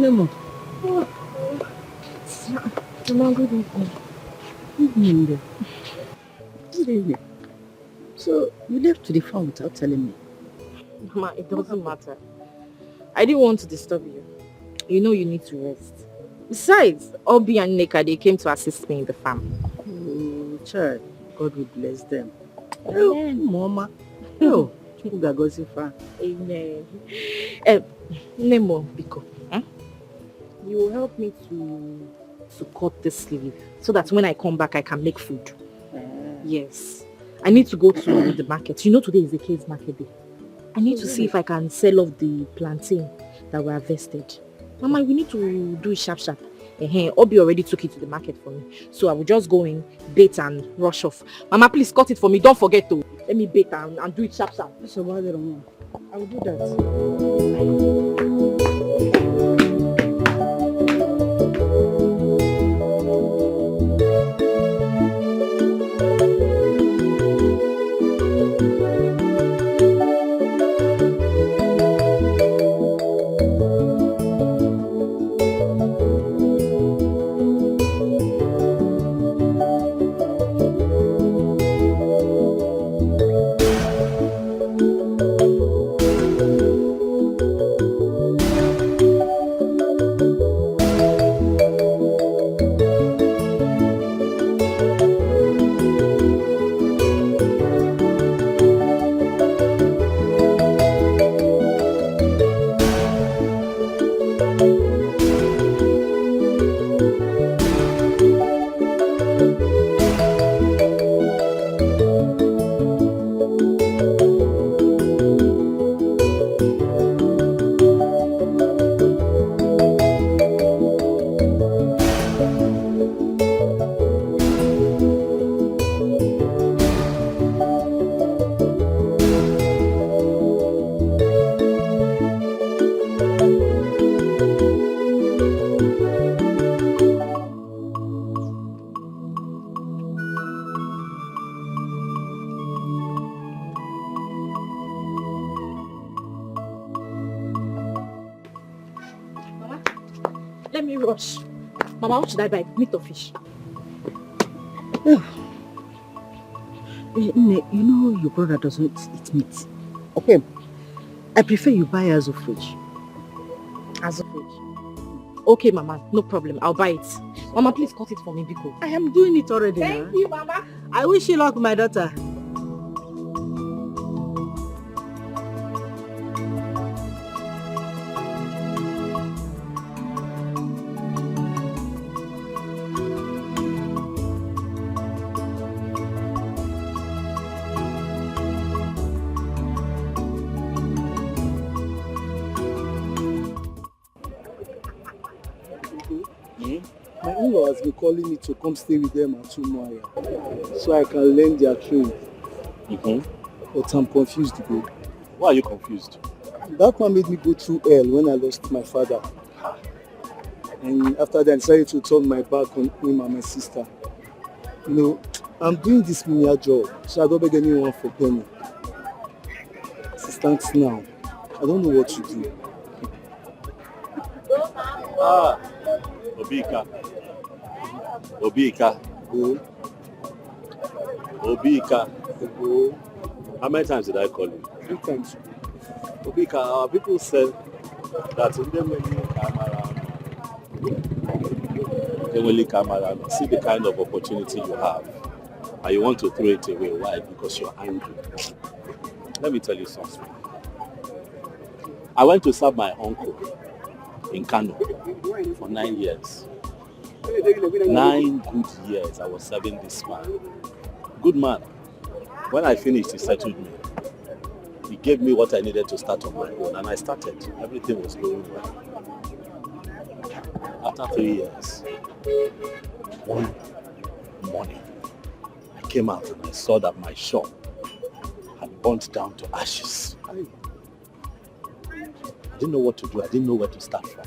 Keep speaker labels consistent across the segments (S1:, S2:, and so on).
S1: Nemo.
S2: Mama, good evening.
S1: Evening. Good evening. So, you left to the farm without telling me?
S2: Mama, it doesn't matter. I didn't want to disturb you. You know you need to rest. Besides, Obi and Neka, they came to assist me in the farm.
S1: Oh, child. God will bless them.
S2: Amen.
S1: Oh, Mama. Oh,
S2: Amen. Nemo, Biko, you will help me to cut this sleeve so that when I come back, I can make food. Yes. I need to go to the market. You know today is the case market day. I need to see if I can sell off the plantain that were harvested. Mama, we need to do it sharp. Obi already took it to the market for me. So I will just go in, bait and rush off. Mama, please cut it for me. Don't forget to let me bait and do it sharp.
S1: I will do that.
S2: Let me rush. Mama, what should I buy? Meat or fish?
S1: You know your brother doesn't eat meat. Okay. I prefer you buy Azu fish.
S2: Azu fish? Okay, Mama. No problem. I'll buy it. Mama, please cut it for me, Biko.
S1: I am doing it already.
S2: Thank you, Mama.
S1: I wish you luck, my daughter.
S3: My in-law has been calling me to come stay with them at Umuahia so I can learn their trade. But I'm confused though.
S4: Why are you confused?
S3: That man made me go through hell when I lost my father. And after that I decided to turn my back on him and my sister. You know, I'm doing this menial job, so I don't beg anyone for penny. As it stands now, I don't know what to do.
S4: Obika. How many times did I call you?
S3: 3 times.
S4: Obika, our people said that in the camera, see the kind of opportunity you have and you want to throw it away. Why? Because you're angry. Let me tell you something. I went to serve my uncle in Kano for 9 years. 9 good years I was serving this man. Good man. When I finished, he settled me. He gave me what I needed to start on my own, and I started. Everything was going well. After 3 years, one morning, I came out and I saw that my shop had burnt down to ashes. I didn't know what to do. I didn't know where to start from.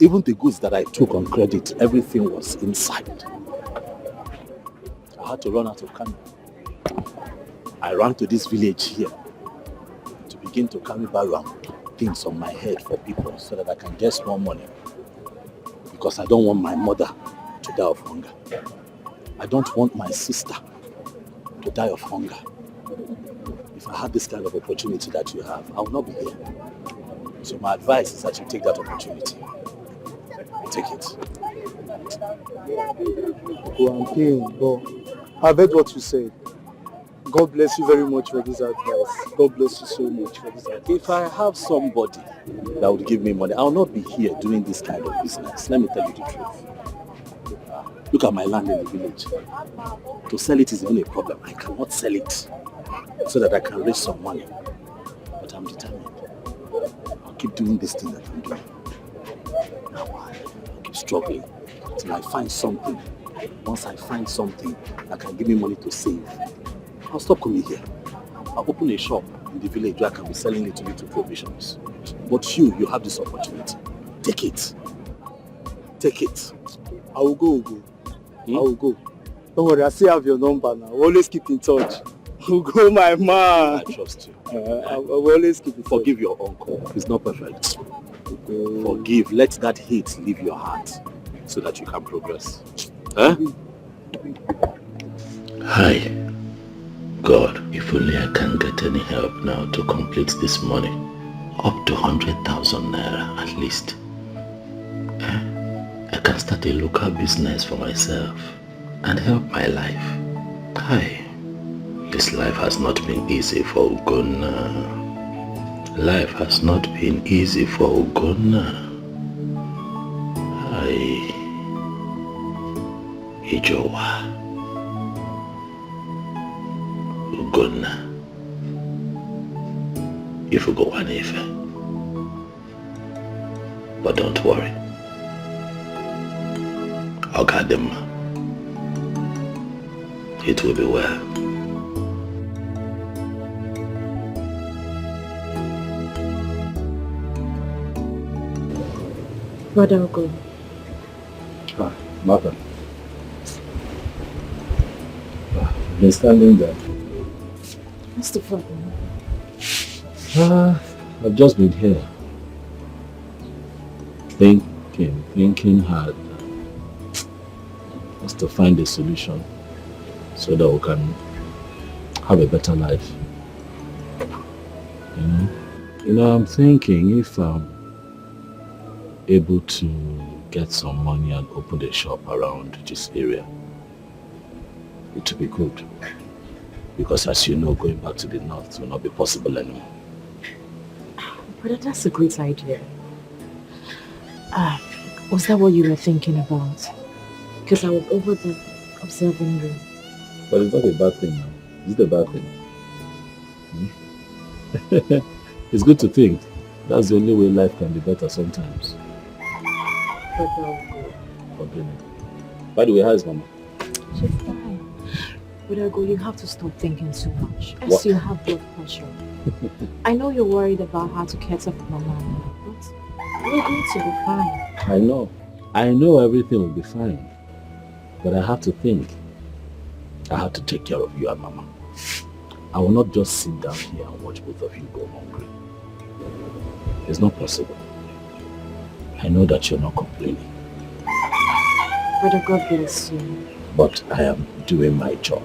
S4: Even the goods that I took on credit, everything was inside. I had to run out of Kano. I ran to this village here to begin to carry back around things on my head for people so that I can get more money. Because I don't want my mother to die of hunger. I don't want my sister to die of hunger. If I had this kind of opportunity that you have, I will not be here. So my advice is that you take that opportunity. Take it.
S3: Go and pay, but I've heard what you said. God bless you very much for this advice. God bless you so much for this advice.
S4: If I have somebody that would give me money, I will not be here doing this kind of business. Let me tell you the truth. Look at my land in the village. To sell it is even a problem. I cannot sell it so that I can raise some money. But I'm determined. I'll keep doing this thing that I'm doing. Now I'll keep struggling till I find something. Once I find something that can give me money to save, I'll stop coming here. I'll open a shop in the village where I can be selling little provisions. But you have this opportunity. Take it. Take it.
S3: I will go, Ugo. I will go. Don't worry, I still have your number now. We'll always keep in touch. Ugo, my man.
S4: I trust you.
S3: I will always keep in touch.
S4: Forgive your uncle. He's not perfect. Forgive. Let that hate leave your heart so that you can progress. Huh?
S5: Hi. God, if only I can get any help now to complete this money. Up to 100,000 naira at least. I can start a local business for myself and help my life. Hi. This life has not been easy for Ugonna. Life has not been easy for Ugonna. Hi. Ijowa. Ugonna. If you go one if. But don't worry. I'll guide them. It will be well.
S2: Brother Ugo.
S4: Mother. Been standing there.
S2: What's the problem?
S4: I've just been here. Thinking hard. Just to find a solution so that we can have a better life. You know, I'm thinking if I'm able to get some money and open a shop around this area, it will be good. Because as you know, going back to the north will not be possible anymore.
S2: Brother, that's a great idea. Was that what you were thinking about? Because I was over there observing you.
S4: But it's not a bad thing now. Is it a bad thing? It's good to think. That's the only way life can be better sometimes.
S2: Brother Ugo.
S4: By the way, how is Mama?
S2: She's fine. Brother Ugo, you have to stop thinking too much. As
S4: What?
S2: you have blood pressure. I know you're worried about how to care for Mama, but you're going to be fine.
S4: I know everything will be fine. But I have to think. I have to take care of you and Mama. I will not just sit down here and watch both of you go hungry. It's not possible. I know that you're not complaining.
S2: Brother, God bless you.
S4: But I am doing my job.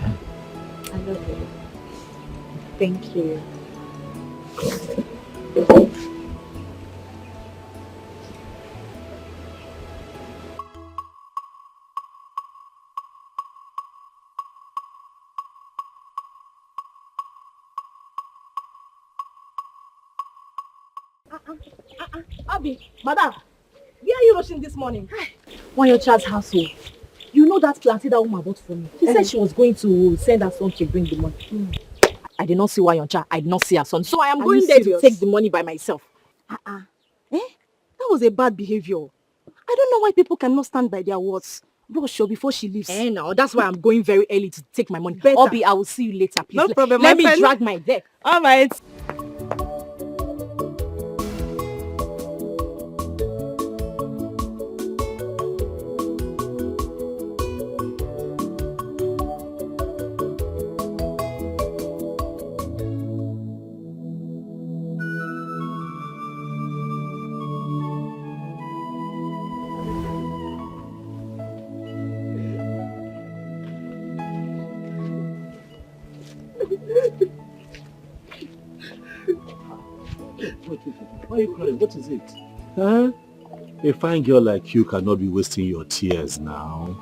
S2: I love you. Thank you.
S6: Abi, madam, where are you rushing this morning?
S2: Why your child's household? You know that plantain that woman bought for me. She said she was going to send her son to bring the money. I did not see Wayoncha. I did not see her son. So I am going
S6: you
S2: there to
S6: serious?
S2: take the money by myself.
S6: That was a bad behavior. I don't know why people cannot stand by their words. Rush her before she leaves.
S2: Now that's why I'm going very early to take my money.
S6: Better.
S2: Obi, I will see you later, please.
S6: No problem,
S2: Let
S6: my
S2: me
S6: friend.
S2: drag my deck.
S6: All right.
S4: okay. Why are you crying? What is it? Huh? A fine girl like you cannot be wasting your tears now.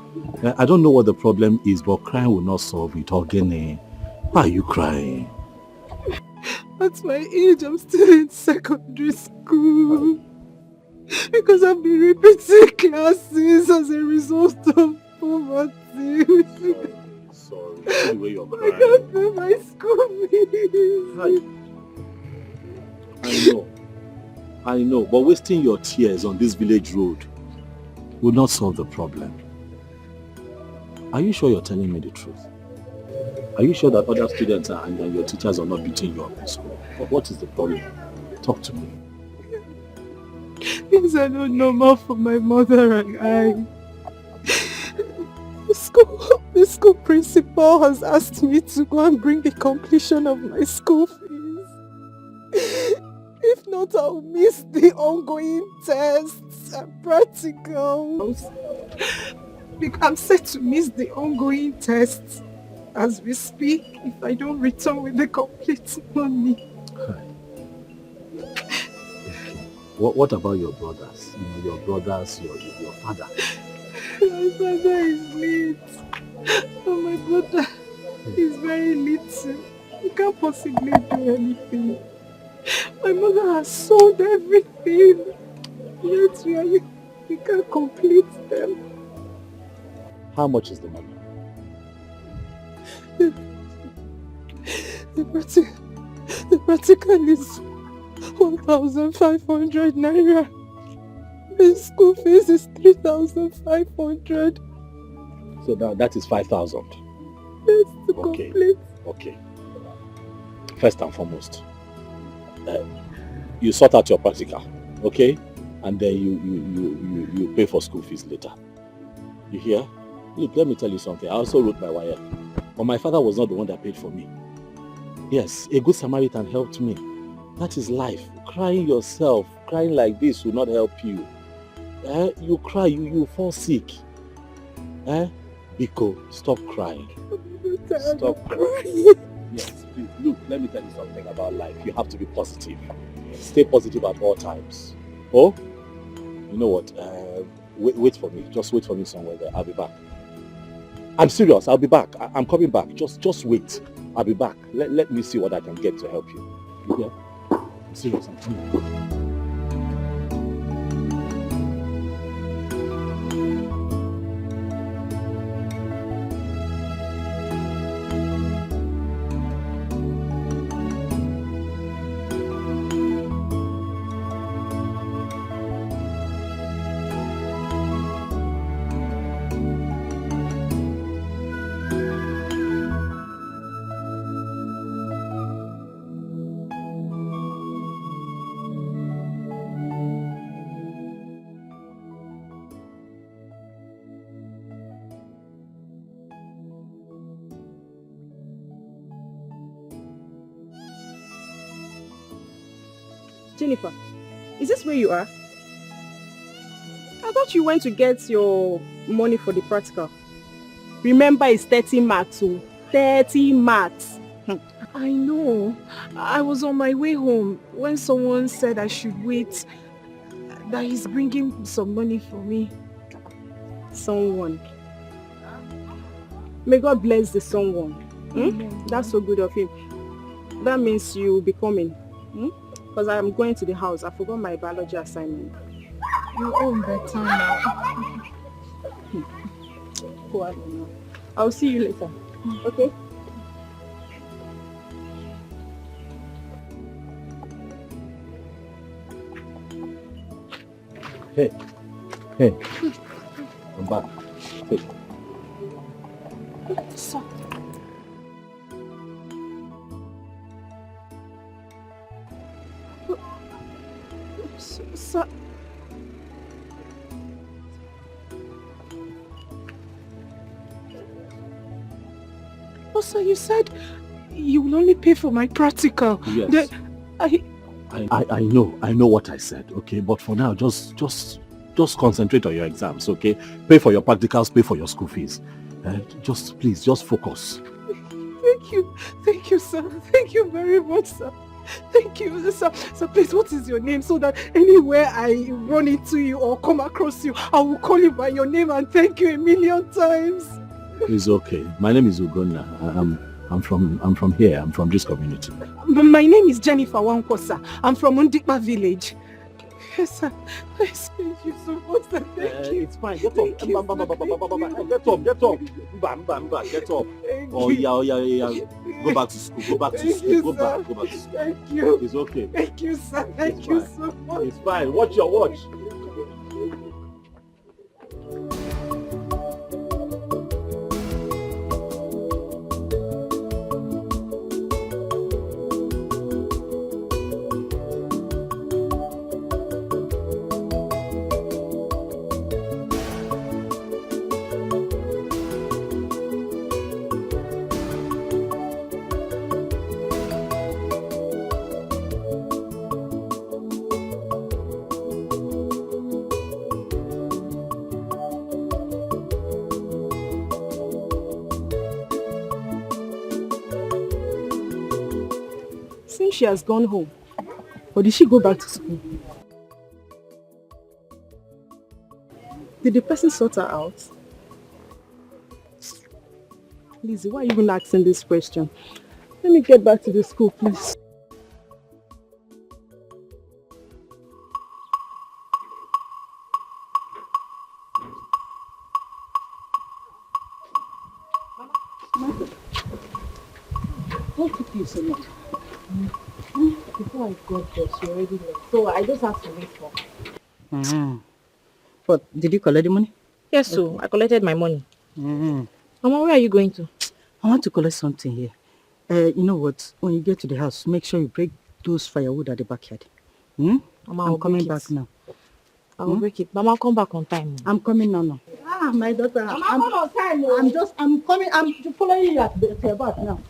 S4: I don't know what the problem is, but crying will not solve it. Ogene, why are you crying?
S6: At my age, I'm still in secondary school. Because I've been repeating classes as a result of poverty.
S4: Sorry. See the way you're
S6: I
S4: crying.
S6: can't pay my school fees.
S4: I know, but wasting your tears on this village road will not solve the problem. Are you sure you're telling me the truth? Are you sure that other students and your teachers are not beating you up in school? What is the problem? Talk to me.
S6: Things are not normal for my mother and I. The school principal has asked me to go and bring the completion of my school fees. If not, I'll miss the ongoing tests and practicals. I'm set to miss the ongoing tests as we speak if I don't return with the complete money.
S4: What about your brothers? Your brothers, your father?
S6: My father is late. Oh, my brother is very little. He can't possibly do anything. My mother has sold everything. Yet we can't complete them.
S4: How much is the money?
S6: The practical is 1,500 naira. The school fees is 3,500.
S4: So that is 5,000.
S6: Yes, to complete.
S4: Okay. First and foremost, you sort out your practical, okay? And then you pay for school fees later. You hear? Look, let me tell you something. I also wrote my wire, but my father was not the one that paid for me. Yes, a good Samaritan helped me. That is life. Crying yourself, crying like this will not help you. You cry, you fall sick. Biko, stop crying. Stop crying. Yes, please. Look, let me tell you something about life. You have to be positive. Stay positive at all times. Oh, you know what? Wait for me. Just wait for me somewhere there. I'll be back. I'm serious. I'll be back. I'm coming back. Just wait. I'll be back. Let me see what I can get to help you. You hear? I'm serious. I'm coming.
S6: Jennifer, is this where you are? I thought you went to get your money for the practical. Remember, it's 30 marks, so 30 marks.
S2: I know. I was on my way home when someone said I should wait, that he's bringing some money for me.
S6: Someone. May God bless the someone. That's so good of him. That means you'll be coming. Because I'm going to the house. I forgot my biology assignment.
S2: You're on better now.
S6: I'll see you later. Okay?
S4: Hey, I'm back. Hey.
S6: Sir. Sir.
S2: Oh, sir, you said you will only pay for my practical.
S4: Yes. I know what I said, okay? But for now, just concentrate on your exams, okay? Pay for your practicals, pay for your school fees. Please focus.
S6: Thank you, sir. Thank you very much, sir. Thank you, sir. So please, what is your name so that anywhere I run into you or come across you, I will call you by your name and thank you a million times.
S4: It's okay. My name is Ugonna. I'm from here. I'm from this community.
S6: My name is Jennifer Wankosa. I'm from Undikma village. Yes, sir. Please, thank you so much. Sir. Thank you.
S4: It's fine. Get up.
S6: Thank you,
S4: Get up.
S6: sir.
S4: Get up. Get up. Oh yeah. Go back to school. Go back to
S6: Thank
S4: school.
S6: you,
S4: Go
S6: sir.
S4: back to school.
S6: Thank you.
S4: It's okay.
S6: Thank you, sir. Thank
S4: It's
S6: you
S4: fine.
S6: so much.
S4: It's fine. Watch your watch.
S6: Since she has gone home, or did she go back to school? Did the person sort her out? Lizzie, why are you even asking this question? Let me get back to the school, please.
S1: What took you so long?
S2: Before I got there, she already left. So I just have to wait for her.
S1: But did you collect the money?
S2: Yes, so I collected my money.
S1: Mm.
S2: Mama, where are you going to?
S1: I want to collect something here. You know what? When you get to the house, make sure you break those firewood at the backyard.
S2: Mama,
S1: I'm
S2: I'll
S1: coming
S2: break
S1: back
S2: it.
S1: now.
S2: I will break it. Mama, I'll come back on time.
S1: I'm coming now. Ah, my daughter.
S6: Mama, come on time.
S1: I'm coming. I'm following you at the back now.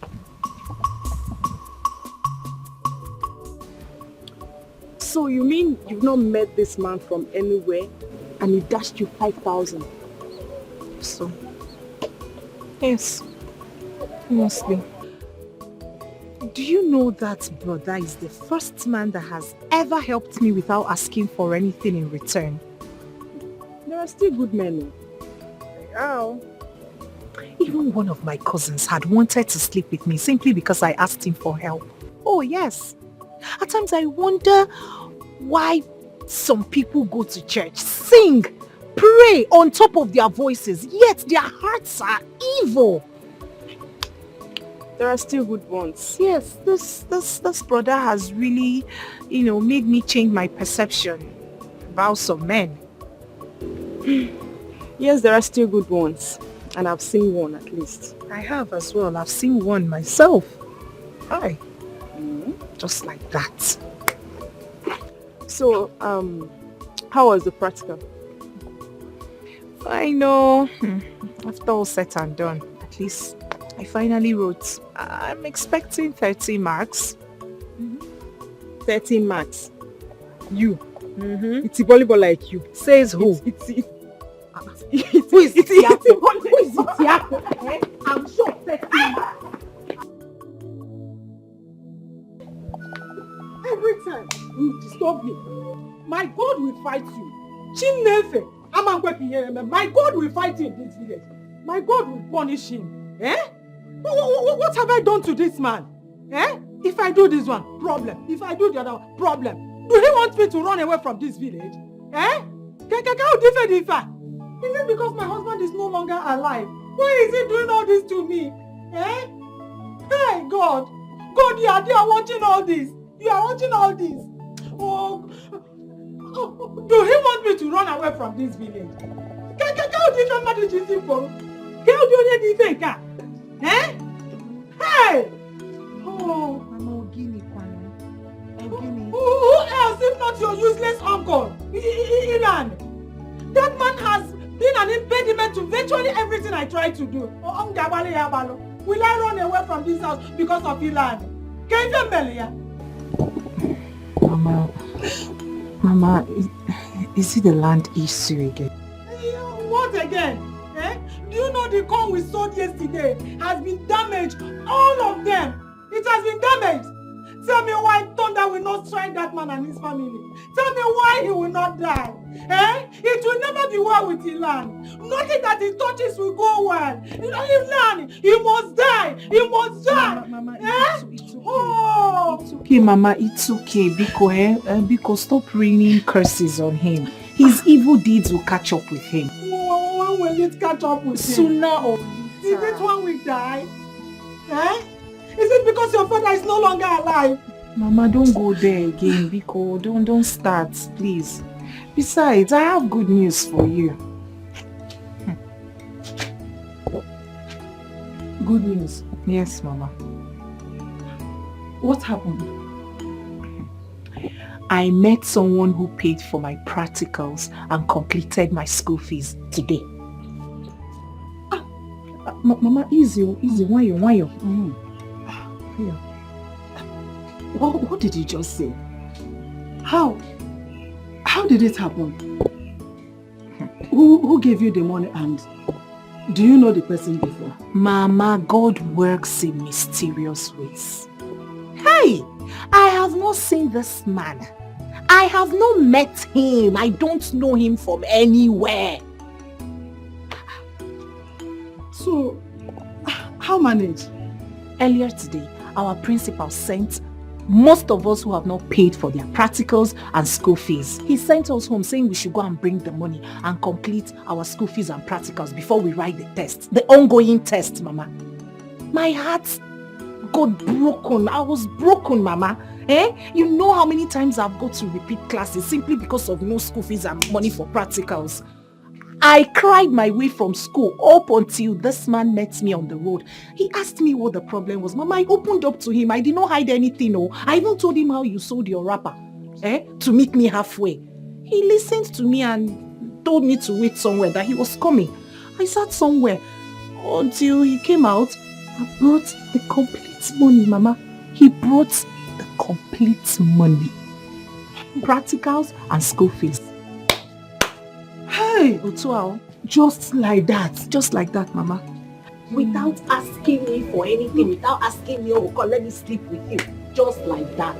S6: So you mean you've not met this man from anywhere and he dashed you 5,000?
S2: So, yes, mostly.
S6: Do you know that brother is the first man that has ever helped me without asking for anything in return? There are still good men. Oh. Even one of my cousins had wanted to sleep with me simply because I asked him for help. Oh yes. At times I wonder why some people go to church, sing, pray on top of their voices, yet their hearts are evil. There are still good ones. Yes, this brother has really, made me change my perception about some men. Yes, there are still good ones, and I've seen one at least. I have as well. I've seen one myself. Hi. Just like that. So, how was the practical? I know. After all said and done, at least I finally wrote. I'm expecting 30 marks. 30 marks. You. It's a volleyball like you. Says who? Who is it? Who is it? I'm sure 30 marks. Every time you disturb me, my God will fight you. Chinenye, my God will fight you in this village. My God will punish him. What have I done to this man? If I do this one, problem. If I do the other one, problem. Do he want me to run away from this village? Is it because my husband is no longer alive? Why is he doing all this to me? Hey, God. God, you are watching all this. You are watching all this. Oh, do he want me to run away from this village? Hey! Oh, who else if not your useless uncle, Iran? That man has been an impediment to virtually everything I try to do. Will I run away from this house because of Iran? Can you tell me?
S2: Mama, is it the land issue again?
S6: What again? Do you know the corn we sowed yesterday has been damaged? All of them. It has been damaged. Tell me why thunder will not strike that man and his family. Tell me why he will not die. Eh? It will never be well with Ilan. Nothing that he touches will go well. Ilan, he must die. He must die.
S2: Mama,
S6: eh?
S2: it's okay.
S6: Oh.
S2: It's okay, Mama. It's okay. Because stop raining curses on him. His evil deeds will catch up with him.
S6: When will it catch up with him?
S2: Sooner or
S6: Is it when we die? Eh? Is it because your father is no longer alive?
S2: Mama, don't go there again, Biko. Don't start, please. Besides, I have good news for you.
S6: Good news.
S2: Yes, Mama.
S6: What happened?
S2: I met someone who paid for my practicals and completed my school fees today.
S6: Mama, easy. Why you? Yeah. What did you just say? How did it happen? Who gave you the money, and do you know the person before?
S2: Mama, God works in mysterious ways. Hey, I have not seen this man. I have not met him. I don't know him from anywhere.
S6: So, how manage?
S2: Earlier today, our principal sent most of us who have not paid for their practicals and school fees. He sent us home saying we should go and bring the money and complete our school fees and practicals before we write the test. The ongoing test, Mama. My heart got broken. I was broken, Mama. You know how many times I've got to repeat classes simply because of no school fees and money for practicals. I cried my way from school up until this man met me on the road. He asked me what the problem was. Mama, I opened up to him. I did not hide anything. Oh. I even told him how you sold your wrapper to meet me halfway. He listened to me and told me to wait somewhere, that he was coming. I sat somewhere until he came out and brought the complete money, Mama. He brought the complete money. Practicals and school fees.
S6: Hey,
S2: Otuao.
S6: just like that.
S2: Just like that, Mama. Without asking me for anything, without asking me, oh, God, let me sleep with you. Just like that.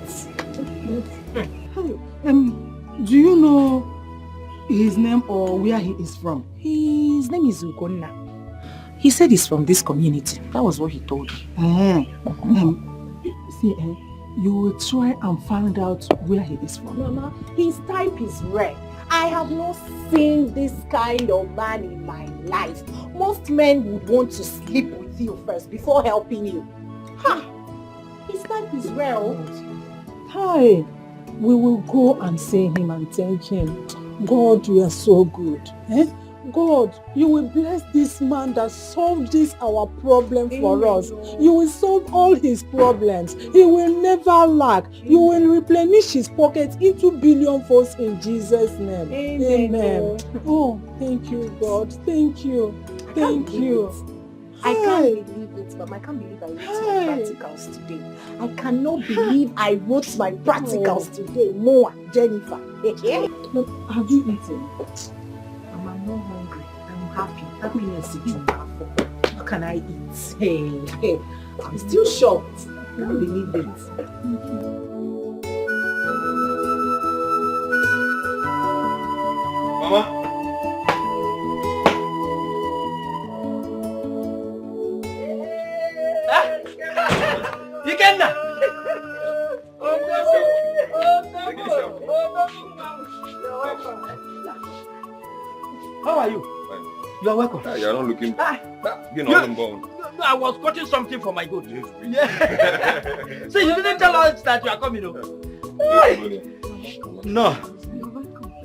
S6: Hey, do you know his name or where he is from?
S2: His name is Ugonna. He said he's from this community. That was what he told me.
S6: See, you will try and find out where he is from.
S2: Mama, his type is rare. I have not seen this kind of man in my life. Most men would want to sleep with you first before helping you. His type is rare.
S6: Hi, we will go and see him and thank him. God, you are so good. God, you will bless this man that solved this our problem for us. You will solve all his problems. He will never lack. You will replenish his pockets into billion-folds in Jesus' name. Amen. Oh, thank you, God. Thank you. Thank you.
S2: I can't believe it, Mama. I can't believe I wrote my practicals today. I cannot believe I wrote my practicals today. Noah, Jennifer.
S6: Have you eaten?
S2: Mama, I'm not hungry. I'm happy. Happiness is what can I eat? Hey. I'm still shocked. I can't believe it.
S7: Mama.
S8: How are you?
S7: Fine.
S8: You are welcome.
S7: You're not looking bad.
S8: No, I was cutting something for my goat. Yeah. So you didn't tell us that you are coming over. No.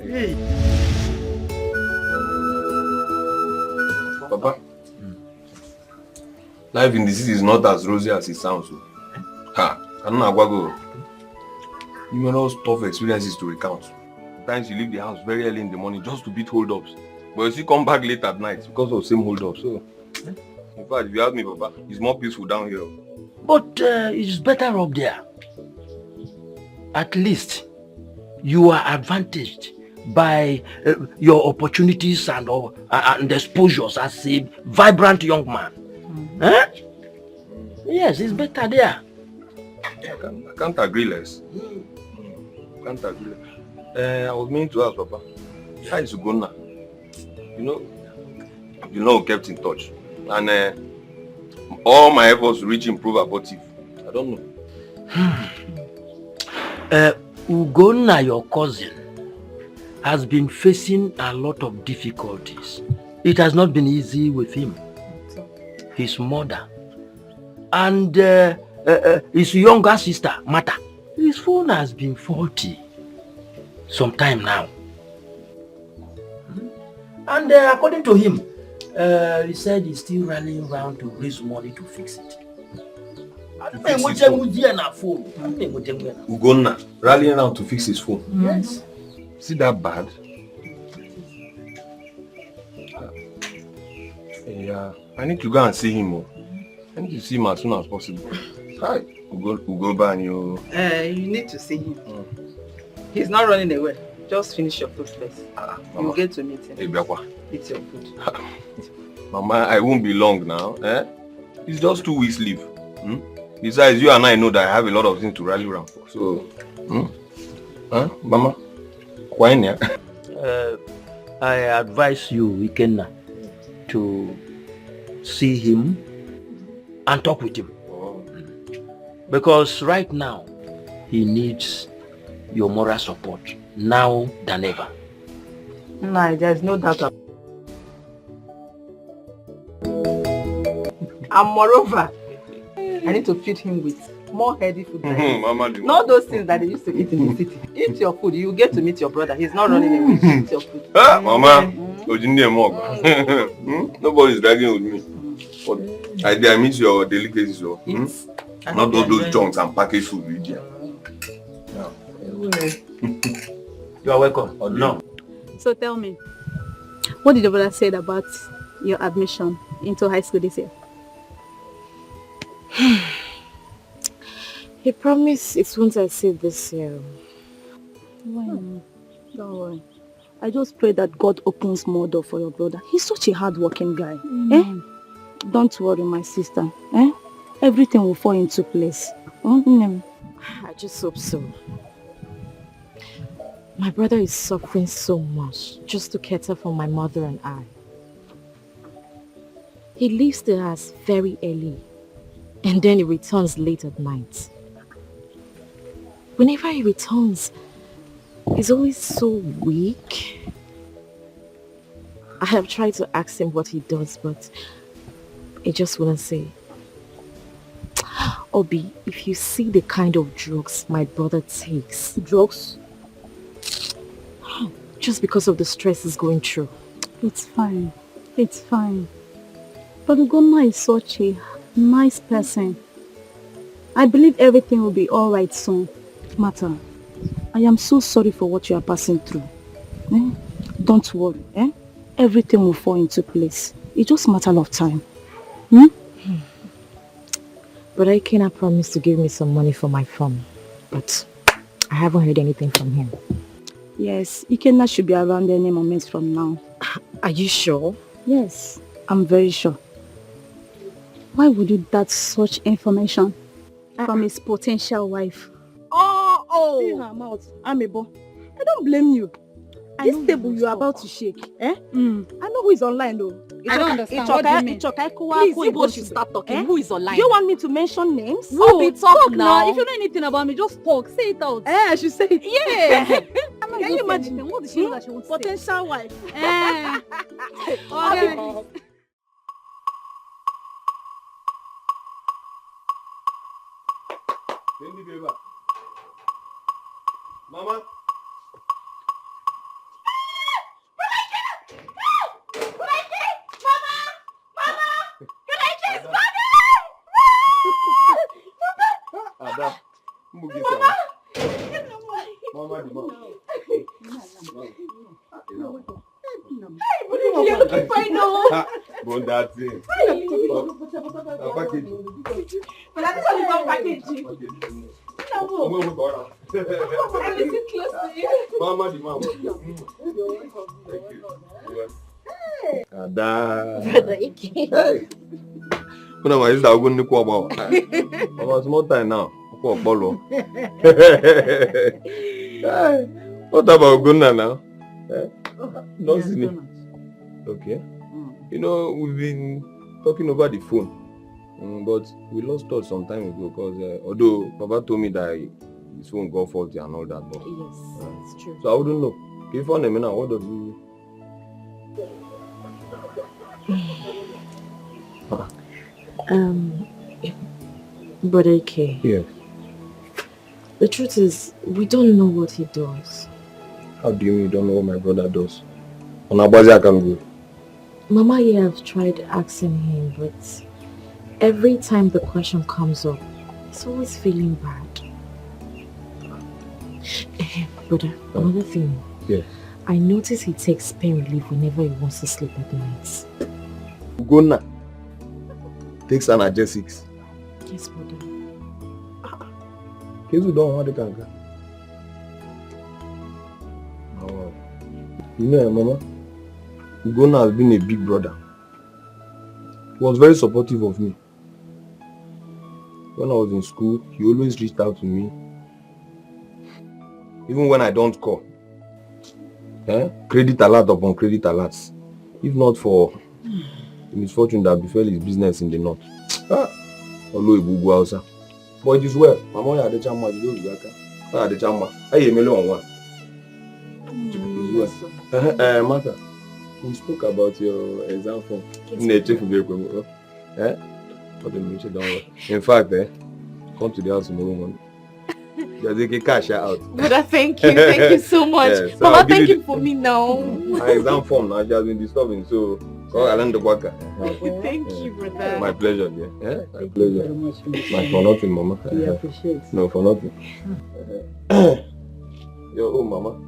S8: Hey.
S7: Papa, life in the city is not as rosy as it sounds. I don't know. Numerous tough experiences to recount. Sometimes you leave the house very early in the morning just to beat hold-ups. But you still come back late at night because of the same hold-ups. So, in fact, if you ask me, Papa, it's more peaceful down here.
S8: But it's better up there. At least you are advantaged by your opportunities and exposures as a vibrant young man. Yes, it's better there.
S7: I can't agree less. Can't agree less. I was meaning to ask Papa, how is Ugonna? You know, we kept in touch. And all my efforts to reach improve abortive. I don't know.
S8: Ugonna, your cousin, has been facing a lot of difficulties. It has not been easy with him. His mother and his younger sister, Mata. His phone has been faulty some time now. And according to him, he said he's still rallying around to raise money to fix it.
S7: Ugonna rallying around to fix his phone.
S8: Yes.
S7: Is it that bad? Yeah, I need to go and see him. I need to see him as soon as possible. Hi, Ubah and you.
S1: You need to see him. He's not running away. Just finish your food first. You'll get to meet him. Eat your food.
S7: Mama, I won't be long now. It's just 2 weeks leave. Besides, you and I know that I have a lot of things to rally around for. So, Mama, why not?
S8: I advise you, Ikenna, to see him and talk with him. Because right now, he needs your moral support now than ever.
S1: No, there's no doubt about it. And moreover, I need to feed him with more healthy food.
S7: Mama,
S1: not those things that they used to eat in the city. Eat your food. You get to meet your brother. He's not running away. Eat your food.
S7: Mama, nobody's dragging with me. But I miss your delicacies. Not those junks and packaged food.
S8: You are welcome. Or no.
S9: So tell me, what did your brother say about your admission into high school this year?
S2: He promised it won't succeed this year.
S9: Why not? Don't worry. I just pray that God opens more door for your brother. He's such a hard-working guy. Don't worry, my sister. Everything will fall into place.
S2: I just hope so. My brother is suffering so much just to cater for my mother and I. He leaves the house very early and then he returns late at night. Whenever he returns, he's always so weak. I have tried to ask him what he does, but he just wouldn't say. Obi, if you see the kind of drugs my brother takes.
S9: Drugs?
S2: Just because of the stress he's going through.
S9: It's fine. It's fine. But Ugonna is such a nice person. I believe everything will be alright soon. Mata, I am so sorry for what you are passing through. Don't worry. Everything will fall into place. It's just a matter of time.
S2: But Ikenna promised to give me some money for my farm. But I haven't heard anything from him.
S9: Yes, Ikenna should be around any moment from now.
S2: Are you sure?
S9: Yes, I'm very sure. Why would you doubt such information from his potential wife? See her mouth, Amebo. I don't blame you. This table you are about to shake, I know who is online though.
S10: I don't understand. What do you mean?
S9: Please,
S10: Igbo should start talking. Who is online?
S9: Do you want me to mention names?
S10: Who? Talk now. If you know anything about me, just talk. Say it out.
S9: I should say it.
S10: Yeah.
S9: Can you imagine?
S10: What does she know that she wants to say?
S9: Potential wife.
S7: Mama. Ada, Mama, What am I? Is that going to go about? About small time now. What, Bolo? What about Gunna now? Not
S1: Yes,
S7: seen it.
S1: donuts.
S7: Okay. You know, we've been talking over the phone, but we lost touch some time ago because although Papa told me that his phone got faulty and all that, but
S2: Yes, it's true.
S7: so I wouldn't know. If you find him now, what does he?
S2: Brother K.
S7: Yes.
S2: The truth is, we don't know what he does.
S7: How do you mean you don't know what my brother does? On Abazi I can go.
S2: Mama here have tried asking him, but every time the question comes up, he's always feeling bad. Brother, another thing.
S7: Yes.
S2: I notice he takes pain relief whenever he wants to sleep at night.
S7: Ugonna takes analgesics.
S2: Yes, brother.
S7: Kids who don't want the cancer. Oh. You know, Mama, Ugonna has been a big brother. He was very supportive of me. When I was in school, he always reached out to me. Even when I don't call. Credit alert upon credit alerts. If not for the misfortune that befell his business in the north. But it is well. My mom had the chama, you know, I had the chama. I am on one. Martha, we spoke about your exam form. In fact, come to the house tomorrow morning. Just take a cash out.
S2: Brother, thank you so much.
S7: Yes, so
S2: Mama, thank you for me now.
S7: My exam form now just been disturbing, so I learned the worker.
S2: Thank you, brother.
S7: My pleasure, dear. Yeah? My
S1: Thank
S7: pleasure.
S1: you very much.
S7: My for nothing, Mama.
S1: We appreciate it.
S7: No, for nothing. Yo, oh, Mama.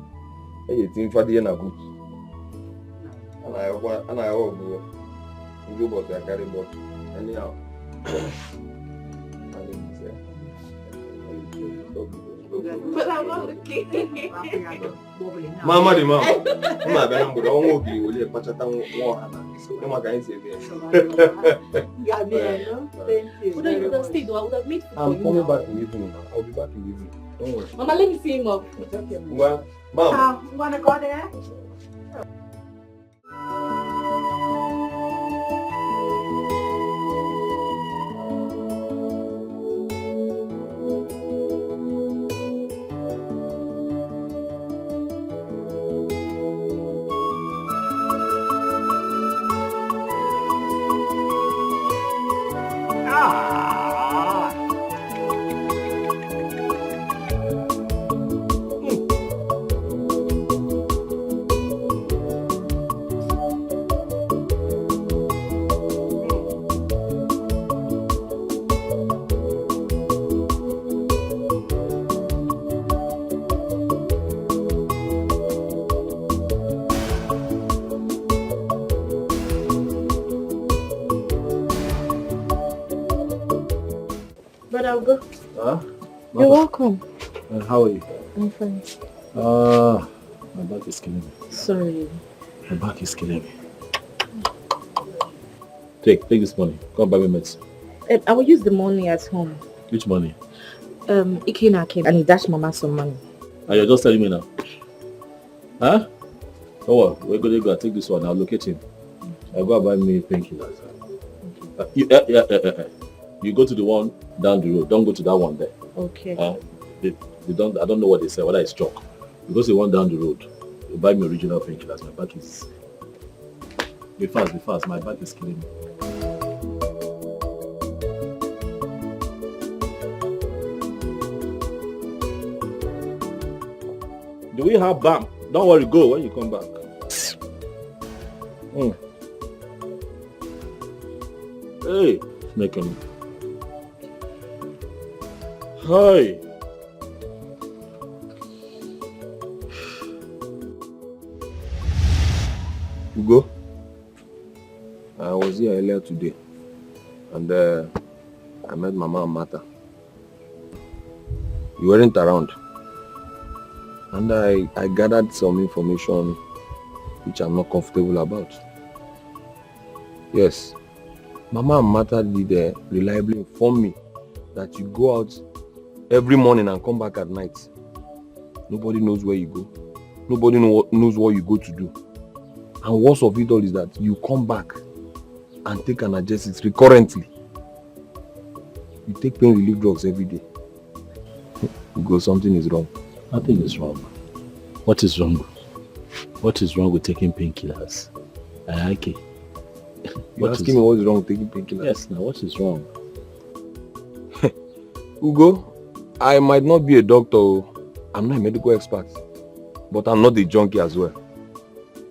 S7: Hey, you think for the end of good? And I hope you go to carry boat. Anyhow.
S2: But I'm not looking.
S7: Mama, the mama. Mama, I'm going to be able to I'm coming back in the evening. I'll be back in the evening. Don't worry.
S2: Mama, let me see him up.
S7: Well, Mom.
S1: You want to go there?
S2: I'll go.
S7: Huh?
S2: You're welcome.
S7: How are you?
S2: I'm fine.
S7: My back is killing me.
S2: Sorry.
S7: My back is killing me. Take this money. Come buy me medicine.
S2: I will use the money at home.
S7: Which money?
S2: Ikena came and he dashed Mama some money.
S7: And you're just telling me now? Huh? Oh, we're going to go and take this one. I'll locate him. I'll go and buy me painkillers. You go to the one down the road. Don't go to that one there.
S2: Okay.
S7: They don't. I don't know what they say. Whether it's chalk. You go to the one down the road. You buy me original painkillers. My back is. Be fast. My back is killing me. Do we have BAM? Don't worry. Go when you come back. Hey, making. Hi. Ugo, I was here earlier today and I met Mama and Martha. You weren't around and I gathered some information which I'm not comfortable about. Yes, Mama and Martha did reliably inform me that you go out every morning and come back at night. Nobody knows where you go. Nobody knows what you go to do. And worst of it all is that you come back and take analgesics recurrently. You take pain relief drugs every day. Because something is wrong.
S5: Nothing is wrong. What is wrong? What is wrong with taking painkillers? Okay.
S7: You're asking me what is wrong with taking painkillers?
S5: Yes, now what is wrong?
S7: Ugo, I might not be a doctor. I'm not a medical expert. But I'm not a junkie as well.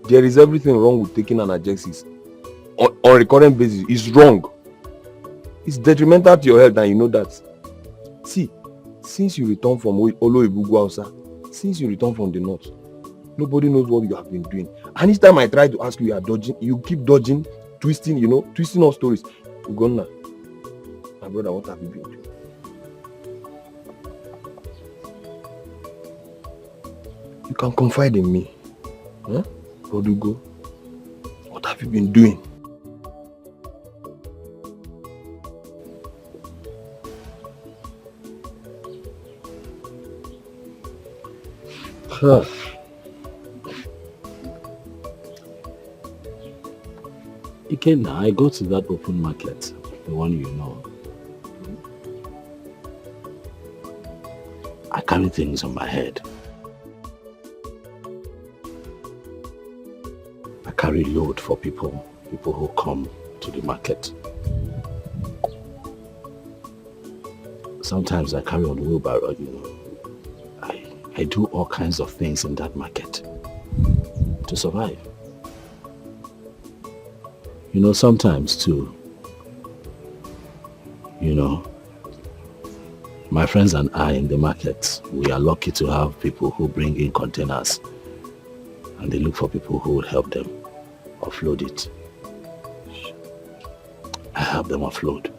S7: There is everything wrong with taking analgesics. On a recurrent basis, it's wrong. It's detrimental to your health and you know that. See, since you return from Olo-Ibugu, since you return from the north, nobody knows what you have been doing. And each time I try to ask you, you are dodging, you keep dodging, twisting all stories. Ugonna, my brother, what have you been doing? You can confide in me. Huh? Rodugo, what have you been doing?
S5: Ikenna, I go to that open market, the one you know. I carry things on my head. I carry load for people who come to the market. Sometimes I carry on wheelbarrow, I do all kinds of things in that market to survive. Sometimes too, my friends and I in the market, we are lucky to have people who bring in containers and they look for people who would help them offload it. I help them offload.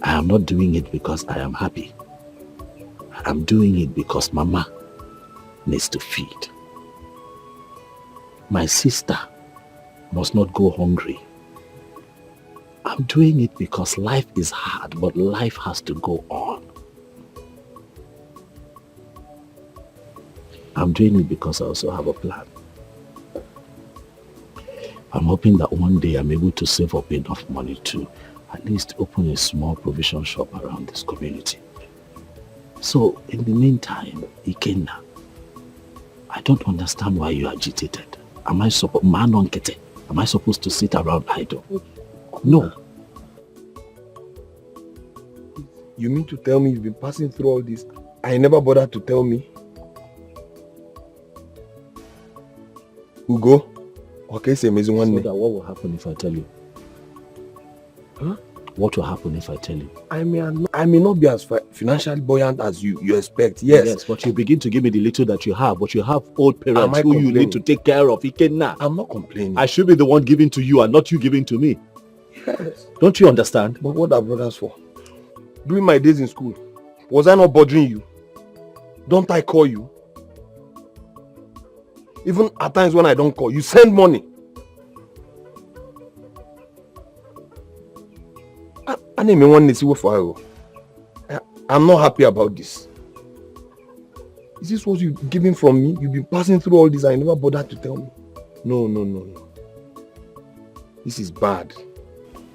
S5: I am not doing it because I am happy. I'm doing it because Mama needs to feed. My sister must not go hungry. I'm doing it because life is hard, but life has to go on. I'm doing it because I also have a plan. I'm hoping that one day I'm able to save up enough money to at least open a small provision shop around this community. So, in the meantime, Ikenna, I don't understand why you're agitated. Am I supposed to sit around idle? No.
S7: You mean to tell me you've been passing through all this? I never bothered to tell me. Ugo? Okay, say amazing one day.
S5: So that what will happen if I tell you?
S7: Huh?
S5: What will happen if I tell you?
S7: I may not be as financially buoyant as you expect, yes.
S5: Yes, but you begin to give me the little that you have, but you have old parents who you need to take care of. Ikenna.
S7: I'm not complaining.
S5: I should be the one giving to you and not you giving to me.
S7: Yes.
S5: Don't you understand?
S7: But what are brothers for? During my days in school, was I not bothering you? Don't I call you? Even at times when I don't call, you send money. I'm not happy about this. Is this what you're giving from me? You've been passing through all this and you never bothered to tell me. No. This is bad.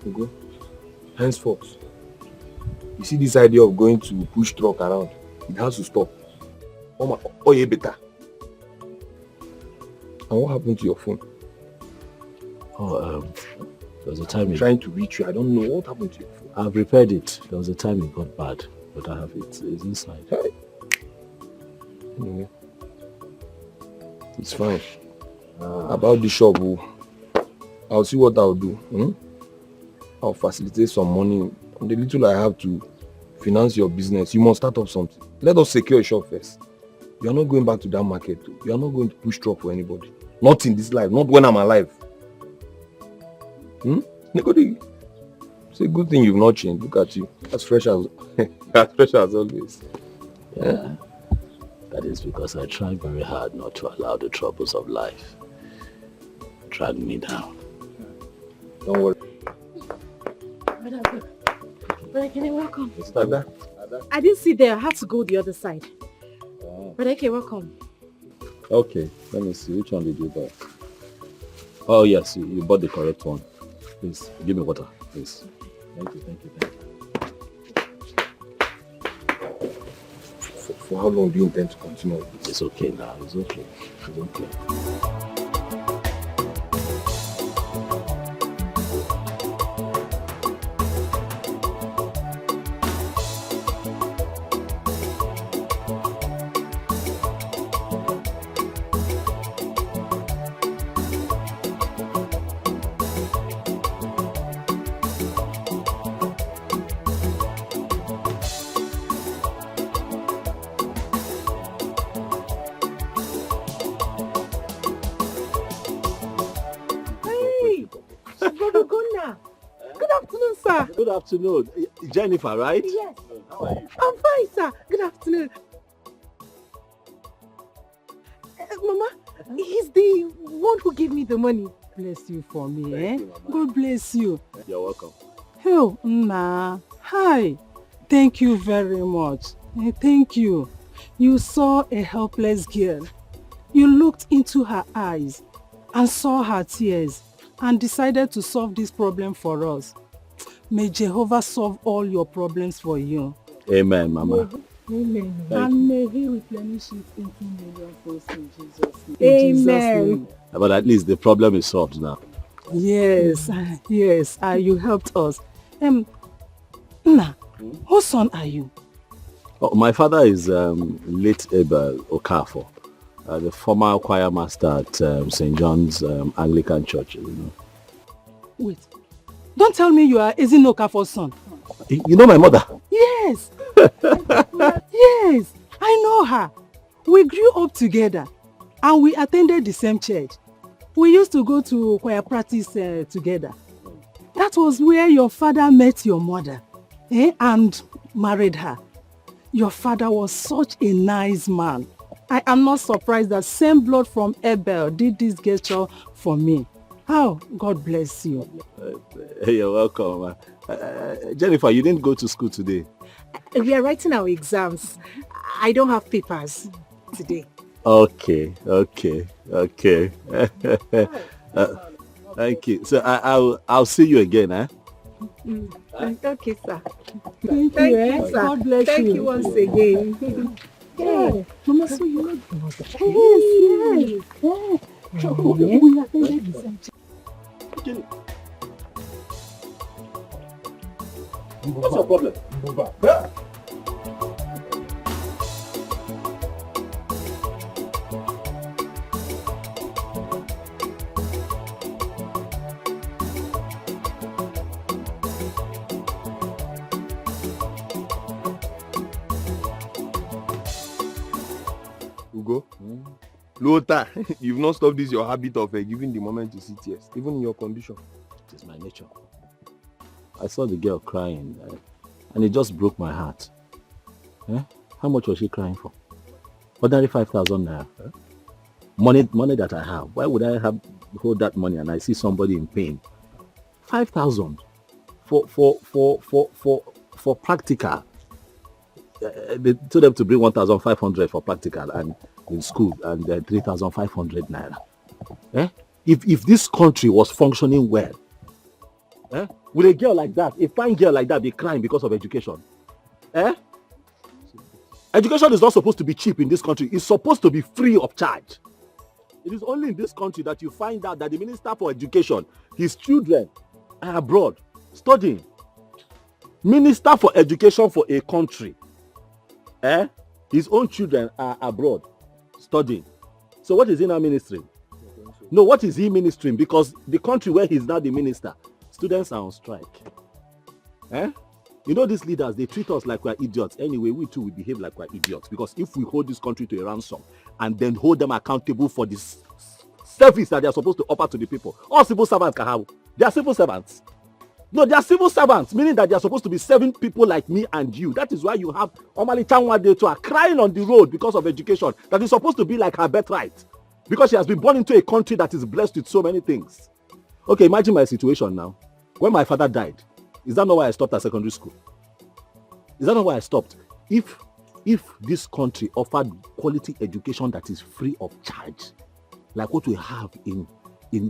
S7: Ugo, henceforth, you see this idea of going to push truck around, it has to stop. Oh yeah, better. And what happened to your phone?
S5: There was a time
S7: I'm trying to reach you. I don't know what happened to your phone.
S5: I've repaired it. There was a time it got bad, but I have it. It's inside.
S7: Hey. Anyway, it's fine. About the shop, I'll see what I'll do. I'll facilitate some money. The little I have to finance your business, you must start up something. Let us secure a shop first. You are not going back to that market. You are not going to push truck for anybody. Not in this life. Not when I'm alive. It's a good thing you've not changed. Look at you. As fresh as always.
S5: Yeah. That is because I try very hard not to allow the troubles of life drag me down.
S7: Don't worry.
S2: Brother Kenny, welcome.
S7: Ada.
S2: I didn't see there. I had to go the other side.
S4: Oh.
S2: Brother Kenny, welcome.
S4: Okay, let me see. Which one did you buy? Oh, yes, you bought the correct one. Please, give me water, please. Thank you.
S7: For how long do you intend to continue?
S4: It's okay now. It's okay. It's okay. Good afternoon. Jennifer, right?
S6: Yes.
S4: How are you?
S6: I'm fine, sir. Good afternoon. Mama, he's the one who gave me the money. Bless you for me,
S4: Thank you, Mama.
S6: God bless you.
S4: You're welcome.
S6: Oh, Nna. Hi. Thank you very much. Thank you. You saw a helpless girl. You looked into her eyes and saw her tears and decided to solve this problem for us. May Jehovah solve all your problems for you.
S4: Amen, Mama.
S6: Amen.
S4: Thank
S6: And may He replenish it into million folds in Jesus' name. Amen.
S4: But at least the problem is solved now.
S6: Yes, yes. You helped us. Nna, whose son are you?
S4: Oh, my father is late Abel Okafor, the former choir master at St. John's Anglican Church. You know.
S6: Wait. Don't tell me you are Ezinokafor's son.
S4: You know my mother?
S6: Yes. Yes, I know her. We grew up together and we attended the same church. We used to go to choir practice together. That was where your father met your mother and married her. Your father was such a nice man. I am not surprised that same blood from Abel did this gesture for me. Oh, God bless you.
S4: You're welcome. Jennifer, you didn't go to school today.
S2: We are writing our exams. I don't have papers today.
S4: Okay. Thank you. So I'll see you again, eh?
S2: Okay, sir.
S6: Thank you,
S2: sir.
S6: God bless
S2: Thank
S6: you.
S2: you once again.
S6: Hey, Mama, so you know the mother. Yes. We attended the same church.
S4: What's your problem?
S7: Ugo, Lota, you've not stopped this your habit of giving the moment to see tears, even in your condition.
S4: It is my nature. I saw the girl crying and it just broke my heart. How much was she crying for? Ordinary 5,000 naira. Money that I have. Why would I hold that money and I see somebody in pain? 5,000 for practical. They told them to bring 1,500 for practical and in school and 3,500 naira. If this country was functioning well, would a girl like that, a fine girl like that, be crying because of education? Education is not supposed to be cheap in this country. It's supposed to be free of charge. It is only in this country that you find out that the Minister for Education, his children are abroad studying. Minister for Education for a country, his own children are abroad studying. So what is he now ministering? No, what is he ministering? Because the country where he's now the minister, students are on strike. You know, these leaders, they treat us like we're idiots. Anyway, we too will behave like we're idiots. Because if we hold this country to a ransom and then hold them accountable for this service that they are supposed to offer to the people, all civil servants can have. They are civil servants. No, they are civil servants, meaning that they are supposed to be serving people like me and you. That is why you have Omali Chanwade to are crying on the road because of education. That is supposed to be like her birthright. Because she has been born into a country that is blessed with so many things. Okay, imagine my situation now. When my father died, is that not why I stopped at secondary school? Is that not why I stopped? If this country offered quality education that is free of charge, like what we have in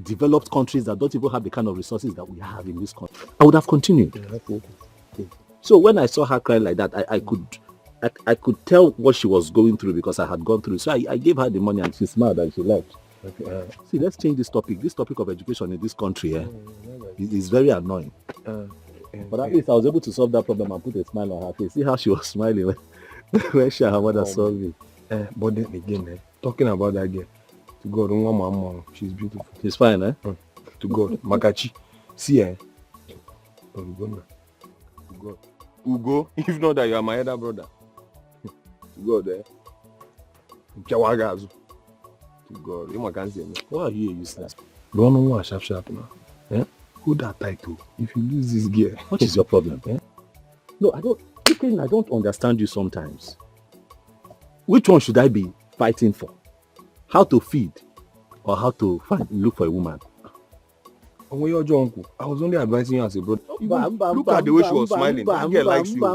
S4: developed countries that don't even have the kind of resources that we have in this country, I would have continued. So when I saw her cry like that, I could tell what she was going through because I had gone through. So I gave her the money and she smiled and she left. Okay. See, let's change this topic. This topic of education in this country is very annoying. But at least I was able to solve that problem and put a smile on her face. See how she was smiling when she and her mother saw me.
S7: But then again, talking about that girl, to God, she's beautiful.
S4: She's fine, eh?
S7: To God, Makachi. See, to God. Ugo, if not that you are my elder brother. To God, Kawagazu. To God, you can't say me.
S4: Why are you useless?
S7: Don't know what sharp now. Who that title? If you lose this gear,
S4: what is your problem? No, I don't understand you sometimes. Which one should I be fighting for? How to feed or how to look for a woman?
S7: I was only advising you as a brother. Look at the way she was smiling. That girl likes you.
S4: I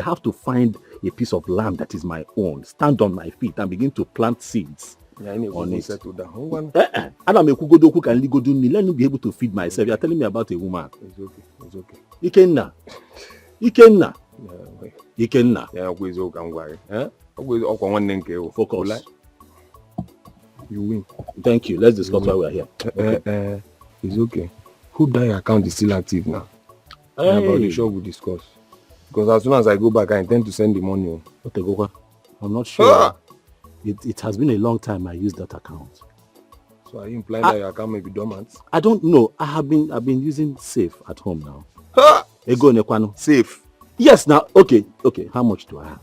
S4: have to find a piece of land that is my own, stand on my feet and begin to plant seeds on it. Let me be able to feed myself. You're telling me about a woman.
S7: It's okay.
S4: Ikenna. Focus.
S7: You win.
S4: Thank you. Let's discuss why we are here.
S7: Okay. It's okay. Who die account is still active now? About the show we discuss. Because as soon as I go back, I intend to send the money.
S4: I'm not sure. It has been a long time I used that account.
S7: So are you implying that your account may be dormant?
S4: I don't know. I've been using Safe at home now.
S7: Safe?
S4: Yes, now. Okay. How much do I have?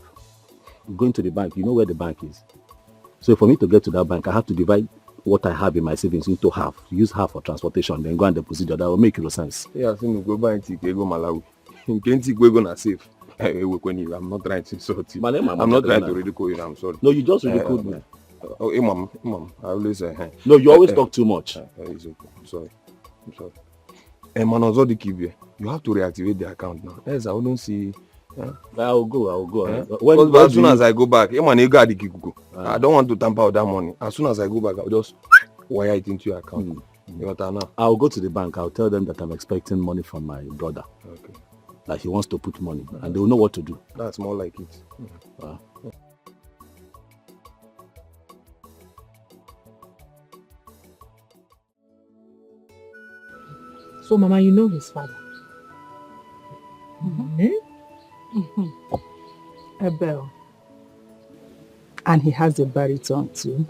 S4: Going to the bank. You know where the bank is. So for me to get to that bank, I have to divide what I have in my savings into half. Use half for transportation, then go and deposit it. That will make no sense.
S7: Yeah, so go buy and go Malawi. In Kenti, we're gonna save. I'm not trying to insult you. I'm not trying to ridicule you. I'm sorry.
S4: No, you just ridiculed me.
S7: Mom. I always say.
S4: No, you always talk too much.
S7: It's okay. I'm sorry. You have to reactivate the account now. Yes, I wouldn't see.
S4: I'll go.
S7: As soon as I go back, I don't want to tamper with that money. As soon as I go back, I'll just wire it into your account.
S4: I'll go to the bank. I'll tell them that I'm expecting money from my brother.
S7: Okay.
S4: That he wants to put money, and they will know what to do.
S7: That's more like it.
S2: So, Mama, you know his father?
S6: Abel. And he has a baritone too.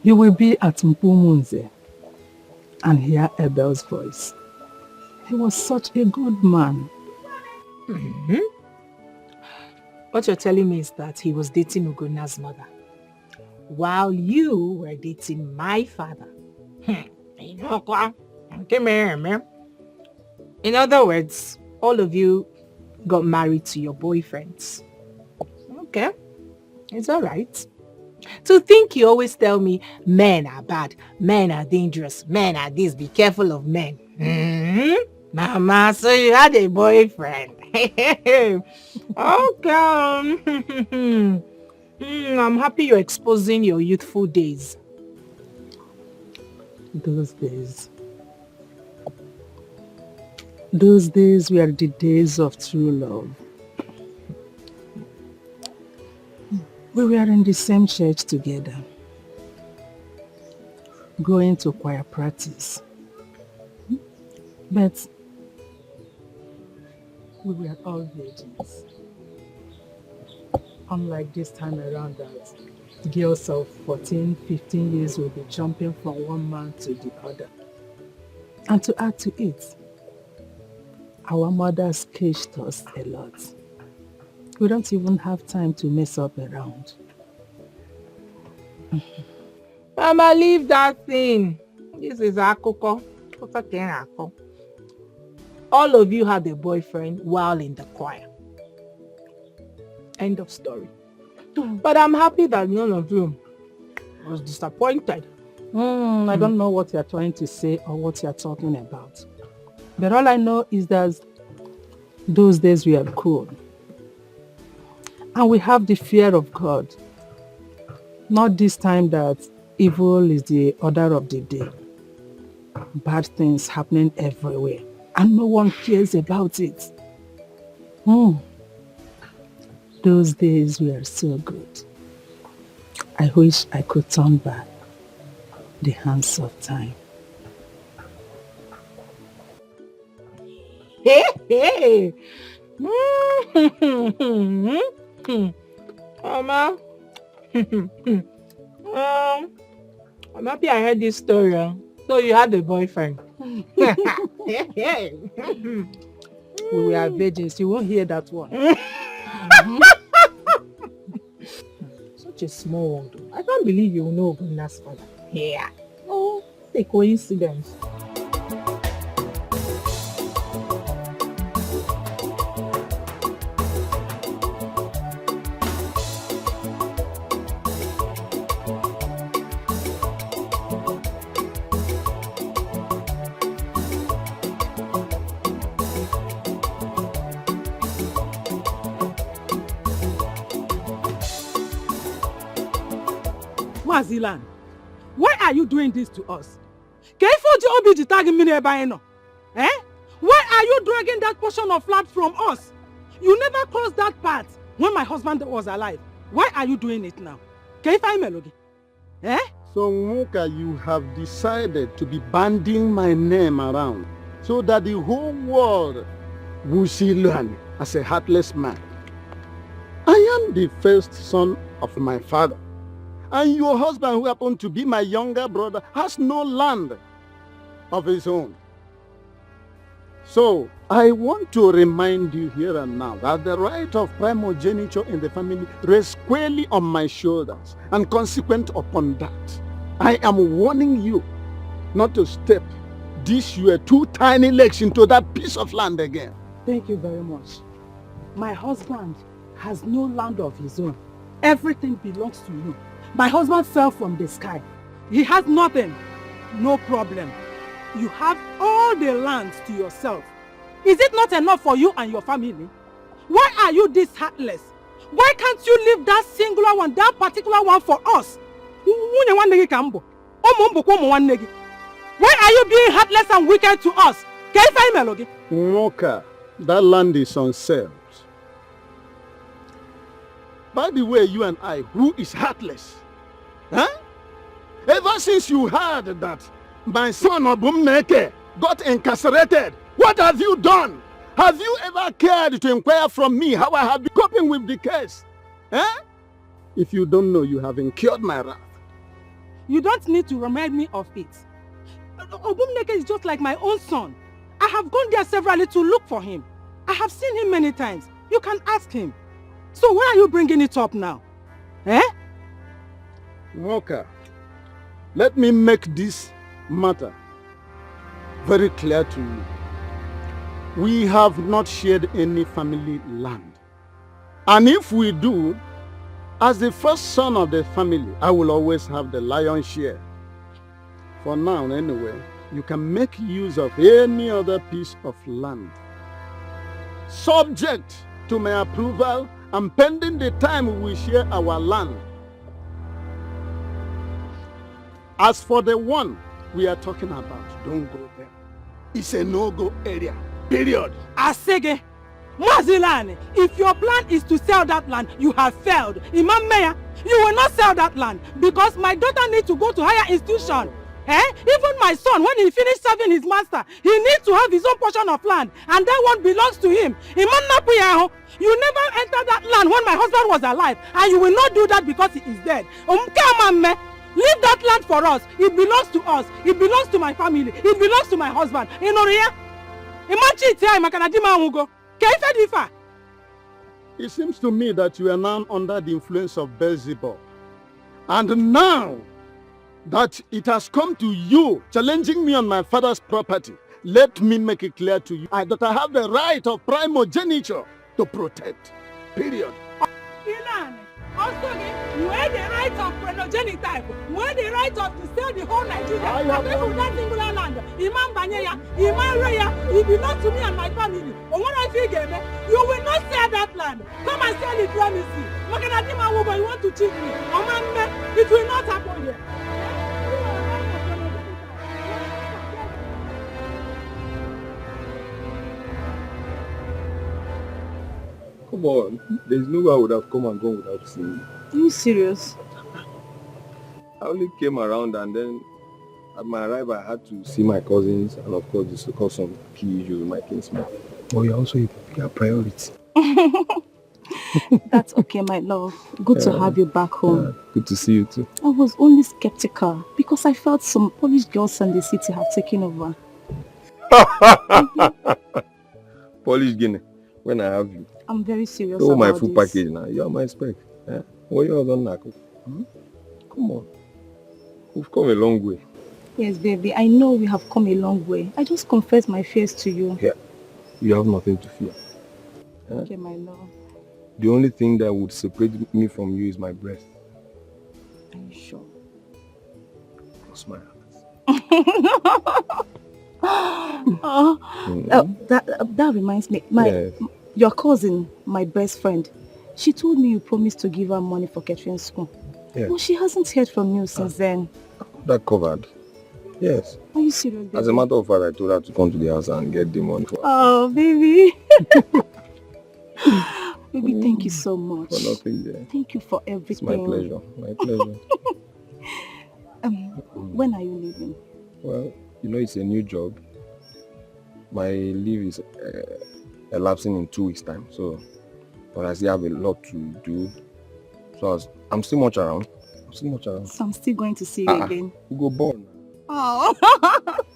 S6: You will be at Mpumunze and hear Abel's voice. He was such a good man.
S2: What you're telling me is that he was dating Ugona's mother, while you were dating my father. In other words, all of you got married to your boyfriends. Okay, it's all right. To think you always tell me men are bad, men are dangerous, men are this, be careful of men. Mama, so you had a boyfriend. Okay. I'm happy you're exposing your youthful days.
S6: Those days were the days of true love. We were in the same church together, going to choir practice. But we were all virgins. Unlike this time around that girls of 14, 15 years will be jumping from one man to the other. And to add to it, our mothers caged us a lot. We don't even have time to mess up around.
S2: Mama, leave that thing. This is Akoko. All of you had a boyfriend while in the choir. End of story. But I'm happy that none of you was disappointed
S6: I don't know what you're trying to say or what you're talking about. But all I know is that those days we are cool. And we have the fear of God. Not this time that evil is the order of the day. Bad things happening everywhere. And no one cares about it. Those days were so good. I wish I could turn back the hands of time. Hey! Mama. I'm happy I heard this story. So you had a boyfriend. We were virgins. You won't hear that one. Such a small one, though. I can't believe you know Ogunna's father. Yeah. Oh, a coincidence.
S11: Mazilan, why are you doing this to us? Eh? Why are you dragging that portion of land from us? You never crossed that path when my husband was alive. Why are you doing it now? Eh?
S3: So, Nwoka, you have decided to be banding my name around so that the whole world will see Leonard as a heartless man. I am the first son of my father. And your husband, who happened to be my younger brother, has no land of his own. So, I want to remind you here and now that the right of primogeniture in the family rests squarely on my shoulders, and consequent upon that, I am warning you not to step these your two tiny legs into that piece of land again.
S11: Thank you very much. My husband has no land of his own. Everything belongs to you. My husband fell from the sky. He has nothing. No problem. You have all the lands to yourself. Is it not enough for you and your family? Why are you this heartless? Why can't you leave that singular one, that particular one for us? Why are you being heartless and wicked to us?
S3: Nwoka, that land is on sale. By the way, you and I, who is heartless? Huh? Ever since you heard that my son Obumneke got incarcerated, what have you done? Have you ever cared to inquire from me how I have been coping with the case? Huh? If you don't know, you have incurred my wrath.
S11: You don't need to remind me of it. Obumneke is just like my own son. I have gone there severally to look for him. I have seen him many times. You can ask him. So why are you bringing it up now? Eh?
S3: Walker, let me make this matter very clear to you. We have not shared any family land. And if we do, as the first son of the family, I will always have the lion's share. For now, anyway, you can make use of any other piece of land, subject to my approval and pending the time we share our land. As for the one we are talking about, don't go there. It's a no-go area, period.
S11: Asege, Mazilani, if your plan is to sell that land, you have failed. Imam Mayor, you will not sell that land because my daughter needs to go to higher institution. Even my son, when he finished serving his master, he needs to have his own portion of land, and that one belongs to him. Imam Napuyaho, you never entered that land when my husband was alive, and you will not do that because he is dead. Leave that land for us. It belongs to us. It belongs to my family. It belongs to my husband.
S3: It seems to me that you are now under the influence of Beelzebub. And now that it has come to you challenging me on my father's property, let me make it clear to you that I have the right of primogeniture to protect. Period.
S11: Also, where the right of prenogenitype, where the right of to sell the whole Nigeria, and people that singular land, Imam Banyeya, Imam Raya, it belongs to me and my family. But when I figure you will not sell that land. Come and sell it, let me see. Makanadima Uba, you want to cheat me? It will not happen here.
S7: Come on, there's no way I would have come and gone without seeing you.
S9: Are you serious?
S7: I only came around and then at my arrival I had to see my cousins and of course discuss some key issues with my kinsman. But you're also a bigger priority.
S9: That's okay, my love. Good to have you back home.
S7: Good to see you too.
S9: I was only skeptical because I felt some Polish girls in the city have taken over.
S7: Polish Guinea, when I have you.
S9: I'm very serious
S7: Oh,
S9: about
S7: my full
S9: this.
S7: package now. You are my spec. What you have done now? Come on. We've come a long way.
S9: Yes, baby. I know we have come a long way. I just confess my fears to you.
S7: Yeah. You have nothing to fear.
S9: Okay, my love.
S7: The only thing that would separate me from you is my breath.
S9: Are you sure?
S7: Cross my hands.
S9: That reminds me.
S7: Yes.
S9: Your cousin, my best friend, she told me you promised to give her money for Catherine's school.
S7: Yeah.
S9: Well, she hasn't heard from you since then.
S7: That covered. Yes.
S9: Are you serious, baby?
S7: As a matter of fact, I told her to come to the house and get the money for her.
S9: Oh, baby. Baby, thank you so much.
S7: For nothing there.
S9: Thank you for everything.
S7: It's my pleasure. My pleasure.
S9: When are you leaving?
S7: Well, you know, it's a new job. My leave is elapsing in 2 weeks' time. So, but I still have a lot to do. So I'm still much around.
S9: So I'm still going to see you again.
S7: You go born.
S9: Oh.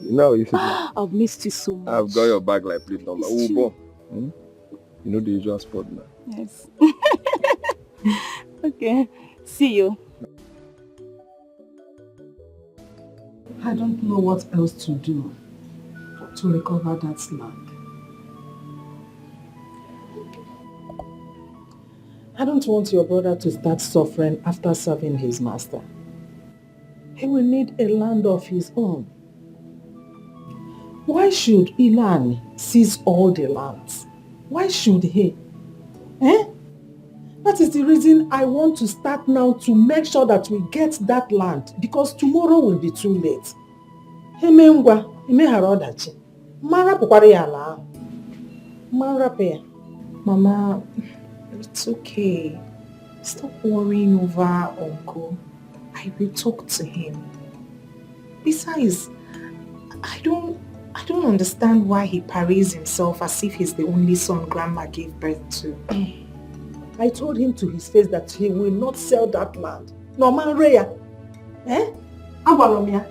S7: No, you see.
S9: I've missed you so much.
S7: I've got your back like plate number.
S9: It's
S7: Ubah. You know the usual spot now.
S9: Yes. Okay. See you.
S1: I don't know what else to do to recover that land. I don't want your brother to start suffering after serving his master. He will need a land of his own. Why should Ilan seize all the lands? Why should he? That is the reason I want to start now to make sure that we get that land, because tomorrow will be too late.
S2: Mama, it's okay. Stop worrying over Uncle. I will talk to him. Besides, I don't understand why he parades himself as if he's the only son Grandma gave birth to.
S1: I told him to his face that he will not sell that land. No man Raya. If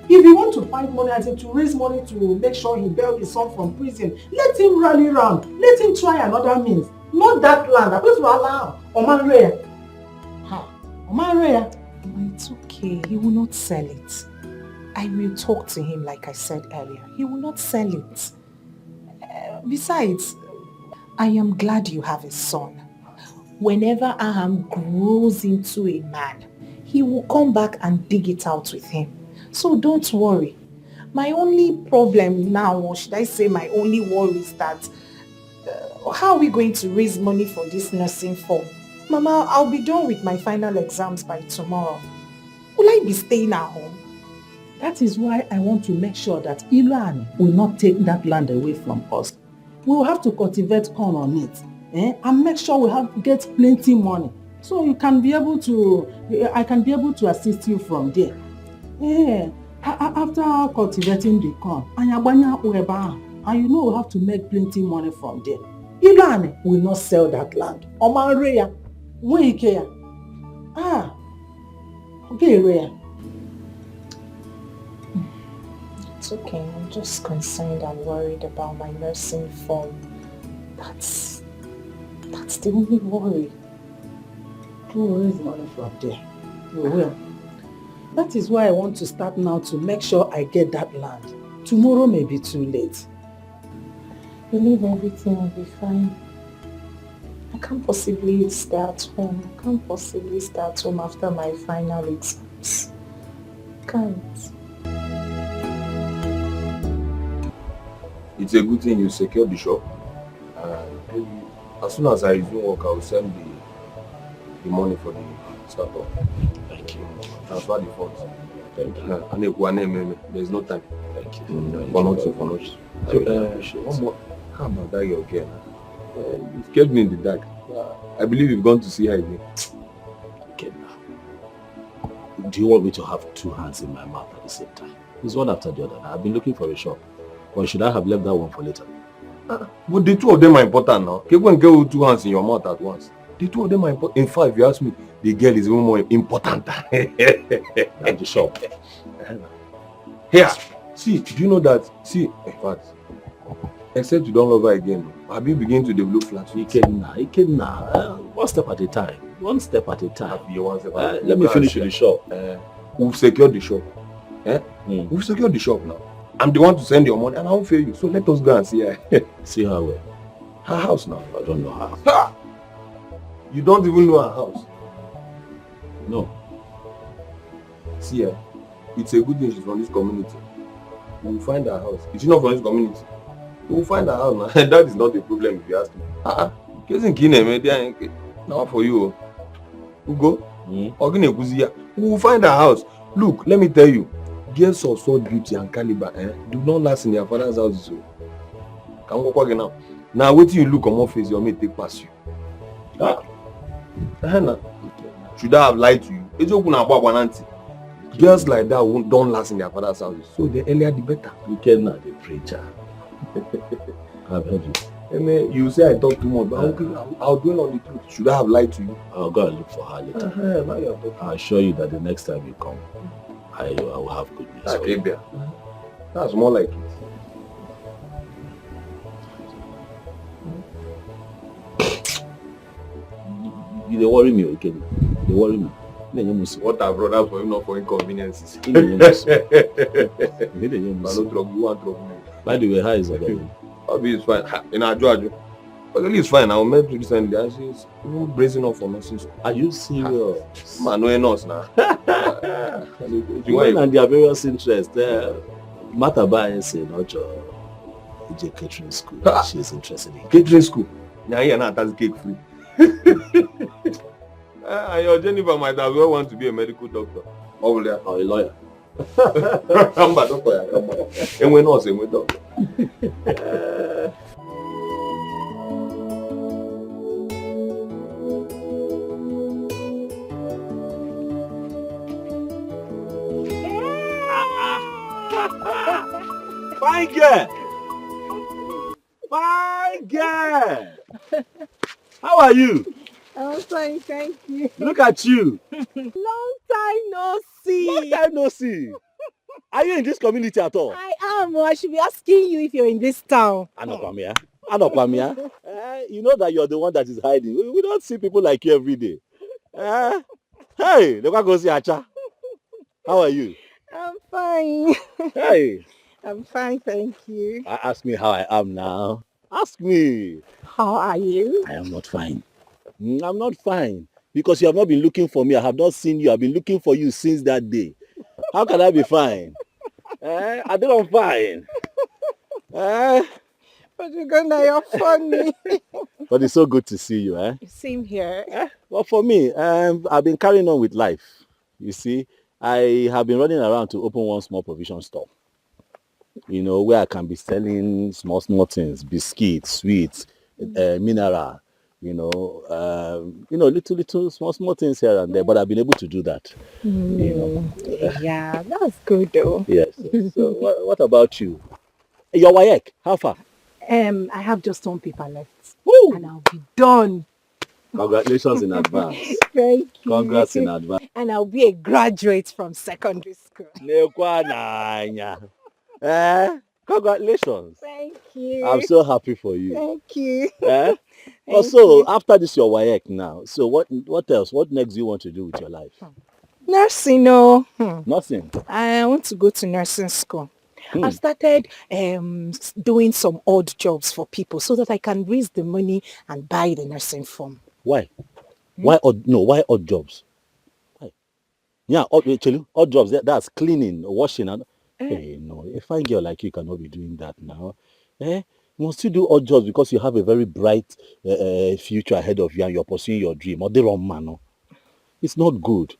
S1: you want to find money, as in to raise money to make sure he bail his son from prison, let him rally round. Let him try another means. Not that land. I'm going to allow Oman Raya. Oman Raya.
S2: It's okay. He will not sell it. I will talk to him like I said earlier. He will not sell it. Besides, I am glad you have a son. Whenever Aham grows into a man, he will come back and dig it out with him. So don't worry. My only problem now, or should I say my only worry, is that how are we going to raise money for this nursing form? Mama, I'll be done with my final exams by tomorrow. Will I be staying at home?
S1: That is why I want to make sure that Ilan will not take that land away from us. We will have to cultivate corn on it, and make sure we get plenty money, so you can be able to. I can be able to assist you from there. After cultivating the corn, and you know we have to make plenty money from there. Ilan will not sell that land. Oman Raya, when care. Okay, Raya.
S2: It's okay. I'm just concerned and worried about my nursing form. That's the only worry.
S1: We will raise money from there. We will. That is why I want to start now to make sure I get that land. Tomorrow may be too late.
S2: Believe everything will be fine. I can't possibly stay at home. I can't possibly stay at home after my final exams. Can't.
S7: It's a good thing you secured the shop. As soon as I resume work, I will send the money for the startup.
S4: Thank you.
S7: Transfer the funds.
S4: Thank you.
S7: There's no time.
S4: Thank you.
S7: For nothing. So, one more. How about that your girl? You've kept me in the dark. I believe you've gone to see her again.
S4: Okay, now. Do you want me to have two hands in my mouth at the same time? It's one after the other. I've been looking for a shop. Or should I have left that one for later?
S7: But the two of them are important now. You can't get two hands in your mouth at once. The two of them are important. In fact, if you ask me, the girl is even more important than
S4: the shop.
S7: Here, see, do you know that? See, in fact, except you don't love her again, have you beginning to develop flat?
S4: One step at a time. One step at a time.
S7: Let me finish with the shop. We've secured the shop. We've secured the shop now. I'm the one to send your money and I won't fail you. So let us go and see her.
S4: See her where?
S7: Her house now.
S4: I don't know her.
S7: You don't even know her house?
S4: No.
S7: See her. It's a good thing she's from this community. We'll find her house. If she's not from this community, we'll find her house now. That is not a problem if you ask me. Now for you. Ugo. We'll find her house. Look, let me tell you. Girls of sword beauty and caliber do not last in their father's house. Can go again now. Now wait till you look on my face, your mate take past you. Should I have lied to you? Girls like that don't last in their father's house. So the earlier the better.
S4: You cannot the preacher. I've heard you.
S7: You say I talk too much, but I'll dwell on the truth. Should I have lied to you?
S4: I'll go and look for her later. I'll assure you that the next time you come, I will have good news.
S7: Okay, that's more like it.
S4: You don't worry me, okay? You worry me.
S7: What I brought up for you, not for inconveniences.
S4: You want
S7: trouble.
S4: By the way, how is it?
S7: It's fine. In our judge. But at least fine. I met recently and she's bracing up for nursing school.
S4: Are you serious?
S7: Man, no nurse now.
S4: When and their various interests, Mata Ba say not your catering school. She's interested in
S7: catering school. Yeah, that's cake free. Your Jennifer might as well want to be a medical doctor. Over there.
S4: Or a lawyer.
S7: I'm a doctor. And we're not saying we're doctor.
S4: Fine girl! Fine girl! How are you?
S6: I'm fine, thank you.
S4: Look at you.
S6: Long time no see.
S4: Long time no see. Are you in this community at all?
S6: I am. I should be asking you if you're in this town.
S4: Anopamia. You know that you're the one that is hiding. We don't see people like you every day. Hey, look at go see Acha. How are you?
S6: I'm fine.
S4: Hey.
S6: I'm fine, thank you.
S4: Ask me how I am now. Ask me.
S6: How are you?
S4: I am not fine. I'm not fine. Because you have not been looking for me. I have not seen you. I've been looking for you since that day. How can I be fine? I think I'm fine.
S6: But you're funny.
S4: But it's so good to see you.
S6: Same here.
S4: Well, for me, I've been carrying on with life. You see, I have been running around to open one small provision store. You know, where I can be selling small things, biscuits, sweets, mineral, little small things here and there, but I've been able to do that.
S6: Yeah, that's good though.
S4: Yes. So what about you? Your WAEC, how far?
S6: I have just one paper left.
S4: Woo!
S6: And I'll be done.
S4: Congratulations in advance.
S6: Thank you.
S4: Congrats in advance.
S6: And I'll be a graduate from secondary school.
S4: Congratulations.
S6: Thank you.
S4: I'm so happy for you.
S6: Thank you.
S4: Also, after this your WAEC now, so what else? What next do you want to do with your life?
S6: Nursing, no.
S4: Nothing.
S6: I want to go to nursing school.
S2: I've started doing some odd jobs for people so that I can raise the money and buy the nursing form.
S4: Why? Why odd jobs? Why? Yeah, odd jobs. That's cleaning, washing, and hey, no, a fine girl like you cannot be doing that now. You must still do odd jobs because you have a very bright future ahead of you and you're pursuing your dream. Or the wrong man, no? It's not good.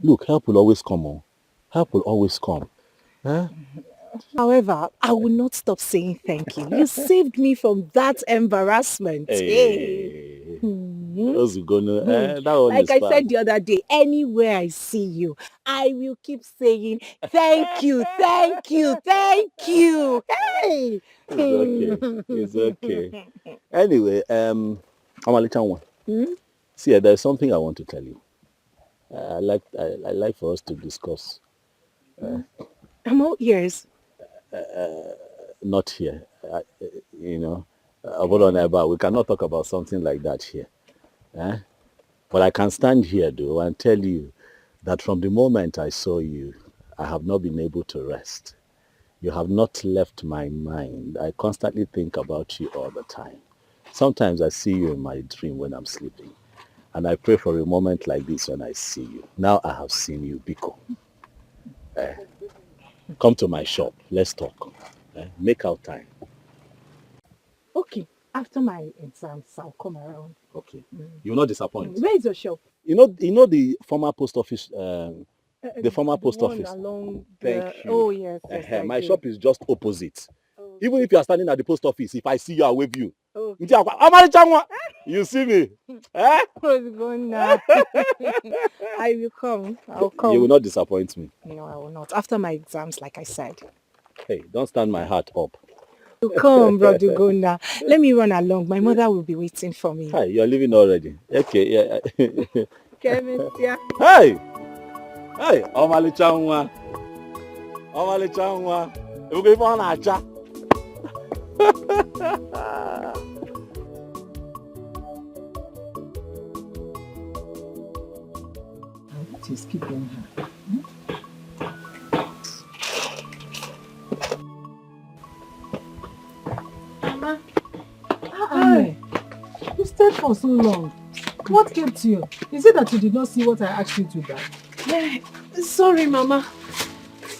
S4: Look, help will always come on. Help will always come.
S2: However, I will not stop saying thank you. You saved me from that embarrassment.
S4: Hey. Those who gonna, that one
S2: Like
S4: is
S2: I
S4: fine.
S2: said the other day, anywhere I see you, I will keep saying thank you, thank you, thank you. Hey!
S4: It's okay. Anyway, Amalichanwa. See, there's something I want to tell you. I like for us to discuss.
S2: I'm all ears.
S4: Not here. But we cannot talk about something like that here. But I can stand here, though, and tell you that from the moment I saw you, I have not been able to rest. You have not left my mind. I constantly think about you all the time. Sometimes I see you in my dream when I'm sleeping. And I pray for a moment like this when I see you. Now I have seen you, Biko. Come to my shop. Let's talk. Make out time.
S2: Okay, after my exams, I'll come around.
S4: Okay. You will not disappoint.
S2: Where is your shop?
S4: You know the former post office. The former post
S2: one
S4: office.
S2: Along
S4: Thank you.
S2: Oh yes. I
S4: My
S2: do.
S4: shop is just opposite.
S2: Oh,
S4: Even if you are standing at the post office, if I see you, I'll wave you.
S2: oh.
S4: You see me?
S2: What's going on? I will come. I'll come.
S4: You will not disappoint me.
S2: No, I will not. After my exams, like I said.
S4: Hey, don't stand my heart up.
S2: You come, brother Gona. Let me run along. My mother will be waiting for me.
S4: Hi, you're leaving already. Okay, yeah.
S2: Kevin, yeah.
S4: Hey! Hey, Omalichanwa. Omalichanwa. You go for an acha.
S1: Just keep going.
S2: Mama.
S1: Hi. You stayed for so long. What kept you? Is it that you did not see what I asked you to buy?
S2: Sorry, Mama.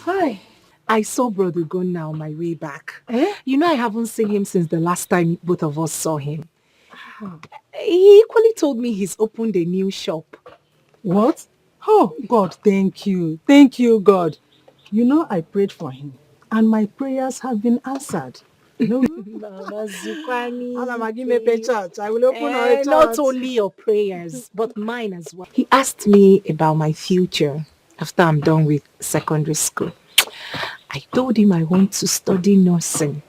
S1: Hi.
S2: I saw Brother Gona on my way back. You know I haven't seen him since the last time both of us saw him. He equally told me he's opened a new shop.
S1: What? Oh, God, thank you. Thank you, God. You know, I prayed for him, and my prayers have been answered.
S2: Mama Zukwani.
S1: I will open our church.
S2: Not only your prayers, but mine as well. He asked me about my future after I'm done with secondary school. I told him I want to study nursing.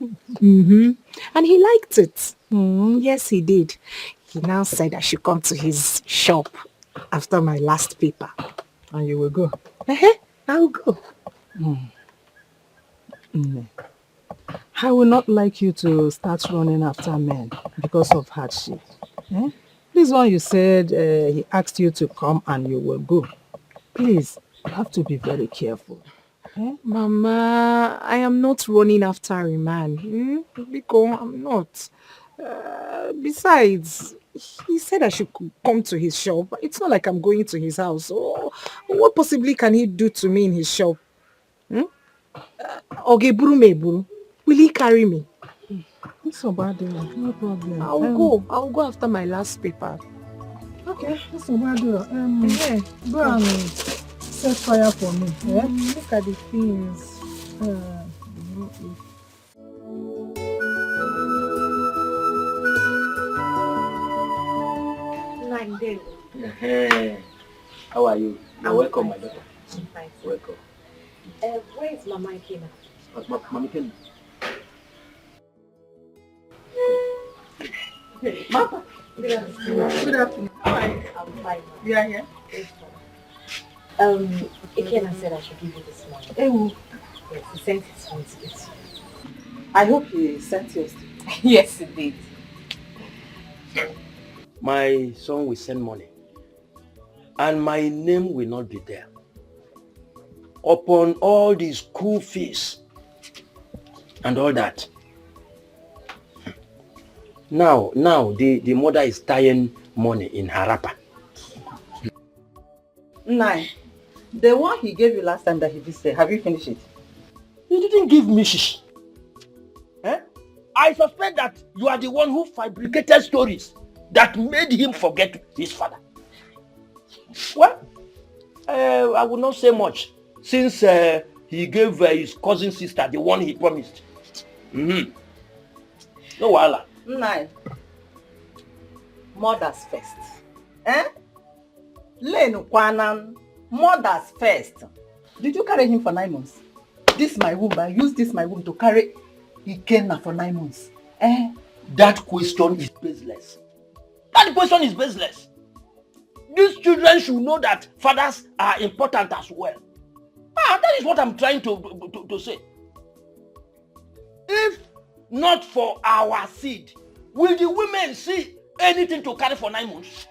S2: And he liked it. Yes, he did. He now said I should come to his shop after my last paper.
S1: And you will go?
S2: I'll go.
S1: I would not like you to start running after men because of hardship. This one you said he asked you to come and you will go. Please, you have to be very careful.
S2: Mama, I am not running after a man. Because I'm not. Besides, he said I should come to his shop. It's not like I'm going to his house. So what possibly can he do to me in his shop? Will he carry me?
S1: It's so bad, no problem.
S2: I'll go after my last paper.
S1: Okay, it's so bad. Go and set fire for me.
S2: Look at the things.
S8: How are you? You're welcome, my daughter.
S2: Thanks.
S8: Welcome.
S2: Where is Mama Ikena?
S8: Mama Ikena.
S2: Mama. Good afternoon. How are you? I'm fine. You are here? Ikena said I should give you this morning. Yes, he sent his phone to get you.
S1: I hope he sent yours.
S2: Yes, he did.
S8: My son will send money, and my name will not be there. upon all the school fees and all that. Now the mother is tying money in her wrapper.
S1: Nine. The one he gave you last time that he visited, have you finished it?
S8: He didn't give me shish. Eh? I suspect that you are the one who fabricated stories that made him forget his father. Well, I will not say much since he gave his cousin sister the one he promised. No wahala.
S1: Nine. Mothers first. Eh? Lenu Kwanan. Mothers first. Did you carry him for 9 months? This my womb. I use this my womb to carry Ikenna for 9 months. Eh?
S8: That question is baseless. That question is baseless. These children should know that fathers are important as well. That is what I'm trying to say. If not for our seed, will the women see anything to carry for 9 months?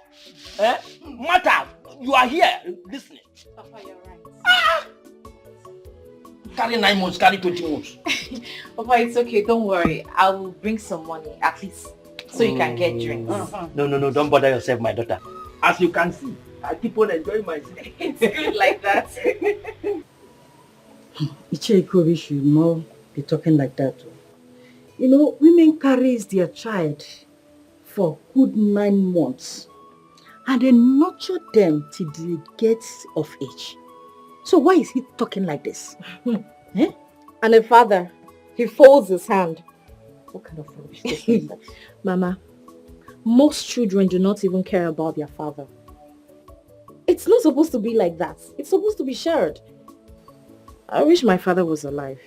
S8: Eh? Matter, you are here listening.
S2: Papa, you're right.
S8: Carry 9 months, carry 20 months.
S2: Papa, it's okay, don't worry. I will bring some money, at least, so you can get drinks.
S8: No, don't bother yourself, my daughter. As you can see, I keep on enjoying myself.
S2: It's good like that.
S1: Icheko should not be talking like that. You know, women carries their child for good 9 months and they nurture them till they get of age. So why is he talking like this? Eh?
S2: And a father, he folds his hand.
S1: What kind of foolishness is that?
S2: Mama, most children do not even care about their father. It's not supposed to be like that. It's supposed to be shared. I wish my father was alive.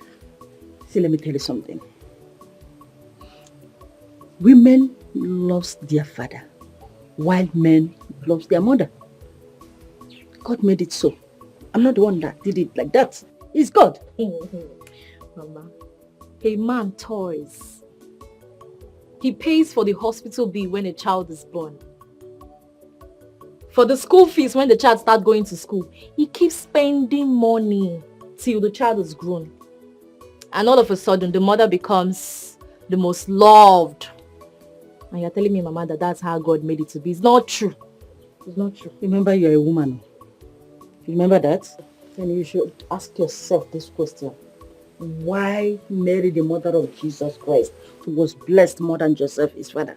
S1: See, let me tell you something. Women loves their father, while men loves their mother. God made it so. I'm not the one that did it like that. It's God.
S2: Mama, a man toys. He pays for the hospital bill when a child is born. For the school fees when the child starts going to school. He keeps spending money till the child is grown. And all of a sudden, the mother becomes the most loved. And you're telling me, Mama, that that's how God made it to be. It's not true. It's not true.
S1: Remember, you're a woman. Remember that? Then you should ask yourself this question. Why Mary, the mother of Jesus Christ, who was blessed more than Joseph, his father?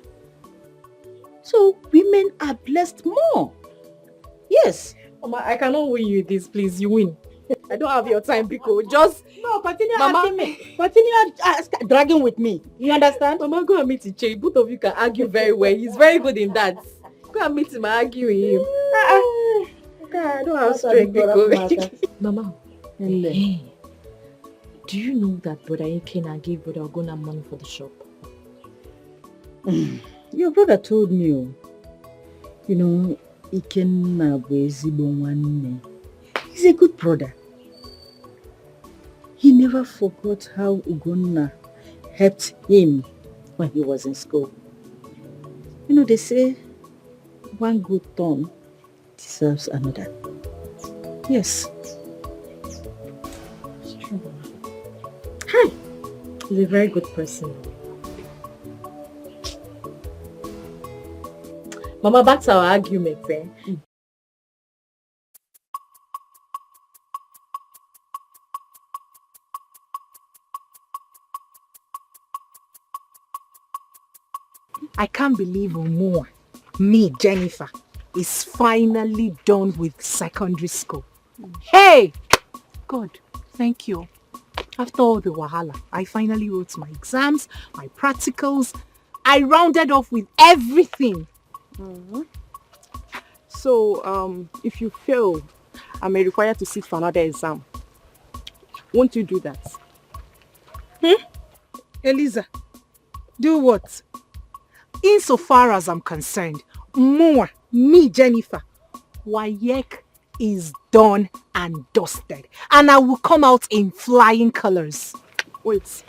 S1: So women are blessed more. Yes.
S2: Mama, I cannot win you this, please. You win. I don't have your time, Biko. Just...
S1: No, continue
S2: Mama,
S1: asking me. Continue dragging with me. You understand?
S2: Mama, go and meet Iche. Both of you can argue very well. He's very good in that. Go and meet him and argue with him.
S1: Okay, I don't have strength, Biko.
S2: Mama, hey, do you know that Brother Ikenna gave Brother Ogona money for the shop?
S1: Your brother told me, you know, Ikenna bụ ezigbo nwanne. He's a good brother. He never forgot how Ugonna helped him when he was in school. You know, they say one good turn deserves another. Yes.
S2: It's true. Hi. He's a very good person. Mama, back to our argument, eh?
S11: I can't believe Omoa, me, Jennifer, is finally done with secondary school. Hey! God, thank you. After all the wahala, I finally wrote my exams, my practicals. I rounded off with everything.
S6: So, if you fail, I may require to sit for another exam. Won't you do that?
S11: Eliza, do what? Insofar as I'm concerned, me, Jennifer, WAEC is done and dusted. And I will come out in flying colors.
S6: Wait.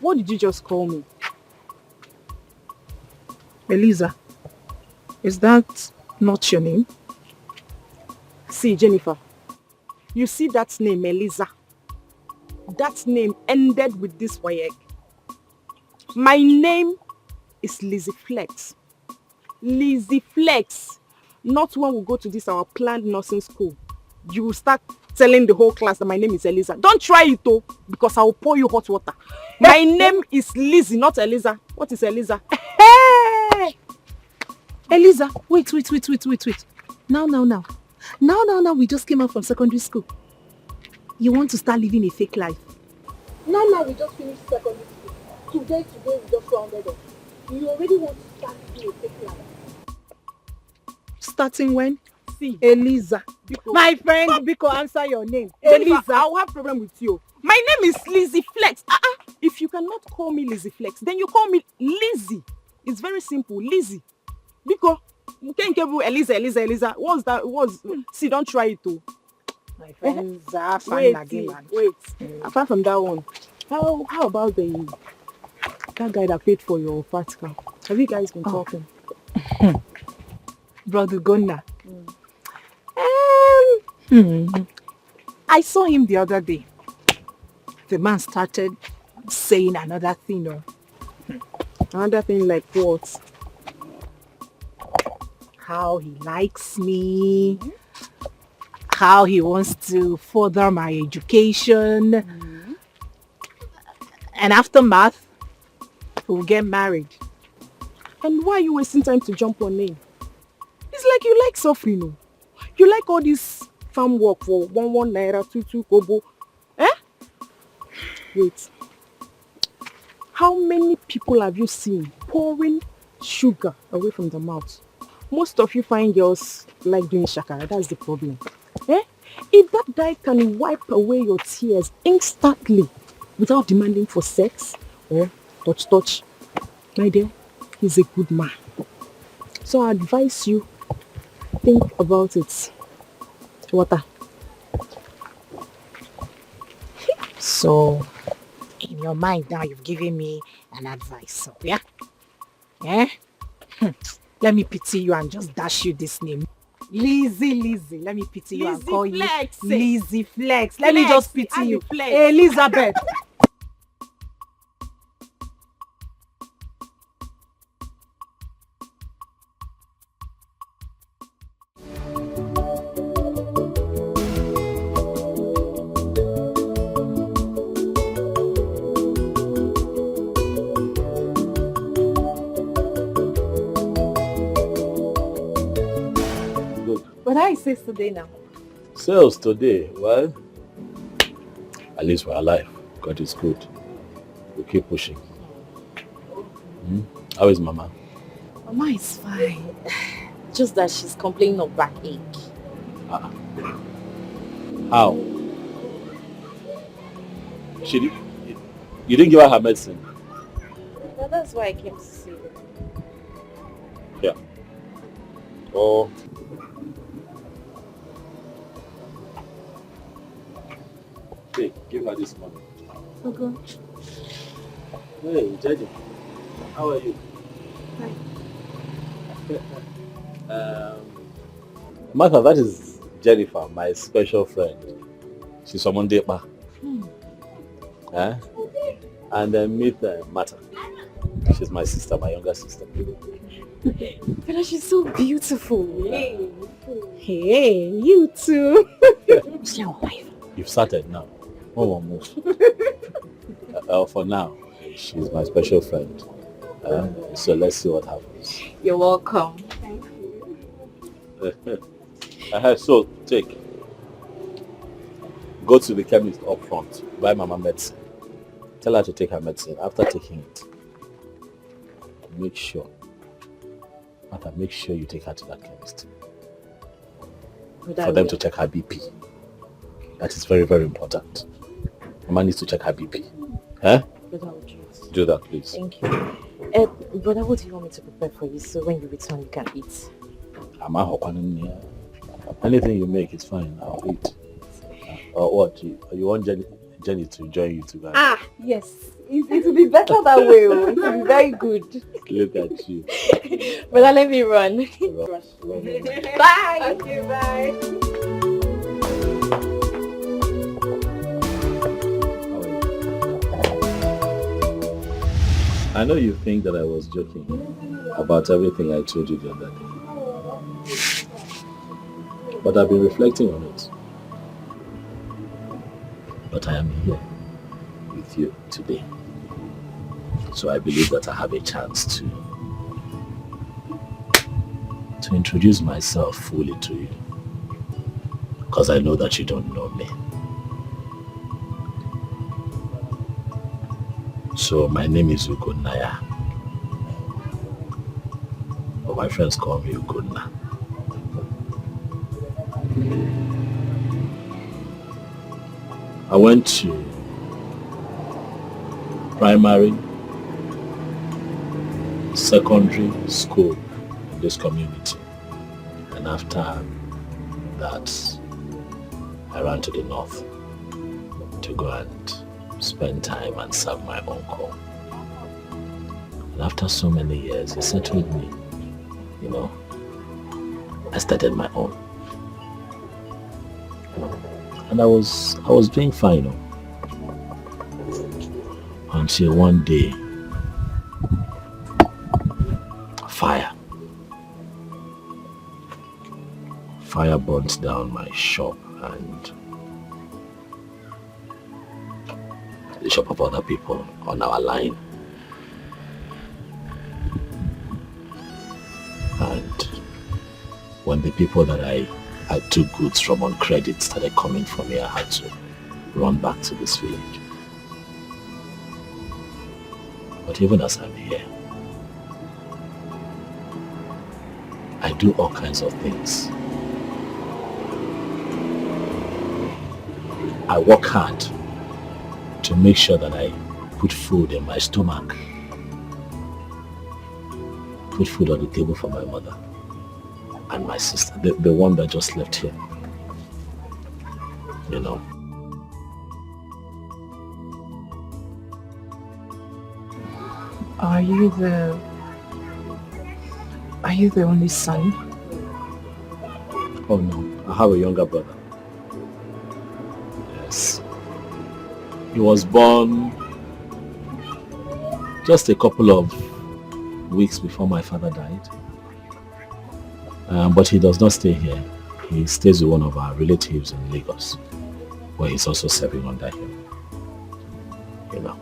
S6: What did you just call me?
S11: Eliza, is that not your name?
S6: See, Jennifer,
S2: You see that name, Eliza? That name ended with this wayek. My name is Lizzie Flex. Lizzie Flex. Not when we go to this our planned nursing school. You will start telling the whole class that my name is Eliza. Don't try it though, because I will pour you hot water. My name is Lizzie, not Eliza. What is Eliza? Hey!
S1: Eliza, wait. Now, we just came out from secondary school. You want to start living a fake life?
S10: Now we just finished secondary school. Today we just rounded up. You already want to start living a fake life.
S1: Starting when?
S2: See,
S1: Eliza.
S2: Biko.
S1: My friend, Biko, answer your name.
S2: Eliza, I'll have problem with you. My name is Lizzie Flex. If you cannot call me Lizzie Flex, then you call me Lizzie. It's very simple, Lizzie. Biko, you can't give Eliza. What's that? See, don't try it too.
S1: My friend,
S2: Wait. Apart from that one, how about that guy that paid for your fat car? Have you guys been talking?
S1: Brother Gonna. I saw him the other day. The man started saying another thing.
S2: Another thing like what?
S1: How he likes me, how he wants to further my education, and after math, we'll get married.
S2: And why are you wasting time to jump on name? It's like you like suffering, no? You like all this farm work for 1 naira, 2 kobo. Wait. How many people have you seen pouring sugar away from the mouth? Most of you find girls like doing shakara. That's the problem. If that guy can wipe away your tears instantly without demanding for sex or touch, my dear, he's a good man. So I advise you, think about it. Water.
S1: So, in your mind now, you've given me an advice. So, yeah? Let me pity you and just dash you this name. Lizzie. Let me pity you and call you Lizzie Flex. Let me just pity you. Elizabeth.
S2: But how is sales today now?
S4: Sales today, well, at least we're alive. God is good. We keep pushing. How is Mama?
S2: Mama is fine. Just that she's complaining of backache.
S4: How? You didn't give her her medicine?
S2: Well, that's why I came to see her.
S4: Yeah. Oh. Hey, give her this money.
S2: Oh God.
S4: Hey, Jenny. How are you?
S2: Hi.
S4: Martha, that is Jennifer, my special friend. She's from Mondepa. And then meet Martha. She's my sister, my younger sister.
S2: But she's so beautiful.
S1: Hey, you too.
S2: She's your wife.
S4: You've started now. One more move. For now, she's my special friend. So let's see what happens.
S2: You're welcome.
S1: Thank you.
S4: So go to the chemist up front, buy Mama medicine. Tell her to take her medicine. After taking it, make sure you take her to that chemist. For them to check her BP. That is very, very important. Mama needs to check her BP. Do that, please.
S2: Thank you. Brother, what do you want me to prepare for you so when you return you can eat?
S4: Anything you make is fine. I'll eat. Or what? You want Jenny to join you too, guys?
S2: Yes. It will be better that way. It will be very good.
S4: Look at you.
S2: Brother, let me run.
S4: Run.
S2: Bye.
S1: Okay, bye.
S5: I know you think that I was joking about everything I told you the other day. But I've been reflecting on it. But I am here with you today. So I believe that I have a chance to introduce myself fully to you. Because I know that you don't know me. So my name is Chinenye. But my friends call me Ugonna. I went to primary, secondary school in this community. And after that, I ran to the north to go and spend time and serve my uncle. And after so many years, he settled me. You know, I started my own. And I was doing fine, you know, until one day, fire burnt down my shop and the shop of other people on our line. And when the people that I took goods from on credit started coming for me, I had to run back to this village. But even as I'm here, I do all kinds of things. I work hard to make sure that I put food in my stomach, put food on the table for my mother and my sister, the one that just left here. You know.
S12: Are you the only son?
S5: Oh no, I have a younger brother. Yes. He was born just a couple of weeks before my father died. But he does not stay here. He stays with one of our relatives in Lagos, where he's also serving under him. You know.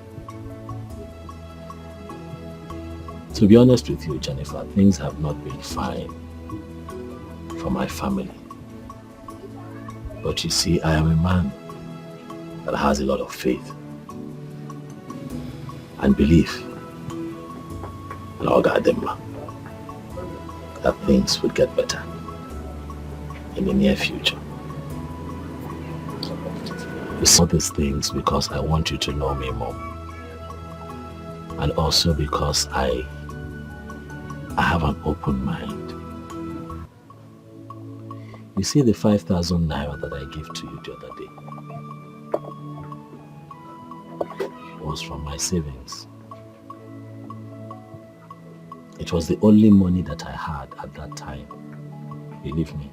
S5: To be honest with you, Jennifer, things have not been fine for my family. But you see, I am a man that has a lot of faith and belief in Ogademba that things would get better in the near future. I saw these things because I want you to know me more, and also because I have an open mind. You see the 5,000 naira that I gave to you the other day was from my savings. It was the only money that I had at that time, believe me.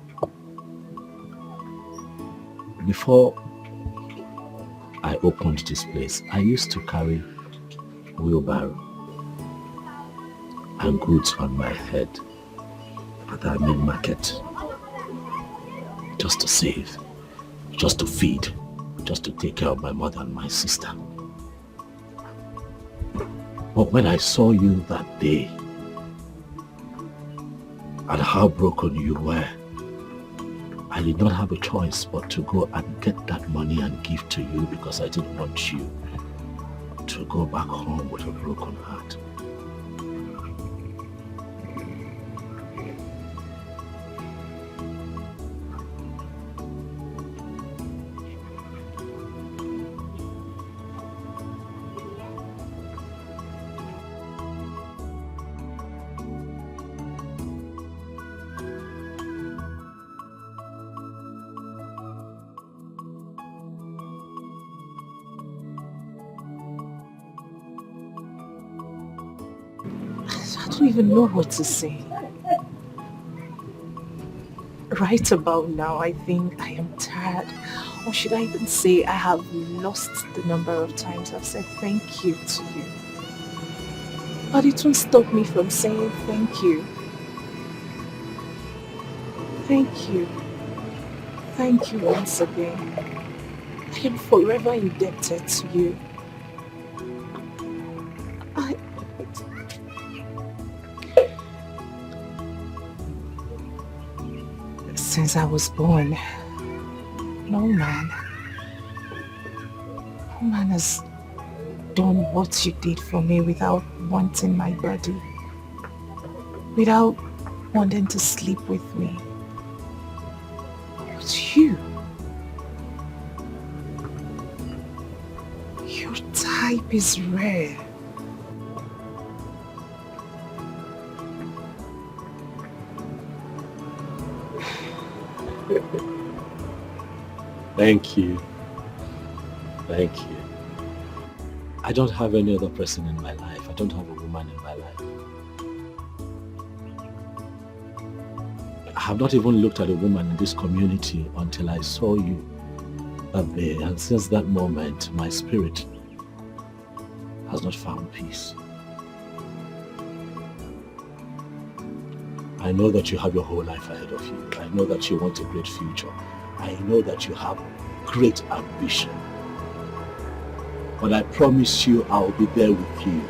S5: Before I opened this place, I used to carry wheelbarrow and goods on my head at the main market, just to save, just to feed, just to take care of my mother and my sister. But when I saw you that day and how broken you were, I did not have a choice but to go and get that money and give to you, because I didn't want you to go back home with a broken heart.
S12: I don't even know what to say. Right about now, I think I am tired. Or should I even say I have lost the number of times I've said thank you to you. But it won't stop me from saying thank you. Thank you. Thank you once again. I am forever indebted to you. Since I was born, no man has done what you did for me without wanting my body, without wanting to sleep with me. But you, your type is rare.
S4: Thank you. Thank you. I don't have any other person in my life. I don't have a woman in my life. I have not even looked at a woman in this community until I saw you that day. And since that moment, my spirit has not found peace. I know that you have your whole life ahead of you. I know that you want a great future. I know that you have great ambition. But I promise you I'll be there with you.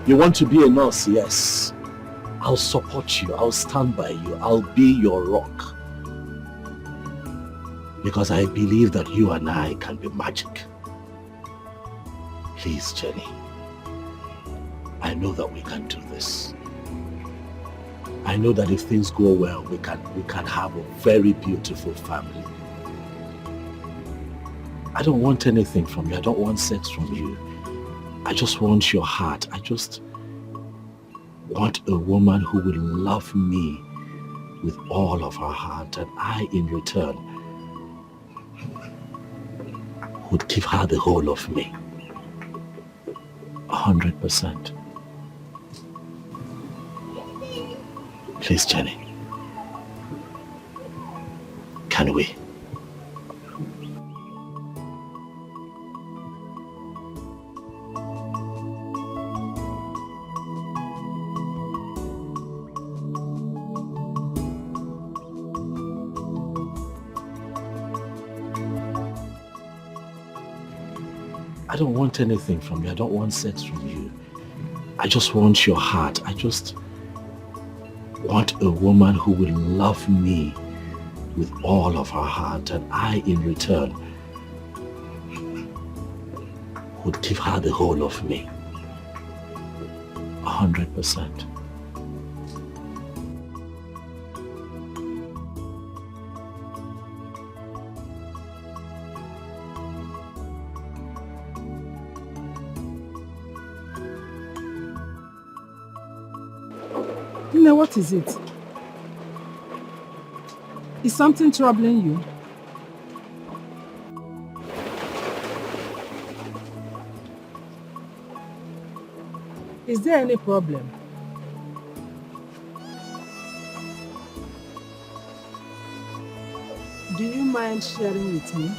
S4: You want to be a nurse? Yes. I'll support you. I'll stand by you. I'll be your rock. Because I believe that you and I can be magic. Please, Jenny. I know that we can do this. I know that if things go well, we can have a very beautiful family. I don't want anything from you. I don't want sex from you. I just want your heart. I just want a woman who will love me with all of her heart, and I, in return, would give her the whole of me. 100%. Please, Jenny. Can we? I don't want anything from you. I don't want sex from you. I just want your heart. I just want a woman who will love me with all of her heart, and I, in return, would give her the whole of me. 100%.
S1: What is it? Is something troubling you? Is there any problem? Do you mind sharing with me?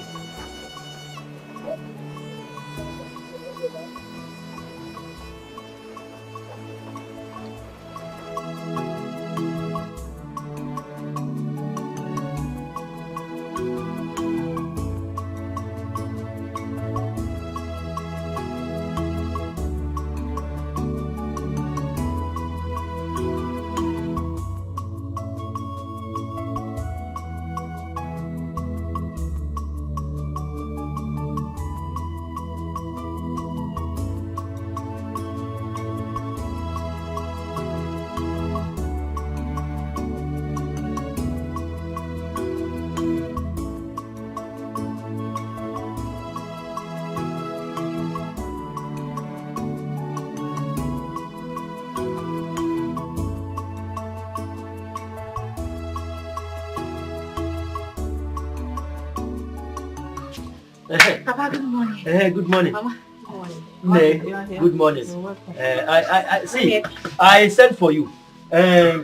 S2: Papa, good morning.
S8: Good morning.
S2: Mama, good morning.
S8: Ne, good morning.
S2: You're welcome.
S8: I see. I sent for you. I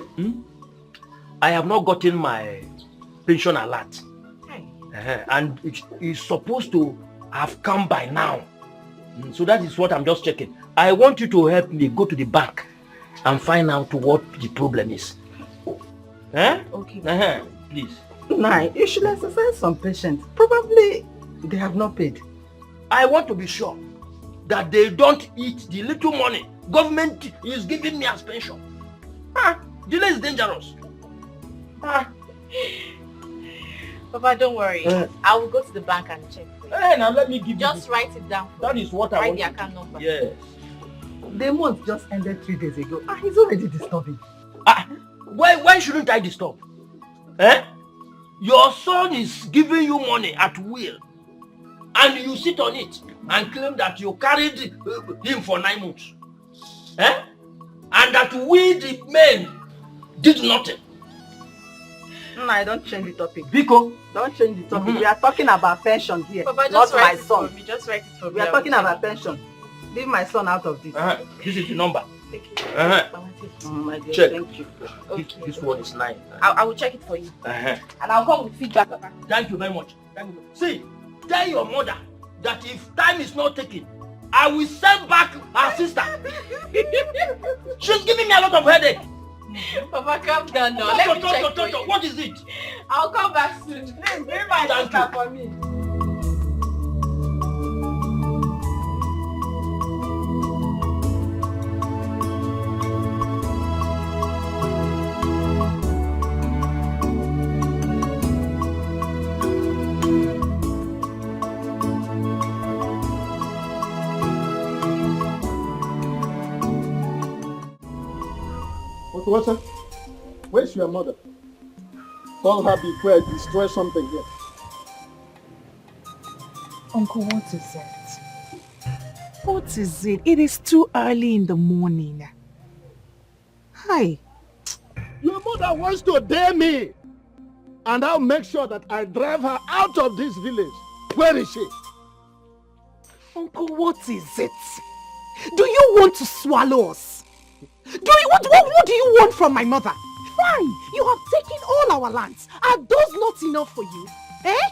S8: have not gotten my pension alert. And it's supposed to have come by now. So that is what I'm just checking. I want you to help me go to the bank and find out what the problem is. Eh?
S1: Okay.
S8: Please.
S1: Nah, you should exercise some patience. Probably they have not paid.
S8: I want to be sure that they don't eat the little money government is giving me as pension. Delay is dangerous.
S2: Papa, don't worry. I will go to the bank and check.
S8: Now let me give
S2: just write it down.
S8: That is what I want.
S2: Write the account number.
S8: Yes.
S1: The month just ended 3 days ago. He's already disturbing.
S8: Why shouldn't I disturb? Eh? Your son is giving you money at will, and you sit on it and claim that you carried him for 9 months. Eh? And that we the men did nothing.
S1: No, I don't change the topic.
S8: Biko,
S1: don't change the topic. We are talking about pension here,
S2: Papa,
S1: not my son.
S2: Just write it for me.
S1: We are talking about pension. Leave my son out of this.
S8: This is the number.
S2: Thank you.
S1: My dear,
S8: check.
S1: Thank you.
S2: Okay.
S8: This one is 9.
S2: I will check it for you. And I'll come with feedback, Papa.
S8: Thank you very much. Thank you. See, tell your mother that if time is not taken, I will send back her sister. She's giving me a lot of headache.
S2: Papa, calm down now. Let me check for you.
S8: What is it?
S2: I'll come back soon. Please, bring my sister for me.
S3: Water, where's your mother? Call her before I destroy something here.
S12: Uncle, what is it? What is it? It is too early in the morning. Hi.
S3: Your mother wants to dare me. And I'll make sure that I drive her out of this village. Where is she?
S12: Uncle, what is it? Do you want to swallow us? What do you want from my mother? Fine, you have taken all our lands. Are those not enough for you? Eh?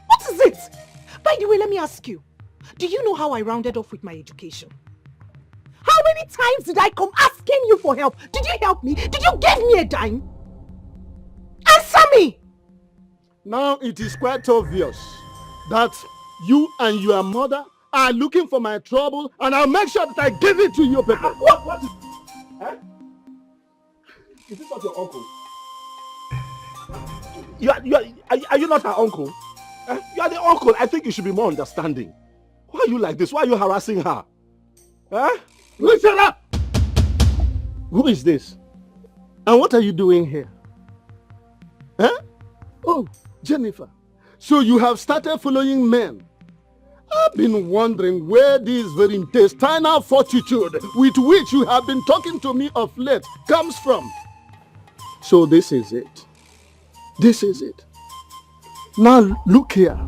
S12: What is it? By the way, let me ask you. Do you know how I rounded off with my education? How many times did I come asking you for help? Did you help me? Did you give me a dime? Answer me!
S3: Now it is quite obvious that you and your mother are looking for my trouble, and I'll make sure that I give it to you people. What? Huh? Is this not your uncle? Are you not her uncle? You are the uncle. I think you should be more understanding. Why are you like this? Why are you harassing her? Huh? Listen up! Who is this? And what are you doing here? Huh? Oh, Jennifer. So you have started following men. I've been wondering where this very intestinal fortitude with which you have been talking to me of late comes from. So this is it. This is it. Now look here.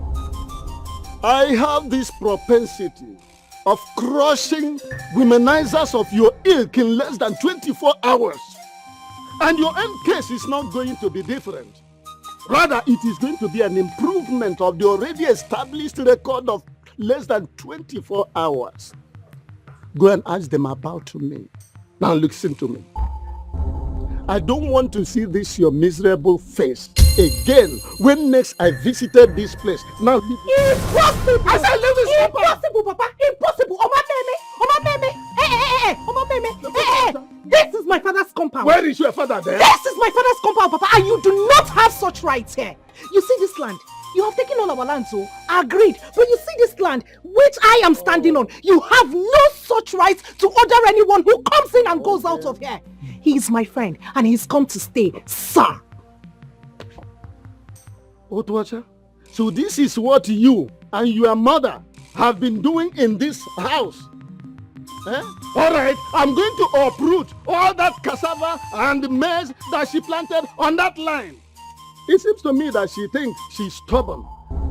S3: I have this propensity of crushing womenizers of your ilk in less than 24 hours. And your own case is not going to be different. Rather, it is going to be an improvement of the already established record of less than 24 hours. Go and ask them about me. Now listen to me. I don't want to see this your miserable face again when next I visited this place. Now leave it.
S12: Impossible!
S3: I said leave this.
S12: Impossible, Papa! Impossible! This is my father's compound.
S3: Where is your father then?
S12: This is my father's compound, Papa, and you do not have such rights here. You see this land? You have taken all our land, so agreed. But you see this land, which I am standing on, you have no such rights to order anyone who comes in and goes out of here. He is my friend, and he's come to stay, sir.
S3: Otwacha, so this is what you and your mother have been doing in this house. Eh? All right, I'm going to uproot all that cassava and maize that she planted on that line. It seems to me that she thinks she's stubborn.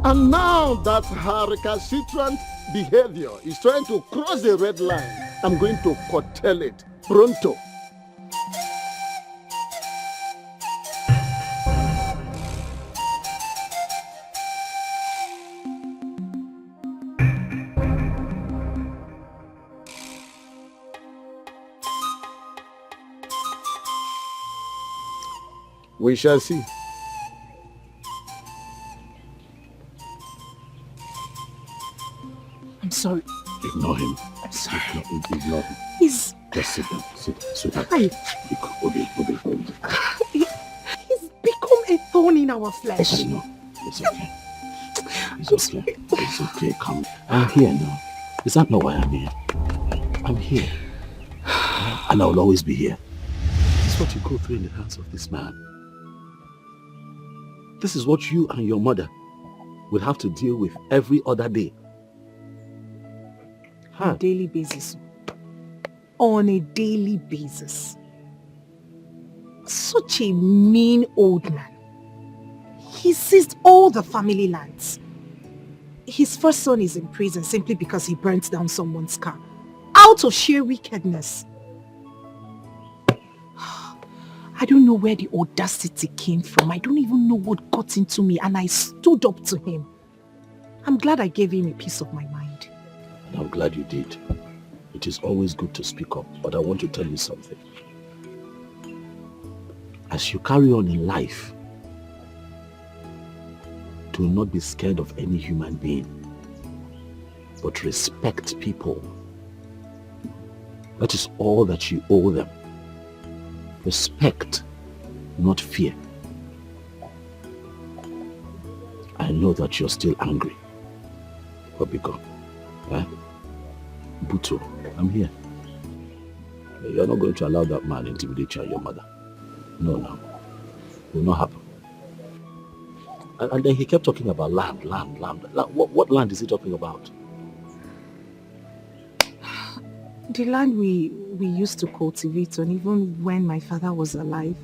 S3: And now that her recalcitrant behavior is trying to cross the red line, I'm going to curtail it pronto. We shall see.
S12: I'm sorry.
S5: Ignore him.
S12: I'm sorry.
S5: Ignore him.
S12: He's...
S5: Just sit down. Sit down. Sit down.
S12: Hi.
S5: Obey.
S12: He's become a thorn in our flesh.
S5: No, it's okay. It's okay. It's okay. Come. I'm here now. Is that not why I'm here? I'm here. And I will always be here. This is what you go through in the hands of this man. This is what you and your mother will have to deal with every other day.
S12: On a daily basis. On a daily basis. Such a mean old man. He seized all the family lands. His first son is in prison simply because he burnt down someone's car. Out of sheer wickedness. I don't know where the audacity came from. I don't even know what got into me, and I stood up to him. I'm glad I gave him a piece of my mind.
S5: I'm glad you did. It is always good to speak up, but I want to tell you something. As you carry on in life, do not be scared of any human being, but respect people. That is all that you owe them. Respect, not fear. I know that you're still angry, but be gone. Buto, I'm here. You're not going to allow that man intimidate you and your mother. No. It will not happen. And then he kept talking about land. What land is he talking about?
S12: The land we used to cultivate on even when my father was alive.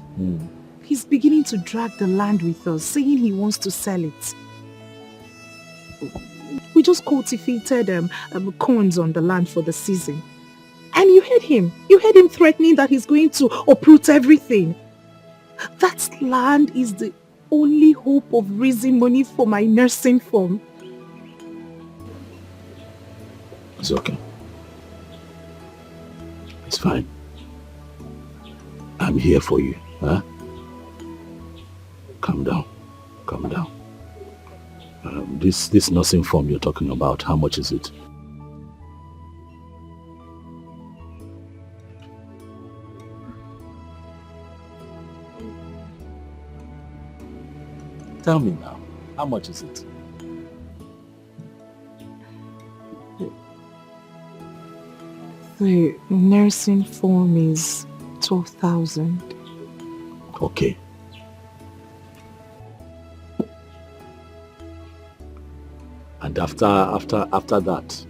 S12: He's beginning to drag the land with us, saying he wants to sell it. We just cultivated corns on the land for the season. And you heard him. You heard him threatening that he's going to uproot everything. That land is the only hope of raising money for my nursing firm.
S5: It's okay. It's fine. I'm here for you, huh? Calm down. This nursing form you're talking about, how much is it? Tell me now, how much is it?
S12: The nursing form is 12,000.
S5: Okay. And after that,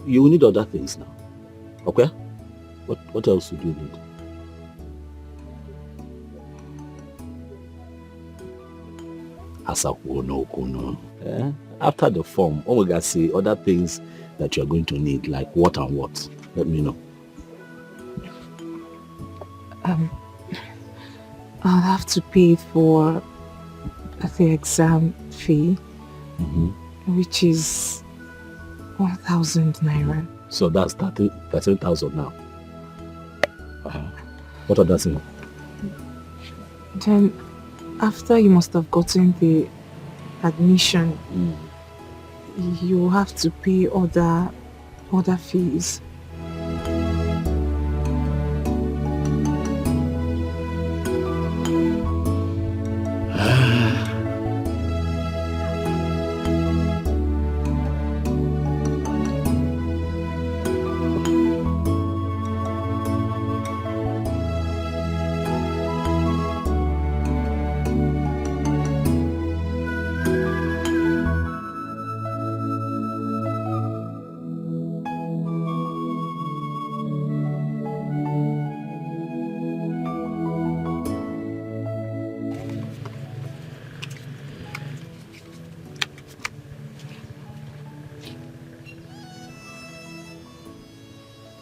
S5: you will need other things now. Okay? What else would you need? After the form, we can see other things that you're going to need, like what and what. Let me know.
S12: I'll have to pay for the exam fee, which is 1,000 naira.
S5: So that's 13,000 now. What other thing?
S12: Then, after you must have gotten the admission, you have to pay other fees.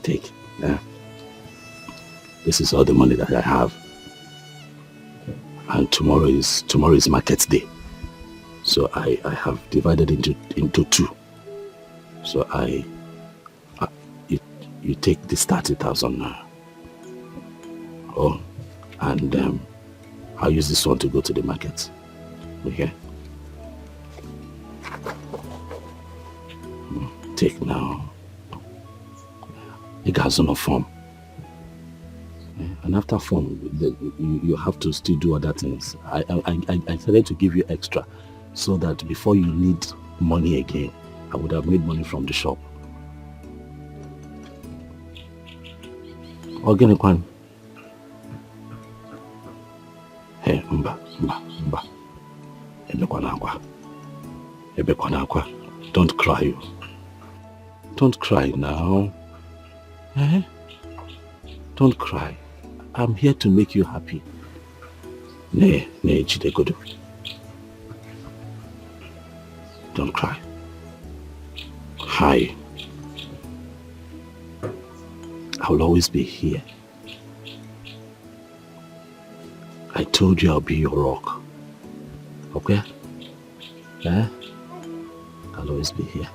S5: Take. This is all the money that I have. And tomorrow is market day. So I have divided into two. So you take this 30,000 now. Oh, And I'll use this one to go to the market. Okay? Take now. It has no form. And after form, you have to still do other things. I started to give you extra so that before you need money again, I would have made money from the shop. Organic one. Hey, Ubah. Don't cry. Don't cry now. Eh? Don't cry. I'm here to make you happy. Chidegodo. Don't cry. Hi. I will always be here. I told you I'll be your rock. Okay? Eh? I'll always be here.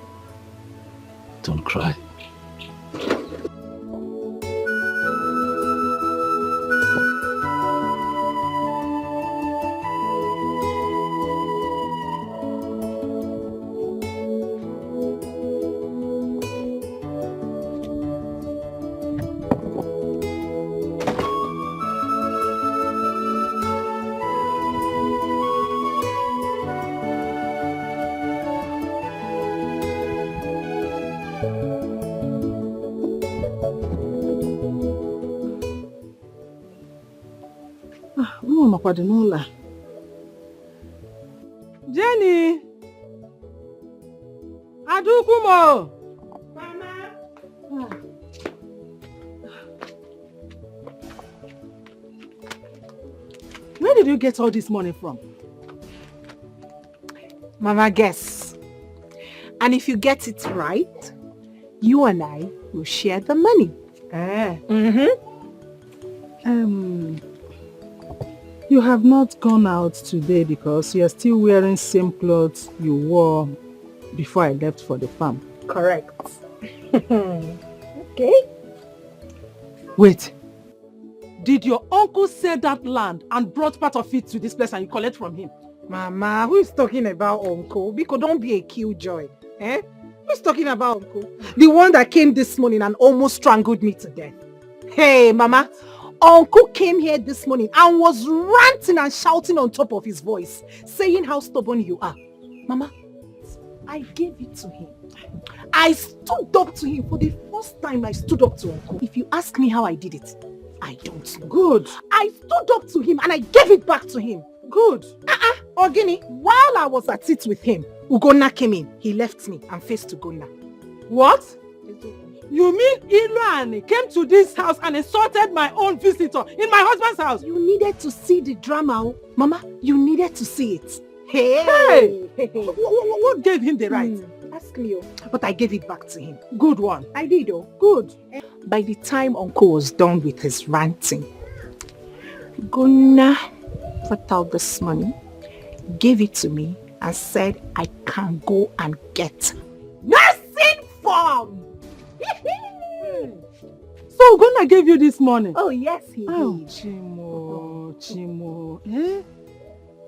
S5: Don't cry.
S11: Jenny! Adukumo! Mama! Where did you get all this money from?
S12: Mama, guess. And if you get it right, you and I will share the money.
S1: You have not gone out today because you are still wearing same clothes you wore before I left for the farm.
S12: Correct. Okay.
S11: Wait. Did your uncle sell that land and brought part of it to this place and you collect from him?
S12: Mama, who is talking about uncle? Because don't be a killjoy. Eh? Who's talking about uncle? The one that came this morning and almost strangled me to death. Hey, Mama. Uncle came here this morning and was ranting and shouting on top of his voice, saying how stubborn you are. Mama, I gave it to him. I stood up to him for the first time. I stood up to Uncle. If you ask me how I did it, I don't know.
S11: Good.
S12: I stood up to him and I gave it back to him.
S11: Good.
S12: Ogini, while I was at it with him, Ugonna came in. He left me and faced Ugonna.
S11: What? You mean Iluani came to this house and insulted my own visitor in my husband's house?
S12: You needed to see the drama. Mama, you needed to see it. Hey!
S11: What gave him the right?
S12: Ask me. But I gave it back to him.
S11: Good one.
S12: I did.
S11: Good.
S12: By the time Uncle was done with his ranting, Gunna put out this money, gave it to me, and said I can go and get nursing form.
S11: So Gunna gave you this money?
S12: Oh yes, he did.
S11: Chimo. Eh?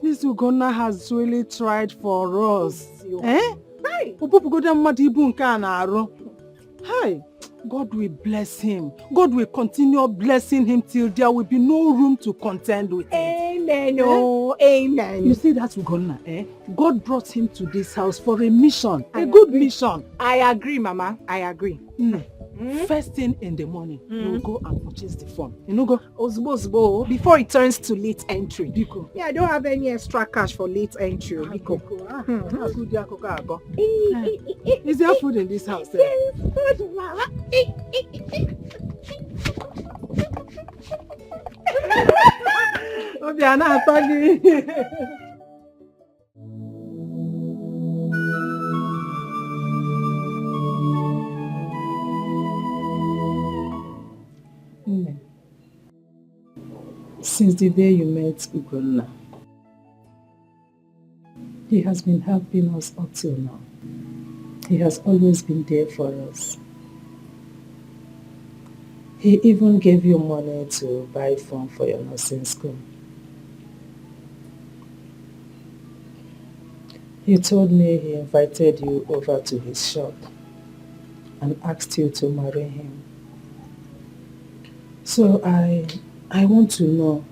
S11: This Ugonna has really tried for us. Eh?
S12: Hi.
S11: Hi. God will bless him. God will continue blessing him till there will be no room to contend with him.
S12: Amen. Oh, amen.
S11: You see that Ugonna, eh? God brought him to this house for a mission. A good mission.
S12: I agree, Mama. I agree.
S11: First thing in the morning, you will go and purchase the form. You know, go
S12: Ozbo, before it turns to late entry.
S11: Biko.
S12: Yeah, I don't have any extra cash for late entry. Biko.
S11: Is there food in this house?
S12: Yes, food, Mama.
S1: Since the day you met Ugonna, he has been helping us up till now. He has always been there for us. He even gave you money to buy phone for your nursing school. He told me he invited you over to his shop and asked you to marry him. So I want to know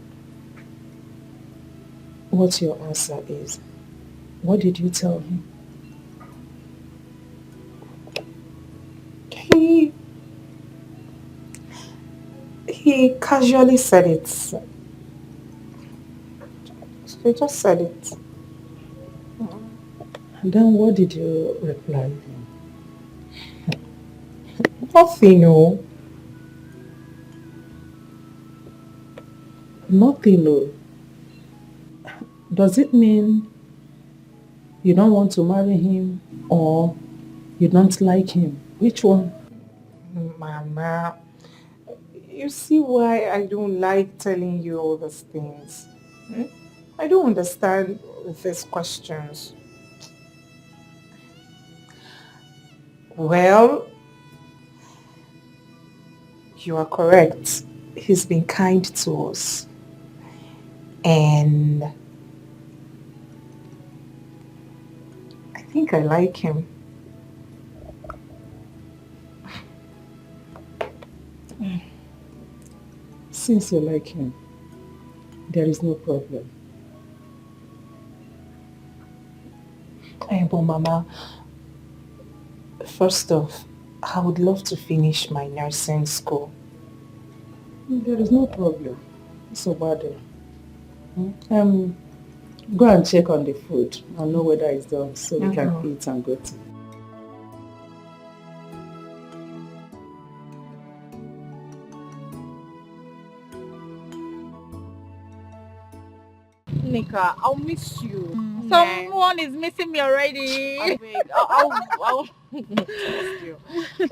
S1: what your answer is. What did you tell him?
S6: He casually said it. He just said it.
S1: And then what did you reply him?
S6: Nothing, no.
S1: Nothing, no. Does it mean you don't want to marry him or you don't like him? Which one?
S6: Mama, you see why I don't like telling you all these things. I don't understand these questions. Well, you are correct. He's been kind to us. And I think I like him.
S1: Since you like him, there is no problem.
S6: But Mama, first off, I would love to finish my nursing school.
S1: There is no problem. It's so bad. Go and check on the food and know whether it's done so we can eat and go to.
S2: Nika, I'll miss you.
S13: Someone is missing me already.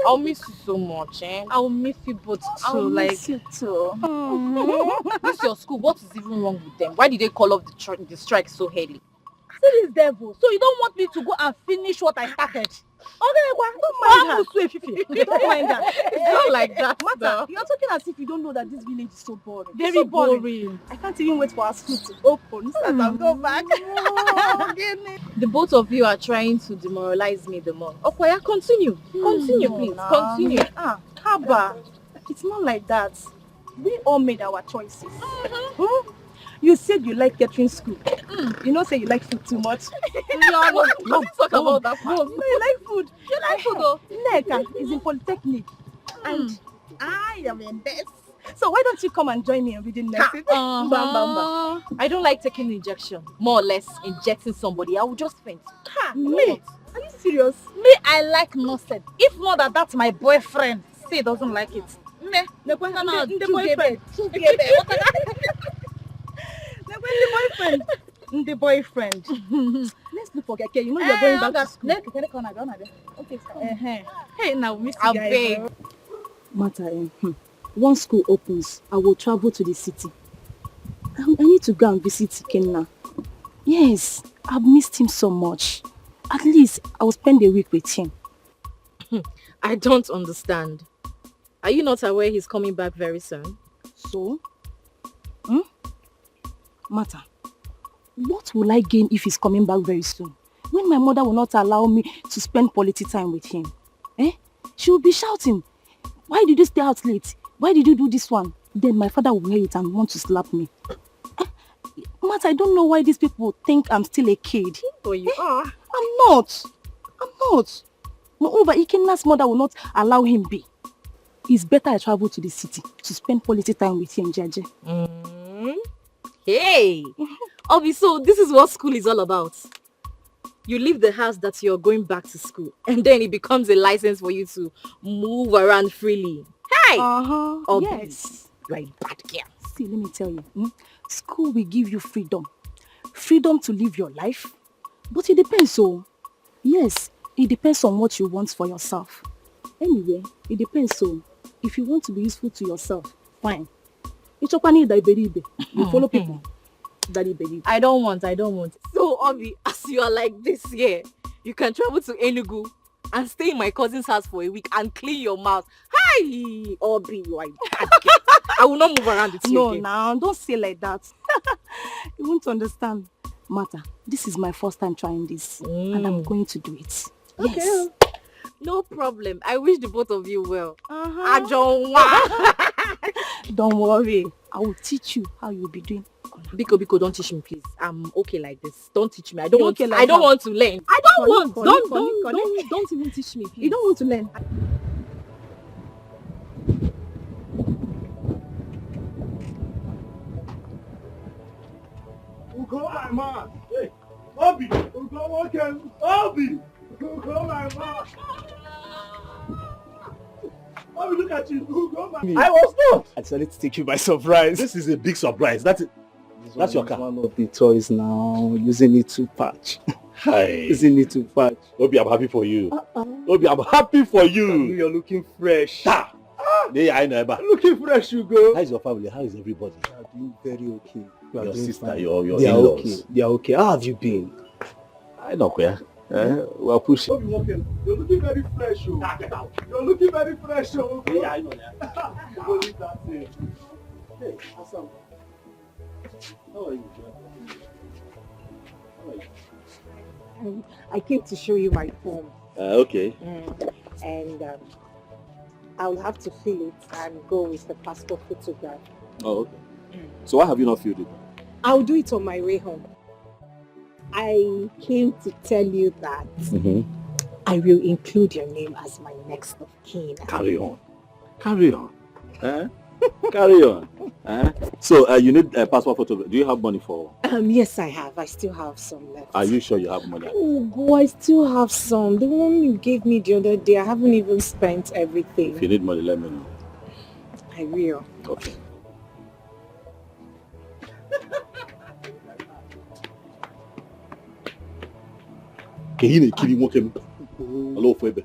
S2: I'll miss you so much, eh?
S13: I'll miss you both too.
S2: I'll miss
S13: you too.
S2: This your school, what is even wrong with them? Why did they call off the strike so early?
S13: See this devil. So you don't want me to go and finish what I started? Okay, don't mind her. Don't mind her.
S2: It's not like that.
S13: Mata, you're talking as if you don't know that this village is so boring.
S2: Very
S13: so boring. I can't even wait for our school to open so that I'll go back.
S2: The both of you are trying to demoralize me the more. Okoya, continue. Continue, please. Continue.
S13: Haba. It's not like that. We all made our choices. You said you like catering school. You know, say you like food too much.
S2: No, talk about that part.
S13: No, you like food.
S2: You like food though?
S13: Neka is in Polytechnic. And I am in this. So why don't you come and join me in reading nursing? Bam, bam, bam.
S2: I don't like taking injection. More or less injecting somebody. I will just faint.
S13: Me? Are you serious?
S2: Me, I like nursing. If not that's my boyfriend. Say he doesn't like it.
S13: The boyfriend. The boyfriend. Let's look for Keke. You know you're going back to school. Okay, hey, now we miss you guys.
S9: Mata, once school opens, I will travel to the city. I need to go and visit Kenna. Yes, I've missed him so much. At least I will spend a week with him.
S2: I don't understand. Are you not aware he's coming back very soon?
S9: So? Mata, what will I gain if he's coming back very soon? When my mother will not allow me to spend quality time with him? She will be shouting, why did you stay out late? Why did you do this one? Then my father will hear it and want to slap me. Mata, I don't know why these people think I'm still a kid.
S2: Oh, you are.
S9: I'm not. Moreover, Ikenna's mother will not allow him be. It's better I travel to the city to spend quality time with him, Jaje.
S2: Hey! Obi, so this is what school is all about. You leave the house that you're going back to school, and then it becomes a license for you to move around freely. Hey! Obi,
S9: Yes.
S2: you're a bad girl.
S9: See, let me tell you. School will give you freedom. Freedom to live your life. But it depends, yes, it depends on what you want for yourself. Anyway, it depends, if you want to be useful to yourself, fine. You follow people.
S2: I don't want. So, Obi, as you are like this here, you can travel to Enugu and stay in my cousin's house for a week and clean your mouth. Hi, Aubrey, you are a bad girl. I will not move around with you
S13: No,
S2: again.
S13: now don't say like that. You won't understand. Martha, this is my first time trying this, and I'm going to do it.
S2: Okay.
S13: Yes.
S2: No problem. I wish the both of you well.
S13: Don't worry. I will teach you how you'll be doing.
S2: Biko, don't teach me, please. I'm okay like this. Don't teach me. I don't want.
S13: Okay like
S2: I don't
S13: that?
S2: want to learn. I don't want.
S13: Don't even teach me. Please. You don't want to learn.
S3: Ugo, my man. Hey, Obi. Ugo, what can Obi? Ugo, my man. Obi, look at you. Ugo, my man.
S4: I was not.
S3: I decided to take you by surprise.
S4: This is a big surprise. That's your car.
S3: One of the toys now. Using it to patch.
S4: Hi.
S3: Using it to patch.
S4: Obi, I'm happy for you. Obi, I'm happy for you.
S3: You're looking fresh.
S4: Ta. I know, but
S3: looking fresh, Ugo.
S4: how is your family? How is everybody?
S3: You are doing very okay. You are
S4: Your
S3: doing
S4: sister,
S3: fine.
S4: your
S3: They are
S4: in-laws.
S3: okay. They are okay. How have you been?
S4: I know where. We're pushing.
S3: You're looking very fresh, oh.
S4: Get out.
S3: You're looking very fresh, oh.
S4: Yeah, I know.
S3: Go leave that thing. Hey, Hassan. How are you? How are you?
S12: I came to show you my form.
S4: Okay.
S12: And I'll have to fill it and go with the passport photograph.
S4: Oh, okay. So why have you not filled it?
S12: I'll do it on my way home. I came to tell you that I will include your name as my next of kin.
S4: Carry on. Carry on. Carry on. So you need a passport photo. Do you have money for?
S12: Yes, I have. I still have some left.
S4: Are you sure you have money?
S12: Oh, go! I still have some. The one you gave me the other day, I haven't even spent everything.
S4: If you need money, let me know.
S12: I will.
S4: Okay. Hello, Febe.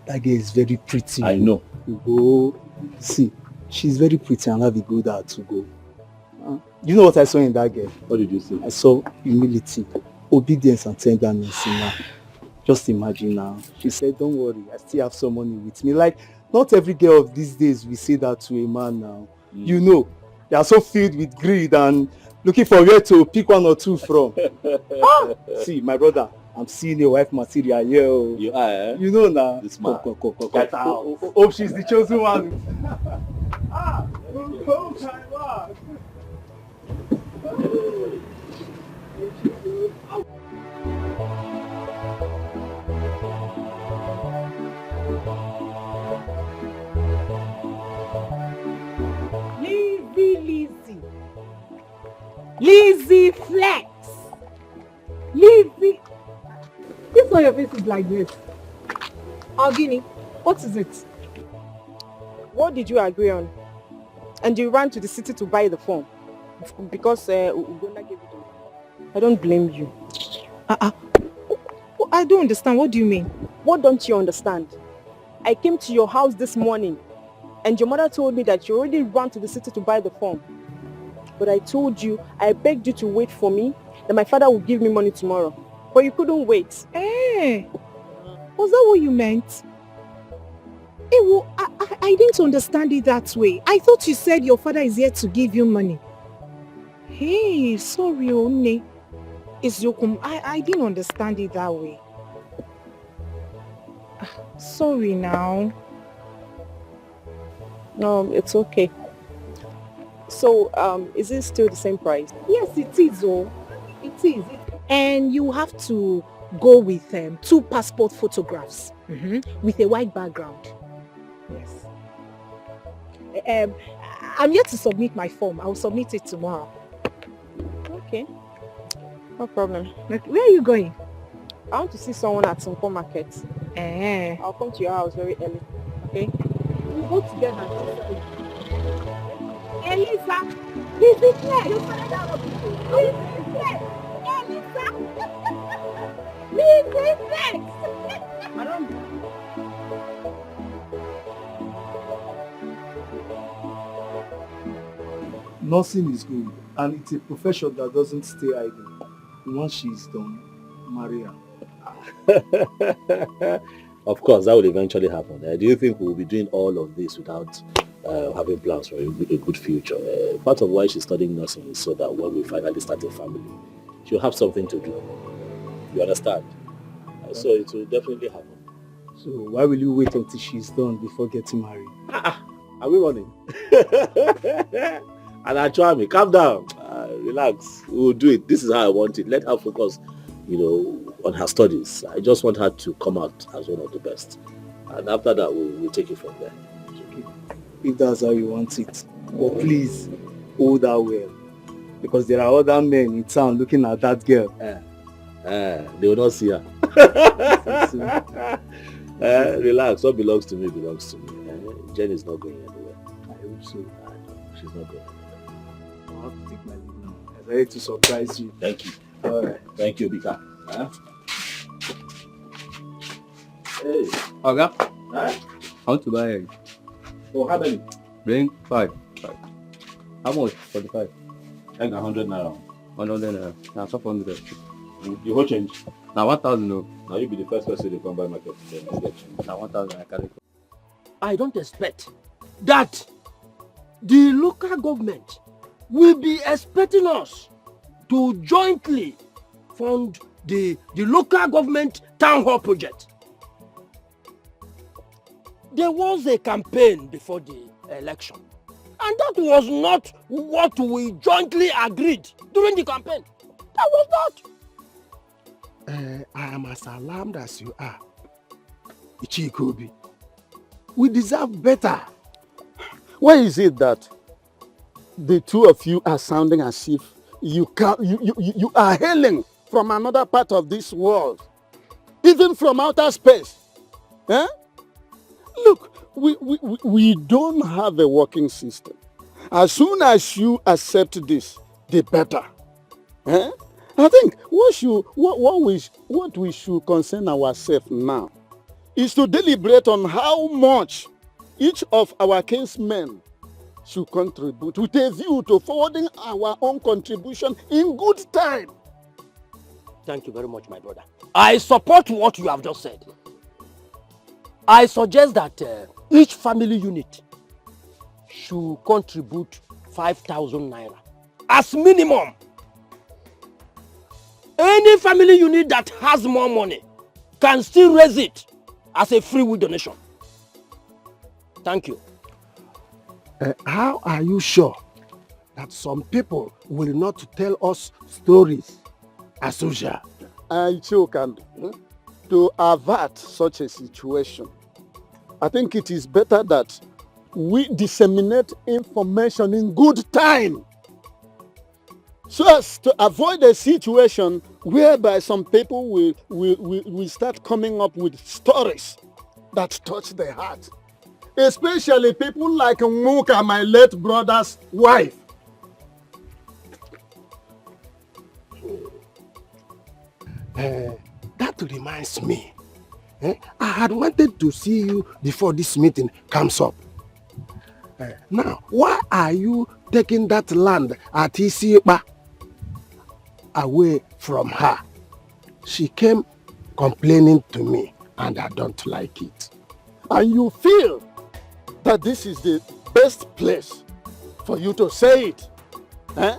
S3: That girl is very pretty.
S4: I know.
S3: Ugo. See, she's very pretty and have a good heart to go. You know what I saw in that girl?
S4: What did you see?
S3: I saw humility, obedience and tenderness in her. Just imagine now. She said, don't worry, I still have some money with me. Like, not every girl of these days will say that to a man now. You know, they are so filled with greed and looking for where to pick one or two from. See, my brother, I'm seeing a wife material here.
S4: You are, eh?
S3: You know now.
S4: This man.
S3: Get out. Hope she's the chosen one. Oh my God.
S12: Lizzie Flex. Lizzie. This why your face is like this. Ogini, what is it?
S14: What did you agree on? And you ran to the city to buy the phone because Ugonna gave it to you. I don't blame you.
S12: I don't understand. What do you mean?
S14: What don't you understand? I came to your house this morning and your mother told me that you already ran to the city to buy the phone. But I told you, I begged you to wait for me, that my father would give me money tomorrow. But you couldn't wait.
S12: Hey, was that what you meant? Hey, well, I didn't understand it that way. I thought you said your father is here to give you money. Hey, sorry, One. I didn't understand it that way. Sorry now.
S14: No, it's okay. So, is it still the same price?
S12: Yes, it is. Oh, it is. And you have to go with 2 passport photographs with a white background. Yes. I'm yet to submit my form. I will submit it tomorrow.
S14: Okay. No problem.
S12: Where are you going?
S14: I want to see someone at some market. I'll come to your house very early. Okay?
S12: We'll go together. Elisa! Lizzie Flex! You find out what to do. Lizzie Flex! Elisa! Lizzie Flex! I don't...
S3: Nursing is good and it's a profession that doesn't stay idle. Once she's done, marry her.
S4: Of course, that will eventually happen. Do you think we will be doing all of this without having plans for a good future? Part of why she's studying nursing is so that when we finally start a family, she'll have something to do. You understand? So it will definitely happen.
S3: So why will you wait until she's done before getting married?
S4: Are we running? And Achwami, calm down. Relax. We will do it. This is how I want it. Let her focus, on her studies. I just want her to come out as one of the best. And after that, we'll take it from there.
S3: Okay. If that's how you want it. But please, hold her well. Because there are other men in town looking at that girl.
S4: They will not see her. Relax. What belongs to me belongs to me. Jen is not going anywhere.
S3: I hope so.
S4: She's not going anywhere.
S3: I'll have to take my leave now. I'm ready to surprise you.
S4: Thank you.
S3: All right.
S4: Thank you, Bika.
S15: Hey. Oga, I want to buy egg.
S4: Oh, how many?
S15: Bring 5. How much for the 5?
S4: Egg 100 naira.
S15: 100 naira. Now 500.
S4: You whole change?
S15: Now 1,000 no.
S4: Now you be the first person to come buy market.
S15: Now 1,000 I carry.
S8: I don't expect that the local government will be expecting us to jointly fund the local government town hall project. There was a campaign before the election, and that was not what we jointly agreed during the campaign. That was not.
S16: I am as alarmed as you are, Ichikobi. We deserve better. Why is it that the two of you are sounding as if you are hailing from another part of this world, even from outer space? Eh? Look, we don't have a working system. As soon as you accept this, the better. Eh? I think what we should concern ourselves now is to deliberate on how much each of our kinsmen should contribute with a view to forwarding our own contribution in good time.
S8: Thank you very much, my brother. I support what you have just said. I suggest that each family unit should contribute 5,000 naira as minimum. Any family unit that has more money can still raise it as a free will donation. Thank you.
S16: How are you sure that some people will not tell us stories as usual?
S6: To avert such a situation, I think it is better that we disseminate information in good time so as to avoid a situation whereby some people will start coming up with stories that touch the heart. Especially people like Muka, my late brother's wife.
S16: That reminds me. I had wanted to see you before this meeting comes up. Now, why are you taking that land at Isipa away from her? She came complaining to me and I don't like it.
S6: And you feel that this is the best place for you to say it? Eh?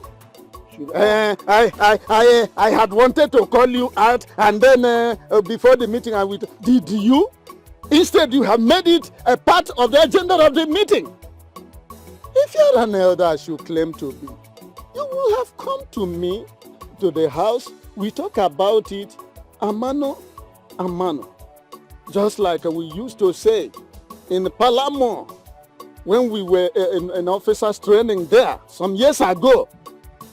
S6: I had wanted to call you out and then before the meeting did you? Instead you have made it a part of the agenda of the meeting. If you're an elder as you claim to be, you will have come to me, to the house, we talk about it, a mano. Just like we used to say in Palamo, when we were in officers training there some years ago.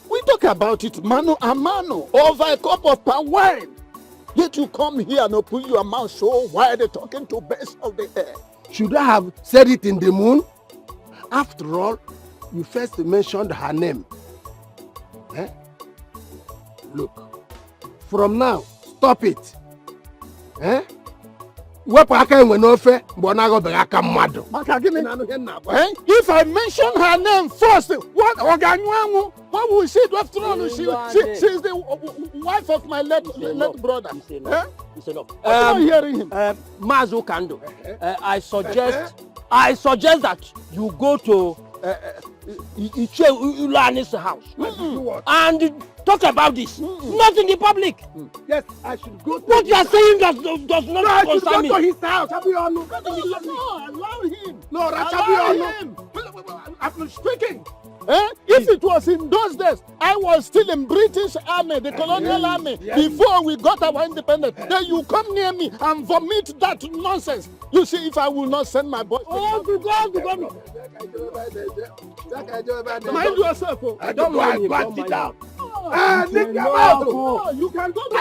S6: We talk about it mano a mano over a cup of palm wine. Yet you come here and open your mouth so wide talking to birds of the air.
S16: Should I have said it in the moon? After all, you first mentioned her name. Eh? Look, from now, stop it. Eh? If
S6: I mention her name first, what will she do after all? She's the wife of my late brother. Eh?
S8: It's enough.
S16: I'm not hearing him.
S8: Mazo Kando, I suggest that you go to Iche Ulani's house and talk about this. Not in the public.
S16: Yes, I should go to
S8: what you are saying does not concern me.
S16: I should go to his house. No, allow him. No, allow him. I'm speaking. If it was in those days, I was still in British army, the colonial army, before we got our independence. Then you come near me and vomit that nonsense. You see, if I will not send my boy.
S8: Oh, to God.
S16: Mind yourself.
S8: I don't mind him.
S16: Don't mind him. You can go to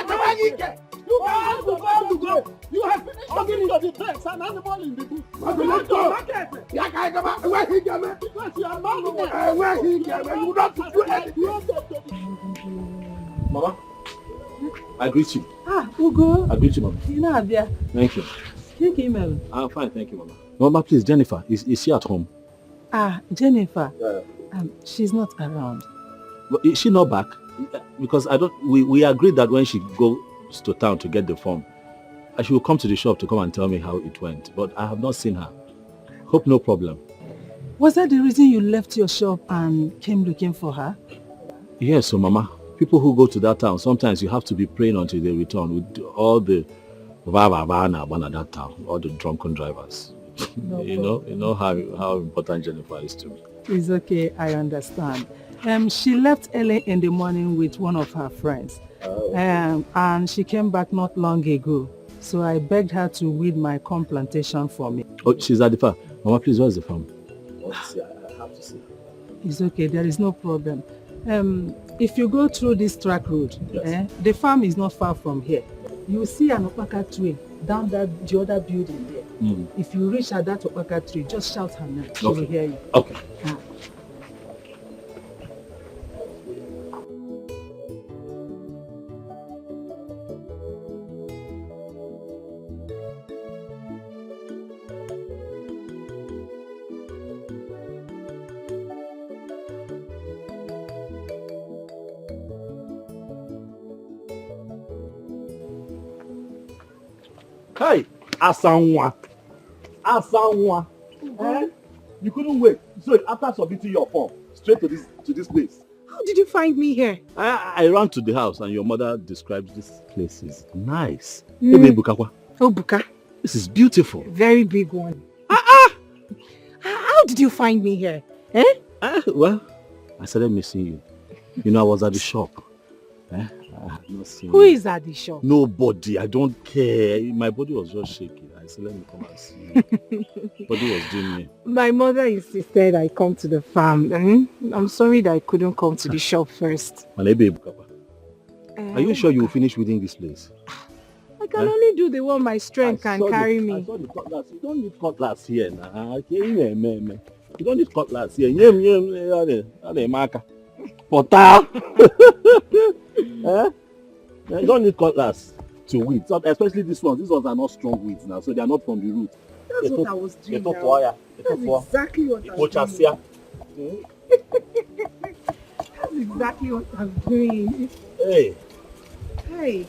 S16: You have finished talking to the best an animal in the bush. Because you are not you don't do anything.
S4: Mama, I greet you.
S1: Ugo.
S4: I greet you, Mama.
S1: You know, Abia.
S4: Thank you.
S1: Take email.
S4: I'm fine, thank you, Mama. Mama, please, Jennifer, is she at home?
S1: Jennifer. She's not around.
S4: But is she not back? Because we agreed that when she goes to town to get the form, she will come to the shop to come and tell me how it went. But I have not seen her. Hope no problem.
S1: Was that the reason you left your shop and came looking for her?
S4: Yes, so Mama, people who go to that town, sometimes you have to be praying until they return with all the that town, all the drunken drivers. You know how important Jennifer is to me.
S1: It's okay, I understand. She left early in the morning with one of her friends. And she came back not long ago. So I begged her to weed my corn plantation for me.
S4: Oh, she's at the farm. Mama, please, where's the farm? I have to see.
S1: It's okay, there is no problem. If you go through this track road, the farm is not far from here. You will see an opaka tree down the other building there. If you reach at that opaka tree, just shout her name. She will hear you.
S4: Okay.
S16: Hey, Asanwa. You couldn't wait. So after submitting your form, straight to this place.
S12: How did you find me here?
S4: I ran to the house and your mother describes this place is nice. Hey, Bukakwa.
S12: Oh, Buka.
S4: This is beautiful.
S12: Very big one. How did you find me here?
S4: Well, I started missing you. You know, I was at the shop. I have not seen
S12: Who is at the shop?
S4: Nobody. I don't care. My body was just shaking. I said, let me come and see you. Body was doing me.
S12: My mother insisted I come to the farm. I'm sorry that I couldn't come to the shop first.
S4: Are you sure you will finish within this place?
S12: I can only do the one my strength can carry me.
S4: I saw the cutlass. You don't need cutlass here now. You don't need cutlass here. You don't need cutlass to weed, especially these ones. These ones are not strong weeds now, so they are not from the root.
S12: That's what I was doing now. That's exactly what I was doing. That's exactly what I'm doing.
S4: Hey,
S12: I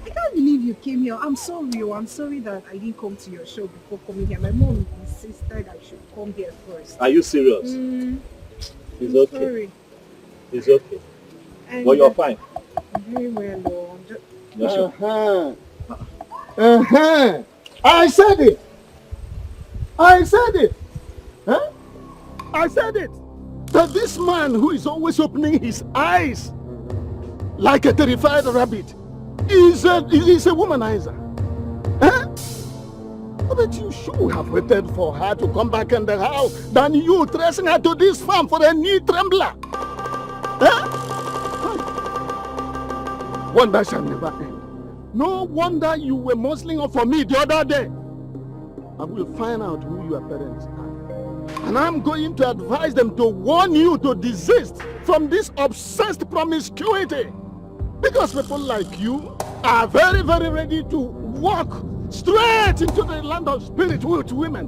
S12: can't believe you came here. I'm sorry that I didn't come to your show before coming here. My mom insisted I should come here first.
S4: Are you serious? It's okay.
S12: Sorry.
S4: It's okay. Well, you're fine.
S12: Very well,
S16: I said it. I said it. That this man who is always opening his eyes like a terrified rabbit is a womanizer. But you should have waited for her to come back in the house than you tracing her to this farm for a knee trembler. Wonder shall never end. No wonder you were muzzling up for me the other day. I will find out who your parents are. And I'm going to advise them to warn you to desist from this obsessed promiscuity. Because people like you are very, very ready to walk straight into the land of spirit with women.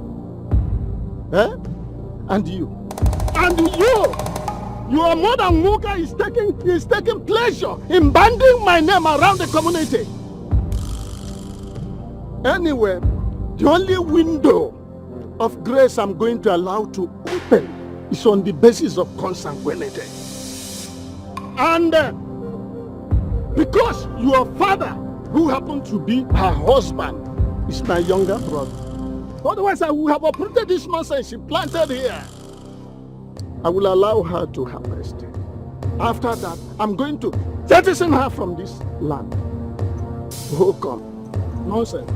S16: And you. Your mother Muka is taking pleasure in banding my name around the community. Anyway, the only window of grace I'm going to allow to open is on the basis of consanguinity. And because your father, who happened to be her husband, is my younger brother. Otherwise, I would have uprooted this nonsense she planted here. I will allow her to harvest. After that, I'm going to jettison her from this land. Oh, come. Nonsense.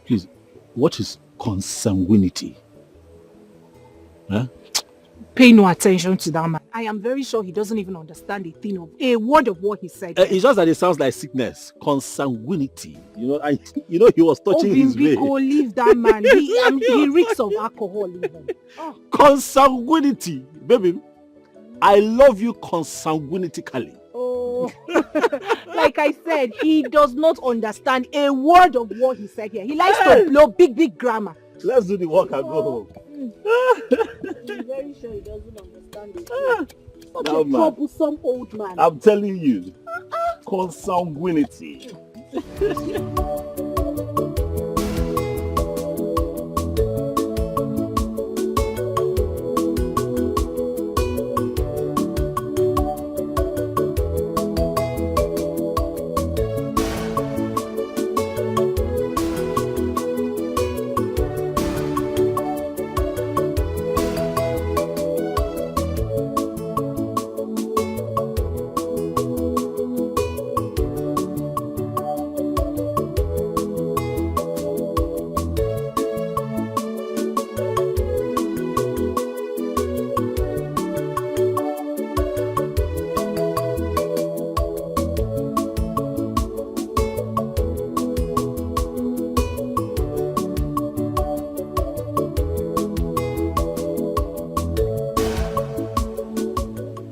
S5: Please, what is consanguinity? Huh?
S12: Pay no attention to that man. I am very sure he doesn't even understand a word of what he said.
S5: It's just that it sounds like sickness. Consanguinity. He was touching his vein.
S12: Leave that man. He reeks of alcohol even. Oh.
S5: Consanguinity. Baby, I love you consanguinitically.
S12: Oh, like I said, he does not understand a word of what he said here. He likes to blow big grammar.
S5: Let's do the work and go home.
S12: I'm very sure he doesn't understand it. Such a troublesome old man.
S5: I'm telling you, consanguinity.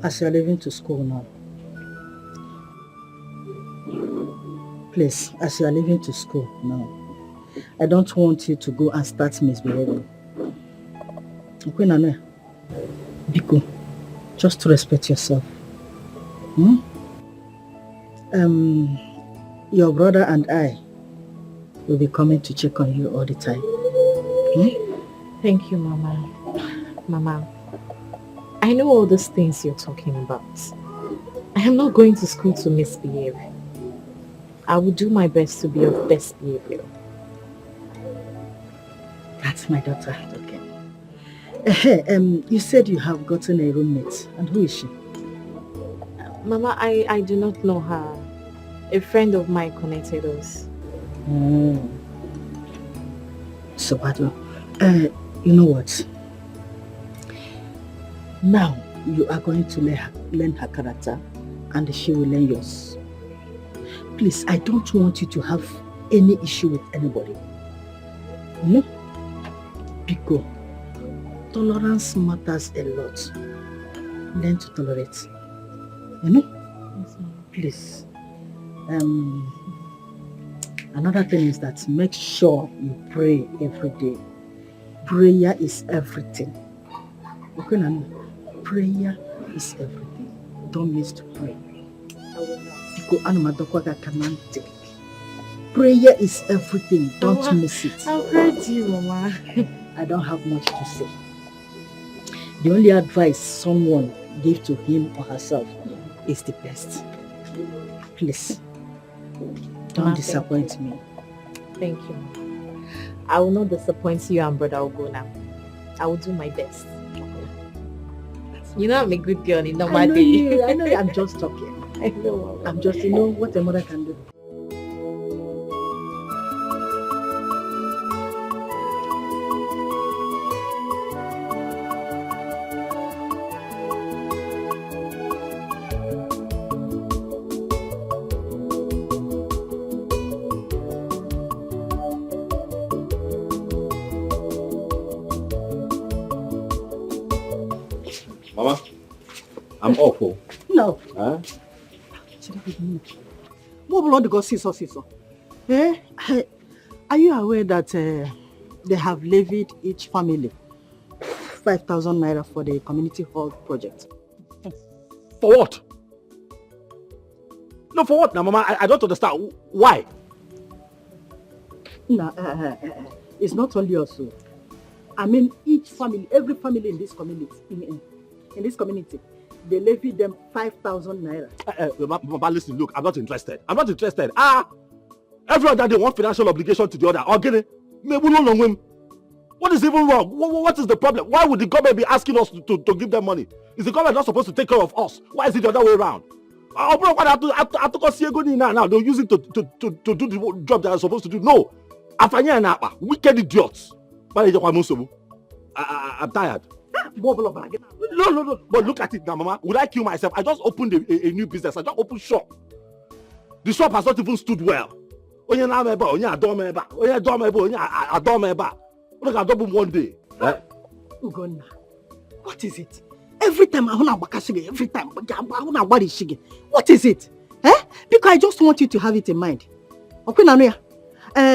S1: As you're leaving to school now, please, as you're leaving to school now, I don't want you to go and start misbehaving. Okay, Nana? Biko, just to respect yourself. Your brother and I will be coming to check on you all the time.
S2: Thank you, Mama. Mama, I know all these things you're talking about. I am not going to school to misbehave. I will do my best to be of best behavior.
S1: That's my daughter, okay. You said you have gotten a roommate. And who is she?
S2: Mama, I do not know her. A friend of mine connected us.
S1: So, you know what? Now, you are going to learn her character and she will learn yours. Please, I don't want you to have any issue with anybody. No? Because tolerance matters a lot. Learn to tolerate. You know?
S2: Yes,
S1: please. Another thing is that make sure you pray every day. Prayer is everything. Okay, Nana? Prayer is everything. Don't miss to pray. Prayer is everything. Don't miss it.
S2: I've heard you, Mama.
S1: I don't have much to say. The only advice someone gives to him or herself is the best. Please, don't
S2: Mama,
S1: disappoint me.
S2: Thank you. I will not disappoint you and Brother Ogona. I will do my best. You know I'm a good girl in normal day.
S1: I know you. I'm just talking.
S2: I know.
S1: I'm just, what a mother can do.
S5: Mama, I'm awful.
S1: No.
S5: Huh?
S1: Are you aware that they have levied each family 5,000 naira for the community hall project.
S4: For what? No, for what now, Mama? I don't understand. Why?
S1: No, it's not only us. I mean, each family, every family in this community, in this community, they levy them 5,000 naira.
S4: Mama, listen, look, I'm not interested. I'm not interested. Every other day, one financial obligation to the other. Okay, maybe no long. What is even wrong? What is the problem? Why would the government be asking us to give them money? Is the government not supposed to take care of us? Why is it the other way around? Oh, bro, I took us here now. They'll use it to do the job that I'm supposed to do. No. Wicked idiots. I'm tired. No. But look at it now, Mama. Would I kill myself? I just opened a new business. I just opened shop. The shop has not even stood well. Look at double one day.
S1: Ugonna, what is it? Every time I want to bakashige, every time I want to body shige. What is it? Because I just want you to have it in mind. Okay, Nanuya.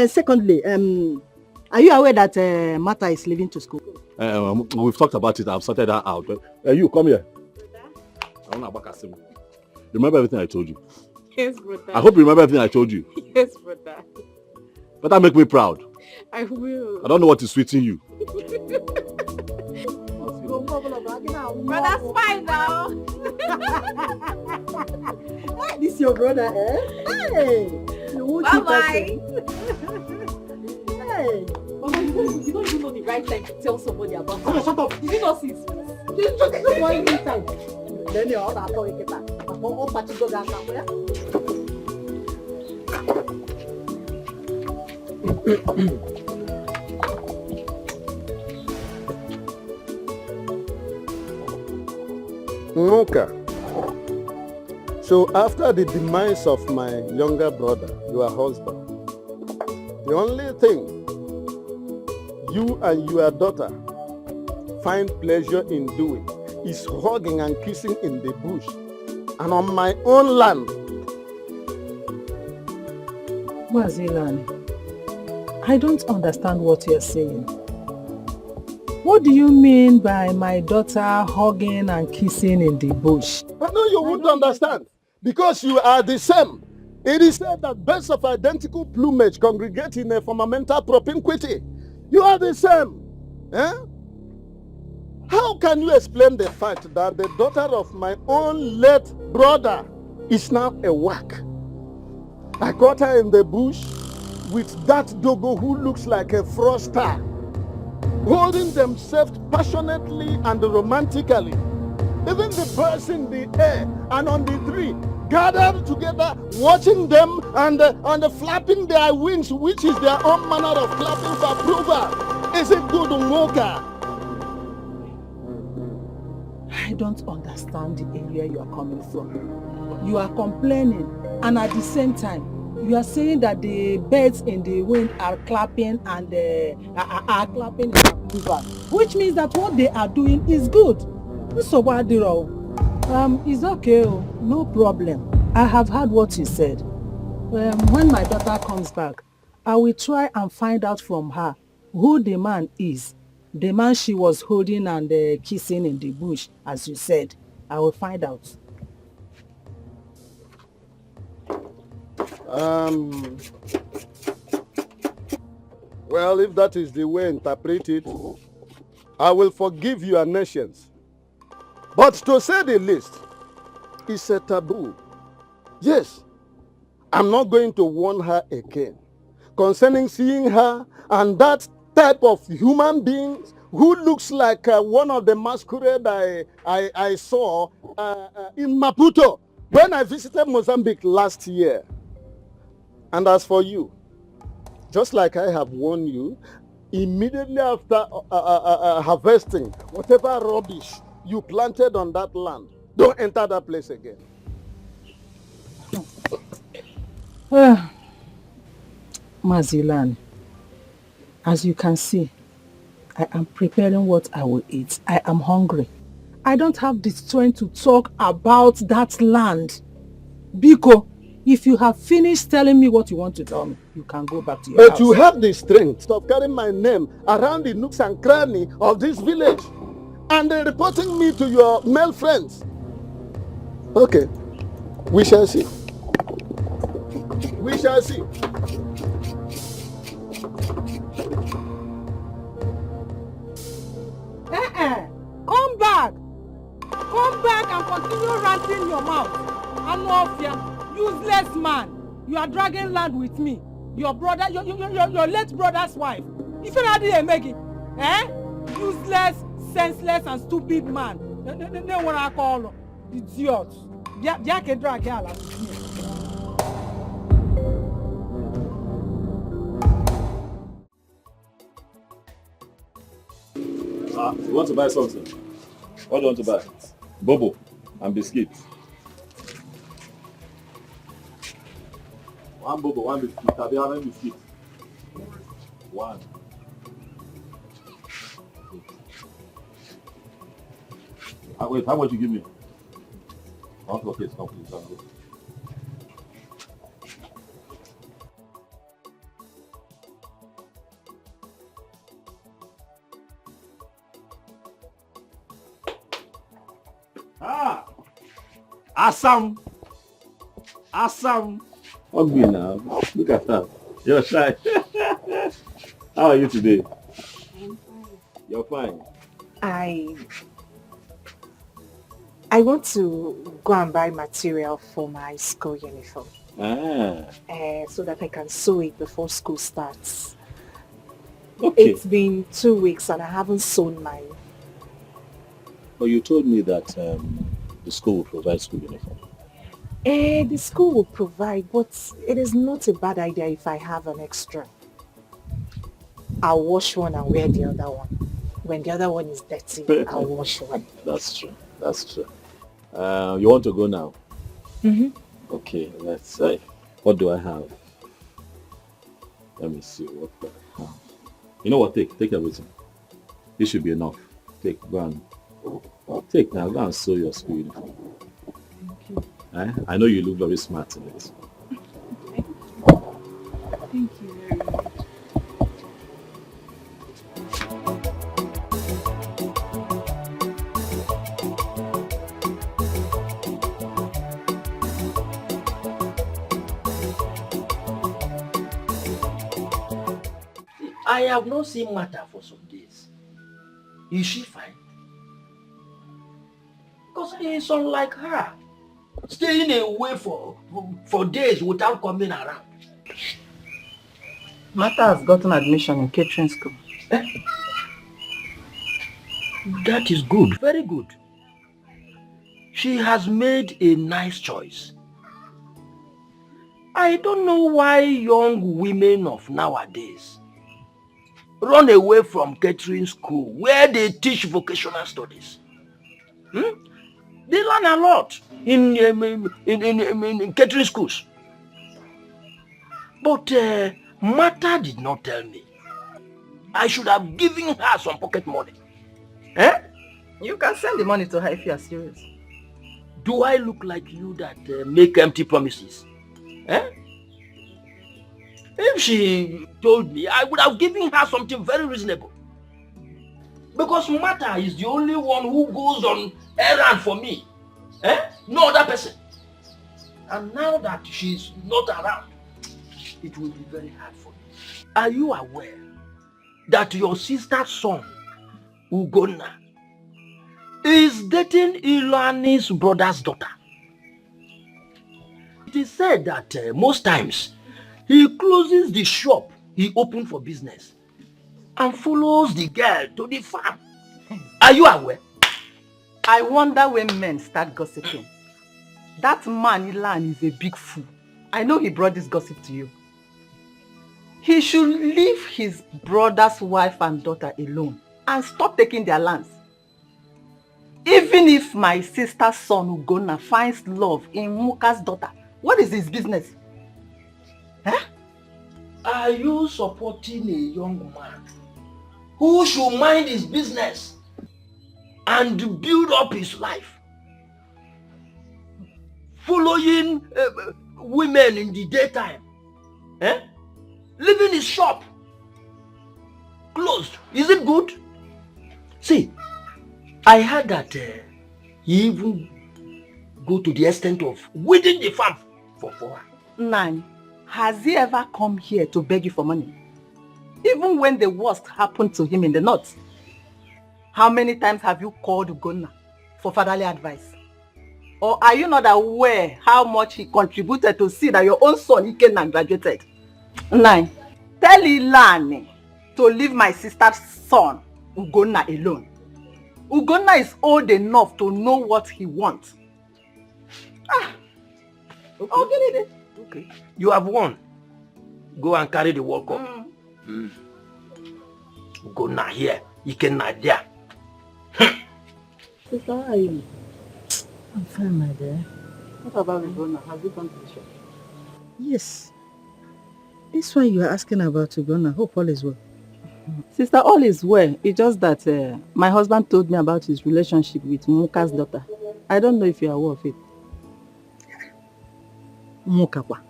S1: Secondly, are you aware that Martha is leaving to school?
S4: We've talked about it. I've sorted that out. You come here. Remember everything I told you?
S2: Yes, brother.
S4: I hope you remember everything I told you.
S2: Yes, brother.
S4: Better make me proud.
S2: I will.
S4: I don't know what is sweeting you.
S2: Brother, smile now.
S1: This is your brother, eh? Hey!
S2: Bye-bye.
S1: Hey!
S2: Mama, you don't even know the right time to tell somebody about it.
S1: Shut up!
S2: Did you not see it?
S1: Just one time. Then you're all that talking about. All party go down somewhere.
S16: Nuka. So after the demise of my younger brother, your husband, the only thing you and your daughter find pleasure in doing is hugging and kissing in the bush and on my own land.
S1: Mazilani, I don't understand what you're saying. What do you mean by my daughter hugging and kissing in the bush?
S16: I know you wouldn't understand because you are the same. It is said that birds of identical plumage congregate in a fundamental propinquity. You are the same. Eh? How can you explain the fact that the daughter of my own late brother is now a whack? I caught her in the bush with that dogo who looks like a froster, holding themselves passionately and romantically. Even the birds in the air and on the tree gathered together, watching them and flapping their wings, which is their own manner of clapping for approval. Is it good, Umoka?
S1: I don't understand the area you are coming from. You are complaining, and at the same time, you are saying that the birds in the wind are clapping and are clapping in approval, which means that what they are doing is good. It's okay, no problem. I have heard what you said. When my daughter comes back, I will try and find out from her who the man is. The man she was holding and kissing in the bush, as you said. I will find out.
S16: Well, if that is the way interpreted, I will forgive your nations. But to say the least, it's a taboo. Yes, I'm not going to warn her again concerning seeing her and that type of human beings who looks like one of the masquerade I saw in Maputo when I visited Mozambique last year. And as for you, just like I have warned you, immediately after harvesting whatever rubbish you planted on that land, don't enter that place again.
S1: Mazilan, as you can see, I am preparing what I will eat. I am hungry. I don't have the strength to talk about that land. Biko, if you have finished telling me what you want to tell me, you can go back to your house.
S16: But you have the strength. Stop carrying my name around the nooks and crannies of this village. and reporting me to your male friends. Okay, we shall see. We shall see.
S11: Come back. Come back and continue ranting your mouth. Anofia, useless man. You are dragging land with me. Your brother, your late brother's wife. If you not here, Maggie, useless, senseless, and stupid man. They what I call idiot. They can drag here like me.
S4: You want to buy something? What do you want to buy? Bobo and biscuits. One bobo, one biscuit. Have you having biscuits? One. Wait, how much you give me? Okay, it's complete. Assam. Ugly now. Look at that. You're shy. How are you today?
S2: I'm fine.
S4: You're fine.
S2: I want to go and buy material for my school uniform. So that I can sew it before school starts.
S4: Okay.
S2: It's been 2 weeks and I haven't sewn mine.
S4: Well, you told me that the school will provide school uniform.
S2: The school will provide, but it is not a bad idea if I have an extra. I'll wash one and wear the other one. When the other one is dirty, I'll wash one.
S4: That's true. You want to go now?
S2: Mm-hmm.
S4: Okay, let's say. What do I have? Let me see what I have. You know what? Take everything. This should be enough. Take, go and take now. Go and sew your school uniform.
S2: Thank you.
S4: I know you look very smart in it.
S2: Thank you very much.
S8: I have not seen Martha for some days. Is she fine? Because it's unlike her. Staying away for days without coming around.
S1: Martha has gotten admission in catering school.
S8: That is good, very good. She has made a nice choice. I don't know why young women of nowadays run away from catering school where they teach vocational studies. They learn a lot in catering schools. But Martha did not tell me. I should have given her some pocket money.
S1: You can send the money to her if you are serious.
S8: Do I look like you that make empty promises? If she told me, I would have given her something very reasonable. Because Martha is the only one who goes on errand for me. No other person. And now that she's not around, it will be very hard for me. Are you aware that your sister's son, Ugonna, is dating Ilani's brother's daughter? It is said that most times he closes the shop he opened for business and follows the girl to the farm. Are you aware?
S1: I wonder when men start gossiping. That man, Ilan, is a big fool. I know he brought this gossip to you. He should leave his brother's wife and daughter alone and stop taking their lands. Even if my sister's son, Ugonna, finds love in Muka's daughter, what is his business?
S8: Are you supporting a young man who should mind his business and build up his life? Following women in the daytime? Leaving his shop closed. Is it good? See, I heard that he even go to the extent of weeding the farm for her.
S12: Nine, has he ever come here to beg you for money? Even when the worst happened to him in the north? How many times have you called Ugonna for fatherly advice? Or are you not aware how much he contributed to see that your own son Ikenna graduated? Nine, tell Ilani to leave my sister's son Ugonna alone. Ugonna is old enough to know what he wants.
S8: Okay. Okay. You have won. Go and carry the World Cup. Ugonna here, Ikenna there.
S12: Sister, how are you?
S1: I'm fine, my dear.
S12: What about Ugonna? Have you gone to the shop?
S1: Yes. This one you are asking about Ugonna. Hope all is well.
S12: Sister, all is well. It's just that my husband told me about his relationship with Muka's daughter. I don't know if you are aware of it.
S1: Mukakwa?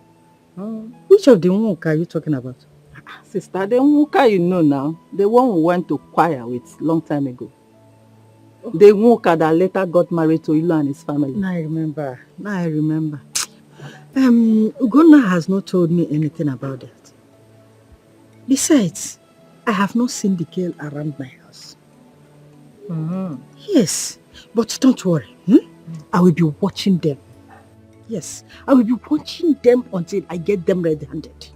S1: Which of the Muka are you talking about?
S12: Sister, the Muka you know now, the one who went to choir with long time ago. The Muka that later got married to Ilu and his family.
S1: Now I remember. Ugonna has not told me anything about that. Besides, I have not seen the girl around my house. Yes, but don't worry. I will be watching them. Yes, I will be watching them until I get them red-handed.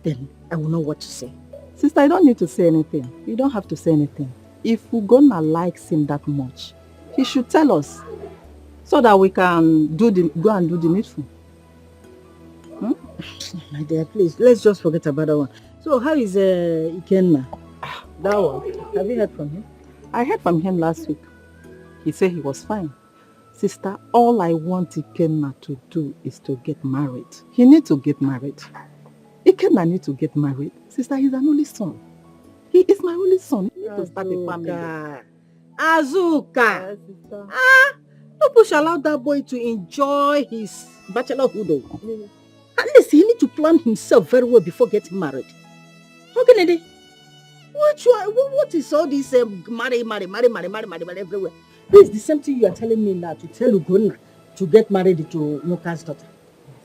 S1: Then I will know what to say.
S12: Sister, I don't need to say anything. You don't have to say anything. If Ugonna likes him that much, he should tell us so that we can go and do the needful.
S1: My dear, please, let's just forget about that one. So how is Ikenna?
S12: That one.
S1: Have you heard from him?
S12: I heard from him last week. He said he was fine. Sister, all I want Ikenna to do is to get married. He needs to get married. Ikenna needs to get married. Sister, he's an only son. He is my only son. He needs to start a family.
S1: Azuka! Nobody shall allow that boy to enjoy his bachelorhood. At least he needs to plan himself very well before getting married. How can he? What is all this marry everywhere? This is the same thing you are telling me now to tell Ugonna to get married to Muka's daughter.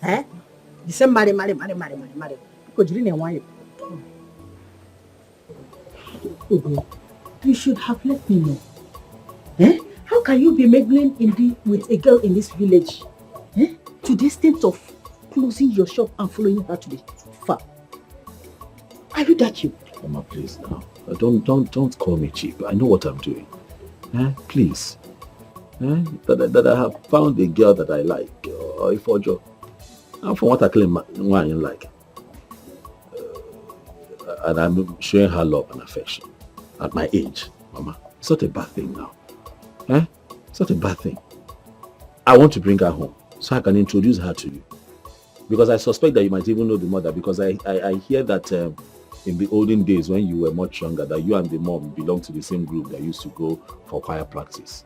S1: The same marry. Because you didn't want it. Ugo, you should have let me know. How can you be mingling with a girl in this village? To the extent of closing your shop and following her to the farm? Are you that cheap?
S5: Mama, please now. Don't call me cheap. I know what I'm doing. Please. That I have found a girl that I like, or if Ojo. And from what I claim, one I like. And I'm showing her love and affection. At my age, Mama. It's not a bad thing now. It's not a bad thing. I want to bring her home so I can introduce her to you. Because I suspect that you might even know the mother, because I hear that in the olden days when you were much younger, that you and the mom belonged to the same group that used to go for choir practice.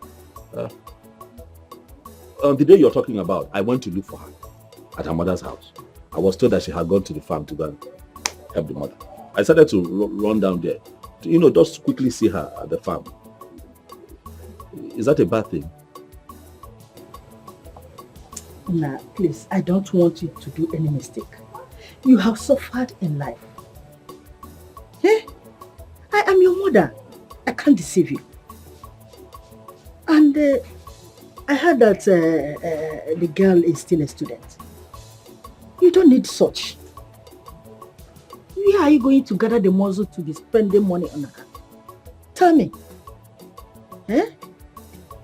S5: On the day you're talking about, I went to look for her at her mother's house. I was told that she had gone to the farm to go and help the mother. I started to run down there, to, just quickly see her at the farm. Is that a bad thing?
S1: Nah, please, I don't want you to do any mistake. You have suffered in life. I am your mother. I can't deceive you. And I heard that the girl is still a student. You don't need such. Where are you going to gather the muscle to be spending money on her? Tell me.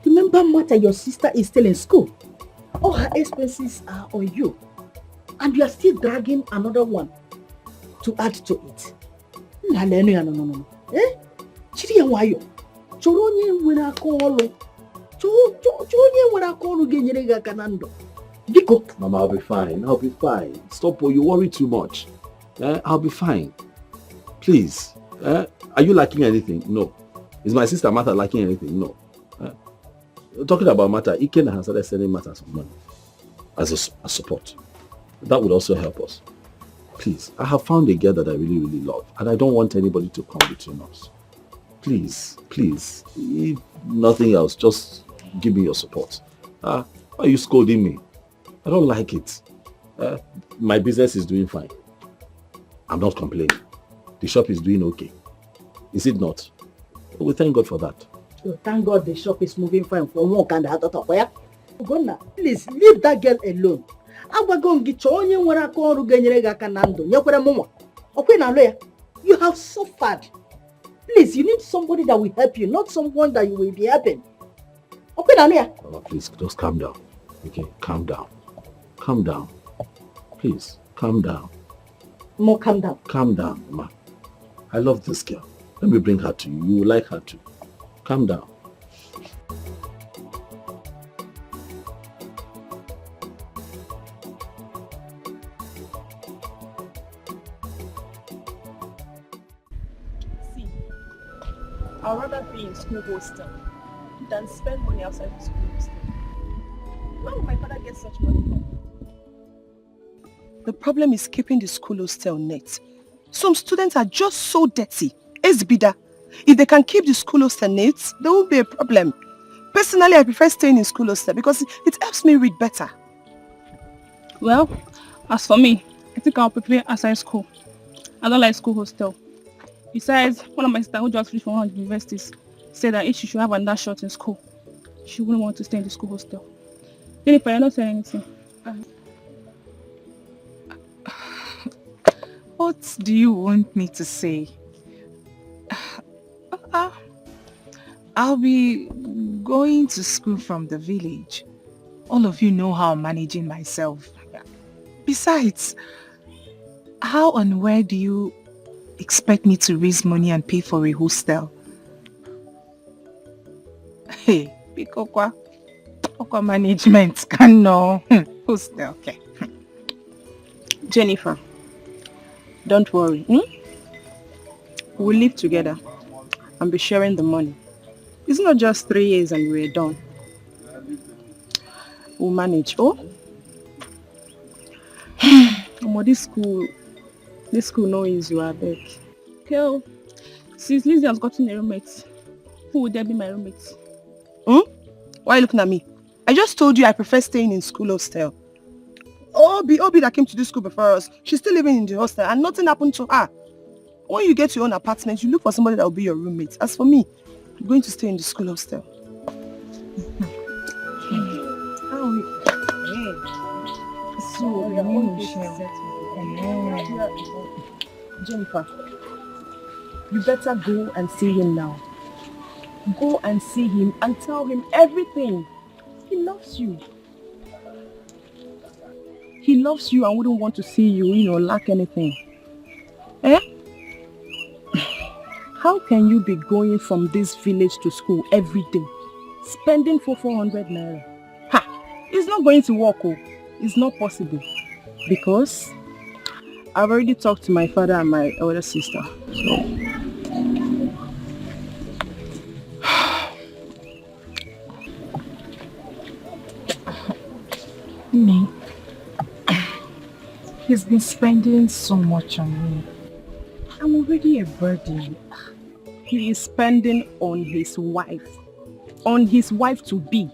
S1: Remember, Martha, your sister is still in school. All her expenses are on you. And you are still dragging another one to add to it. No. Chiri ya wayo. Choronye nwere aka ọrụ. Choronye nwere aka ọrụ ga-enyere gị aka na ndụ. Biko.
S5: Mama, I'll be fine. Stop, you worry too much. I'll be fine. Please. Are you lacking anything? No. Is my sister Martha lacking anything? No. Talking about Martha, Ikenna has started sending Martha some money as a support. That would also help us. Please, I have found a girl that I really, really love, and I don't want anybody to come between us.
S4: please, if nothing else, just give me your support. Why are you scolding me? I don't like it. My business is doing fine. I'm not complaining. The shop is doing okay. Is it not? We thank God for that.
S1: So thank God the shop is moving fine from one kind of daughter. Where? Gonna please leave that girl alone. I'm going to get you when I call you. You have suffered. Please, you need somebody that will help you, not someone that you will be helping.
S4: Oh, please, just calm down. Okay, calm down. Calm down. Please, calm down.
S1: More calm down.
S4: Calm down, ma. I love this girl. Let me bring her to you. You will like her too. Calm down.
S14: See, I'd rather be in school hostel than spend money outside the school hostel. Where will my father get such money from? The problem is keeping the school hostel net. Some students are just so dirty. Bida. If they can keep the school hostel net, there won't be a problem. Personally, I prefer staying in school hostel because it helps me read better.
S13: Well, as for me, I think I'll prepare outside school. I don't like school hostel. Besides, one of my sisters who just finished from one of the universities said that if she should have another shot in school, she wouldn't want to stay in the school hostel. Jennifer, you're not saying anything.
S12: What do you want me to say? I'll be going to school from the village. All of you know how I'm managing myself. Besides, how and where do you expect me to raise money and pay for a hostel? Hey, Bikokwa management can know. Hostel, okay.
S14: Jennifer, don't worry. We'll live together and be sharing the money. It's not just 3 years and we're done. We'll manage. Oh? This school knows you are back.
S13: Okay, since Lizzie has gotten a roommate, who would there be my roommate?
S14: Why are you looking at me? I just told you I prefer staying in school hostel. Obi that came to this school before us, she's still living in the hostel and nothing happened to her. When you get your own apartment, you look for somebody that will be your roommate. As for me, I'm going to stay in the school hostel. Jennifer, you better go and see him now. Go and see him and tell him everything. He loves you. He loves you and wouldn't want to see you, lack anything. How can you be going from this village to school every day, spending 400 naira? It's not going to work. It's not possible. Because I've already talked to my father and my elder sister.
S12: Me. He's been spending so much on me. I'm already a burden.
S14: He is spending on his wife. On his wife to be.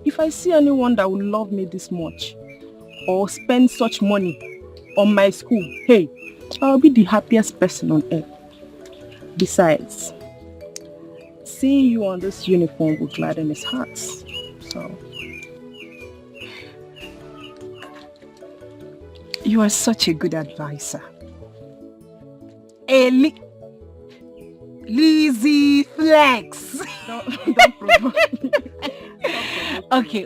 S14: If I see anyone that would love me this much or spend such money on my school, hey, I'll be the happiest person on earth. Besides, seeing you on this uniform will gladden his heart. So,
S12: you are such a good advisor. Lizzie Flex.
S14: Don't provoke me.
S12: Okay.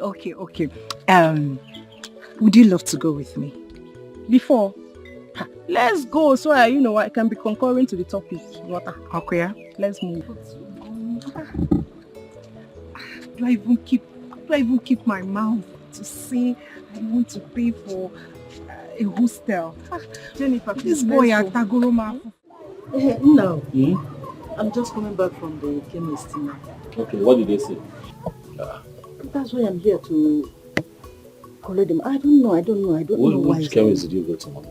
S12: Would you love to go with me?
S14: Before, let's go so I can be concurring to the topic.
S12: Okay, yeah?
S14: Let's move.
S12: Do I even keep my mouth to say I want to pay for a hostel?
S14: Jennifer,
S12: this boy at Tagoroma.
S1: No. I'm just coming back from the chemist now.
S4: Okay, what did they say?
S1: That's why I'm here to collect them. I don't know why.
S4: Which chemist did you go to, Mom?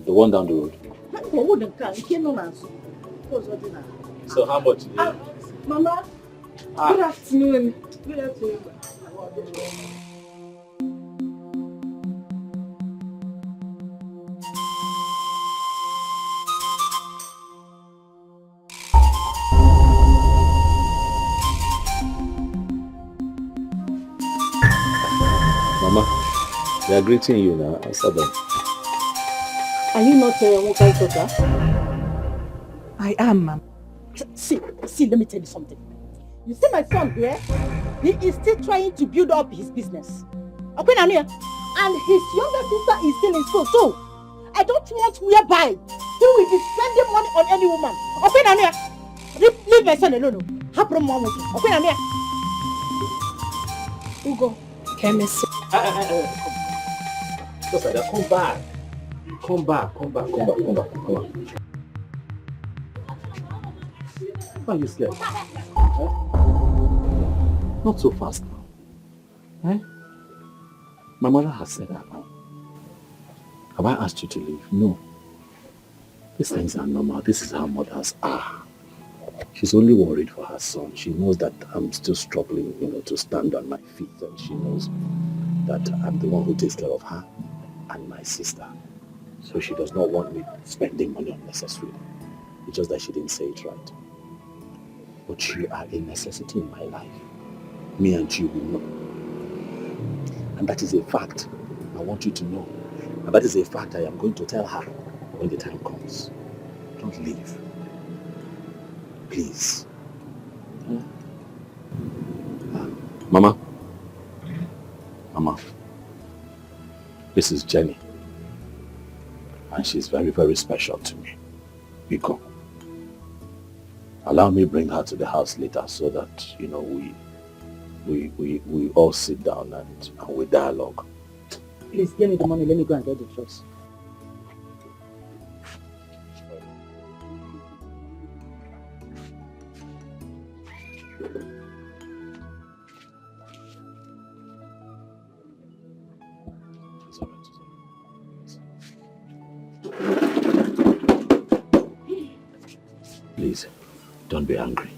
S4: The one down the road? So how much?
S12: Mama, good afternoon. Good afternoon.
S4: Mama, they are greeting you now. Answer them.
S12: Are you not Wonkai's daughter? I am, Ma'am. See, let me tell you something. You see my son here? He is still trying to build up his business. Okay, Nania? And his younger sister is still in school, so I don't want whereby he will be spending money on any woman. Okay, Nania? Leave my son alone. Have problem with him. Okay, Nania? Ugo, can I say?
S4: Just like that, come back. Come back. Why are you scared? Not so fast now. My mother has said that now. Have I asked you to leave? No. These things are normal. This is how mothers are. She's only worried for her son. She knows that I'm still struggling, to stand on my feet, and she knows that I'm the one who takes care of her and my sister. So she does not want me spending money unnecessarily. It's just that she didn't say it right. But you are a necessity in my life. Me and you will know. And that is a fact. I want you to know. And that is a fact I am going to tell her when the time comes. Don't leave. Please. Mama. This is Jenny. And she's very, very special to me. Biko. Allow me to bring her to the house later so that, we all sit down and we dialogue.
S12: Please give me the money. Let me go and get the drugs.
S4: Please, don't be angry.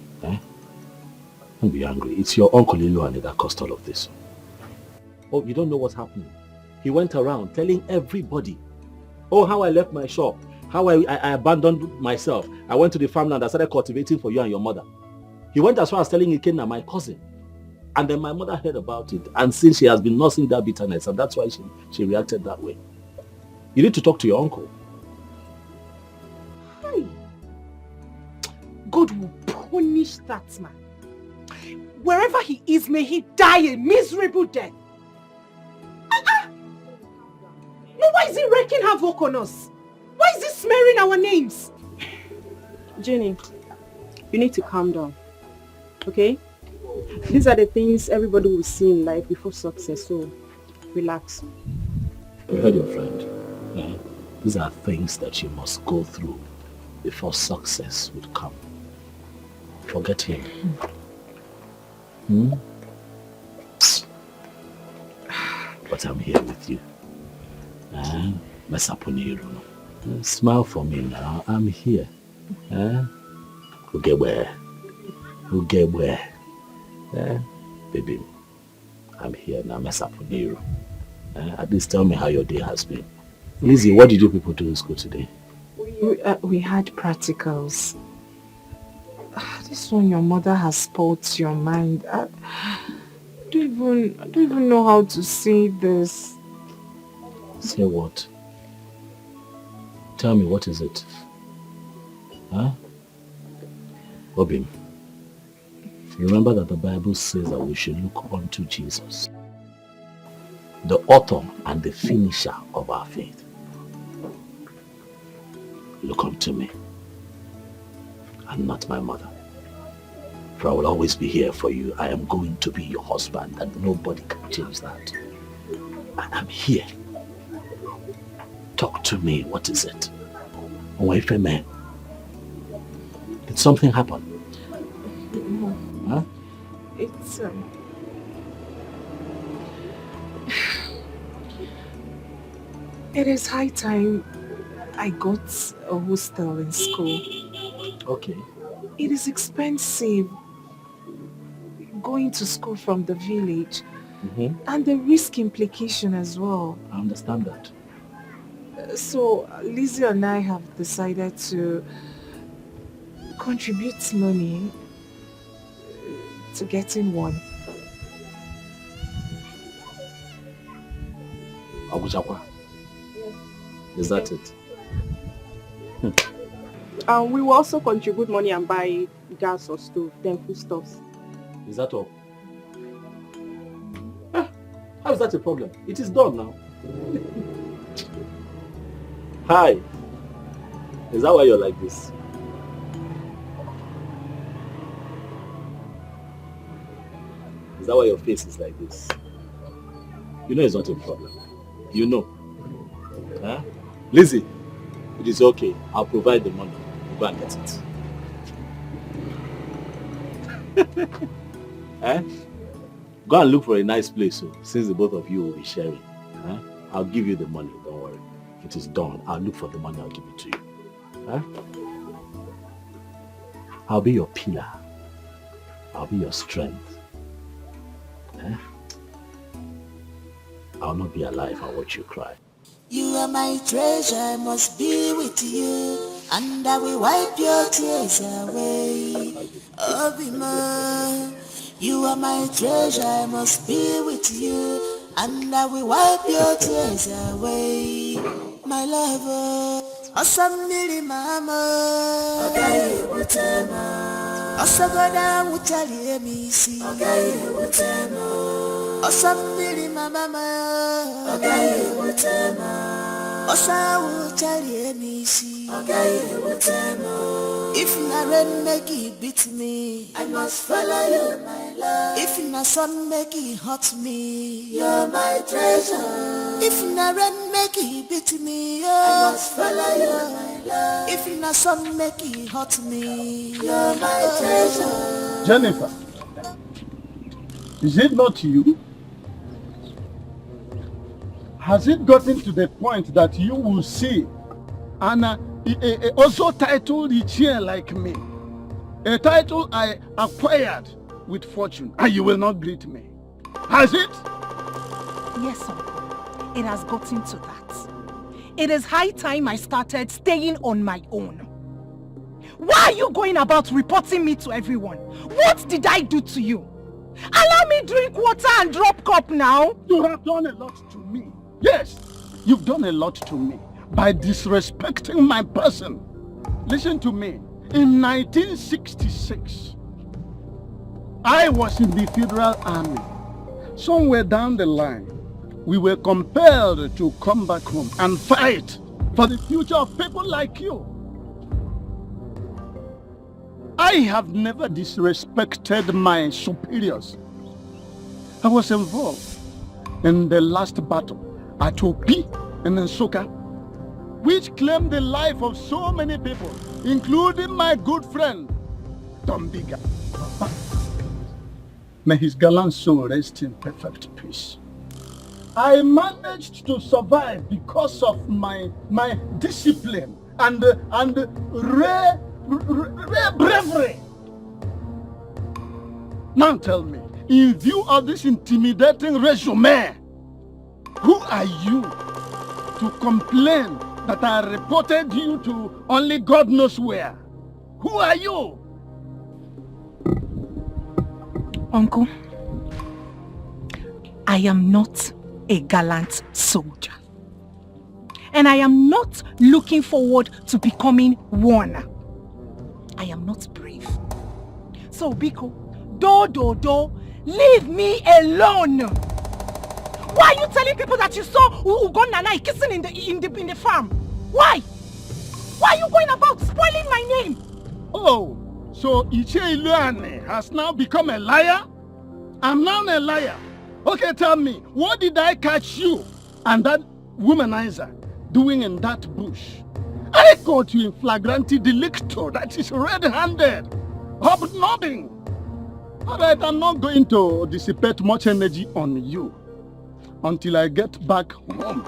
S4: Don't be angry. It's your uncle Leonard that caused all of this. Oh, you don't know what's happening. He went around telling everybody, how I left my shop, how I abandoned myself. I went to the farmland and started cultivating for you and your mother. He went as far as telling Ikenna, my cousin. And then my mother heard about it. And since she has been nursing that bitterness, and that's why she reacted that way. You need to talk to your uncle.
S12: Hi. God will punish that man. Wherever he is, may he die a miserable death. No, why is he wreaking havoc on us? Why is he smearing our names?
S14: Jenny, you need to calm down, okay? These are the things everybody will see in life before success, so relax.
S4: You heard your friend. These are things that you must go through before success would come. Forget him. But I'm here with you. Smile for me now. I'm here. Baby, I'm here now. At least tell me how your day has been. Lizzie, what did you people do in school today?
S2: We had practicals. This one your mother has spoilt your mind. I don't even know how to say this.
S4: Say what? Tell me, what is it? Obim, remember that the Bible says that we should look unto Jesus, the author and the finisher of our faith. Look unto me and not my mother. For I will always be here for you. I am going to be your husband, and nobody can change that. And I'm here. Talk to me. What is it? Wife and man. Did something happen?
S2: No. It's it is high time I got a hostel in school.
S4: Okay.
S14: It is expensive going to school from the village. And the risk implication as well.
S4: I understand that.
S14: So Lizzie and I have decided to contribute money to getting one.
S4: Agujakwa. Is that it?
S14: We will also contribute money and buy gas or stove, then foodstuffs.
S4: Is that all? How is that a problem? It is done now. Hi. Is that why you're like this? Is that why your face is like this? You know it's not a problem. You know. Huh? Lizzie, it is okay. I'll provide the money. You go and get it. Eh? Go and look for a nice place, since the both of you will be sharing. Eh? I'll give you the money, don't worry. It is done. I'll look for the money, I'll give it to you. Eh? I'll be your pillar. I'll be your strength. Eh? I'll not be alive and watch you cry.
S17: You are my treasure, I must be with you, and I will wipe your tears away. Oh, be mine. You are my treasure, I must be with you, and I will wipe your tears away. My lover, Asamili mama, Agaye utema, Asagoda utali emisi, Agaye utema, Asamili mama, Agaye utema, Asa utali emisi, Agaye utema. If na rain make it beat me, I must follow you, my love. If na sun make it hurt me, you're my treasure. If na rain make it beat me, I must follow you, my love. If na sun make it hurt me, you're my treasure.
S16: Jennifer, is it not you? Has it gotten to the point that you will see Anna also titled Ichie like me, a title I acquired with fortune, and you will not greet me? Has it?
S12: Yes, uncle. It has gotten to that. It is high time I started staying on my own. Why are you going about reporting me to everyone? What did I do to you? Allow me drink water and drop cup now.
S16: You have done a lot to me. Yes, you've done a lot to me by disrespecting my person. Listen to me. In 1966, I was in the Federal Army. Somewhere down the line, we were compelled to come back home and fight for the future of people like you. I have never disrespected my superiors. I was involved in the last battle at Opi in Nsukka, which claimed the life of so many people, including my good friend, Tombiga. May his gallant soul rest in perfect peace. I managed to survive because of my discipline and rare bravery. Now tell me, in view of this intimidating resume, who are you to complain that I reported you to only God knows where? Who are you?
S12: Uncle, I am not a gallant soldier. And I am not looking forward to becoming one. I am not brave. So, Biko, leave me alone. Why are you telling people that you saw Ugon Nanai kissing in the farm? Why? Why are you going about spoiling my name?
S16: Oh, so Ichie Iluane has now become a liar? I'm now a liar. Okay, tell me, what did I catch you and that womanizer doing in that bush? I caught you in flagrante delicto, that is red-handed, hobnobbing. Alright, I'm not going to dissipate much energy on you until I get back home.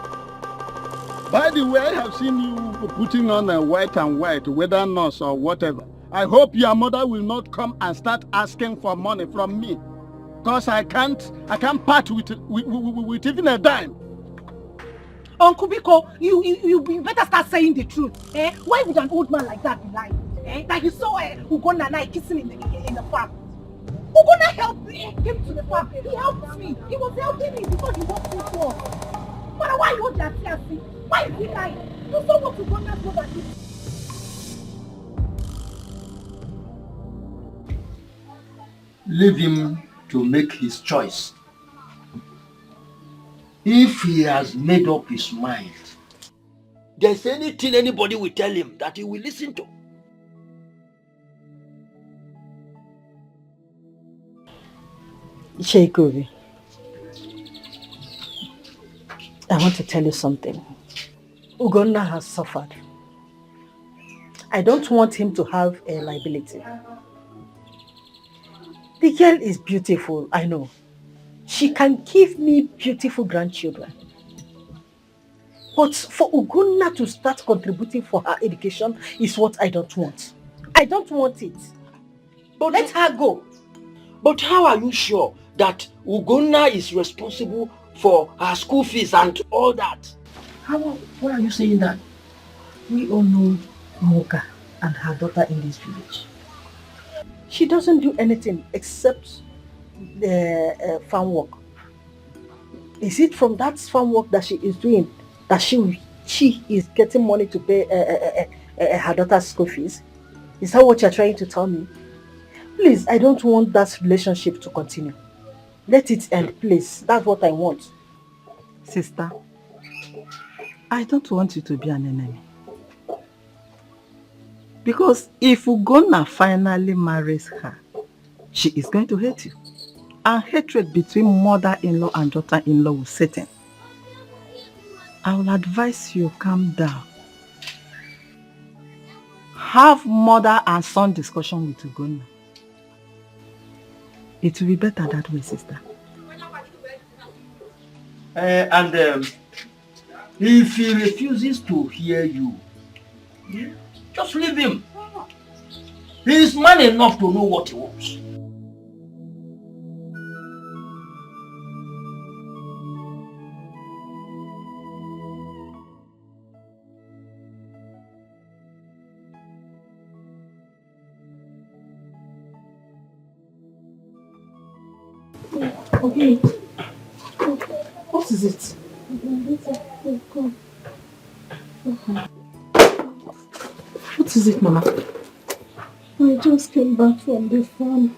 S16: By the way, I have seen you putting on a white and white, whether nurse or whatever. I hope your mother will not come and start asking for money from me. Because I can't part with even a dime.
S12: Uncle Biko, you better start saying the truth. Eh? Why would an old man like that be lying? Eh? That he saw Ugonna and I kissing in the farm. Ugonna helped me, came to the farm. He helped me. He was helping me because he was too poor. But why you want that? Why is he lying? You saw what Ugonna's mother did.
S8: Leave him to make his choice. If he has made up his mind, there's anything anybody will tell him that he will listen to.
S1: Sheikovi, I want to tell you something. Ugonna has suffered. I don't want him to have a liability. The girl is beautiful, I know. She can give me beautiful grandchildren. But for Ugonna to start contributing for her education is what I don't want. I don't want it. But let her go.
S8: But how are you sure that Ugonna is responsible for her school fees and all that? Why are you saying that?
S1: We all know Moka and her daughter in this village. She doesn't do anything except the farm work. Is it from that farm work that she is doing that she is getting money to pay her daughter's school fees? Is that what you're trying to tell me? Please, I don't want that relationship to continue. Let it end, please. That's what I want.
S18: Sister, I don't want you to be an enemy. Because if Ugonna finally marries her, she is going to hate you. And hatred between mother-in-law and daughter-in-law will set in. I will advise you calm down. Have mother and son discussion with Ugonna. It will be better that way, sister.
S8: If he refuses to hear you, just leave him. He is man enough to know what he wants.
S1: Okay. What is it? What is it, Mama?
S6: I just came back from the farm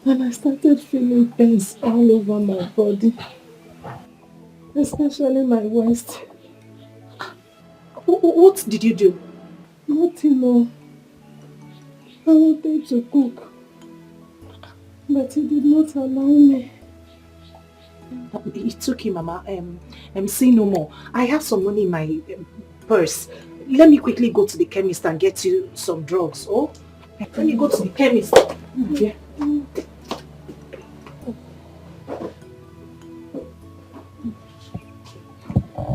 S6: and I started feeling pains all over my body, especially my waist.
S1: What did you do?
S6: Nothing, no. I wanted to cook, but he did not allow me.
S1: It's okay, Mama. Say no more. I have some money in my purse. Let me quickly go to the chemist and get you some drugs. Oh, let me go to the chemist. Yeah.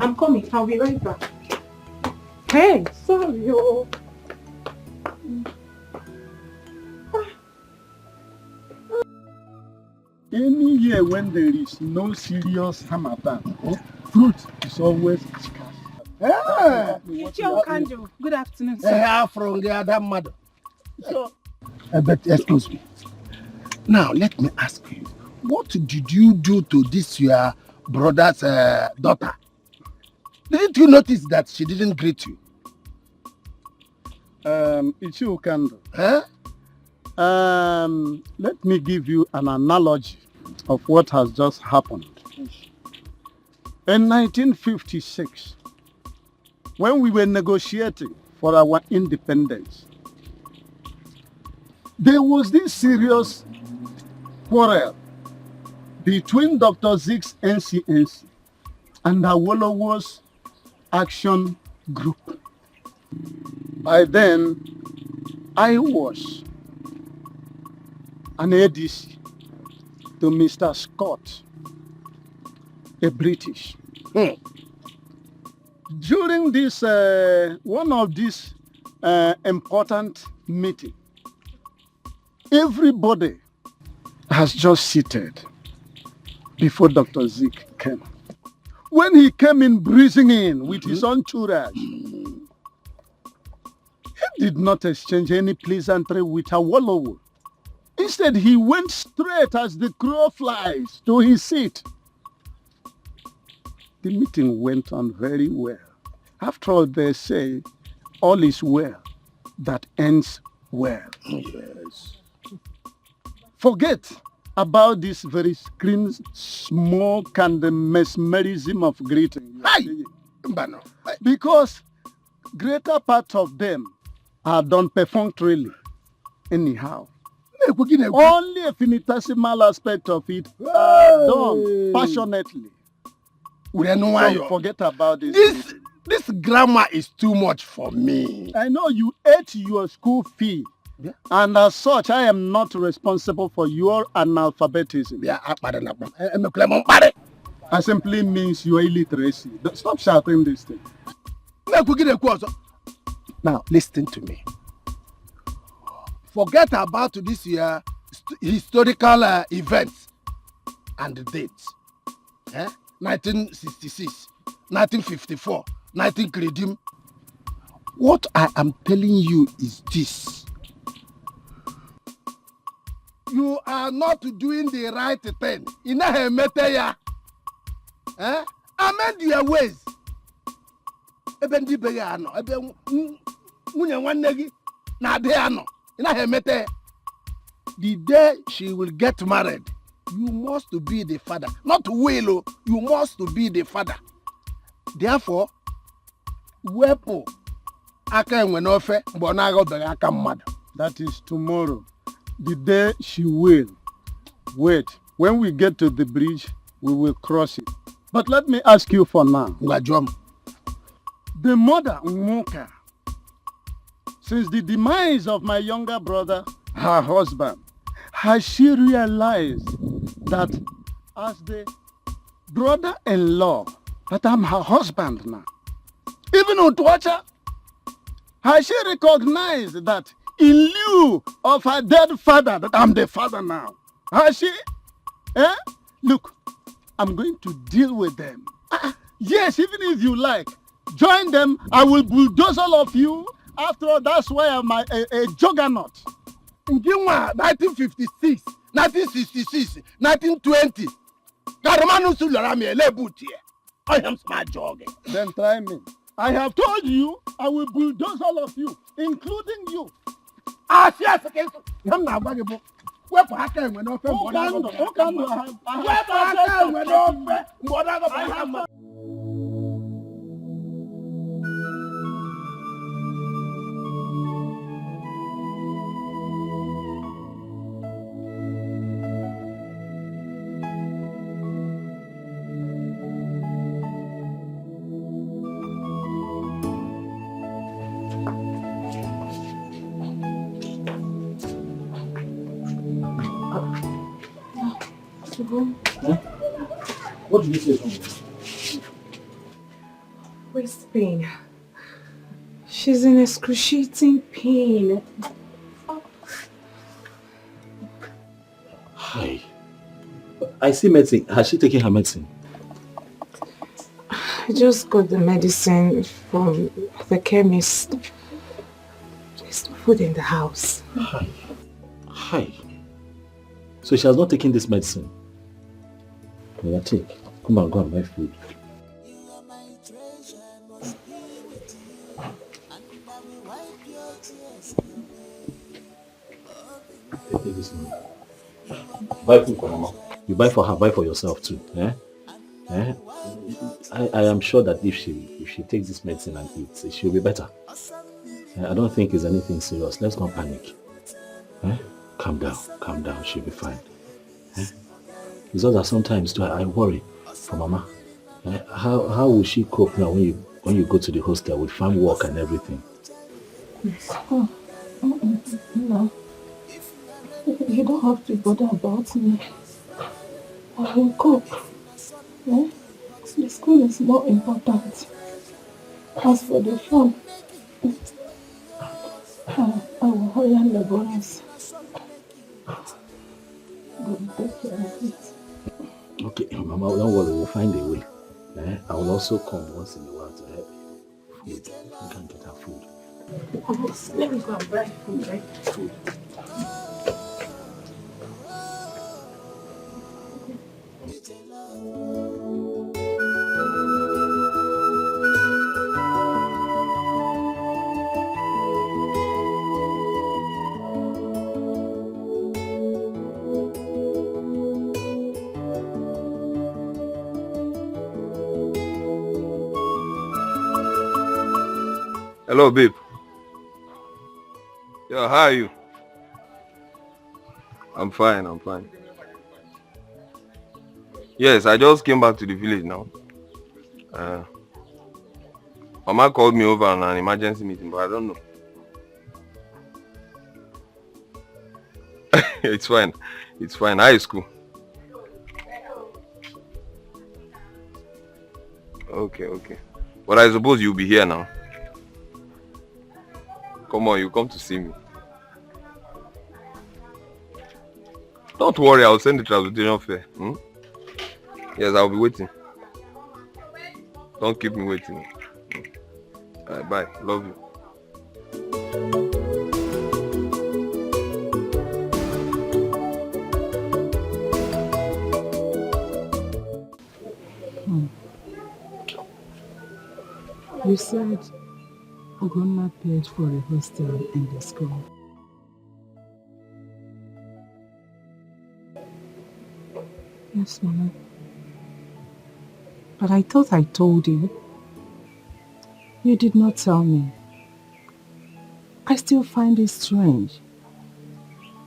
S1: I'm coming. I'll be right back.
S6: Hey, sorry, oh.
S16: Any year when there is no serious harmattan, fruit is always scarce.
S13: Good afternoon, sir.
S16: From the other mother. So, but excuse me. Now, let me ask you, what did you do to this your brother's daughter? Didn't you notice that she didn't greet you? Ichiukando. Let me give you an analogy of what has just happened. In 1956, when we were negotiating for our independence, there was this serious quarrel between Dr. Zeke's NCNC and Awolowo's Action Group. By then, I was an ADC to Mr. Scott, a British. During this, one of these important meeting. Everybody has just seated before Dr. Zeke came. When he came in breezing in with his entourage, he did not exchange any pleasantry with Awolowo. Instead, he went straight as the crow flies to his seat. The meeting went on very well. After all, they say, all is well that ends well. Yes. Forget about this very screen smoke and the mesmerism of greeting. Because greater part of them are done perfunctorily. Anyhow. Only a finitesimal aspect of it are done passionately. So forget about this.
S19: This grammar is too much for me.
S16: I know you ate your school fee. Yeah. And as such, I am not responsible for your analphabetism. I simply means your illiteracy. Stop shouting this thing.
S19: Now, listen to me. Forget about this year historical events and the dates. 1966, 1954, 19 Credim. What I am telling you is this. You are not doing the right thing. Amend your ways. The day she will get married, you must be the father. Not will, you must be the father. Therefore, wepo aka enwenofe bonago aka mmadu.
S16: That is tomorrow. The day she will. Wait, when we get to the bridge, we will cross it. But let me ask you for now. The mother, Nwoka, since the demise of my younger brother, her husband, has she realized that as the brother-in-law, that I'm her husband now? Even Utwacha, has she recognized that in lieu of her dead father, that I'm the father now? Has she? Look, I'm going to deal with them. Yes, even if you like, join them, I will bulldoze all of you. After all, that's why I'm a juggernaut.
S19: 1956, 1966, 1920. I am smart jogging.
S16: Then try me. I have told you I will bulldoze all of you, including you.
S5: What did you say to me?
S2: Waist pain. She's in excruciating pain.
S5: Hi. I see medicine. Has she taken her medicine?
S2: I just got the medicine from the chemist. There's no food in the house.
S5: Hi. So she has not taken this medicine? Yeah, take. Come on, go and buy food. Take this money. Buy food for Mama. You buy for her, buy for yourself too. I am sure that if she takes this medicine and eats, she'll be better. I don't think it's anything serious. Let's not panic. Calm down, she'll be fine. It's just that sometimes too, I worry for Mama. How will she cope now when you go to the hostel with farm work and everything?
S9: No. You don't have to bother about me. I will cope. The school is more important. As for the farm, Oh, hurry and the bonus. Take care of it.
S5: Okay, Mama, don't worry, we'll find a way. I will also come once in a while to help you. Food. You can get her food.
S9: Let me go and buy food, right?
S5: Food.
S7: Hello, babe. Yo, how are you? I'm fine, I'm fine. Yes, I just came back to the village now. Mama called me over on an emergency meeting, but I don't know. It's fine. It's fine. How is school? Okay, okay. But I suppose you'll be here now. Come on, you come to see me. Don't worry, I'll send the transportation fare. Yes, I'll be waiting. Don't keep me waiting. Alright, bye. Love you.
S1: You said Ugonna paid for a hostel in the school.
S9: Yes, Mama. But I thought I told you.
S1: You did not tell me. I still find it strange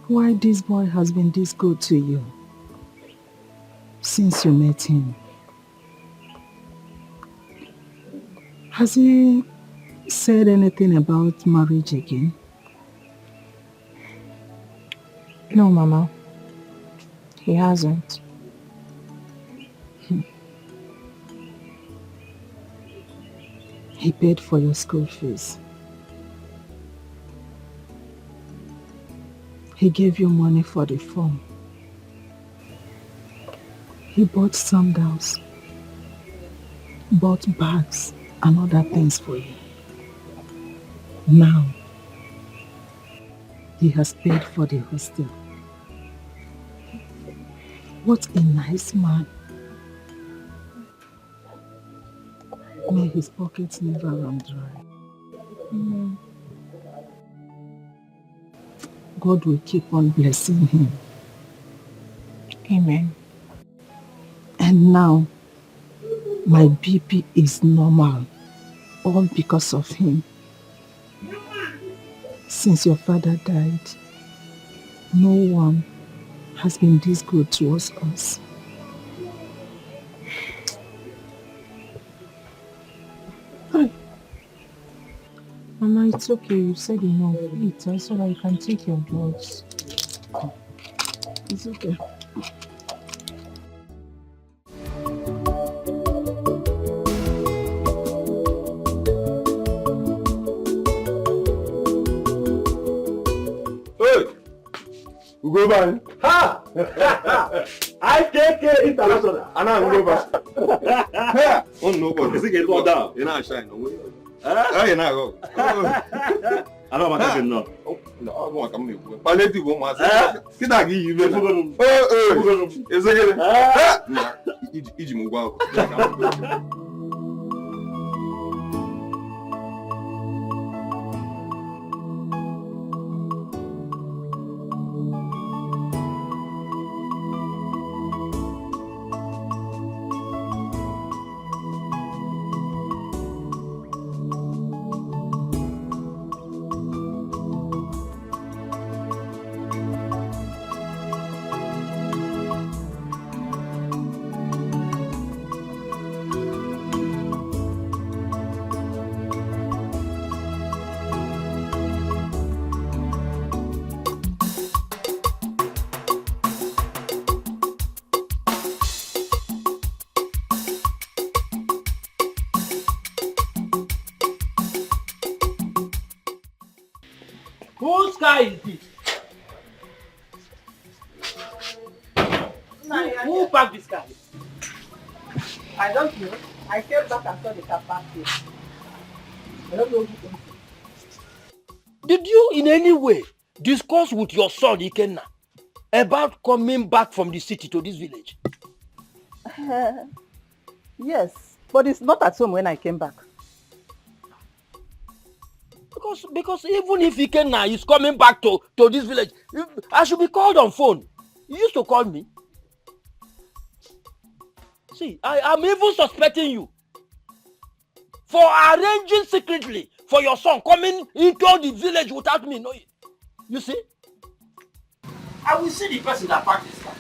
S1: why this boy has been this good to you since you met him. Has he said anything about marriage again?
S2: No, Mama. He hasn't.
S1: He paid for your school fees. He gave you money for the form. He bought sandals, bought bags and other things for you. Now, he has paid for the hostel. What a nice man. May his pockets never run dry. God will keep on blessing him.
S2: Amen.
S1: And now, my BP is normal, all because of him. Since your father died, no one has been this good towards us.
S2: Mama, it's okay. You said enough. Eat so that you can take your drugs.
S1: It's okay.
S7: Ubah.
S8: Ha! IKK International.
S7: Ana Ubah. Oh no, but is it get down? You know shine. Ah, you know go.
S8: I don't want to know.
S7: No, I want to come here. Paleti go mas. Kita gi yibe. Is it? Iji mugwa.
S8: Whose car is this? Who parked this car?
S18: I don't know. I came back and saw the car parked here. I don't know who owns it.
S8: Did you in any way discuss with your son Ikenna about coming back from the city to this village?
S18: Yes, but it's not at home when I came back.
S8: Because even if Ikenna is coming back to this village, I should be called on phone. You used to call me. See, I'm even suspecting you for arranging secretly for your son coming into the village without me knowing. You see? I will see the person that parked this car.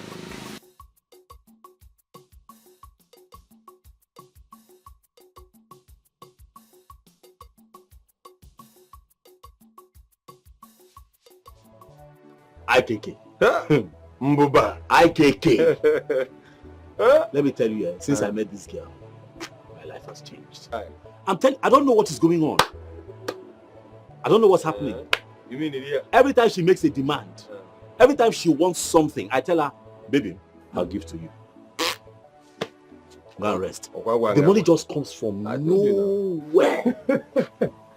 S4: IKK.
S7: Ubah.
S4: IKK. Let me tell you, since I met this girl, my life has changed. I don't know what is going on. I don't know what's happening.
S7: You mean it?
S4: Every time she makes a demand, every time she wants something, I tell her, baby, I'll give to you. Go and rest. The money just comes from nowhere.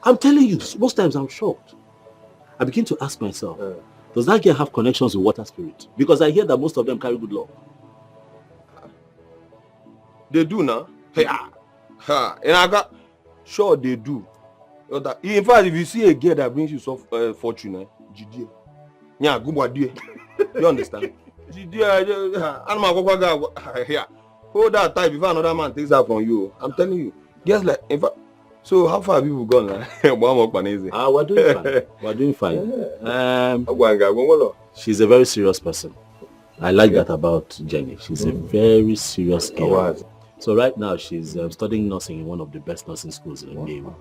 S4: I'm telling you, most times I'm shocked. I begin to ask myself, does that girl have connections with water spirit? Because I hear that most of them carry good luck.
S7: They do now. And I got sure they do. In fact, if you see a girl that brings you some fortune, GD. Yeah, good boy. You understand? Hold that tight before another man takes that from you. I'm telling you. Guess like, in fact, so how far have people gone now?
S4: We're doing fine. We're doing fine. She's a very serious person. I like that about Jenny. She's a very serious girl. So right now she's studying nursing in one of the best nursing schools in Nollywood.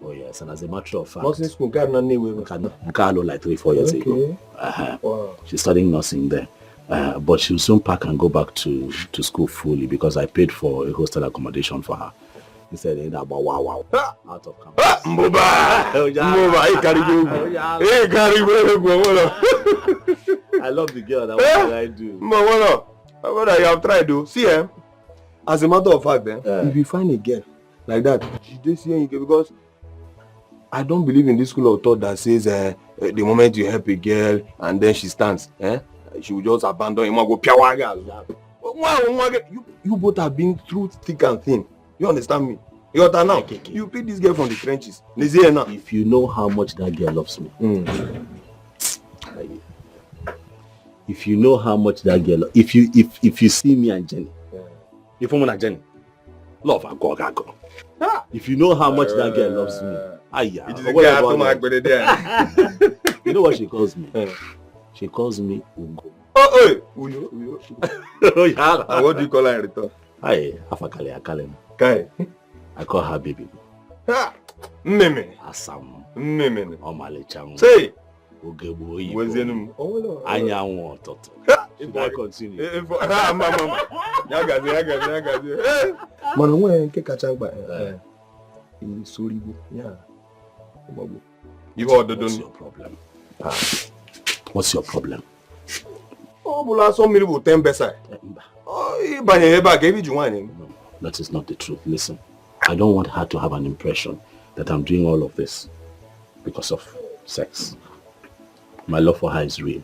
S4: Oh yes, and as a matter of fact,
S7: nursing school got Nollywood
S4: like 3-4 years ago. Wow. She's studying nursing there. But she'll soon pack and go back to school fully because I paid for a hostel accommodation for her. He said, wow, out of campus. I love the girl. That's what I do.
S7: You have tried though. See, as a matter of fact, if you find a girl like that, she see you because I don't believe in this school of thought that says the moment you help a girl and then she stands, she will just abandon him and go piawaga. You both have been through thick and thin. You understand me? You pick this girl from the trenches.
S4: If you know how much that girl loves me. If you know how much that girl, if you see me and Jenny, if I'm not Jenny, love her go. If you know how much that girl loves me, you know what she calls me? She calls me Ugo.
S7: Uyo. And what do you call her in return?
S4: I call her baby.
S7: Meme.
S4: Asam.
S7: Meme.
S4: Omalicham.
S7: Say.
S4: Anyanwu Toto. Should I continue? What's your problem? What's your problem?
S7: No,
S4: that is not the truth. Listen, I don't want her to have an impression that I'm doing all of this because of sex. My love for her is real.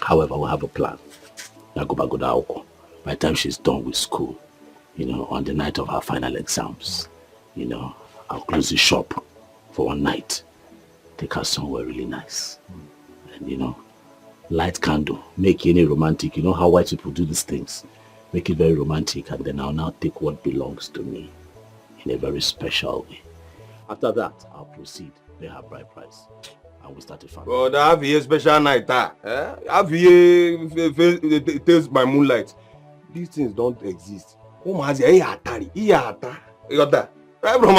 S4: However, we'll have a plan. By the time she's done with school, on the night of her final exams, I'll close the shop for one night. Take her somewhere really nice. And, light candle, make any romantic. You know how white people do these things. Make it very romantic, and then I'll now take what belongs to me in a very special way. After that, I'll proceed, pay her bride price, and we start a family.
S7: But I have a special night, I have a taste by moonlight. These things don't exist. Oh my God, right from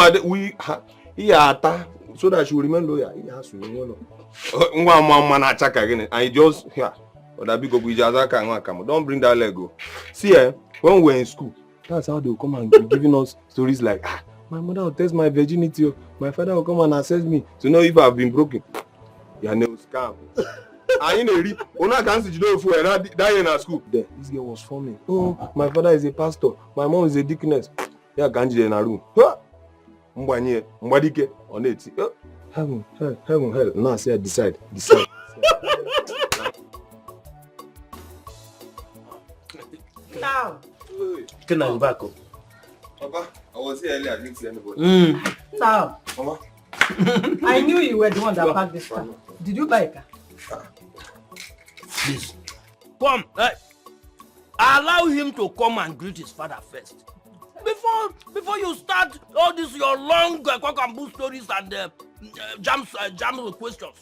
S7: so that she will remain loyal. He has to remain loyal. And he just don't bring that Lego. See, when we're in school, that's how they'll come and be giving us stories like, my mother will test my virginity, my father will come and assess me to know if I've been broken. Your name scam. I in a reap. Una can't see you for that in our school. There, this girl was forming. Oh, my father is a pastor. My mom is a deaconess. Yeah, Ganji in a room. Mbanye, Mbadike, on it. Heaven, hell. Now say decide.
S1: Now.
S8: Can I back up?
S7: Papa, I was here earlier. I didn't see anybody.
S1: Now.
S7: Mama.
S1: I knew you were the one that packed this car. Did you buy a car?
S8: Please. Come. Allow him to come and greet his father first. Before you start all this your long cock-and-bull stories and jams with questions.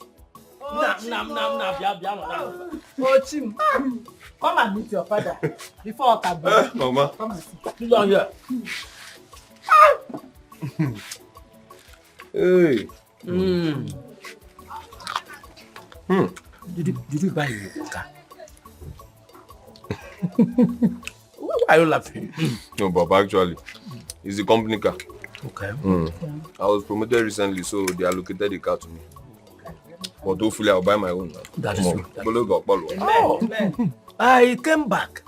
S1: Chim, come and meet your father before I can
S7: Mama.
S1: Come and sit.
S8: Sit down here.
S7: Hey.
S8: Did you buy a car? Why are you laughing?
S7: No, Papa, actually, it's the company car.
S8: Okay.
S7: I was promoted recently, so they allocated the car to me. But hopefully I'll buy my own.
S8: That is true.
S1: Amen.
S8: I came back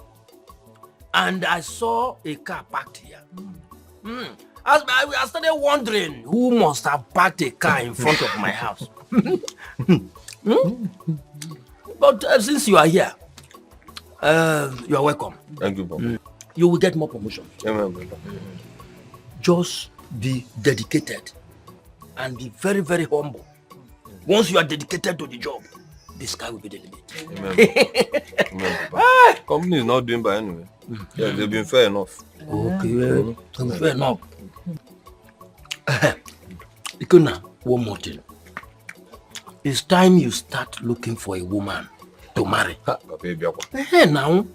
S8: and I saw a car parked here. I started wondering who must have parked a car in front of my house. But since you are here, you are welcome.
S7: Thank you, Papa.
S8: You will get more promotion.
S7: Amen, Papa.
S8: Just be dedicated and be very, very humble. Once you are dedicated to the job, the sky will be the limit.
S7: Amen, Papa. Company is not doing bad anyway. Yeah, they've been fair enough.
S8: Okay, fair enough. Ikuna, one more thing. It's time you start looking for a woman to marry. Now,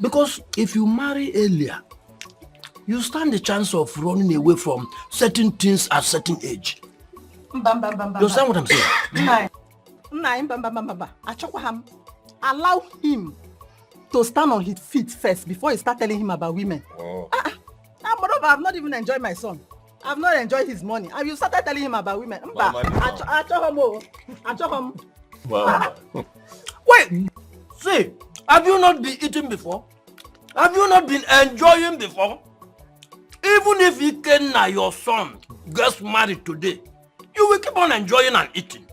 S8: because if you marry earlier, you stand the chance of running away from certain things at certain age. You understand what I'm saying?
S1: Allow him to stand on his feet first before you start telling him about women. Moreover, I've not even enjoyed my son. I've not enjoyed his money. And you started telling him about women.
S8: Wait, see, have you not been eating before? Have you not been enjoying before? Even if Ikenna, your son, gets married today, you will keep on enjoying and eating.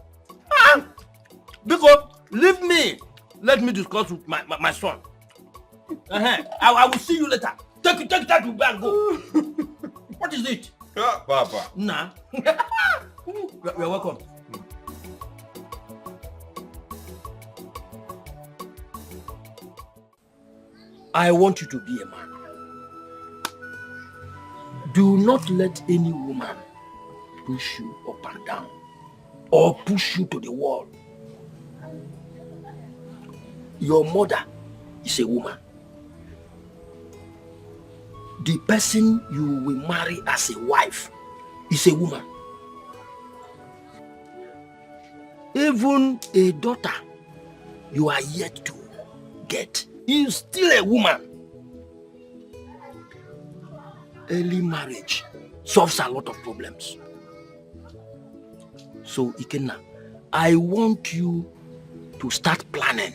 S8: Because, leave me, let me discuss with my son. I will see you later. Take that to and go. What is it?
S7: Papa.
S8: Nah. You're welcome. I want you to be a man. Do not let any woman push you up and down or push you to the wall. Your mother is a woman. The person you will marry as a wife is a woman. Even a daughter you are yet to get is still a woman. Early marriage solves a lot of problems. So, Ikenna, I want you to start planning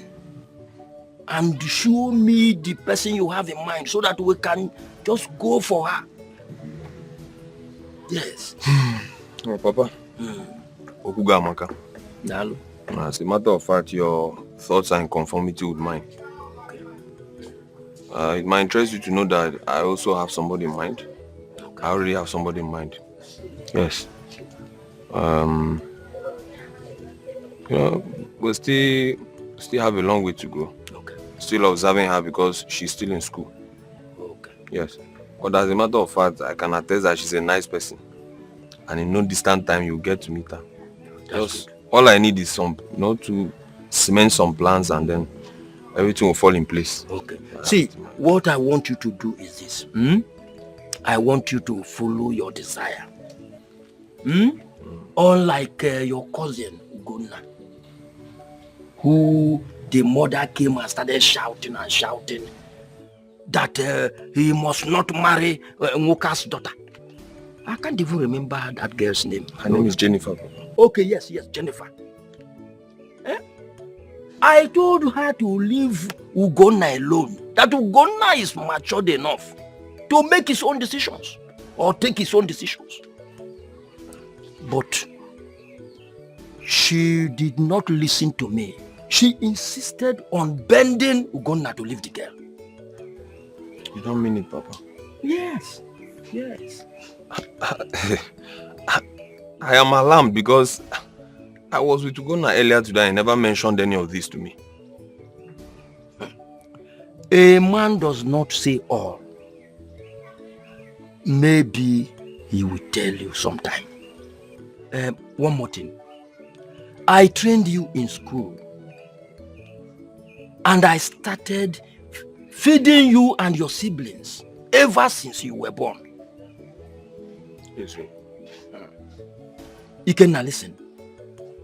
S8: and show me the person you have in mind so that we can just go for her. Yes.
S7: Oh, Papa. Okuga Amaka.
S8: Nalo.
S7: As a matter of fact, your thoughts are in conformity with mine. It might interest you to know that I also have somebody in mind. I already have somebody in mind. Yes. You know, we still have a long way to go.
S8: Okay.
S7: Still observing her because she's still in school.
S8: Okay.
S7: Yes. But as a matter of fact, I can attest that she's a nice person. And in no distant time, you'll get to meet her. Just all I need is some, to cement some plans and then everything will fall in place.
S8: Okay. See, what I want you to do is this. I want you to follow your desire. Unlike your cousin, Gunna, who the mother came and started shouting that he must not marry Nwoka's daughter. I can't even remember that girl's name.
S7: Her name is Jennifer.
S8: Okay, yes, Jennifer. I told her to leave Ugonna alone. That Ugonna is matured enough to make his own decisions or take his own decisions. But she did not listen to me. She insisted on bending Ugonna to leave the girl.
S7: You don't mean it, Papa?
S8: Yes, yes.
S7: I am alarmed because I was with Ugonna earlier today and never mentioned any of this to me.
S8: A man does not say all. Maybe he will tell you sometime. One more thing. I trained you in school. And I started feeding you and your siblings ever since you were born.
S7: Yes, sir.
S8: Ikenna, listen.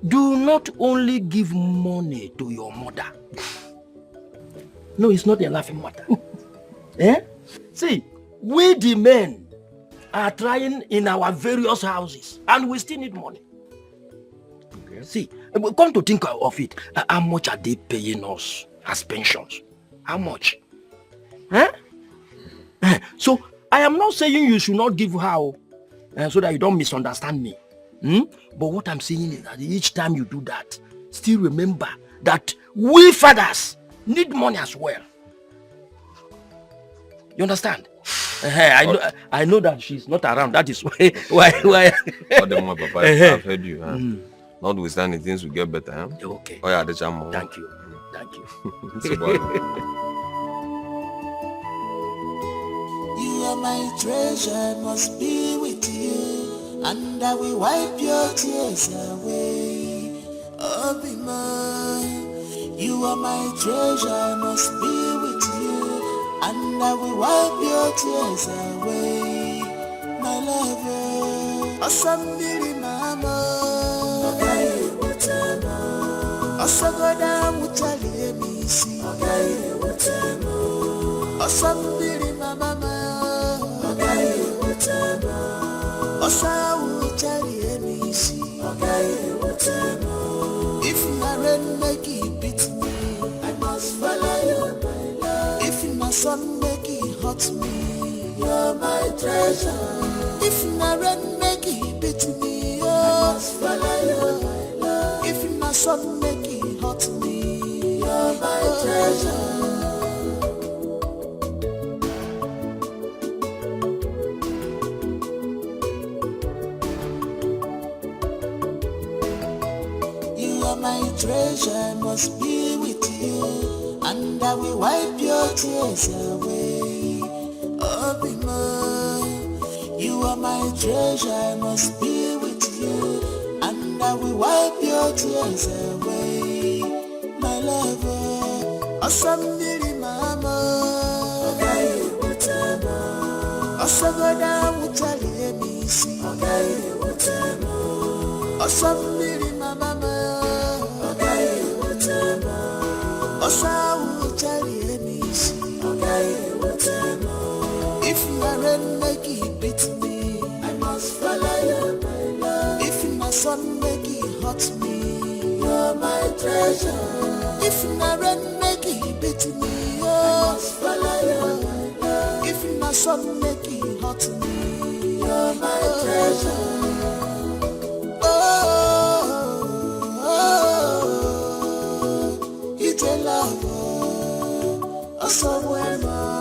S8: Do not only give money to your mother. No, it's not a laughing matter. Eh? See, we the men are trying in our various houses and we still need money. Okay. See, come to think of it, how much are they paying us as pensions? How much? Eh? So, I am not saying you should not give her so that you don't misunderstand me. But what I'm saying is that each time you do that, still remember that we fathers need money as well. You understand? I know that she's not around. That is why.
S7: All the more, Papa, I've heard you. Notwithstanding, things will get better. Huh?
S8: Okay.
S7: Oh, yeah, the chamo.
S8: Thank you. Thank you.
S17: You are my treasure, must be with you, and I will wipe your tears away. Oh, be mine. You are my treasure, must be with you, and I will wipe your tears away. My lover, Asambili mama, Agaye Mutema, Asagoda Mutali Emisi, Agaye Mutema, Asambili mama, Agaye Mutema, Asawu Mutali Emisi, Agaye Mutema. If you are ready, make it beat me, I must follow you, my love. If you my son, make it hurt me, you're my treasure. If you my rain, make it beat me, I must follow you, my love. If you my son, make it hurt me, you're my treasure. You are my treasure, must be with you, and I will wipe your tears away. Oh, be mine. You are my treasure, must be with you, and I will wipe your tears away. My lover, Asambili mama, Agaye Mutema, Asagoda Mutali Emisi, Agaye Mutema, Asambili mama, Agaye Mutema, Asawu Mutali Emisi, Agaye Mutema. If you are ready, make it beat me, I must follow you, my love. If you my son, make it hurt me, you're my treasure. If you are ready, make it beat me, I must follow you, my love. If you my son, make it hurt me, you're my treasure. It's a love, somewhere more.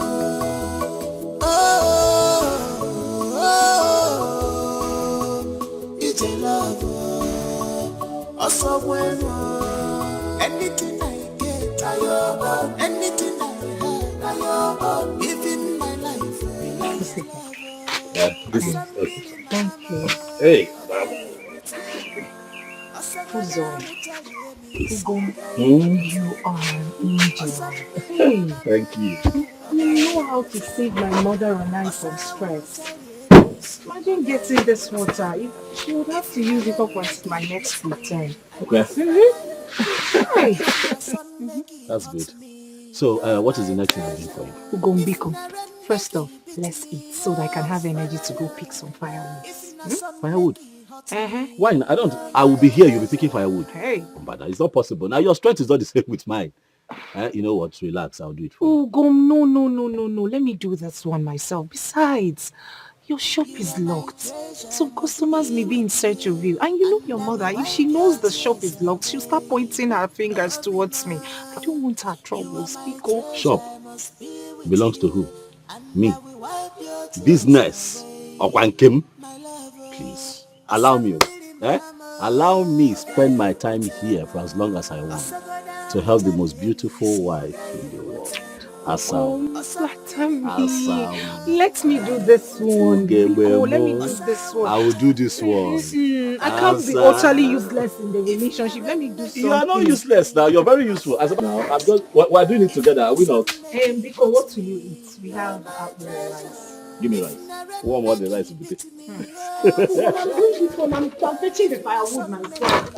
S17: It's a love, somewhere more. Anything I get, I owe. Anything I have, I owe. Even my life,
S9: Thank you.
S5: Hey.
S9: You are an angel. Hey.
S5: Thank you.
S9: You know how to save my mother and I from stress. Imagine getting this water. She would have to use it up until my next return.
S5: Okay.
S9: Hey.
S5: That's good. So, what is the next thing I'm doing for you?
S9: Ugombiko. First off, let's eat so that I can have energy to go pick some firewood.
S5: Firewood?
S4: Why not? I will be here, you'll be picking firewood.
S12: Hey.
S4: But it's not possible. Now your strength is not the same with mine. You know what? Relax, I'll do it for you.
S12: Oh, Gom, no. Let me do this one myself. Besides, your shop is locked. Some customers may be in search of you. And you know your mother, if she knows the shop is locked, she'll start pointing her fingers towards me. I don't want her trouble. Speak up.
S4: Shop belongs to who? Me. Business. Okwankim. Please, allow me. Allow me spend my time here for as long as I want to help the most beautiful wife in the world. Asam.
S12: Let me do this one. Let me do this one.
S4: I will do this one.
S12: I can't be utterly useless in the relationship. Let me do something.
S4: You are not useless now. You're very useful. I'm just. We're doing it together. Are we not?
S12: Biko, what will you eat? We have rice.
S4: Give me rice. One more the rice will be taken.
S12: I'm doing this one. I'm fetching the firewood myself.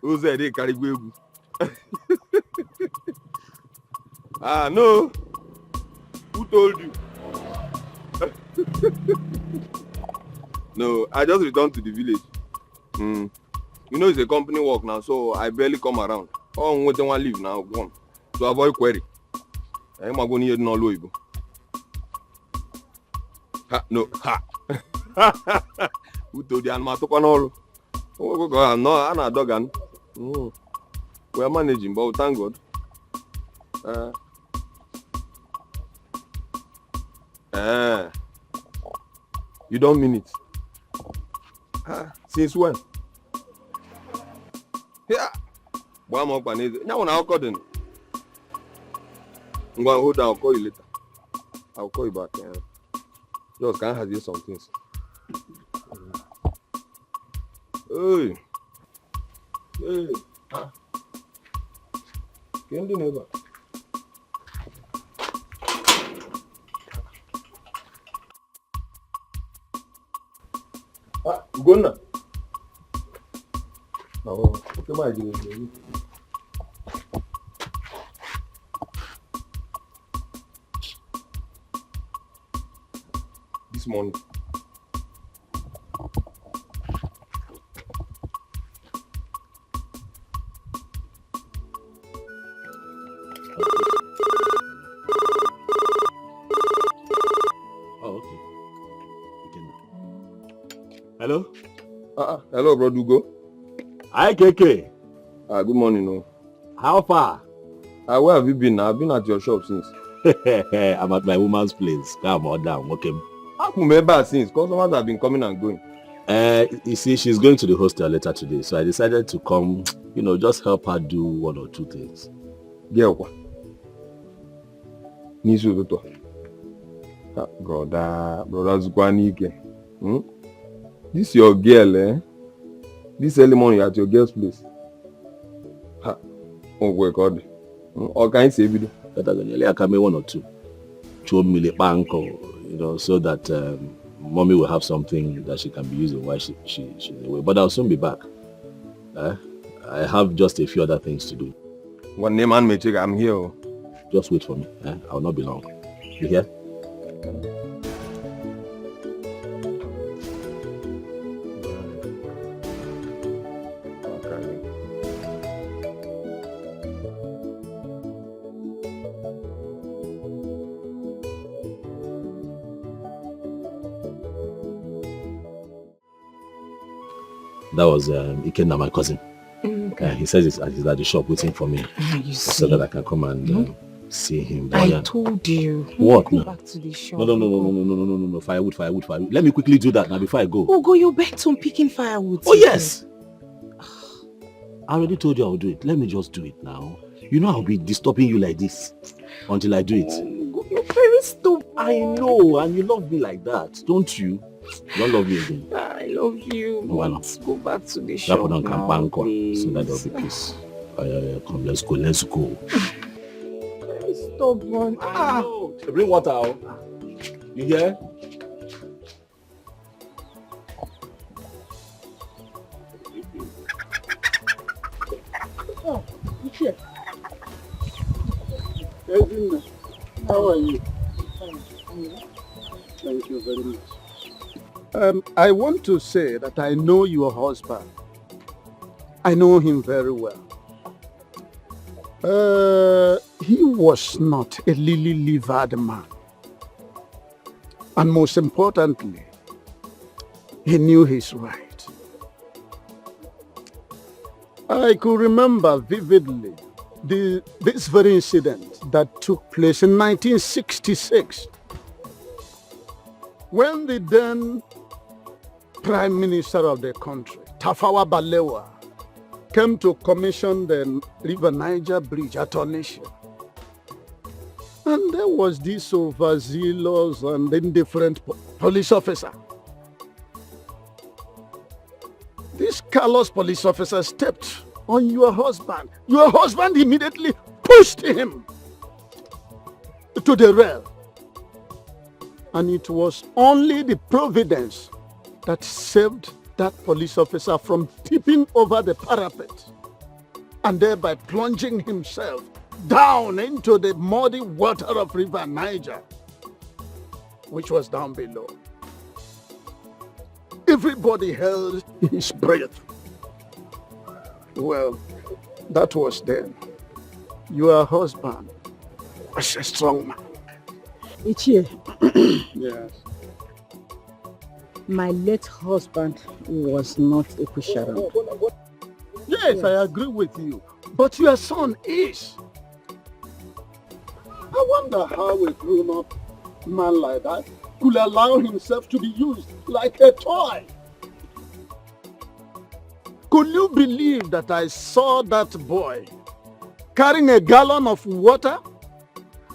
S7: Who's there? They carry baby. No. Who told you? No, I just returned to the village. You know it's a company work now, so I barely come around. Oh, I'm waiting one leave now, gone. To avoid query. I'm going to hear Nollywood. No. Who told you I'm not talking all? Oh, no, I'm not a dog. We are managing, but thank God. You don't mean it. Since when? Yeah. One more panel. Now when I'll call them. I'm going to hold down. I'll call you later. I'll call you back. Just can I have you some things? Hey. Can't do never. Go now. Oh, okay, my dear. This morning.
S4: Oh, okay. Hello?
S7: Hello, bro Dugo.
S4: Hi, KK.
S7: Good morning, no.
S4: How far?
S7: Where have you been? I've been at your shop since.
S4: I'm at my woman's place. Come on down, okay?
S7: I've been remember since. Customers have been coming and going.
S4: You see, she's going to the hostel later today, so I decided to come, just help her do one or two things.
S7: Girl, Nisu Toto. Brother Zukwanike. This your girl, eh? This early morning at your girl's place. Oh, God. Or can you say video?
S4: I can make one or two. So that mommy will have something that she can be using while she's away. But I'll soon be back. I have just a few other things to do.
S7: One name and check. I'm here.
S4: Just wait for me. I'll not be long. You hear? That was Ikenna, my cousin. Okay. He says he's at the shop waiting for me so that I can come and see him. But,
S12: I told you.
S4: What?
S12: Go back to the shop.
S4: No. Firewood. Let me quickly do that now before I go.
S12: Oh, go, you're bent on picking firewood.
S4: Oh, yes. I already told you I'll do it. Let me just do it now. You know I'll be disturbing you like this until I do it.
S12: Oh, you're very stupid.
S4: I know, and you love me like that, don't you? I don't love you again.
S12: I love you.
S4: Why not?
S12: Let's go back to the shop now,
S4: so that there'll be peace. Come, let's go.
S12: Very stubborn.
S4: I know. Bring water out. You hear?
S12: Oh, shit.
S16: How are you? Thank you very much. I want to say that I know your husband. I know him very well. He was not a lily-livered man. And most importantly, he knew his right. I could remember vividly this very incident that took place in 1966 when the then Prime Minister of the country, Tafawa Balewa, came to commission the River Niger Bridge at Onitsha. And there was this overzealous and indifferent police officer. This callous police officer stepped on your husband. Your husband immediately pushed him to the rail. And it was only the providence that saved that police officer from tipping over the parapet and thereby plunging himself down into the muddy water of River Niger, which was down below. Everybody held his breath. Well, that was then. Your husband was a strong man.
S20: Ichie.
S16: Yes.
S20: My late husband was not a pusher.
S16: Yes, I agree with you. But your son is. I wonder how a grown-up man like that could allow himself to be used like a toy. Could you believe that I saw that boy carrying a gallon of water,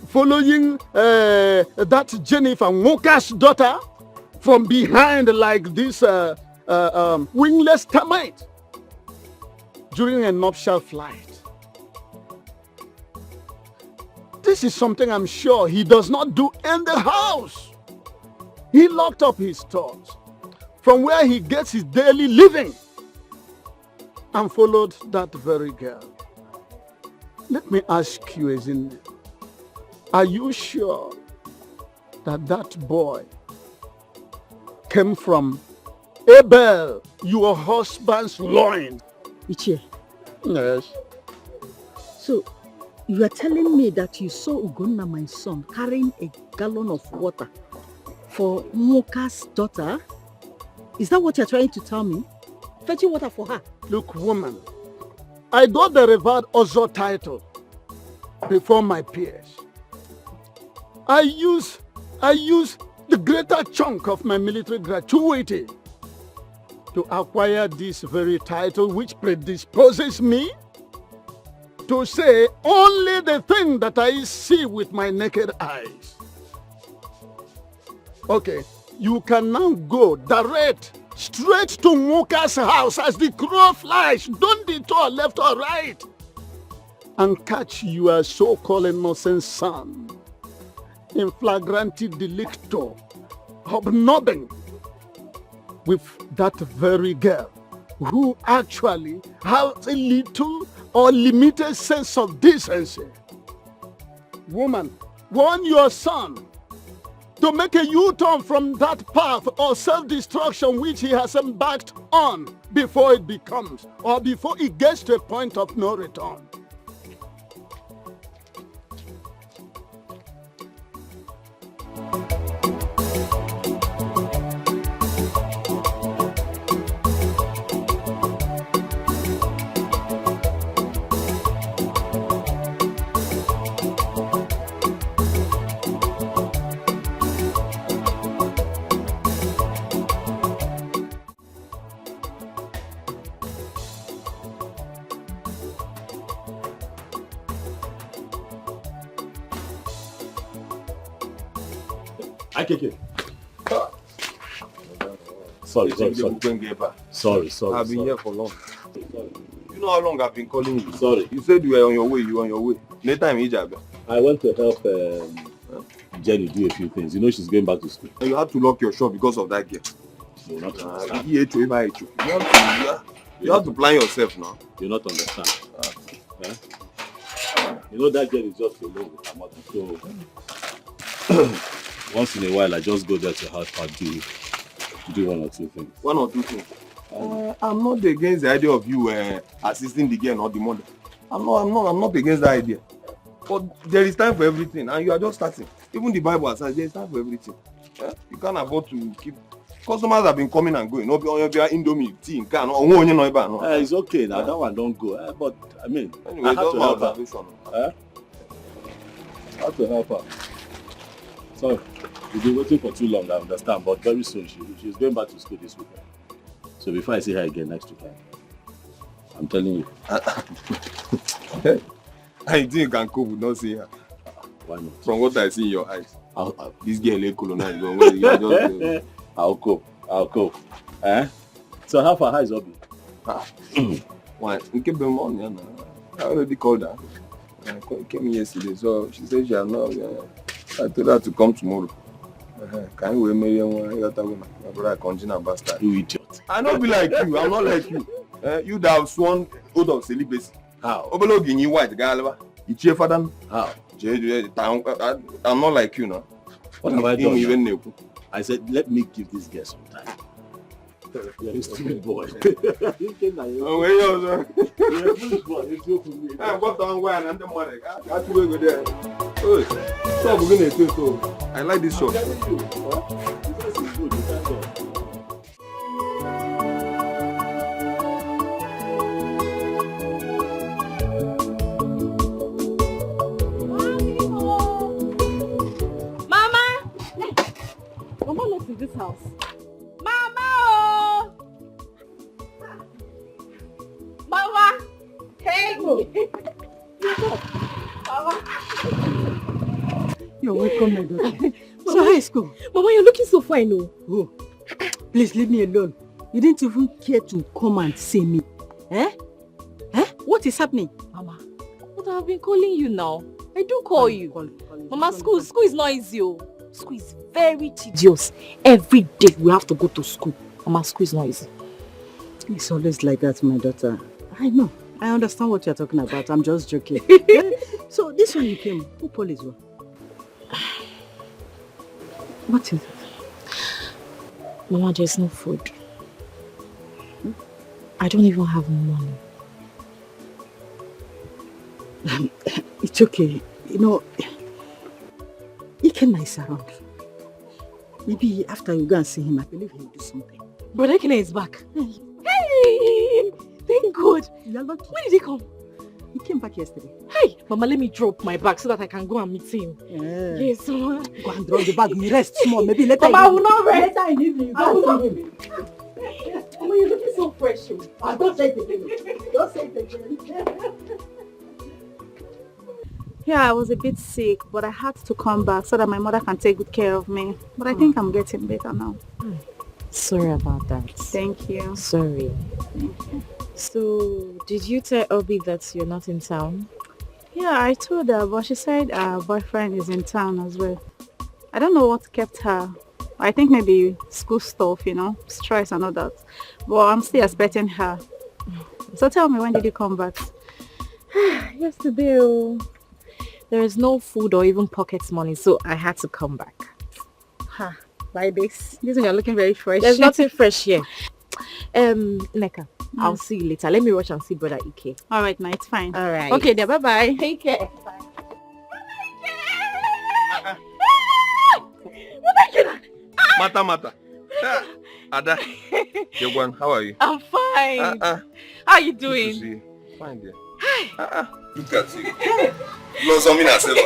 S16: following that Jennifer Walker's daughter from behind like this wingless termite during a nuptial flight? This is something I'm sure he does not do in the house. He locked up his stores from where he gets his daily living and followed that very girl. Let me ask you, Ezinne, are you sure that that boy came from Abel, your husband's loin?
S20: Ichie.
S16: Yes.
S20: So, you are telling me that you saw Ugonna, my son, carrying a gallon of water for Moka's daughter? Is that what you're trying to tell me? Fetching water for her?
S16: Look, woman, I got the revered Ozo title before my peers. I use the greater chunk of my military gratuity to acquire this very title, which predisposes me to say only the thing that I see with my naked eyes. Okay, you can now go direct straight to Muka's house as the crow flies. Don't detour left or right. And catch your so-called innocent son in flagranti delicto, hobnobbing with that very girl who actually has a little or limited sense of decency. Woman, warn your son to make a U-turn from that path or self-destruction which he has embarked on before it becomes, or before it gets to a point of no return.
S4: Sorry.
S7: I've been here for long. You know how long I've been calling you?
S4: Sorry.
S7: You said you were on your way. Next time, Ijab.
S4: I went to help Jenny do a few things. You know she's going back to school.
S7: And you had to lock your shop because of that girl.
S4: You're not understand.
S7: You have to plan yourself now.
S4: You're not understand. You know that girl is just alone with her mother. So Once in a while, I just go there to help her do one or two things.
S7: One or two things. I'm not against the idea of you assisting the girl, not the mother. I'm not against that idea. But there is time for everything, and you are just starting. Even the Bible says there is time for everything. You can't afford to keep. Customers have been coming and going. No, Indomie, tea, can.
S4: It's okay now. That one don't go. But I mean,
S7: anyway,
S4: I have to help her.
S7: her.
S4: I have to help her. Sorry, we've been waiting for too long. I understand, but very soon she's going back to school this weekend. So before I see her again next weekend, I'm telling you.
S7: I think you can cope with not seeing her.
S4: Why not?
S7: From what I see in your eyes, this girl is colonized.
S4: I'll cope. So how far is Obi?
S7: Why? I already called her. I came yesterday, so she said she had not. I told her to come tomorrow. Can you marry my brother? Continue bastard.
S4: You idiot.
S7: I don't be like you. I'm not like you. You that have sworn oath of celibacy. How? Obelogin you white galva. You cheer for them.
S4: How?
S7: I'm not like you now.
S4: What have I done? I said, let me give this girl some time. You're a stupid boy.
S7: Oh, where you are? You're a foolish boy. It's your for me. I'm going to go and I'm money. I got to go there. Oh, so we're going to do so. I like this shot.
S2: This house. Mama! Oh! Mama! Hey! Mama!
S20: You're welcome, my daughter. So high school.
S2: Mama, you're looking so fine, no?
S20: Oh, please leave me alone. You didn't even care to come and see me. Eh? What is happening?
S2: Mama, but I've been calling you now. I do call you. Mama, school is not easy. School is very tedious. Every day we have to go to school. Mama, school is not easy.
S20: It's always like that, my daughter. I know. I understand what you're talking about. I'm just joking. So this one you came, who police were? What is it?
S2: Mama, there's no food. I don't even have money.
S20: It's okay. You know, Ikenna is around. Maybe after you go and see him, I believe he'll do something.
S2: Brother Ikenna is back. Hey! Thank God.
S20: You're lucky.
S2: When did he come?
S20: He came back yesterday.
S2: Hey! Mama, let me drop my bag so that I can go and meet him.
S20: Yeah.
S2: Yes, Mama.
S20: Go and drop the bag. You rest small. Maybe later.
S2: Mama, I will not rest.
S20: Later in the evening.
S2: I will not.
S20: Mama, you're looking so fresh. Don't say it again. Don't say it again.
S9: Yeah, I was a bit sick, but I had to come back so that my mother can take good care of me. But I think I'm getting better now.
S2: Sorry about that.
S9: Thank you.
S2: Sorry.
S9: Thank you.
S2: So, did you tell Obi that you're not in town?
S9: Yeah, I told her, but she said her boyfriend is in town as well. I don't know what kept her. I think maybe school stuff, stress and all that. But I'm still expecting her. So tell me, when did you come back?
S2: Yesterday. There is no food or even pocket money, so I had to come back.
S9: Like this? This one you're looking very fresh.
S2: There's nothing fresh here. Neka, I'll see you later. Let me rush and see Brother Ike.
S9: Alright, now it's fine.
S2: Alright.
S9: Okay, then bye-bye.
S2: Take care.
S7: Mata. Ada, Yogwan, how are you?
S2: I'm fine. How are you doing?
S7: Good to see you. Fine, dear. Look at you. No, something I said.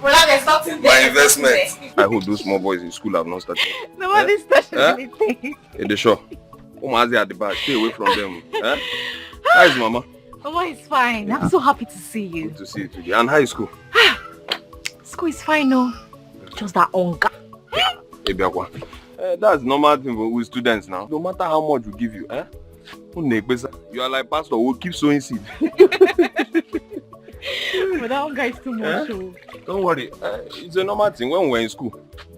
S2: Well, there's nothing there.
S7: My investment. I hope those small boys in school have not started.
S2: Nobody's touching anything.
S7: In the shop. Umazi at the back. Stay away from them. How is Mama?
S2: Mama is fine. I'm so happy to see you.
S7: Good to see you today. And how is school?
S2: School is fine, no. Just that hunger.
S7: That's normal thing with students now. No matter how much we give you, you are like pastor who keep sowing seed.
S2: But that hunger is too much.
S7: Don't worry. It's a normal thing when we were in school.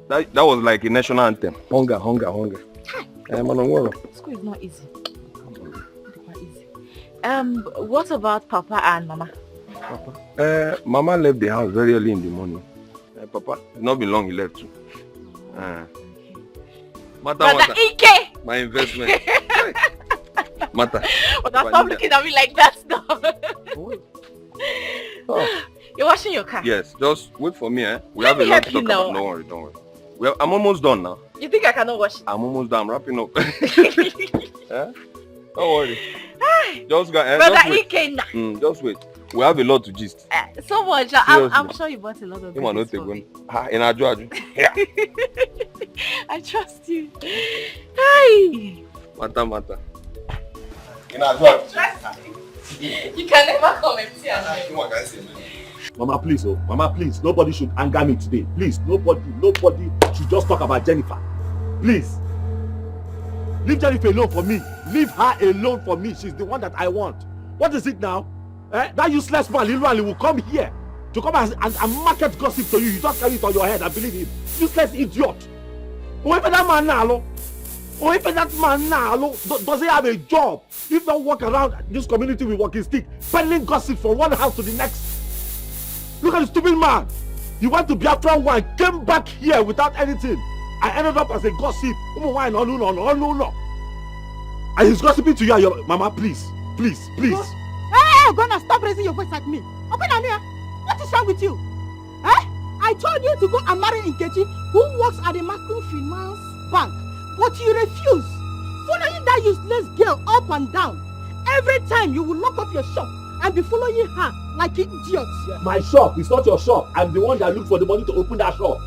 S7: That was like a national anthem. Hunger.
S2: School is not easy. What about Papa and Mama?
S7: Mama left the house very early in the morning. Papa, it's not been long he left too.
S2: Brother Ike!
S7: My investment. Mata.
S2: But stop looking at me like that now. You're washing your car?
S7: Yes, just wait for me, We
S2: Let
S7: have a
S2: me
S7: lot to
S2: help you
S7: talk about.
S2: now.
S7: Don't worry. Well, I'm almost done now.
S2: You think I cannot wash it?
S7: I'm almost done. I'm wrapping up. Don't worry. Just go.
S2: Brother
S7: Just wait.
S2: Ike now.
S7: Just wait. We have a lot to gist.
S2: So much. I'm sure you bought a lot of
S7: Come on,
S2: goodies
S7: don't
S2: for
S7: take
S2: me.
S7: one. In Aju. Yeah.
S2: I trust you. Hi.
S7: Mata. In
S2: Aju. You can never come empty.
S21: Mama, please, Mama, please. Nobody should anger me today. Please, nobody should just talk about Jennifer. Please. Leave Jennifer alone for me. Leave her alone for me. She's the one that I want. What is it now? That useless man, Lil will come here to come and market gossip to you. You just carry it on your head and believe him. Useless idiot. Whoever that man now, does he have a job? If not walk around this community with walking stick, peddling gossip from one house to the next. Look at the stupid man. He went to Biafra one, came back here without anything. I ended up as a gossip. No. And he's gossiping to you and your mama, please.
S12: Hey, gonna stop raising your voice at me. What is wrong with you? I told you to go and marry Nkechi, who works at the microfinance bank, but you refuse. Following that useless girl up and down. Every time you will lock up your shop and be following her like idiots.
S21: My shop is not your shop. I'm the one that look for the money to open that shop.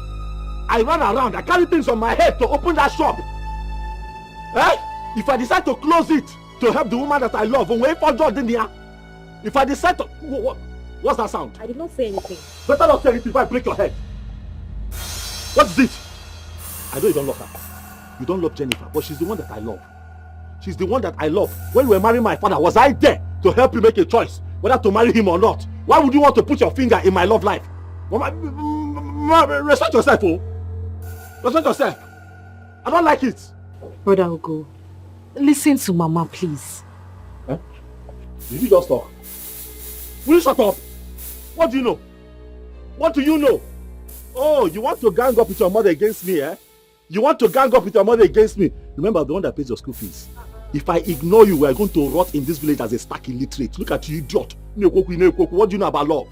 S21: I run around, I carry things on my head to open that shop. If I decide to close it to help the woman that I love, if I decide to... What's that sound?
S2: I did not say anything.
S21: Better not say anything if I break your head. What is it? I know you don't love her. You don't love Jennifer, but she's the one that I love. She's the one that I love. When we were marrying my father, was I there to help you make a choice whether to marry him or not? Why would you want to put your finger in my love life? Respect yourself, Respect yourself. I don't like it.
S2: Brother Ugo, listen to Mama, please.
S21: Did you just talk? Will you shut up? What do you know? What do you know? Oh, you want to gang up with your mother against me, You want to gang up with your mother against me? Remember, the one that pays your school fees. If I ignore you, we are going to rot in this village as a stark illiterate. Look at you, idiot. What do you know about love?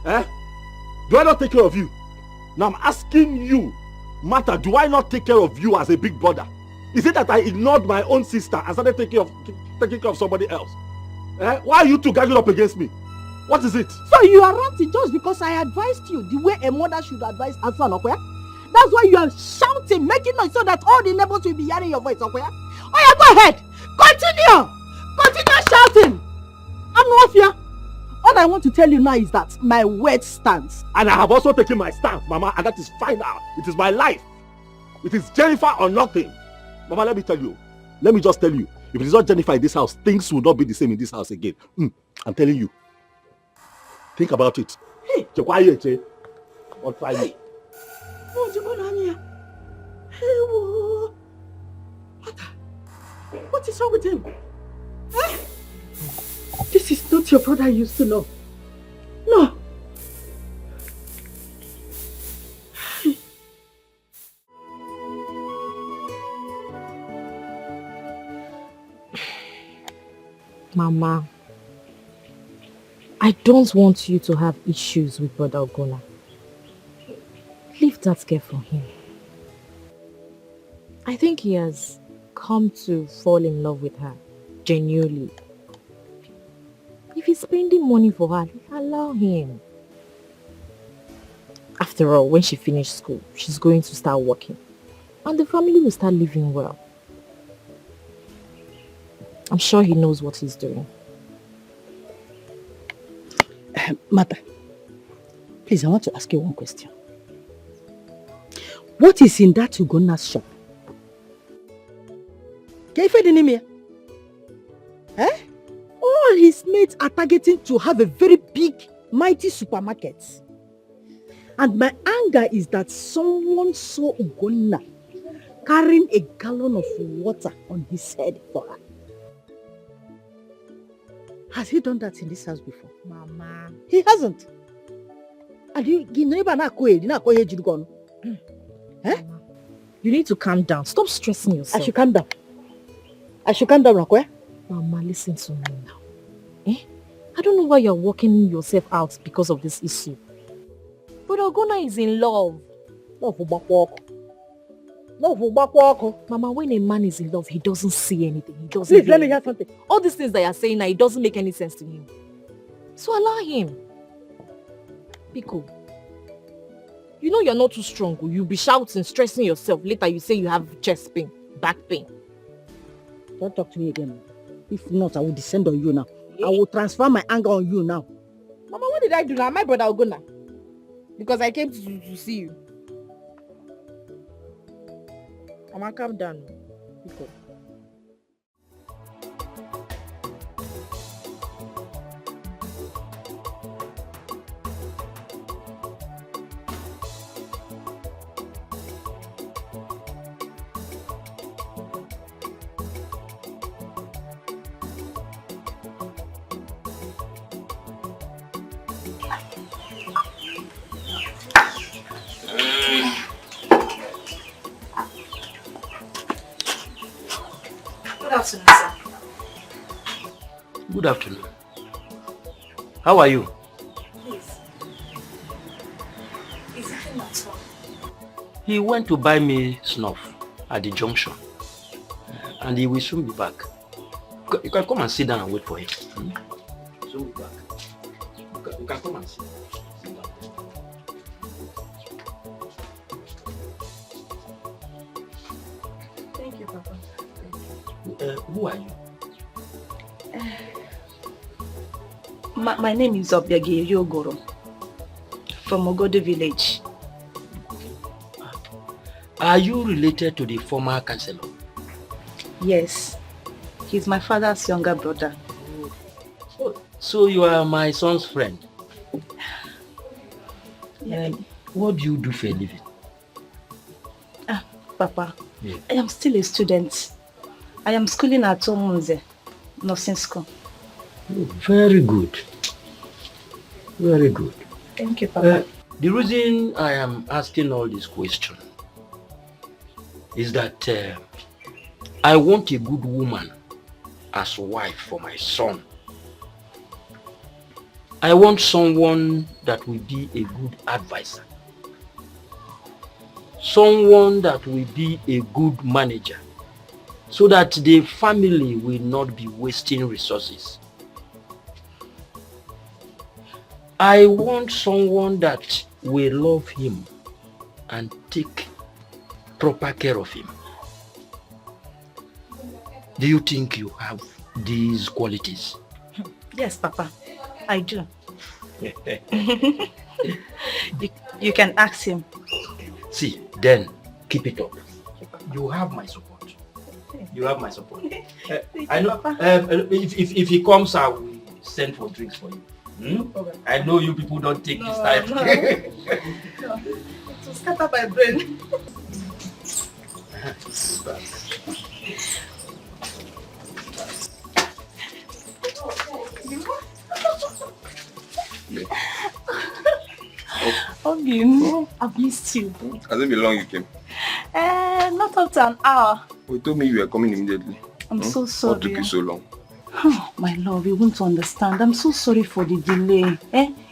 S21: Do I not take care of you? Now I'm asking you, Martha, do I not take care of you as a big brother? Is it that I ignored my own sister and started taking care of somebody else? Why are you two gagging up against me? What is it?
S12: So you are ranting just because I advised you the way a mother should advise her son, okay? That's why you are shouting, making noise so that all the neighbors will be hearing your voice, okay? Oh yeah, go ahead. Continue shouting. I'm not here. All I want to tell you now is that my word stands.
S21: And I have also taken my stance, Mama, and that is final. It is my life. It is Jennifer or nothing. Mama, let me tell you. Let me just tell you. If it is not Jennifer in this house, things will not be the same in this house again. I'm telling you. Think about it. Hey, you're quiet, Or try me.
S12: What is wrong with him? This is not your brother I used to know. No.
S2: Mama, I don't want you to have issues with Brother Ogona. Leave that girl for him. I think he has come to fall in love with her, genuinely. If he's spending money for her, allow him. After all, when she finishes school, she's going to start working. And the family will start living well. I'm sure he knows what he's doing.
S12: Mother, please, I want to ask you one question. What is in that Ugona's shop? Can you find the name here? All his mates are targeting to have a very big, mighty supermarket. And my anger is that someone saw Ugonna carrying a gallon of water on his head for her. Has he done that in this house before?
S2: Mama.
S12: He hasn't.
S20: And you never na ko here gone.
S2: You need to calm down. Stop stressing yourself.
S20: I should calm down. I should calm down, Rakwe.
S2: Mama, listen to me now. I don't know why you're working yourself out because of this issue. But Ogona is in love. Mama, when a man is in love, he doesn't see anything. He doesn't.
S20: Please, let me hear something.
S2: All these things that you're saying now, it doesn't make any sense to him. So allow him. Pico, you know you're not too strong. You'll be shouting, stressing yourself. Later you say you have chest pain, back pain.
S20: Don't talk to me again. If not, I will descend on you now. I will transfer my anger on you now.
S14: Mama, what did I do now? My brother Ogona. Because I came to see you.
S2: Mama, calm down. Pico.
S10: Good afternoon, sir.
S8: Good afternoon. How are you?
S10: Please. Is it him at all?
S8: He went to buy me snuff at the junction. And he will soon be back. You can come and sit down and wait for him. Soon be back. You can come and sit down.
S10: Thank you, Papa.
S8: Who are you?
S10: My name is Obiagi Yogoro from Ogode village.
S8: Are you related to the former councillor?
S10: Yes. He's my father's younger brother.
S8: So you are my son's friend?
S10: Yeah.
S8: What do you do for a living?
S10: Papa,
S8: Yeah.
S10: I am still a student. I am schooling at Omunze, nursing school.
S8: Oh, very good. Very good.
S10: Thank you, Papa.
S8: The reason I am asking all these questions is that I want a good woman as wife for my son. I want someone that will be a good advisor. Someone that will be a good manager, so that the family will not be wasting resources. I want someone that will love him and take proper care of him. Do you think you have these qualities?
S10: Yes, Papa, I do. You can ask him.
S8: See, then keep it up. You have my support. You have my support. I know. If he comes, I will send for drinks for you. I know you people don't take this time.
S10: No. It will scatter my brain. Obin, I've missed you.
S7: Has it been long you came?
S10: Not up to an hour.
S7: You told me you were coming immediately.
S10: I'm so sorry.
S7: What took you so long?
S10: Oh, my love, you won't understand. I'm so sorry for the delay.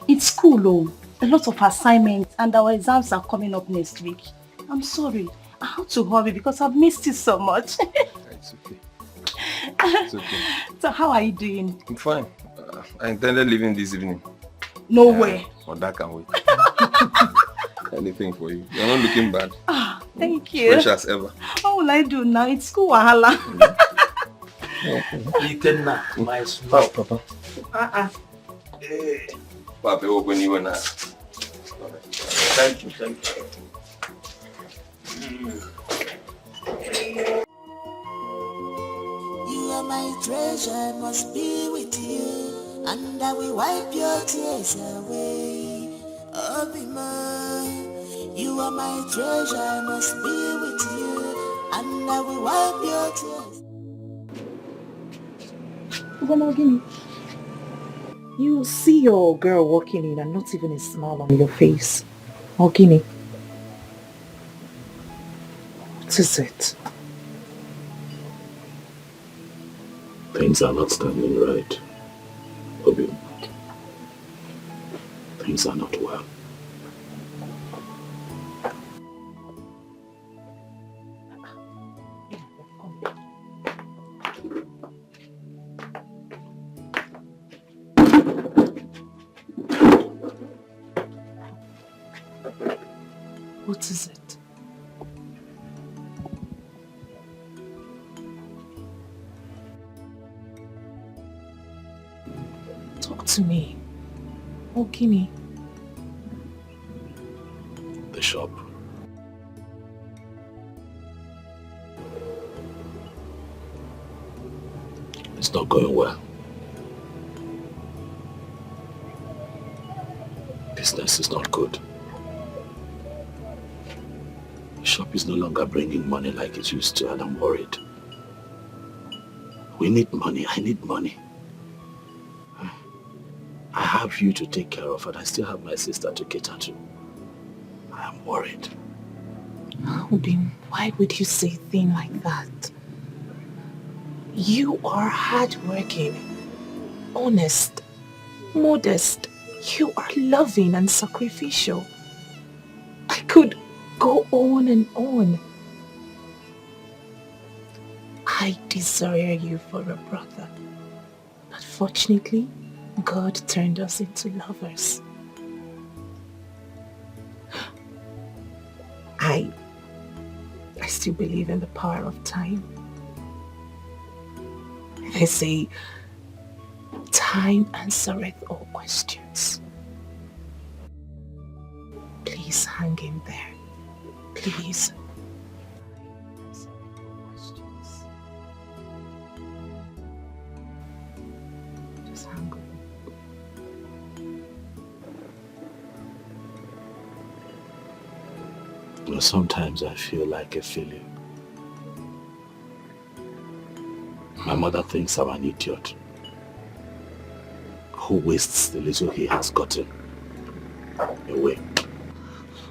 S10: It's school, oh. A lot of assignments and our exams are coming up next week. I'm sorry. I have to hurry because I've missed you so much.
S7: It's okay. It's okay.
S10: So how are you doing?
S7: I'm fine. I intended leaving this evening.
S10: No way.
S7: But that can wait. Anything for you. You're not looking bad.
S10: Thank you.
S7: Fresh as ever.
S10: What will I do now? It's school wahala.
S8: My small
S7: Papa. Papa, open you now. Thank you, thank you.
S17: You are my treasure, I must be with you, and I will wipe your tears away. Ubah, you are my treasure, I must be with you, and I will wipe your tears.
S2: You see your girl walking in and not even a smile on your face. Ogini. What is it?
S5: Things are not standing right, Obi. Things are not well.
S2: What is it? Talk to me. Ogini.
S5: The shop. It's not going well. Business is not good. The shop is no longer bringing money like it used to, and I'm worried. We need money. I need money. I have you to take care of, and I still have my sister to cater to. I am worried.
S2: Ubim, why would you say a thing like that? You are hardworking, honest, modest. You are loving and sacrificial. I could go on and on. I desire you for a brother. But fortunately, God turned us into lovers. I still believe in the power of time. They say, time answereth all questions. Please hang in there. Please. Just hang on.
S5: Sometimes I feel like a failure. My mother thinks I'm an idiot who wastes the little he has gotten away.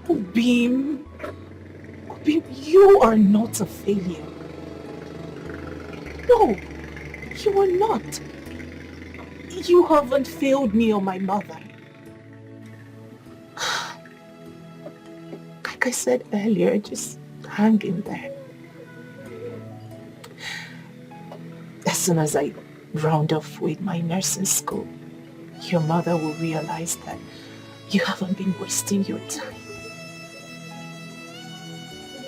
S2: Ubim, you are not a failure. No, you are not. You haven't failed me or my mother. Like I said earlier, just hang in there. As soon as I round off with my nursing school, your mother will realize that you haven't been wasting your time.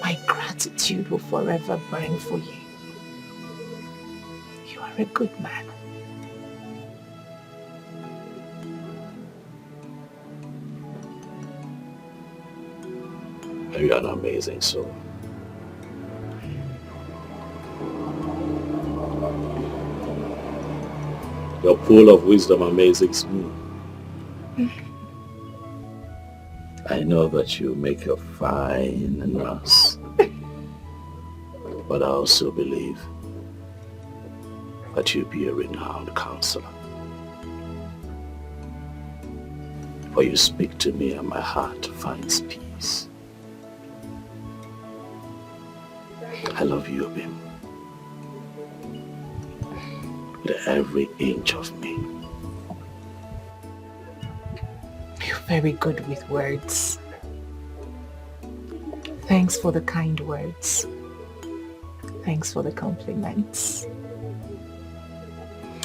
S2: My gratitude will forever burn for you. You are a good man.
S5: You are an amazing soul. Your pool of wisdom amazes me. I know that you make a fine nurse, but I also believe that you'll be a renowned counselor. For you speak to me and my heart finds peace. I love you, Ubim. With every inch of me.
S2: You're very good with words. Thanks for the kind words. Thanks for the compliments.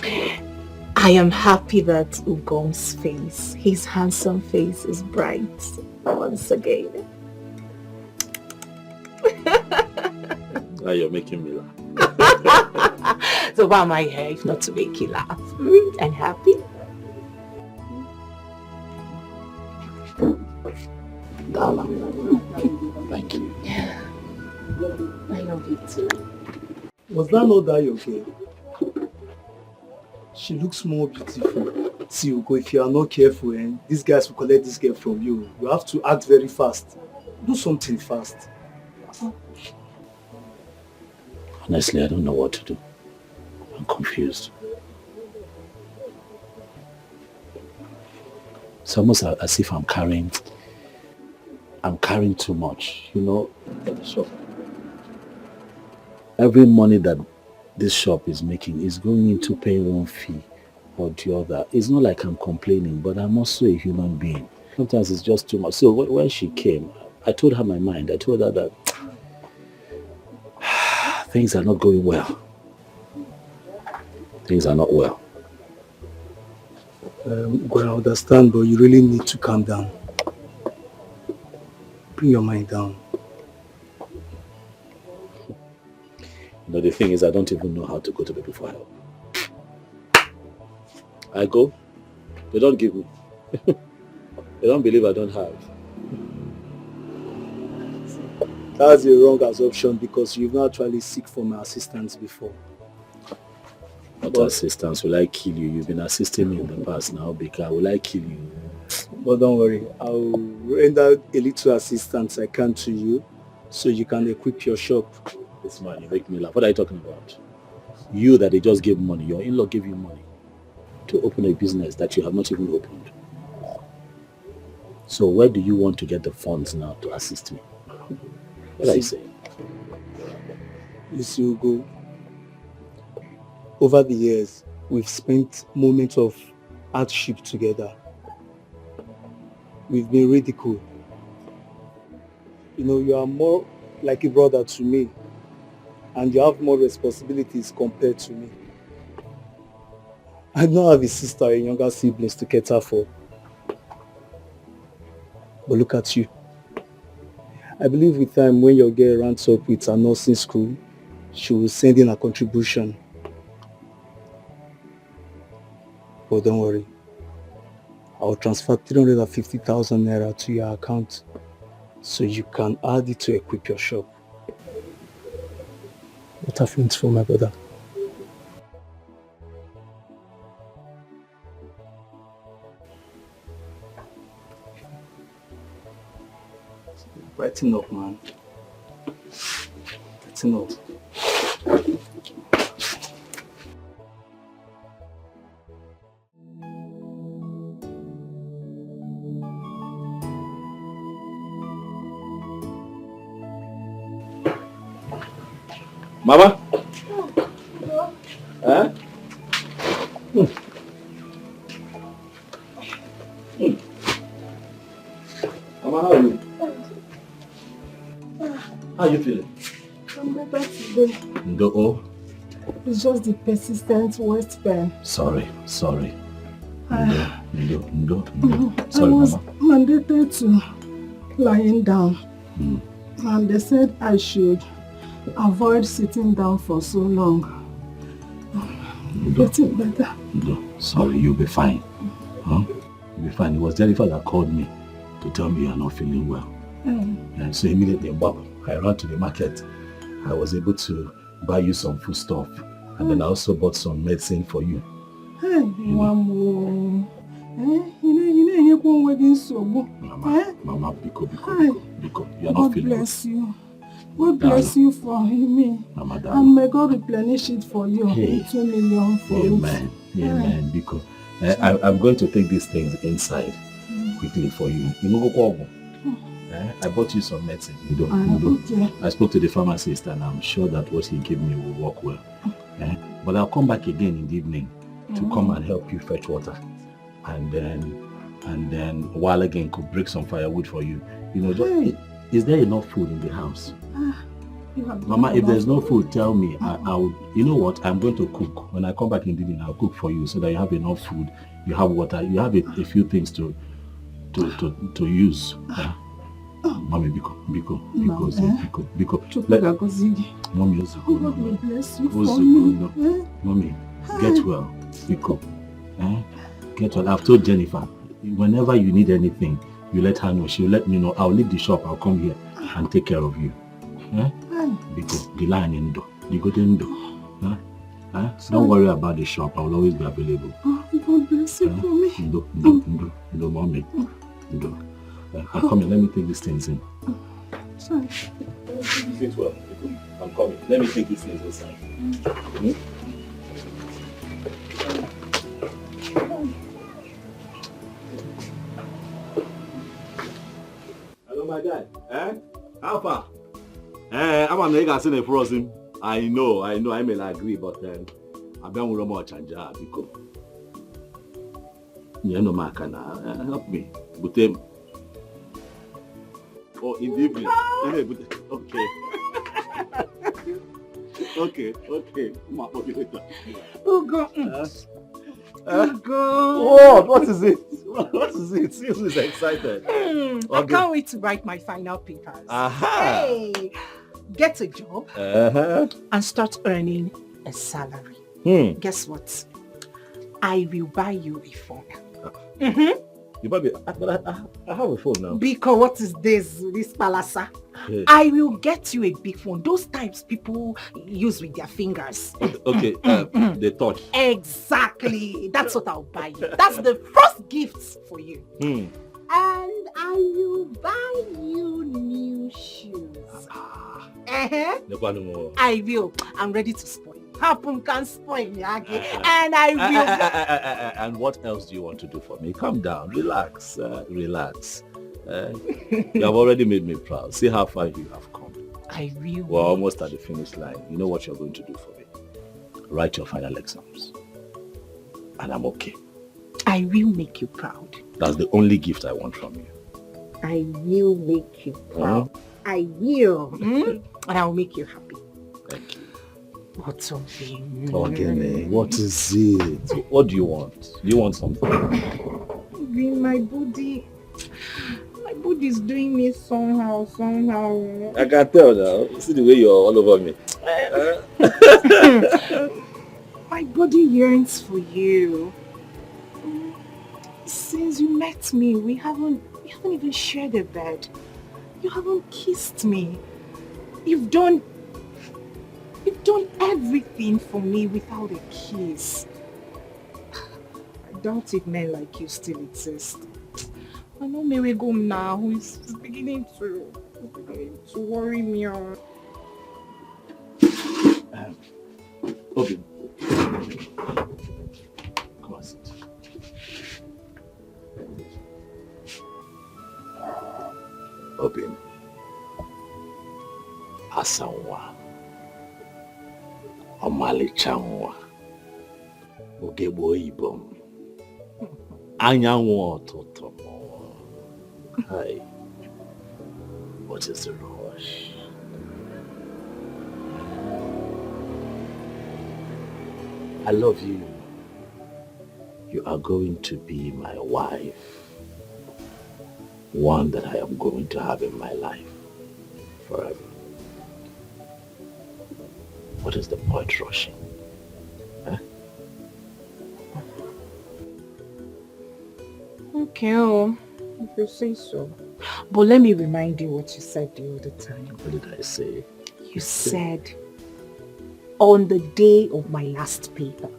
S2: I am happy that Ugong's face, his handsome face, is bright once again.
S5: Now you're making me laugh.
S2: So why am I here if not to make you laugh? And happy?
S5: Darling, thank you.
S2: Yeah. I love you too.
S3: Was that not that your girl? She looks more beautiful. See, Ugo, if you are not careful, and these guys will collect this girl from you. You have to act very fast. Do something fast.
S5: Honestly, I don't know what to do. I'm confused.
S4: It's almost as if I'm carrying too much, you know. So every money that this shop is making is going into paying one fee or the other. It's not like I'm complaining, but I'm also a human being. Sometimes it's just too much. So when she came, I told her my mind. I told her that things are not going well. Things are not well.
S3: Well, I understand, but you really need to calm down. Bring your mind down.
S4: You know, the thing is, I don't even know how to go to people for help. I go, they don't give me. They don't believe I don't have.
S3: That's the wrong assumption because you've not actually seek for my assistance before.
S4: What assistance? Will I kill you? You've been assisting me in the past now, Bika. Will I kill you?
S3: But don't worry, I'll render a little assistance I can to you so you can equip your shop.
S4: This man, you make me laugh. What are you talking about? You that they just gave money, your in-law gave you money to open a business that you have not even opened. So where do you want to get the funds now to assist me? What are you saying?
S3: You see, Ugo, over the years, we've spent moments of hardship together. We've been ridiculed. You know, you are more like a brother to me, and you have more responsibilities compared to me. I don't have a sister or younger siblings to cater for. But look at you. I believe with time, when your girl runs up with her nursing school, she will send in a contribution. But don't worry. I'll transfer 350,000 naira to your account so you can add it to equip your shop. What have you for my brother? Brighten up, man. Brighten up.
S4: Mama? Huh? Mama, how are you? How are you feeling?
S1: I'm better today.
S4: No.
S1: It's just the persistent waist pain.
S4: Sorry. Sorry,
S1: I
S4: Mama.
S1: was mandated to lying down. And they said I should avoid sitting down for so long. Getting better.
S4: No, sorry, you'll be fine. Huh? You'll be fine. It was Jennifer that called me to tell me you're not feeling well. And so immediately, I ran to the market. I was able to buy you some food stuff. And then I also bought some medicine for you.
S1: Hey, Mama,
S4: Mama, Biko, you're not feeling well.
S1: Bless you. God bless you for me.
S4: Mama,
S1: and may God replenish it for you.
S4: Hey.
S1: 2 million for
S4: Amen.
S1: it.
S4: Amen. Biko, I'm going to take these things inside quickly for you. I bought you some medicine.
S1: Okay.
S4: I spoke to the pharmacist and I'm sure that what he gave me will work well. But I'll come back again in the evening to come and help you fetch water. And then while again could break some firewood for you. You know, is there enough food in the house? Mama, if there's no food, tell me. I'll. You know what? I'm going to cook. When I come back in the evening, I'll cook for you so that you have enough food, you have water, you have a few things to use. Mommy, Biko. Mommy,
S1: God will bless you for me.
S4: Mommy, get well. Biko. Get well. I've told Jennifer, whenever you need anything, you let her know. She'll let me know. I'll leave the shop. I'll come here and take care of you. Biko, the line in do. You go in do. Don't worry about the shop. I will always be available.
S1: God bless you for me.
S4: No, Mommy. I'm coming. Let me take these things in.
S1: Sorry.
S4: Sit well. I'm coming. Let me take these things inside.
S21: guy. How far? I'm an egg as in a frozen. I know, I may agree, but I've been with more chanja because you know, man can help me with him. Oh, in the evening. Okay. Okay.
S12: Ugo.
S21: Ugo. What is it? What is it? Seriously, is excited.
S12: I can't wait to write my final papers.
S21: Aha.
S12: Hey, get a job and start earning a salary. Guess what? I will buy you a phone.
S21: You buy me? I have a phone now.
S12: Because what is this palasa?
S21: Hey.
S12: I will get you a big phone. Those types people use with their fingers.
S21: Okay, they touch.
S12: Exactly. That's what I'll buy you. That's the first gift for you. And I will buy you new shoes. I will. I'm ready to spoil. Happen can spoil me again. And I will.
S21: And what else do you want to do for me? Calm down. Relax. Relax. You have already made me proud. See how far you have come.
S12: I will.
S21: We're almost at the finish line. You know what you're going to do for me? Write your final exams. And I'm okay.
S12: I will make you proud.
S21: That's the only gift I want from you.
S12: I will make you proud. I will. And I will make you happy.
S21: Thank you.
S12: What's something?
S21: Okay, what is it? What do you want? Do you want something?
S12: My body is doing me somehow.
S21: I can tell now. See the way you're all over me.
S12: My body yearns for you. Since you met me, we haven't even shared a bed. You haven't kissed me. You've done everything for me without a kiss. I doubt if men like you still exist. I know Mewego now who is beginning to worry me on.
S21: Okay. Come on, sit. Open. Asanwa. Ọmalịcha nwa. Ogegbo Igbo m. Anyanwụ ụtụtụ m. Hi. What is the rush? I love you. You are going to be my wife. One that I am going to have in my life forever. What is the point rushing? Huh?
S12: Okay, if you say so. But let me remind you what you said the other time.
S21: What did I say?
S12: You said, on the day of my last paper,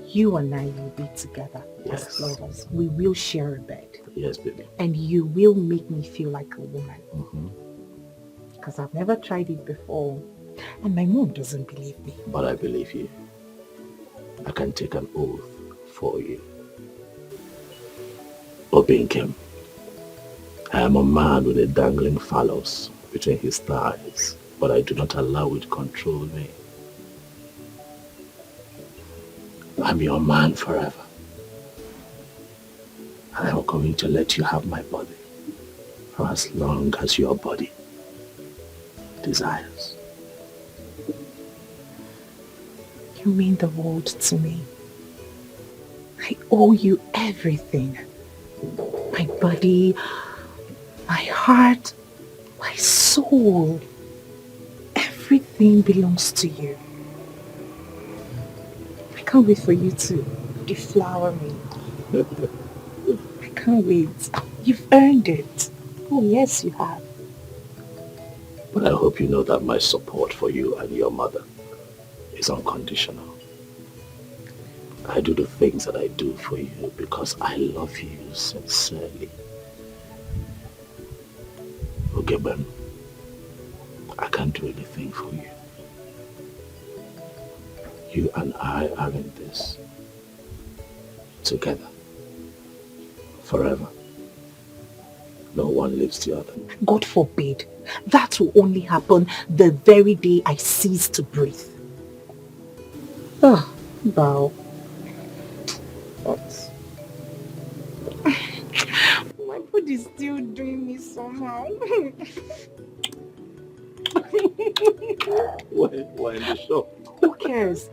S12: you and I will be together as lovers. We will share a bed.
S21: Yes, baby.
S12: And you will make me feel like a woman. Because I've never tried it before. And my mom doesn't believe me.
S21: But I believe you. I can take an oath for you. Obinkem, I am a man with a dangling phallus between his thighs, but I do not allow it to control me. I'm your man forever. And I'm going to let you have my body for as long as your body desires.
S12: You mean the world to me. I owe you everything. My body, my heart, my soul. Everything belongs to you. I can't wait for you to deflower me. I can't wait. You've earned it. Oh yes, you have.
S21: But I hope you know that my support for you and your mother is unconditional. I do the things that I do for you because I love you sincerely. Okay, Ben, I can't do anything for you. You and I are in this together, forever.
S4: No one leaves the other.
S12: God forbid. That will only happen the very day I cease to breathe.
S2: Ah, wow. What?
S12: My food is still doing me somehow.
S4: We're in the shop.
S12: Who cares?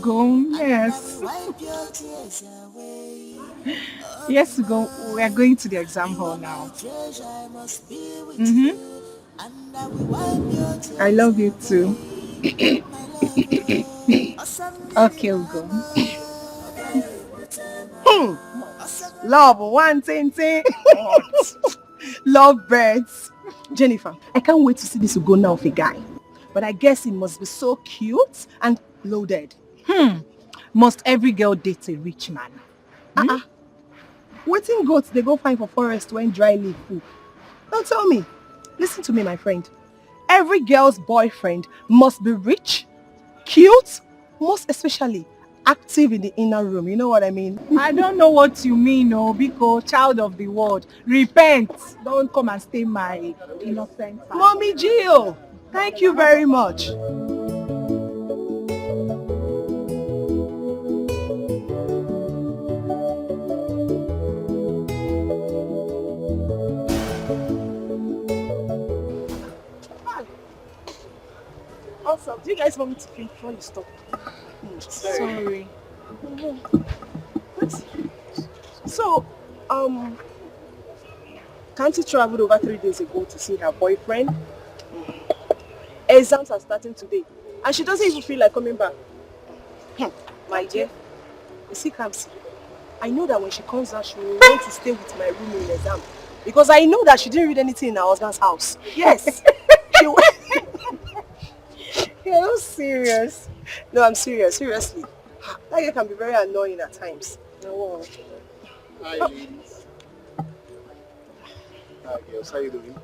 S11: Go, yes. Yes, go. We are going to the exam hall now. I love you too. Okay, we'll go.
S12: Love, one thing. Love birds. Jennifer, I can't wait to see this Ugonna of a guy. But I guess he must be so cute and loaded. Must every girl date a rich man? Waiting goats they go find for forest when dry leaf full. Now tell me, listen to me, my friend. Every girl's boyfriend must be rich, cute, most especially active in the inner room. You know what I mean?
S11: I don't know what you mean, Biko, child of the world. Repent. Don't come and stay my innocent.
S12: Mommy Gio, thank you very much. Also, do you guys want me to finish before you stop?
S11: Sorry.
S12: So, Kanti traveled over 3 days ago to see her boyfriend. Exams are starting today, and she doesn't even feel like coming back. My dear, you see, Kamsi, I know that when she comes out, she will want to stay with my room in exam, because I know that she didn't read anything in her husband's house. Yes. You're not serious. No, I'm serious. Seriously. That girl can be very annoying at times. No.
S15: Hi, ladies. Hi, girls. How you doing?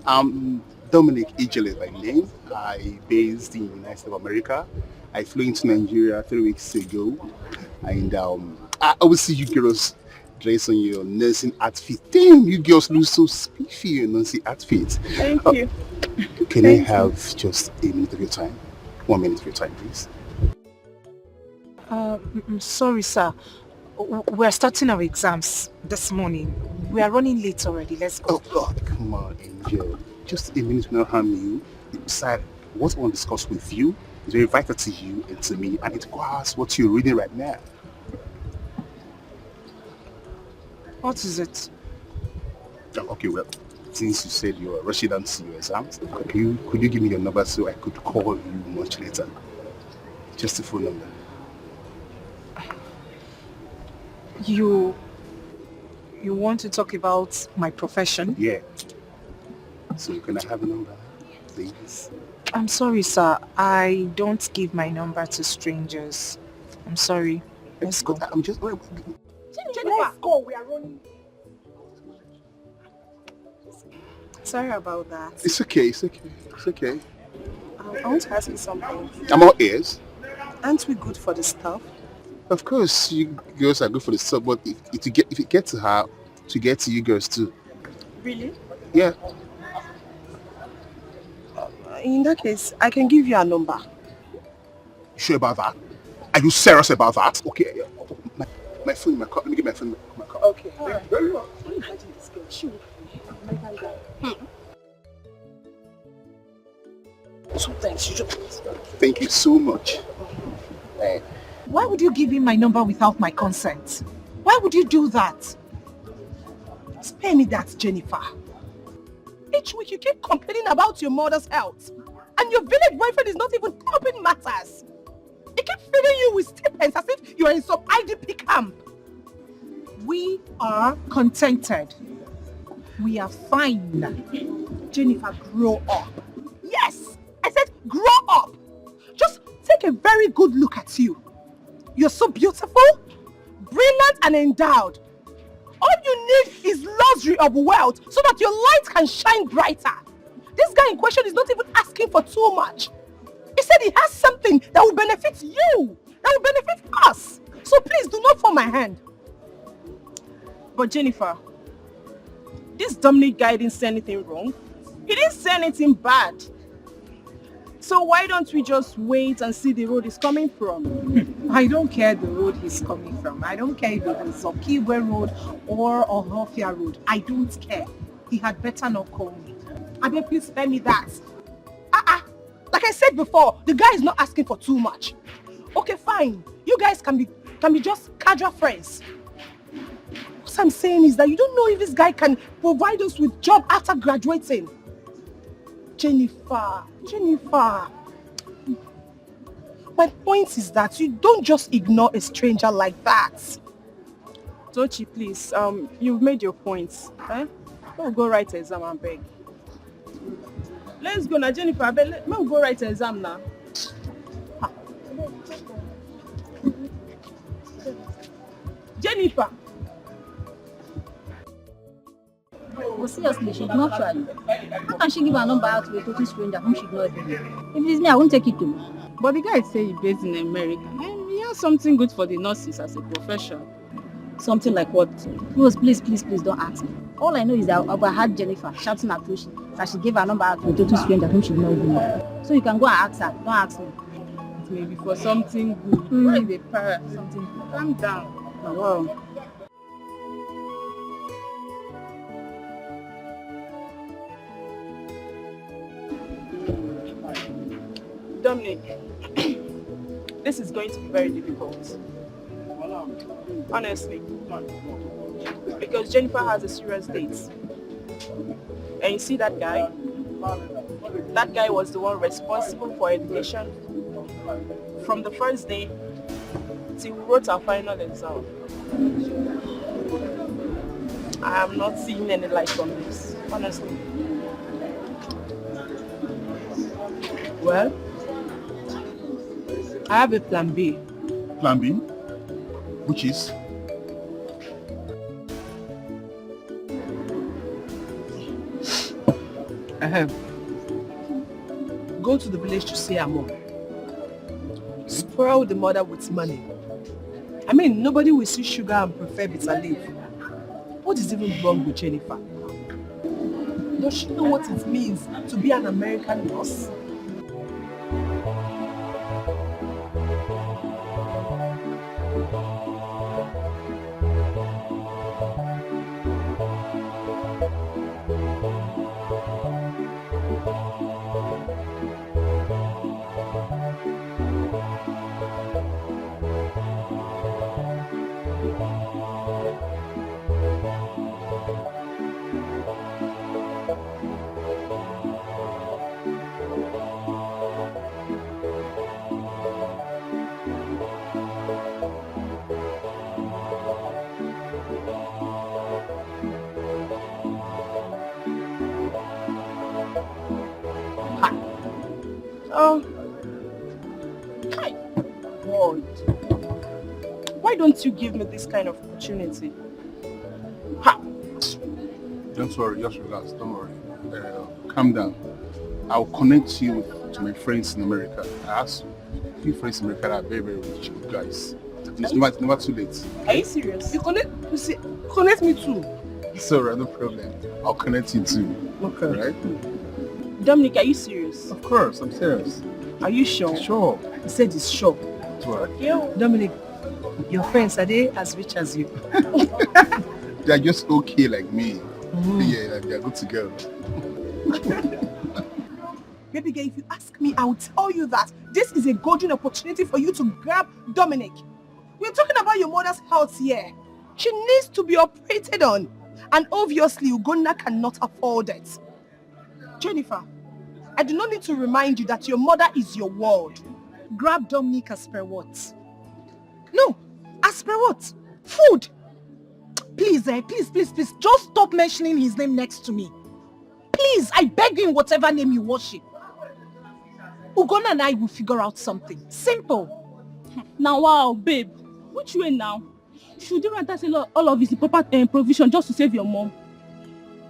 S15: I'm Dominic Ijele by name. I based in the United States of America. I flew into Nigeria 3 weeks ago. And I always see you girls dress on your nursing outfit. Damn, you girls look so spiffy in your nursing outfit.
S12: Thank you.
S15: Can I have just a minute of your time? 1 minute of your time, please.
S12: Sorry, sir. We're starting our exams this morning. We are running late already. Let's go.
S15: Oh, God, come on, Angel. Just a minute will not harm you. Besides, what I want to discuss with you is very vital to you and to me. I need to go ask what you're reading right now.
S12: What is it?
S15: Okay, well, since you said you're rushing down to your exams, could you give me your number so I could call you much later? Just a phone number.
S12: You want to talk about my profession?
S15: Yeah. So can I have a number, please?
S12: I'm sorry, sir. I don't give my number to strangers. I'm sorry. Let's go.
S15: I'm just...
S12: Let's go. We are running. Sorry about that.
S15: It's okay. It's okay. It's okay.
S12: I want to ask you something.
S15: I'm all ears.
S12: Aren't we good for the stuff?
S15: Of course, you girls are good for the stuff, but if you get to her, to get to you girls too.
S12: Really?
S15: Yeah.
S12: In that case, I can give you a number.
S15: Sure about that? Are you serious about that? Okay. My phone in my car. Let me get my phone in my car.
S12: Okay.
S15: Thank you very much.
S12: Imagine this girl. She will be American guy. So thanks.
S15: Thank you so much.
S12: Why would you give him my number without my consent? Why would you do that? Spare me that, Jennifer. Each week you keep complaining about your mother's health. And your village boyfriend is not even helping matters. He keeps feeding you with stipends as if you are in some IDP camp. We are contented. We are fine. Jennifer, grow up. Yes, I said grow up. Just take a very good look at you. You're so beautiful, brilliant and endowed. All you need is luxury of wealth so that your light can shine brighter. This guy in question is not even asking for too much. He said he has something that will benefit you, that will benefit us. So please do not force my hand. But Jennifer, this Dominic guy didn't say anything wrong. He didn't say anything bad. So why don't we just wait and see the road he's coming from?
S6: I don't care the road he's coming from. I don't care if it's Okigwe Road or Ohofia Road. I don't care. He had better not call me. Abia, please spare me that.
S12: Like I said before, the guy is not asking for too much. Okay, fine. You guys can be just casual friends. What I'm saying is that you don't know if this guy can provide us with job after graduating. Jennifer. My point is that you don't just ignore a stranger like that. Tochi, please, you've made your points. Let's go write an exam and beg. Let's go now, Jennifer. Let's go write an exam now. Jennifer.
S22: But seriously, she did not try. How can she give her number out to a total stranger whom she did not even know? If it is me, I won't take it to.
S13: But the guy say he's based in America. And he has something good for the nurses as a profession.
S22: Something like what? Rose, please don't ask me. All I know is that I had Jennifer shouting at Toshi that she gave her number out to a total stranger whom she did not even know. So you can go and ask her. Don't ask me.
S13: It may be for something good. Why is the para? Something good. Calm down.
S22: Oh, wow.
S12: Dominic, this is going to be very difficult. Honestly. Because Jennifer has a serious date. And you see that guy? That guy was the one responsible for education from the first day till we wrote our final exam. I am not seeing any light from this, honestly.
S6: Well, I have a plan B.
S15: Plan B? Which is?
S6: Go to the village to see her mom. Spoil the mother with money. I mean, nobody will see sugar and prefer bitter leaf. What is even wrong with Jennifer? Does she know what it means to be an American nurse? God. Why don't you give me this kind of opportunity? Ha!
S15: Don't worry, just relax, don't worry. Calm down. I'll connect you to my friends in America. I have a few friends in America that are very, very rich guys. It's never too late.
S12: Are you serious? Connect me too.
S15: It's alright, no problem. I'll connect you too.
S12: Okay.
S15: Right?
S12: Dominic, are you serious?
S15: Of course, I'm serious.
S12: Are you sure?
S15: Sure.
S6: He said he's sure.
S12: Yeah.
S6: Dominic, your friends, are they as rich as you?
S15: They're just okay like me. Yeah, they're good to go.
S12: Baby girl, if you ask me, I'll tell you that this is a golden opportunity for you to grab Dominic. We're talking about your mother's health here. She needs to be operated on. And obviously, Ugonna cannot afford it. Jennifer, I do not need to remind you that your mother is your world.
S6: Grab Dominic as per what?
S12: No, as per what? Food.
S6: Please, please, just stop mentioning his name next to me. Please, I beg you in whatever name you worship. Ugonna and I will figure out something. Simple.
S13: Now, wow, babe. Which way now? Should you rather sell all of his proper provision just to save your mom?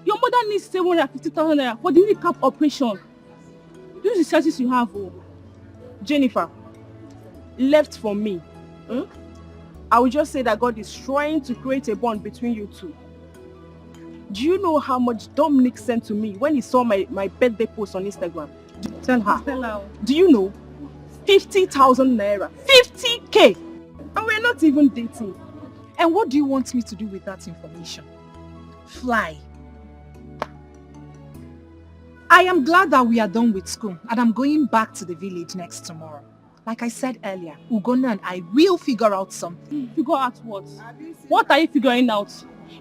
S13: Your mother needs 750,000 naira for the recap operation. Use the services you have. Oh.
S12: Jennifer, left for me.
S14: I will just say that God is trying to create a bond between you two. Do you know how much Dominic sent to me when he saw my birthday post on Instagram? Tell her.
S13: Tell her.
S14: Do you know? 50,000 naira. 50k! And we're not even dating.
S12: And what do you want me to do with that information? Fly. I am glad that we are done with school and I'm going back to the village next tomorrow. Like I said earlier, Ugonna and I will figure out something.
S13: Figure out what? What are you figuring out?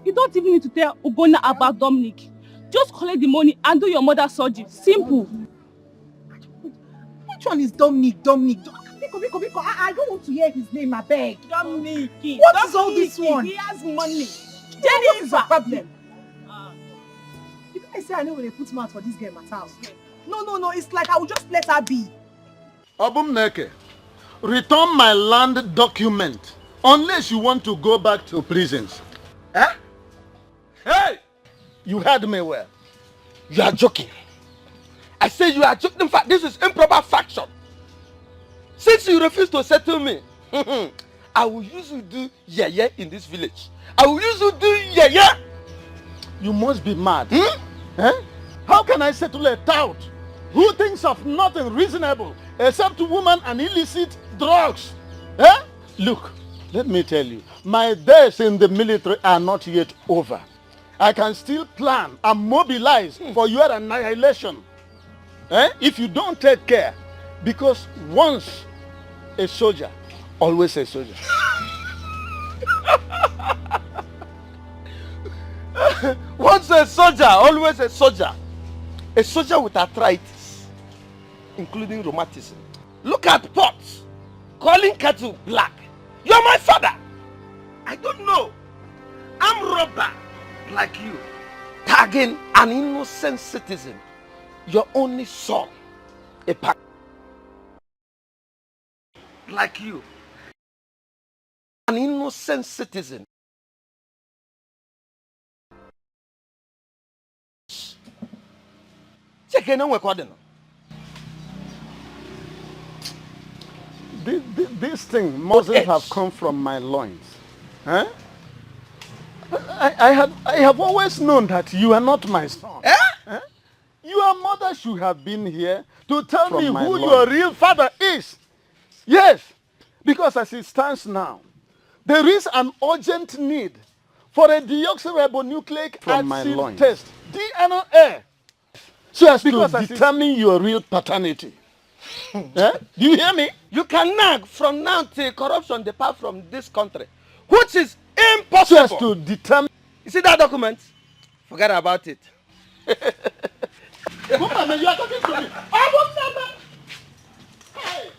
S13: You don't even need to tell Ugonna about Dominic. Just collect the money and do your mother's surgery. Simple.
S12: Which one is Dominic? Biko. I don't want to hear his name, I beg.
S14: Dominic.
S12: What is all this one?
S14: He has money.
S12: What is the problem? If I say I know when they put mouth for this girl at house. No, it's like I will just let her be.
S16: Obumneke, return my land document unless you want to go back to prisons. Eh? Hey! You heard me well.
S8: You are joking. I say you are joking. In fact, this is improper faction. Since you refuse to settle me, I will use you do yeye in this village. I will use you do yeye.
S16: You must be mad. Eh? How can I settle a tout who thinks of nothing reasonable except woman and illicit drugs? Eh? Look, let me tell you, my days in the military are not yet over. I can still plan and mobilize for your annihilation. Eh? If you don't take care, because once a soldier, always a soldier.
S8: Once a soldier, always a soldier. A soldier with arthritis, including rheumatism. Look at pots, calling cattle black. You're my father. I don't know. I'm robber like you, tagging an innocent citizen. Your only son, a pack like you, an innocent citizen. Check in on
S16: This thing mustn't have come from my loins. Huh? I have always known that you are not my son.
S8: Eh?
S16: Eh? Your mother should have been here to tell me
S8: From my
S16: who
S8: loins.
S16: your real father is. Yes, because as it stands now, there is an urgent need for a deoxyribonucleic acid test, DNA, so as to determine your real paternity. Eh? Do you hear me?
S8: You can nag from now till corruption depart from this country, which is impossible.
S16: So as to determine.
S8: You see that document? Forget about it.
S16: Woman, you are talking to me. I will never. Hey.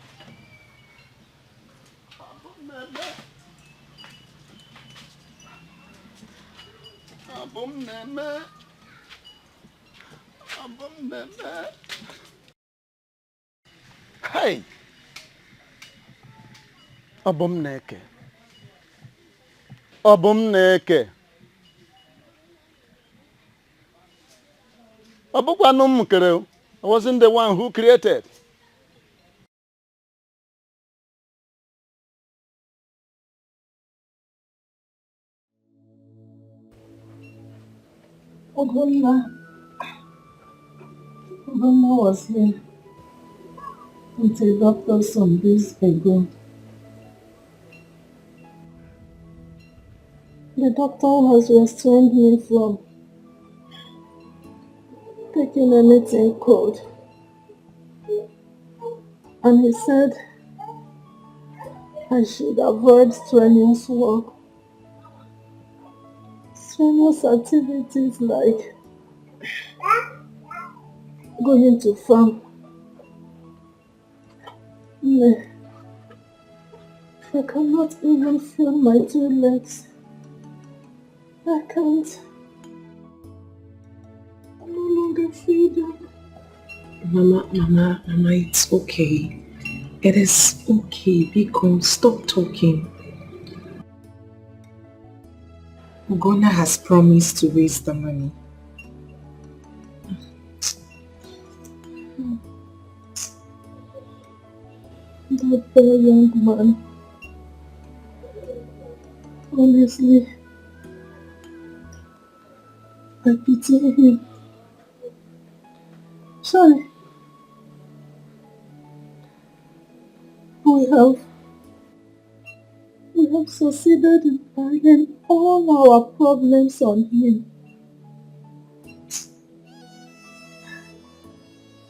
S16: Hey. Obumneke. I wasn't the one who created.
S1: Ugonna was here with a doctor some days ago. The doctor has restrained me from taking anything cold. And he said I should avoid strenuous work. Strenuous activities like going to farm. I cannot even feel my two legs. I can't. I no longer feel them.
S2: Mama, it's okay. It is okay. Be calm. Stop talking. Ugonna has promised to raise the money.
S1: That poor young man. Honestly, I pity him. Sorry. We have succeeded in piling all our problems on him.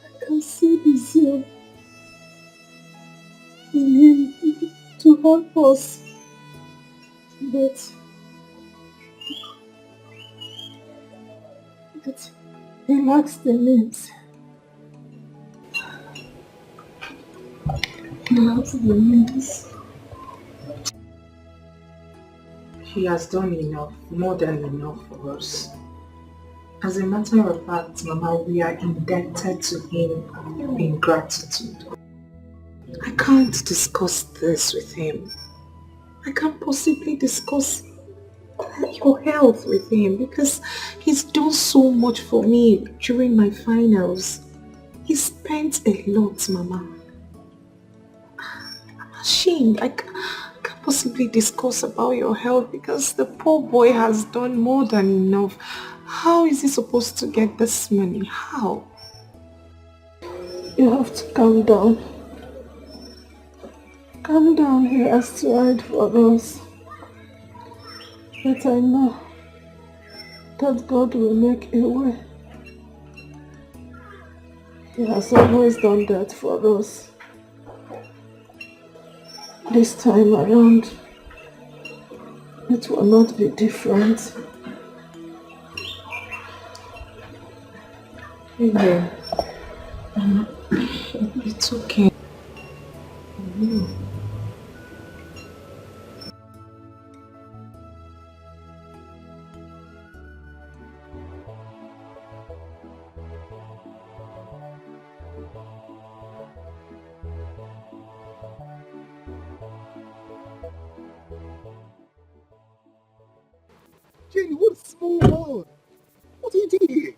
S1: I can see the zeal in him to help us, but he lacks the means. He lacks the means.
S2: He has done enough, more than enough for us. As a matter of fact, Mama, we are indebted to him in gratitude. I can't discuss this with him. I can't possibly discuss your health with him because he's done so much for me during my finals. He spent a lot, Mama. I'm ashamed. I can't possibly discuss about your health because the poor boy has done more than enough. How is he supposed to get this money? How?
S1: You have to calm down. Calm down. He has tried for us. But I know that God will make a way. He has always done that for us. This time around, it will not be different.
S2: Yeah. It's okay.
S15: Jenny, what a small world. What are you doing here?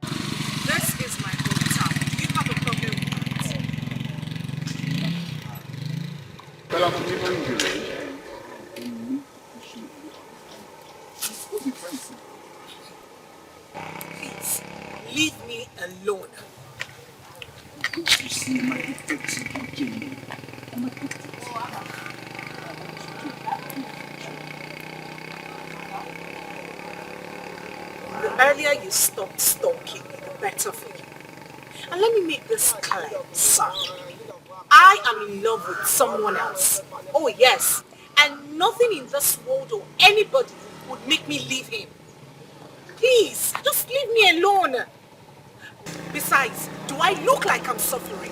S12: This is my hometown. Do you have a problem with that?
S15: Well, I'm a neighboring village and what's the difference?
S12: Please, leave me alone.
S15: You see my detective, Jenny. I'm a detective.
S12: The earlier you stop stalking, the better for you. And let me make this clear, sir. I am in love with someone else. Oh yes. And nothing in this world or anybody would make me leave him. Please, just leave me alone. Besides, do I look like I'm suffering?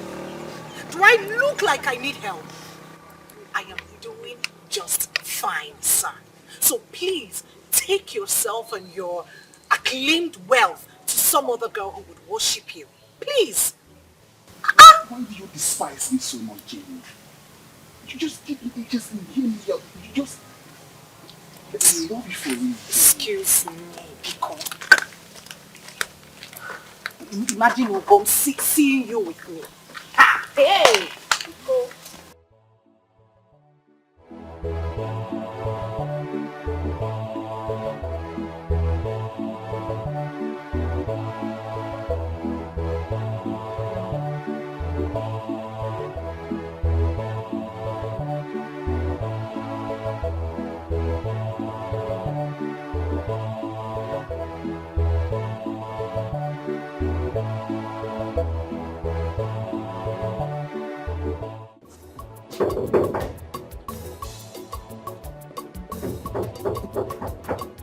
S12: Do I look like I need help? I am doing just fine, sir. So please, take yourself and your acclaimed wealth to some other girl who would worship you. Please.
S15: Why do you despise me so much, Jenny? You just hear me out. You just love you for me.
S12: Excuse me, because imagine Ubah seeing you with me. Ah, hey! Go.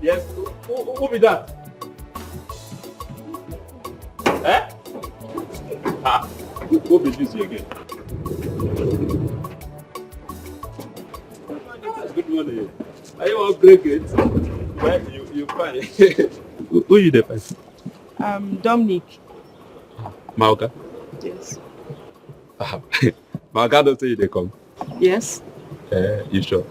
S4: Yes, who be that? Eh? Ah, who be this again? Good morning. Are you want break it? Well, you fine. Who you the person?
S14: Dominic.
S4: Mauka?
S14: Yes.
S4: Mauka don't say they come.
S14: Yes.
S4: You sure?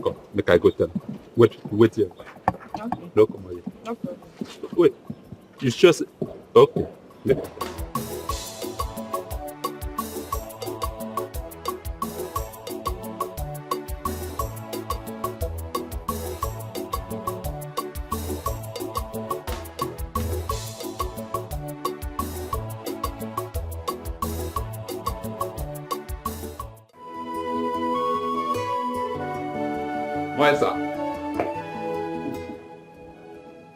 S4: Come, make I go tell. Wait here.
S14: Okay.
S4: No, come here.
S14: No problem.
S4: Wait, you sure? Okay. Make I go.
S7: Why, sir?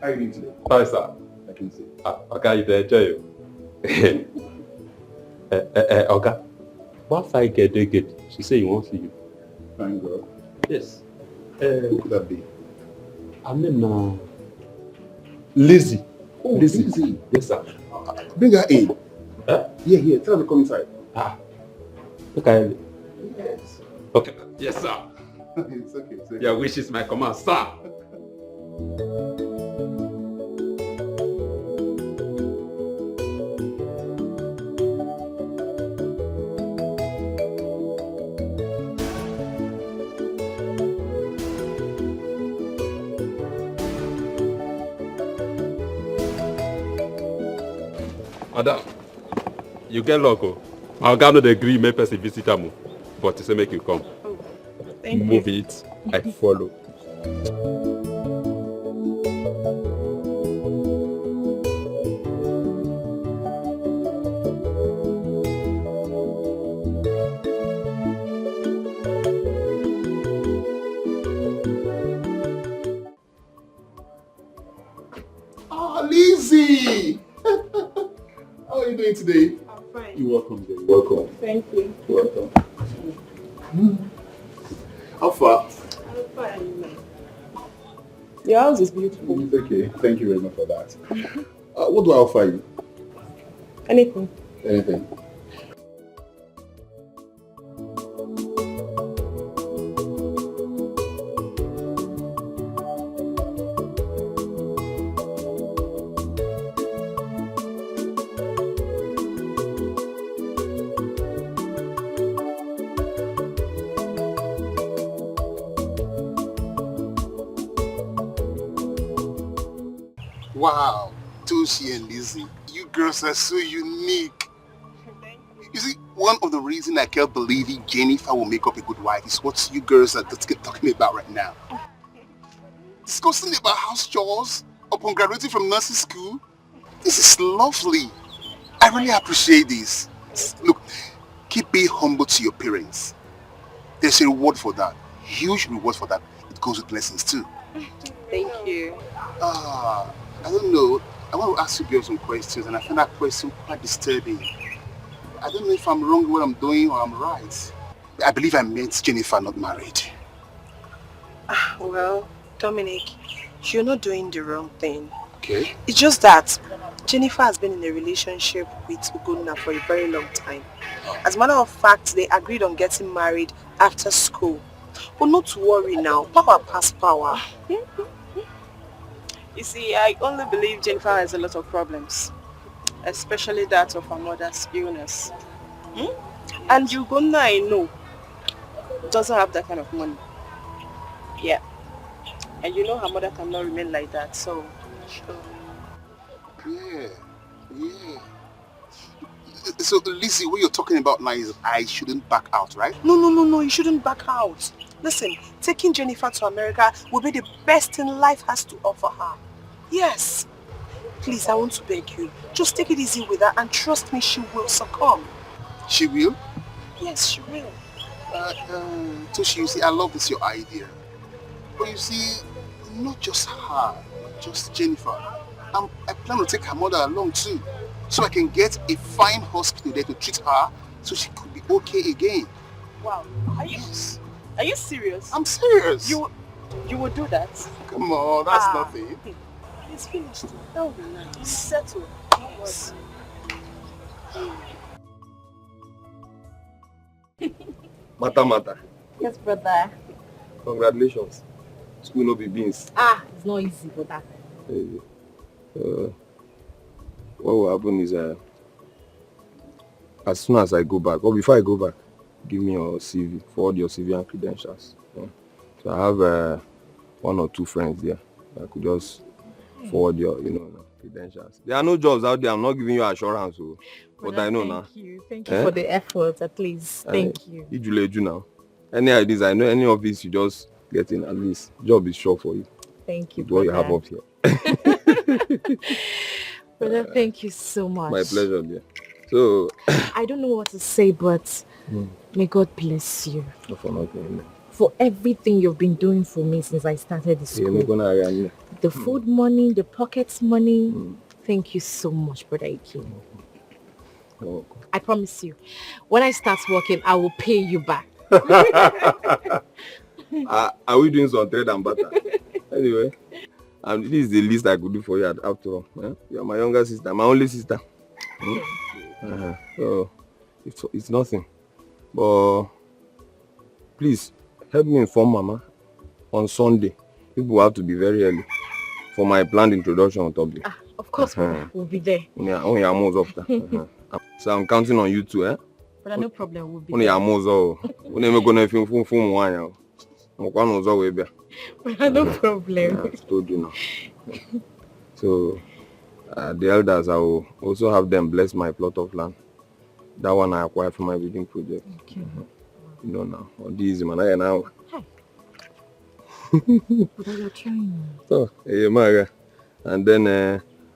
S15: How are you doing today?
S7: Hi, sir.
S15: I can see.
S7: Okay, you enjoy you. Okay. What I get? She say you won't see you.
S15: Fine, girl.
S7: Yes.
S15: Who could that be?
S7: I mean, Lizzie.
S15: Oh, Lizzie.
S7: Yes, sir.
S15: Bring her in.
S7: Huh?
S15: Yeah. Tell her to come inside.
S7: Okay.
S15: Yes.
S7: Okay. Yes, sir.
S15: It's okay.
S7: Your wish is my command, sir. Madam, you get luck. I'll go to agree, make person visit them, but to say make you come.
S14: Thank you.
S7: Move it, I follow.
S15: Lizzie! How are you doing today?
S14: I'm fine.
S15: You're welcome, dear. You're welcome.
S14: Thank you.
S15: You're welcome. How far?
S14: I'm fine. Your house is beautiful.
S15: It's okay. Thank you very much for that. What do I offer you?
S14: Anything.
S15: Anything. Wow, Toshi and Lizzie, you girls are so unique. You see, one of the reasons I kept believing Jennifer will make up a good wife is what you girls are talking about right now. Discussing about house chores upon graduating from nursing school. This is lovely. I really appreciate this. Look, keep being humble to your parents. There's a reward for that. Huge reward for that. It goes with blessings too.
S14: Thank you.
S15: I don't know. I want to ask you girls some questions, and I find that question quite disturbing. I don't know if I'm wrong in what I'm doing or I'm right. I believe I met Jennifer not married.
S14: Well, Dominic, you're not doing the wrong thing.
S15: Okay.
S14: It's just that Jennifer has been in a relationship with Ugonna for a very long time. As a matter of fact, they agreed on getting married after school. But not to worry now, power past power. You see, I only believe Jennifer has a lot of problems, especially that of her mother's illness. And Ugonna, I know, doesn't have that kind of money. Yeah. And you know her mother cannot remain like that, so...
S15: Yeah. So, Lizzie, what you're talking about now is I shouldn't back out, right?
S14: No, you shouldn't back out. Listen, taking Jennifer to America will be the best thing life has to offer her. Yes. Please, I want to beg you. Just take it easy with her and trust me, she will succumb.
S15: She will?
S14: Yes, she will.
S15: Toshi, you see, I love this, your idea. But you see, not just her, just Jennifer. I plan to take her mother along too. So I can get a fine hospital there to treat her so she could be okay again.
S14: Wow. Are you serious?
S15: I'm serious.
S14: You will do that?
S15: Come on, that's nothing.
S14: It's finished. That would be nice. It's settled.
S7: Mata.
S22: Yes, brother.
S7: Congratulations. School no be beans.
S22: It's not easy, brother.
S7: What will happen is as soon as I go back, or before I go back, give me your CV, forward your CV and credentials. Yeah. So I have one or two friends there. I could just forward your, credentials. There are no jobs out there. I'm not giving you assurance, but I know now.
S2: Thank you for the effort, at least. Thank you.
S7: You now. Any ideas? I know any of this you just get in. At least job is sure for you.
S2: Thank you.
S7: With what you have up here.
S2: Brother, thank you so much.
S7: My pleasure, dear. So
S2: I don't know what to say, but may God bless you.
S7: for nothing.
S2: for everything you've been doing for me since I started the school. The food money, the pockets money. Thank you so much, Brother Iki. I promise you, when I start working, I will pay you back.
S7: Are we doing some trade and butter? Anyway, this is the least I could do for you after all. You're my younger sister, my only sister. So, it's nothing. But please, help me inform Mama on Sunday. People have to be very early for my planned introduction on top there.
S2: Of course, we'll be there.
S7: So I'm counting on you too, eh?
S2: But no problem, we'll be
S7: there.
S2: No problem.
S7: I told you now. So, the elders, I will also have them bless my plot of land. That one I acquired from my wedding project.
S2: Okay.
S7: You know now. On this man, I now.
S2: But you're trying.
S7: So, Maga. And then,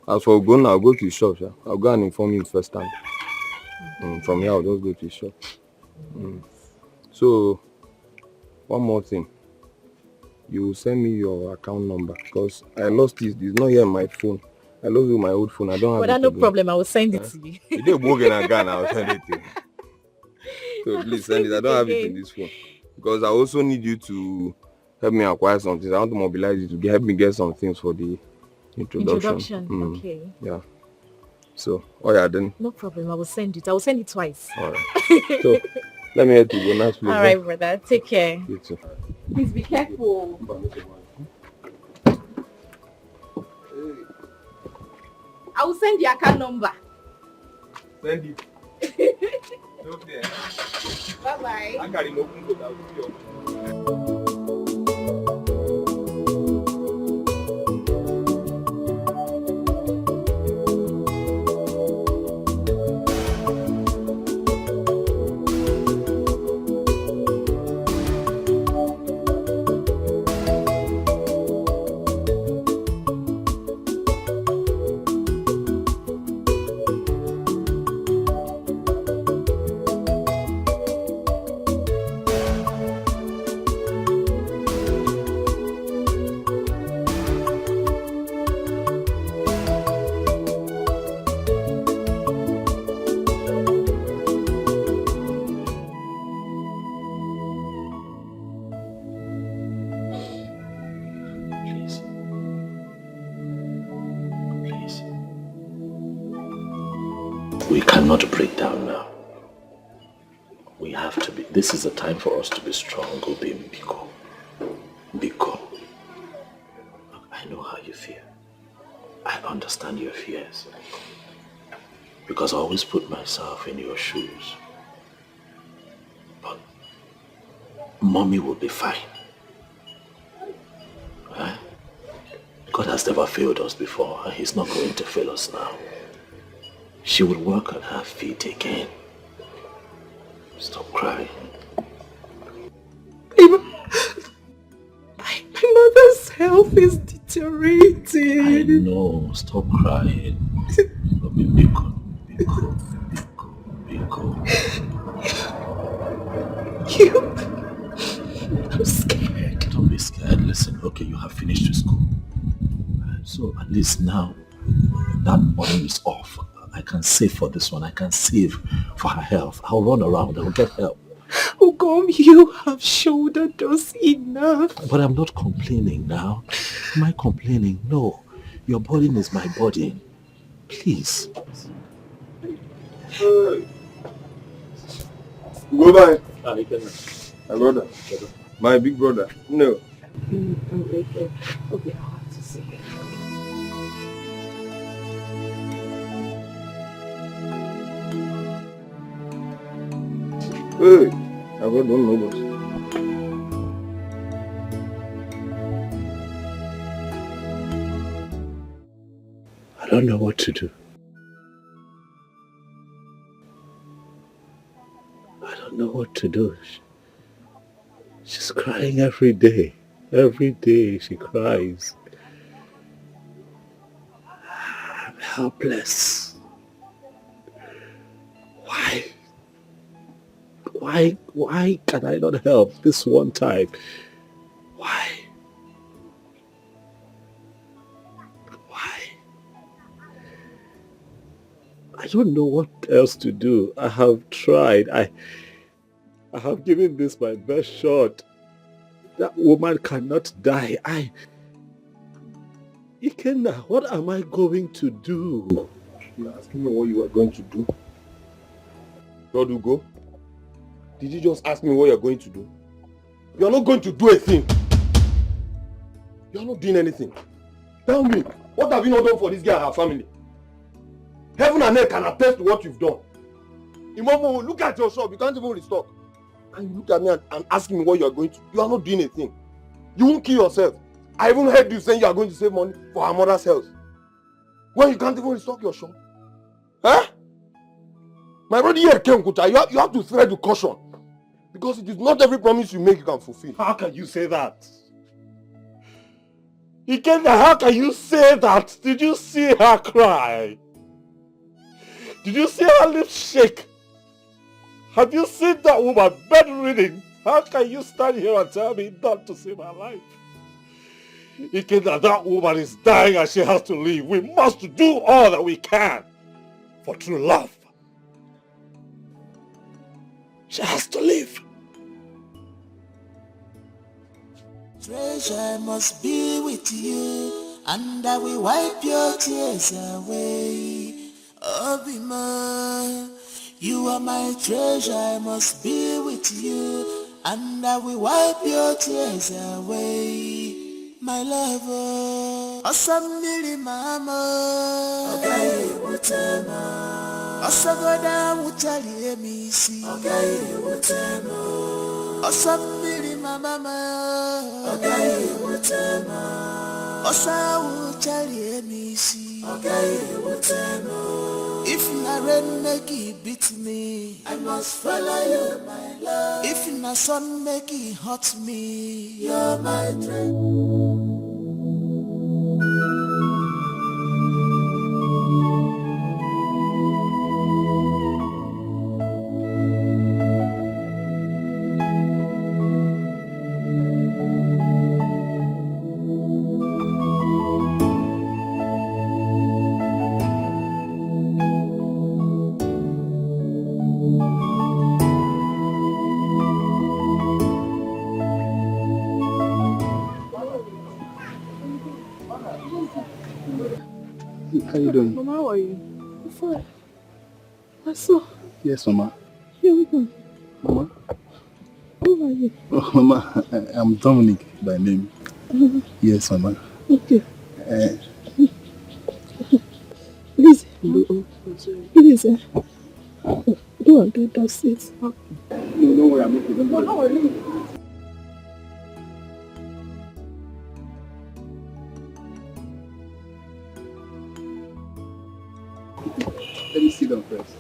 S7: as for going, I'll go to the shop. Yeah? I'll go and inform you first time. From here, I'll just go to the shop. So, one more thing. You will send me your account number because I lost it. It's not here on my phone. I lost it with my old phone. I don't have it.
S2: But no problem. I will send it to you.
S7: You didn't work in a gun. I'll send it to you. So please send it. I don't have it in this phone because I also need you to help me acquire some things. I want to mobilize you to help me get some things for the introduction.
S2: Okay.
S7: Yeah. So, then.
S2: No problem. I will send it. I will send it twice.
S7: All right. So, let me head to go now, please.
S2: All right, brother. Take care.
S7: You too.
S2: Please be careful. I will send the account number.
S7: Send it. Okay.
S2: Bye-bye.
S7: I got it.
S5: We cannot break down now. We have to be. This is a time for us to be strong, Ubah, Biko. I know how you feel. I understand your fears. Because I always put myself in your shoes. But Mommy will be fine. Right? God has never failed us before, and He's not going to fail us now. She will work on her feet again. Stop crying.
S12: My mother's health is deteriorating.
S5: I know. Stop crying. Biko.
S12: I'm scared.
S5: Don't be scared. Listen, okay, you have finished your school. So at least now, that money is off. I can save for this one. I can save for her health. I'll run around. I'll get help.
S12: Ugom, you have shouldered us enough.
S5: But I'm not complaining now. Am I complaining? No. Your burden is my burden. Please.
S7: Go by. My brother. My big brother. No.
S2: Okay, I'll have to see.
S7: Hey, I don't know what.
S5: I don't know what to do. I don't know what to do. She's crying every day. Every day she cries. I'm helpless. Why
S4: Why can I not help this one time? Why? I don't know what else to do. I have tried. I have given this my best shot. That woman cannot die. Ikenna, what am I going to do?
S7: You're asking me what you are going to do? God will go? Did you just ask me what you're going to do? You're not going to do a thing. You're not doing anything. Tell me, what have you not done for this girl and her family? Heaven and earth can attest to what you've done. Imomo, look at your shop. You can't even restock. And you look at me and ask me what you are going to do. You are not doing a thing. You won't kill yourself. I even heard you saying you are going to save money for her mother's health. When you can't even restock your shop. Huh? My brother here came, Kuta. You have to tread with caution. Because it is not every promise you make you can fulfill.
S4: How can you say that? Ikenna, how can you say that? Did you see her cry? Did you see her lips shake? Have you seen that woman bedridden? How can you stand here and tell me not to save her life? Ikenna, that woman is dying and she has to leave. We must do all that we can for true love. She has to live.
S17: Treasure must be with you, and I will wipe your tears away. Ubah, you are my treasure, I must be with you, and I will wipe your tears away. My lover, Osamili mama, okay, whatever. Osagoda mutali emisi, okay, whatever. Osamili mama, okay, whatever. Osa mutali emisi, okay, whatever. If na rain make it beat me, I must follow you, my love. If na sun make it hurt me, you're my dream.
S15: How you doing?
S14: Mama, how are you? I'm fine. I saw.
S15: Yes, Mama.
S14: Here we go.
S15: Mama?
S14: Who are you?
S15: Oh, Mama, I'm Dominic by name. Yes, Mama.
S14: Okay. Please. Please. Go and get that seat.
S15: No, don't worry, I'm okay. Don't worry.
S14: How are you?
S15: Let me sit down first.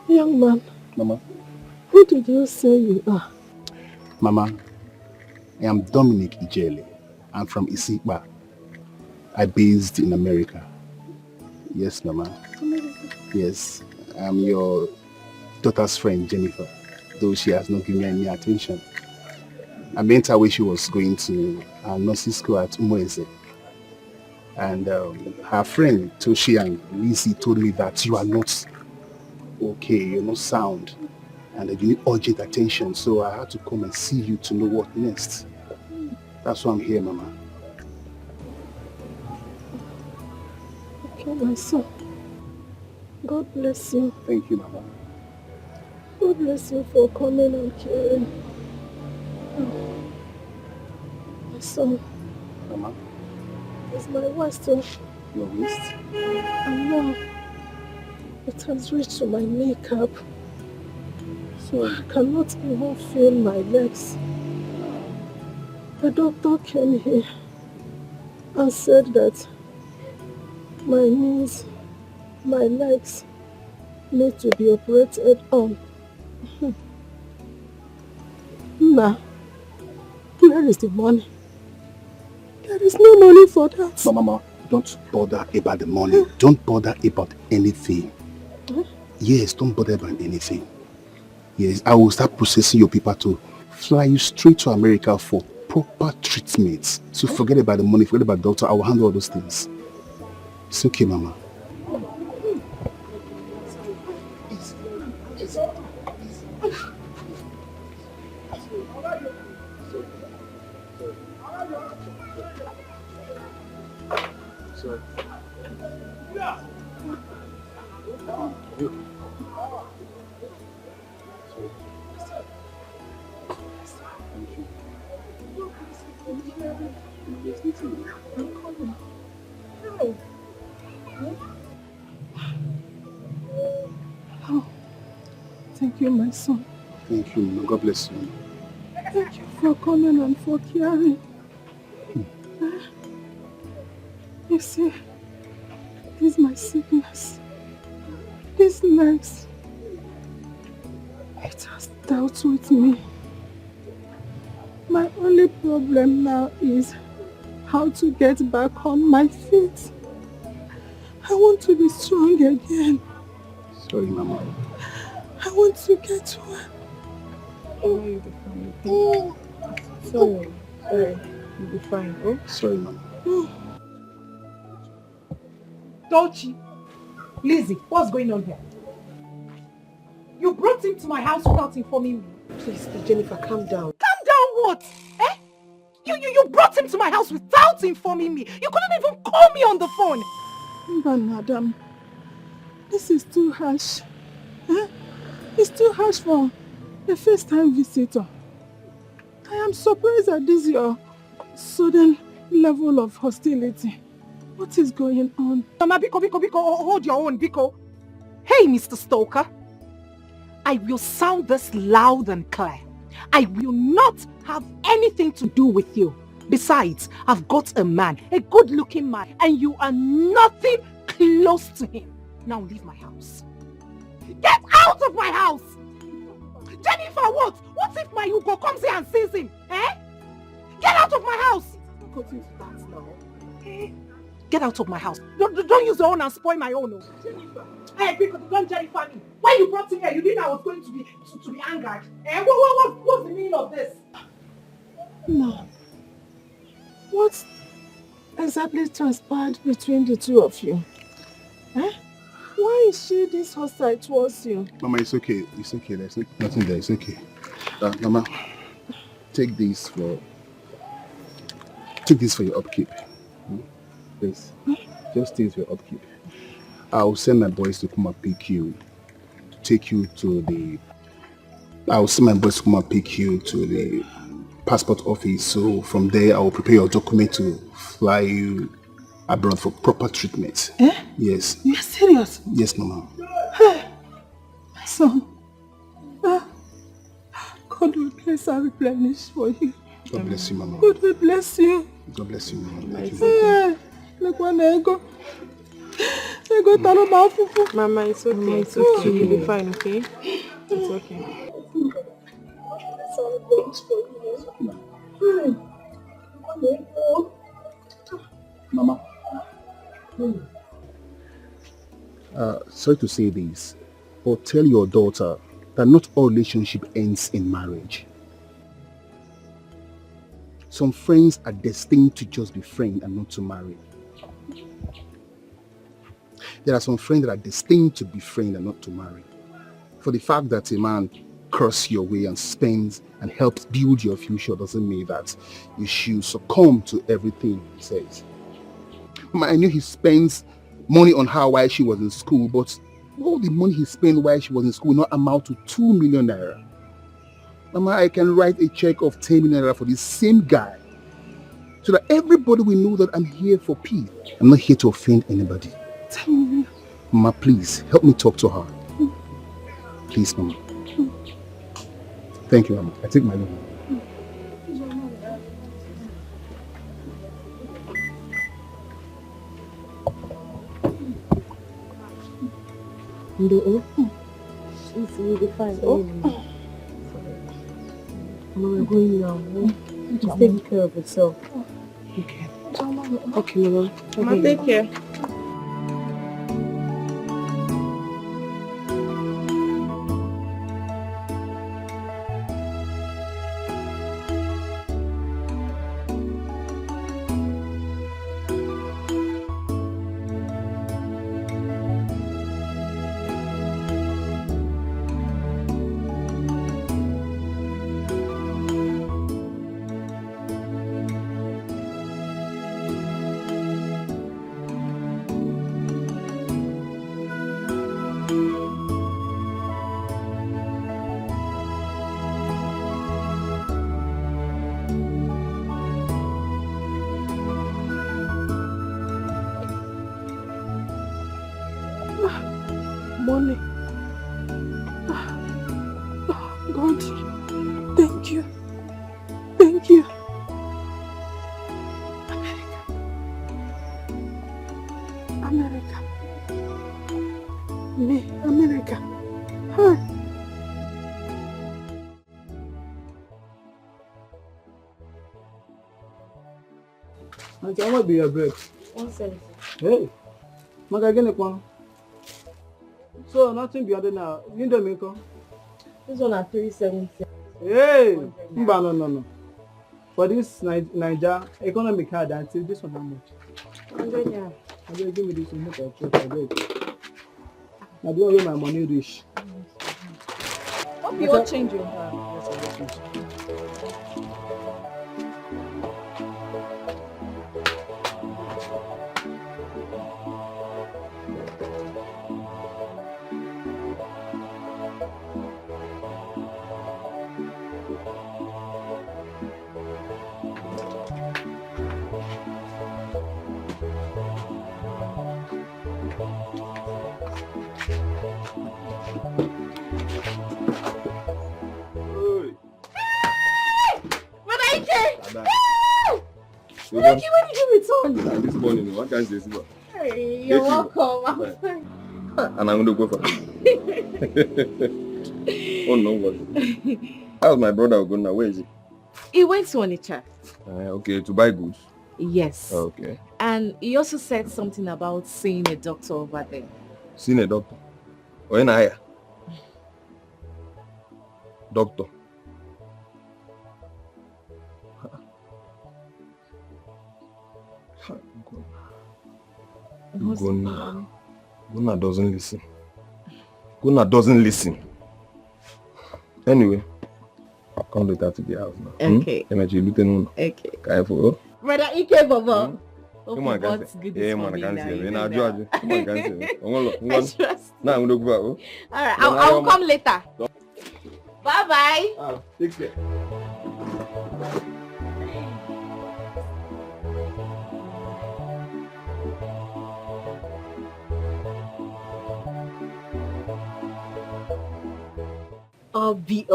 S14: Young man.
S15: Mama.
S14: Who did you say you are?
S15: Mama, I am Dominic Ijele. I'm from Isipa. I based in America. Yes, Mama.
S14: America.
S15: Yes, I'm your daughter's friend, Jennifer, though she has not given me any attention. I met her when she was going to nursing school at Umueze. And her friend, Toshi and Lizzie, told me that you are not okay, you're not sound, and that you need urgent attention. So I had to come and see you to know what next. That's why I'm here, Mama.
S14: Okay, my son. God bless you.
S15: Thank you, Mama.
S14: God bless you for coming and caring. My son.
S15: Mama.
S14: Is my waist too?
S15: Your waist?
S14: And now it has reached to my kneecap. So I cannot even feel my legs. The doctor came here and said that my knees, my legs need to be operated on. Now, where is the money?
S6: There is no money for that.
S15: No, Mama, don't bother about the money. Don't bother about anything. Yes, don't bother about anything. Yes, I will start processing your paper to fly you straight to America for proper treatment. So forget about the money, forget about the doctor. I will handle all those things. It's okay, Mama.
S6: Oh, thank you, my son.
S15: Thank you, Mama. God bless you.
S6: Thank you for coming and for caring. You see, this is my sickness. These legs, it has dealt with me. My only problem now is how to get back on my feet. I want to be strong again.
S15: Sorry, Mama.
S6: I want to get well.
S14: Oh, you'll be fine. Oh. Sorry. You'll be fine. Oh?
S15: Sorry, Mama.
S12: Dolce, Lizzie, what's going on here? You brought him to my house without informing me.
S6: Please, Jennifer, calm down.
S12: Calm down what? Eh? You brought him to my house without informing me. You couldn't even call me on the phone.
S6: But madam, this is too harsh. Eh? It's too harsh for a first-time visitor. I am surprised at this your sudden level of hostility. What is going on?
S12: Mama, Biko, hold your own, Biko. Hey, Mr. Stoker. I will sound this loud and clear. I will not have anything to do with you. Besides, I've got a man, a good-looking man, and you are nothing close to him. Now leave my house. Get out of my house! Jennifer, what? What if my Hugo comes here and sees him? Eh? Get out of my house! Get out of my house. Don't use your own and spoil my own. Jennifer. Hey, because don't Jennifer me. When you brought him here, you didn't know I was going to be angered. Eh? What's the meaning of this?
S6: No. What exactly transpired between the two of you? Eh? Why is she this hostile towards you?
S15: Mama, it's okay. It's okay. There's nothing there. It's okay. Mama, take this for your upkeep. Please. Just take this for your upkeep. I'll send my boys to come and pick you. I'll send my boys to come and pick you to the passport office. So from there, I will prepare your document to fly you abroad for proper treatment.
S6: Eh?
S15: Yes.
S6: You're serious?
S15: Yes, Mama.
S6: Hey, my son. God will bless and replenish for you.
S15: God bless you, Mama.
S6: God will bless you.
S15: God bless you, Mama.
S6: Hey, look when I go. I go tell about fufu.
S14: Mama, it's okay. It's okay. You'll be fine, okay? It's okay.
S15: Mama. Sorry to say this, but tell your daughter that not all relationship ends in marriage. Some friends are destined to just be friends and not to marry. There are some friends that are destined to be friends and not to marry. For the fact that a man curses your way and spends and helps build your future doesn't mean that you should succumb to everything he says. Mama, I knew he spends money on her while she was in school, but all the money he spent while she was in school will not amount to 2 million naira. Mama, I can write a check of 10 million naira for this same guy so that everybody will know that I'm here for peace. I'm not here to offend anybody.
S6: 10 million.
S15: Mama, please, help me talk to her. Please, Mama. Thank you, Mama. I take my leave.
S14: You'll be fine. Mama, we're going now. Just take care of yourself.
S6: Okay.
S2: Okay, Mama.
S14: Mama, take care.
S11: Money. God, thank you. Thank you. America. Me, America. Hi.
S3: Auntie, what be your bread?
S2: 170.
S3: Hey, Magagene Kwan. So nothing beyond it now. You don't make up.
S2: This one at 370.
S3: Hey, no. For this Naija economic hard, Auntie, this one how much?
S2: 100 naira.
S3: I will give me this one. Make I check. I beg. I don't know where my money reach.
S2: Hope you all change your hand.
S7: When
S2: did you return?
S7: This morning, what can I say?
S2: Hey, you're welcome. I'm fine.
S7: And I'm going to go for Oh no, what? How's my brother going now? Where is he?
S2: He went to Onitsha.
S7: Okay, to buy goods.
S2: Yes.
S7: Okay.
S2: And he also said something about seeing a doctor over there.
S7: Seeing a doctor? Or in a doctor? Guna doesn't listen. Guna doesn't listen. Anyway, I'll come later to the house now.
S2: Okay.
S7: Okay. Careful.
S2: Brother Ike Baba.
S7: Come on, guys. Yeah, man, I can't see you. Now, George. Come on, guys. Now, I'm going to go.
S2: Alright, I'll come later. Bye-bye.
S7: Take care.
S2: Obi,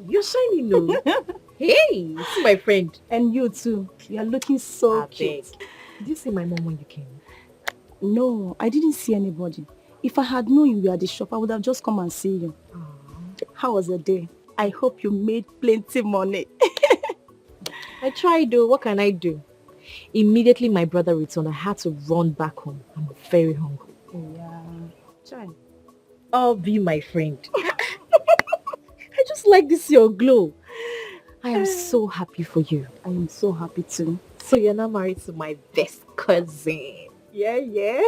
S2: you're shining, no? Hey, see my friend.
S10: And you too. You're looking so cute.
S2: Did you see my mom when you came?
S10: No, I didn't see anybody. If I had known you were at the shop, I would have just come and see you. How was the day? I hope you made plenty money.
S2: I tried though. What can I do? Immediately my brother returned, I had to run back home. I'm very hungry.
S10: Yeah. Try.
S2: Obi, my friend. I just like this your glow. I am so happy for you.
S10: I am so happy too.
S2: So you're now married to my best cousin.
S10: Yeah.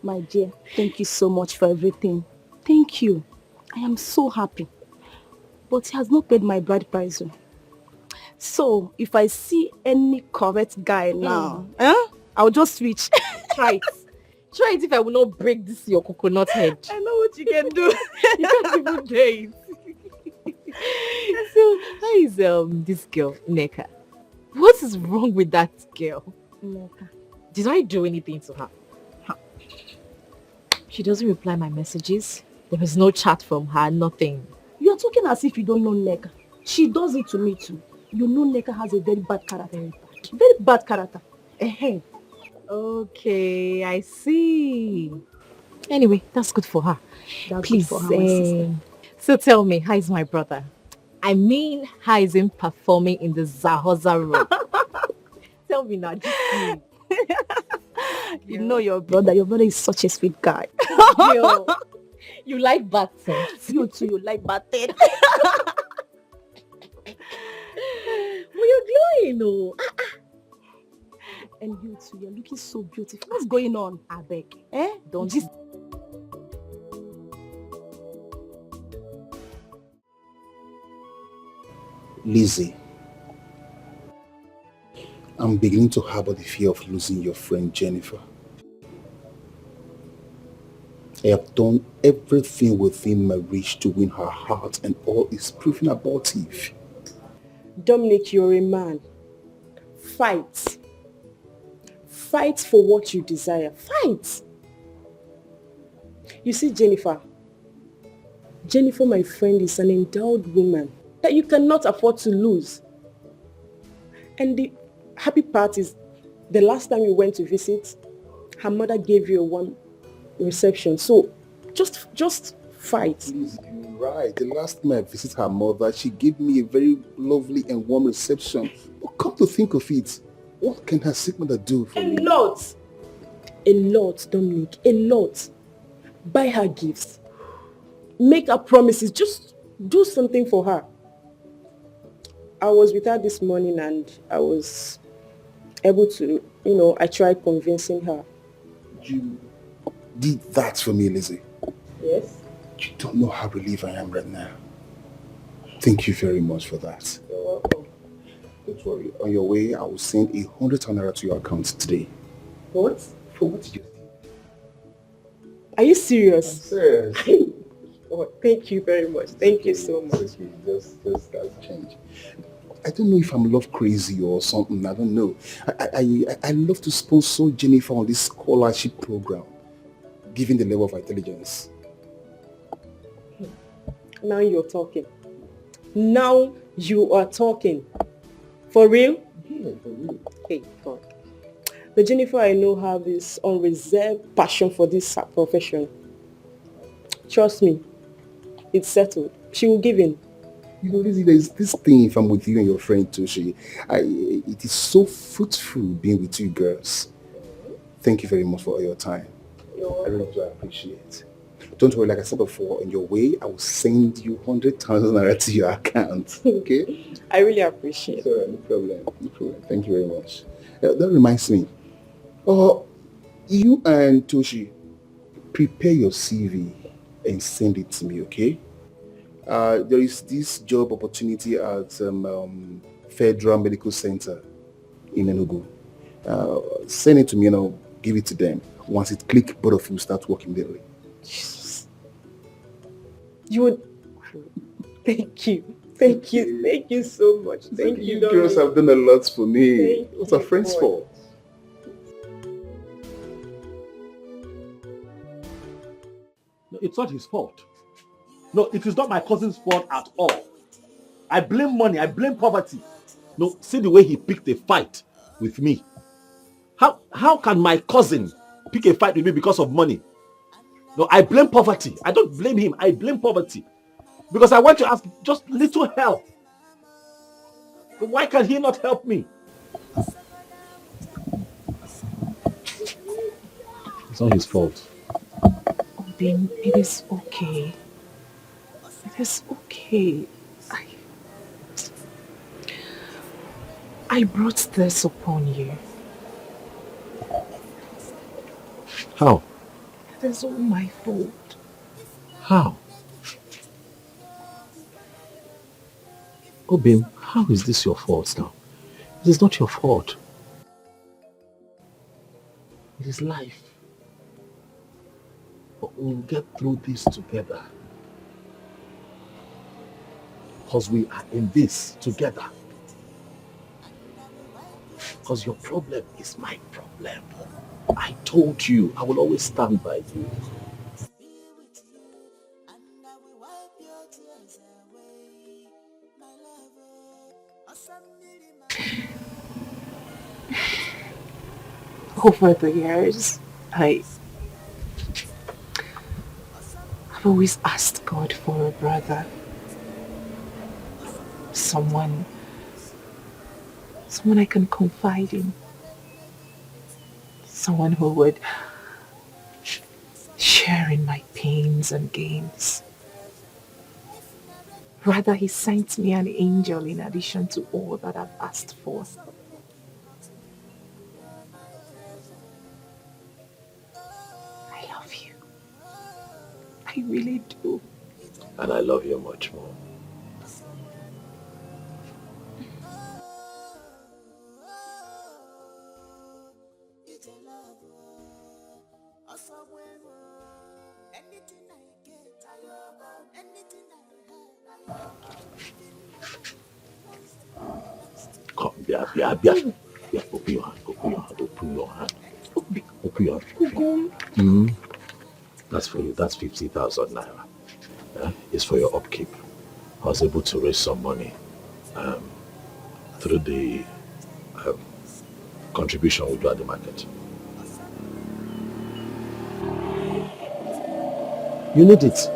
S10: My dear, thank you so much for everything. Thank you. I am so happy. But he has not paid my bride price. So if I see any correct guy now, I'll just switch.
S2: Try it. Try it if I will not break this your coconut head.
S10: I know what you can do.
S2: You can't even date. So how is this girl, Neka? What is wrong with that girl?
S10: Neka.
S2: Did I do anything to her? She doesn't reply my messages. There is no chat from her, nothing.
S10: You're talking as if you don't know Neka. She does it to me too. You know Neka has a very bad character. Very bad character.
S2: Okay, I see. Anyway, that's good for her. Please,
S10: good for her, my sister.
S2: So tell me, how is my brother? I mean, how is him performing in the Zahoza role? Tell
S14: tell me now.
S22: You know your brother. Your brother is such a sweet guy.
S14: Yo, you like bad things.
S22: You too, you like bad things.
S14: Well, you're glowing, oh.
S22: And you too, you're looking so beautiful. What's going on?
S14: I beg.
S22: Don't
S14: Just
S15: Lizzie, I'm beginning to harbor the fear of losing your friend Jennifer. I have done everything within my reach to win her heart and all is proving abortive.
S14: Dominic, you're a man. Fight. Fight for what you desire. Fight. You see, Jennifer, my friend, is an endowed woman that you cannot afford to lose. And the happy part is, the last time you went to visit, her mother gave you a warm reception. So just fight.
S15: Please, you're right. The last time I visited her mother, she gave me a very lovely and warm reception. But come to think of it, what can her sick mother do for me?
S14: A lot, Dominic, a lot. Buy her gifts. Make her promises. Just do something for her. I was with her this morning and I was able to, I tried convincing her.
S15: You did that for me, Lizzie.
S14: Yes?
S15: You don't know how relieved I am right now. Thank you very much for that.
S14: You're welcome.
S15: Don't worry. On your way, I will send 100 naira to your account today.
S14: What?
S15: For what you did.
S14: Are you serious?
S15: I'm serious.
S14: Oh, thank you very much. Thank you so much.
S15: Just that's change. I don't know if I'm love crazy or something. I don't know. I love to sponsor Jennifer on this scholarship program, given the level of intelligence.
S14: Now you're talking. Now you are talking. For real?
S15: Yeah, for real.
S14: Hey, God. The Jennifer I know have this unreserved passion for this profession. Trust me, it's settled. She will give in.
S15: You know, Lizzie, there's this thing, if I'm with you and your friend Toshi, it is so fruitful being with you girls. Thank you very much for all your time. I really do appreciate. Don't worry, like I said before, on your way, I will send you 100,000 naira to your account. Okay?
S14: I really appreciate it.
S15: Sorry, no problem. No problem. Thank you very much. That reminds me. You and Toshi, prepare your CV and send it to me, okay? There is this job opportunity at Federal Medical Center in Enugu. Send it to me and I'll give it to them. Once it clicks, both of you start working there.
S14: Jesus. You would... Thank you. Thank you. Thank you so much. Thank you.
S15: You girls have done a lot for me. What's our friends for?
S21: No, it's not his fault. No, it is not my cousin's fault at all. I blame money. I blame poverty. No, see the way he picked a fight with me. How can my cousin pick a fight with me because of money? No, I blame poverty. I don't blame him. I blame poverty. Because I want to ask just little help. Why can he not help me? It's not his fault.
S2: Obim, it is okay. It is okay. I brought this upon you.
S21: How?
S2: It is all my fault.
S21: How? Obim, how is this your fault now? It is not your fault. It is life. But we'll get through this together. Because we are in this together. Because your problem is my problem. I told you, I will always stand by you.
S2: Over the years, I've always asked God for a brother. Someone I can confide in.
S11: Someone who would share in my pains and gains. Rather, he sent me an angel in addition to all that I've asked for. I love you. I really do.
S5: And I love you much more. Come, Bia. Open your hand, open your hand. That's for you, that's 50,000 naira. It's for your upkeep. I was able to raise some money through the contribution we do at the market. You need it.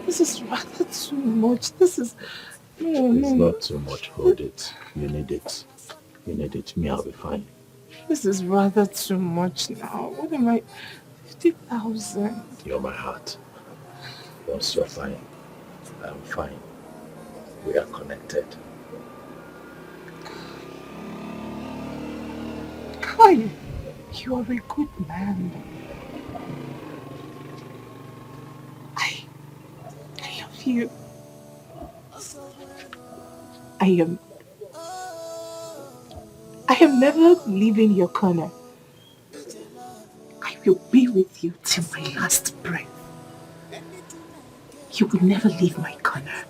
S11: This is rather too much. This is... No.
S5: It's not too much. Hold it. You need it. You need it. Me, I'll be fine.
S11: This is rather too much now. What am I... 50,000.
S5: You're my heart. Once you're fine, I'm fine. We are connected.
S11: Kai, you are a good man. I love you. I am never leaving your corner. I will be with you till my last breath. You will never leave my corner.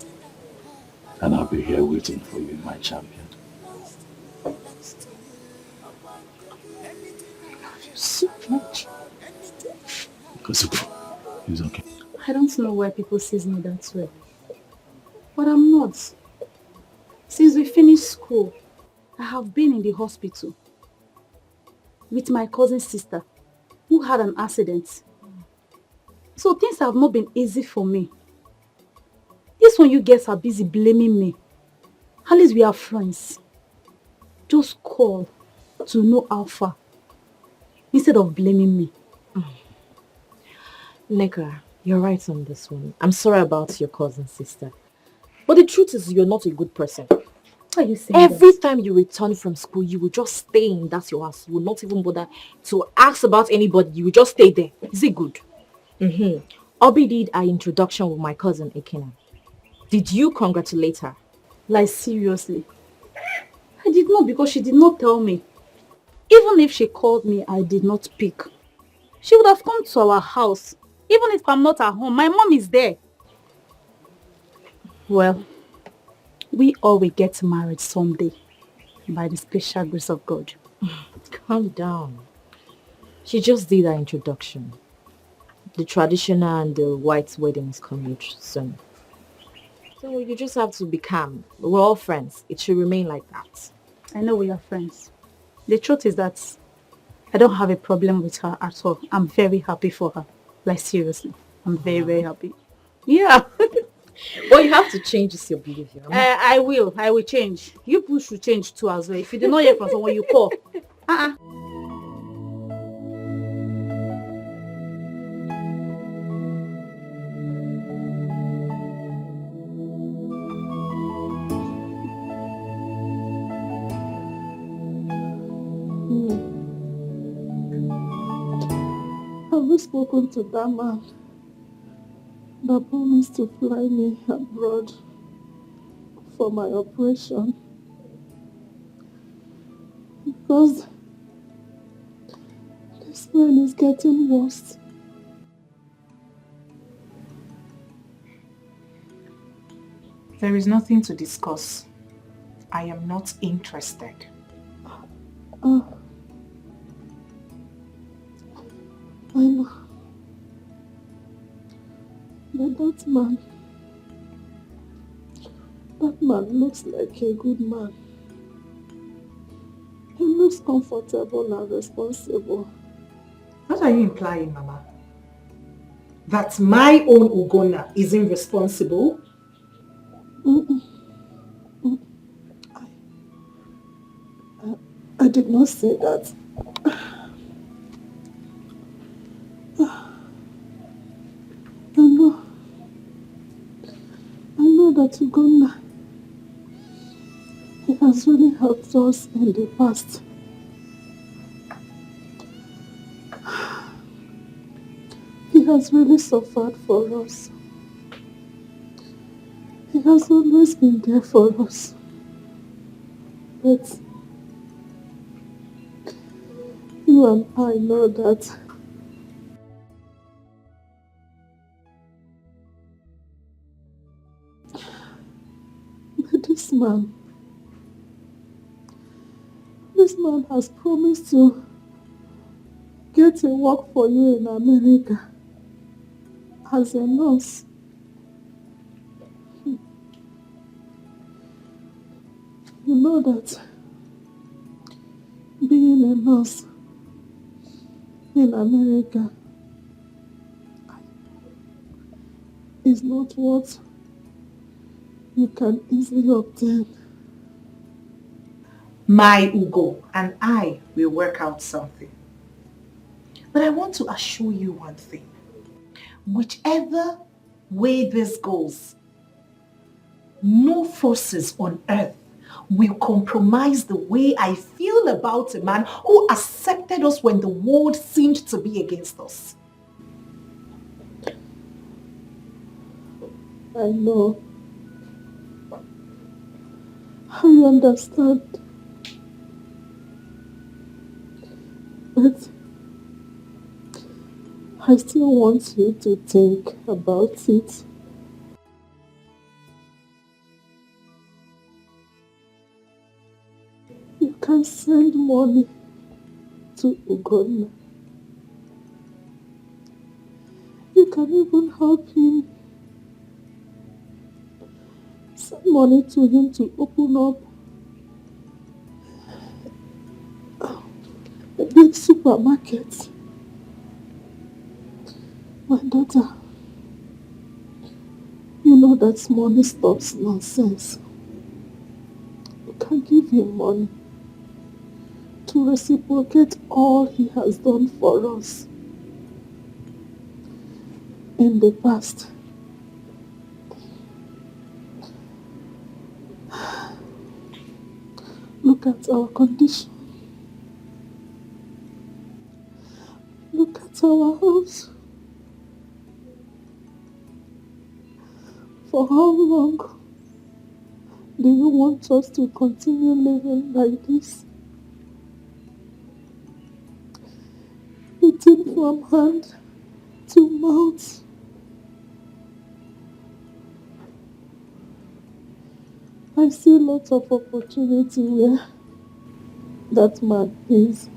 S5: And I'll be here waiting for you, my champion.
S11: I love you so much.
S5: It's okay.
S9: I don't know why people see me that way. But I'm not. Since we finished school, I have been in the hospital with my cousin's sister who had an accident. So things have not been easy for me. This one you guys are busy blaming me. At least we are friends. Just call to know how far instead of blaming me.
S2: Negra, you're right on this one. I'm sorry about your cousin's sister. But the truth is you're not a good person.
S9: Why are you saying
S2: Every time you return from school, you will just stay in that your house. You will not even bother to ask about anybody. You will just stay there. Is it good? Obi did our introduction with my cousin Ekena. Did you congratulate her?
S9: Like seriously? I did not, because she did not tell me. Even if she called me, I did not pick. She would have come to our house. Even if I'm not at home, my mom is there. Well, we all will get married someday by the special grace of God.
S2: Calm down. She just did her introduction. The traditional and the white wedding is coming soon. So you just have to be calm. We're all friends. It should remain like that.
S9: I know we are friends. The truth is that I don't have a problem with her at all. I'm very happy for her. Like seriously. I'm very, very happy. Yeah.
S2: But you have to change this your behavior.
S9: I will change. You people should change too as well. If you do not hear from someone, you call.
S1: Have you spoken to that man that promised to fly me abroad for my operation? Because this man is getting worse.
S11: There is nothing to discuss. I am not interested.
S1: I know. But that man looks like a good man. He looks comfortable and responsible.
S11: What are you implying, Mama? That my own Ugonna isn't responsible?
S1: I did not say that. I know that Uganda, he has really helped us in the past. He has really suffered for us. He has always been there for us. But you and I know that this man has promised to get a work for you in America as a nurse. You know that being a nurse in America is not what you can easily obtain.
S2: My Ugo and I will work out something. But I want to assure you one thing. Whichever way this goes, no forces on earth will compromise the way I feel about a man who accepted us when the world seemed to be against us.
S1: I know. I understand. But I still want you to think about it. You can send money to Uganda. You can even help him. Send money to him to open up a big supermarket. My daughter, you know that money stops nonsense. You can give him money to reciprocate all he has done for us in the past. Look at our condition. Look at our house. For how long do you want us to continue living like this? Eating from hand to mouth. I see lots of opportunity where that man is.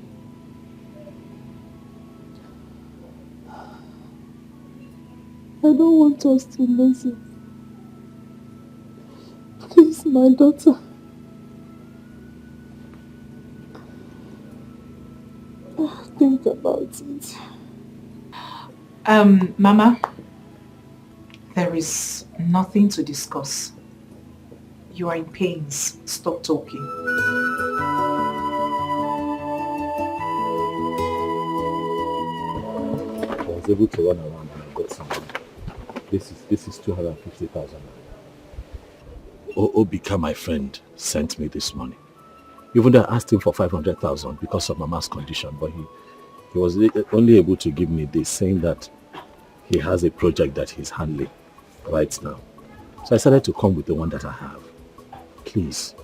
S1: I don't want us to lose it. Please, my daughter. Think about it.
S2: Mama, there is nothing to discuss. You are in pains. Stop talking.
S4: I was able to run around and I got some money. This is 250,000. Obika, my friend, sent me this money. Even though I asked him for 500,000 because of Mama's condition, but he was only able to give me this, saying that he has a project that he's handling right now. So I decided to come with the one that I have. Please.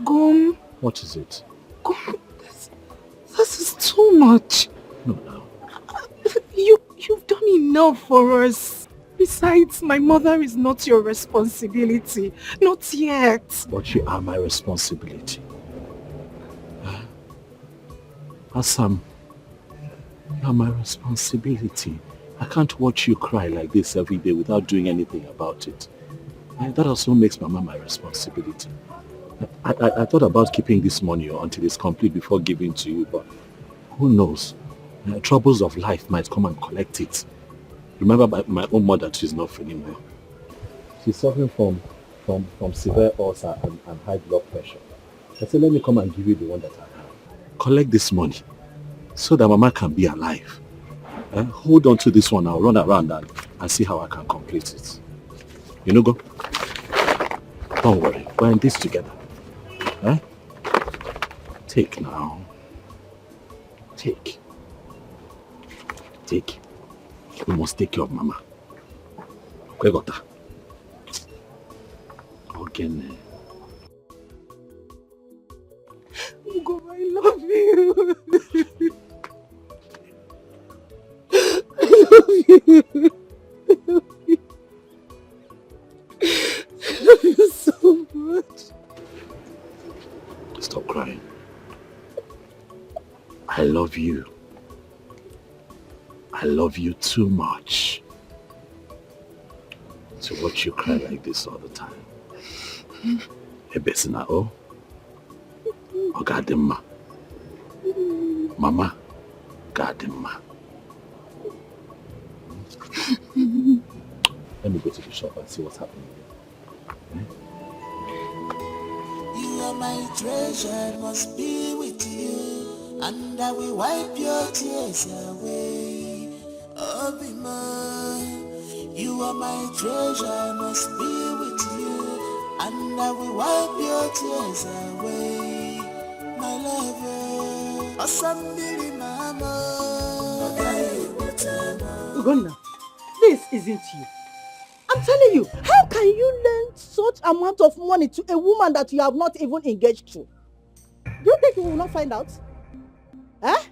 S11: Gum.
S4: What is it?
S11: Gum, this is too much.
S4: No.
S11: You've done enough for us. Besides, my mother is not your responsibility. Not yet.
S4: But you are my responsibility. Assam, you are my responsibility. I can't watch you cry like this every day without doing anything about it. And that also makes Mama my responsibility. I thought about keeping this money until it's complete before giving to you, but who knows? Troubles of life might come and collect it. Remember, my own mother too is not feeling well. She's suffering from severe ulcer and high blood pressure. I said, let me come and give you the one that I have. Collect this money so that Mama can be alive. Hold on to this one. I'll run around and see how I can complete it. You know, go. Don't worry. We're in this together. Take now. Take. Take. We must take care of Mama. Where got her? Again.
S12: Ugo, I love you. I love you. I love you. I love you so much.
S4: Stop crying. I love you. I love you too much to watch you cry like this all the time. Ebesina o. Ogadimma. Mama. Gadimma. Let me go to the shop and see what's happening.
S17: You are my treasure, must be with you, and I will wipe your tears away. Ubah, you are my treasure, must be with you, and I will wipe your tears away. My lover, Asambiri Mama.
S10: Ugonna, this isn't you. I'm telling you, how can you lend such amount of money to a woman that you have not even engaged to? Do you think we will not find out? Eh?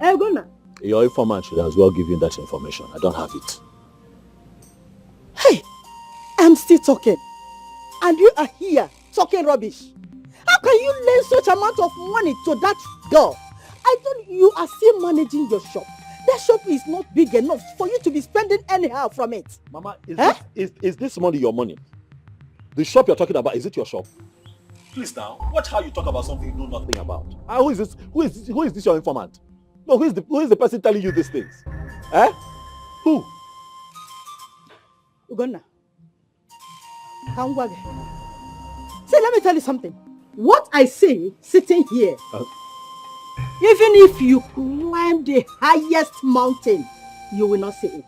S10: Ugonna.
S4: Your informant should as well give you that information. I don't have it.
S10: Hey, I'm still talking. And you are here talking rubbish. How can you lend such amount of money to that girl? I thought you are still managing your shop. That shop is not big enough for you to be spending anyhow from it.
S21: Mama, is this money your money? The shop you're talking about, is it your shop? Please now, watch how you talk about something you know nothing about. Who is this? Who is this your informant? No, who is the person telling you these things? Who?
S10: Ugonna. Say, let me tell you something. What I say sitting here, even if you climb the highest mountain, you will not see it.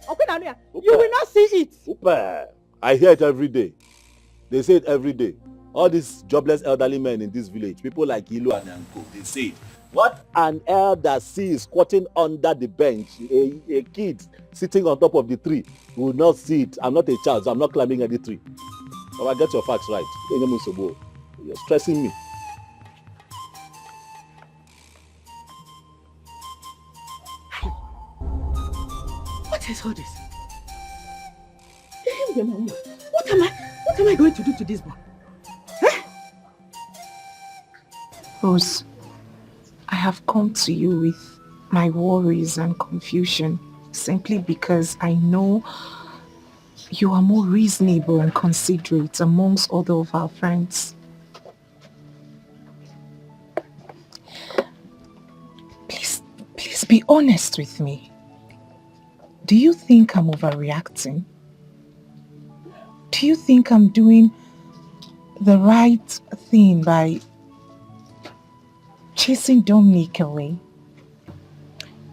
S10: Okay, now, you will not see it.
S21: Ubah. I hear it every day. They say it every day. All these jobless elderly men in this village, people like Ilu and Uncle, they say it. What an elder sees squatting under the bench, a kid sitting on top of the tree, will not see it. I'm not a child, so I'm not climbing any tree. So I get your facts right. You're stressing me.
S10: What is all this? What am I going to do to this boy?
S2: Rose, I have come to you with my worries and confusion simply because I know you are more reasonable and considerate amongst other of our friends. Please be honest with me. Do you think I'm overreacting? Do you think I'm doing the right thing by chasing Dominic away?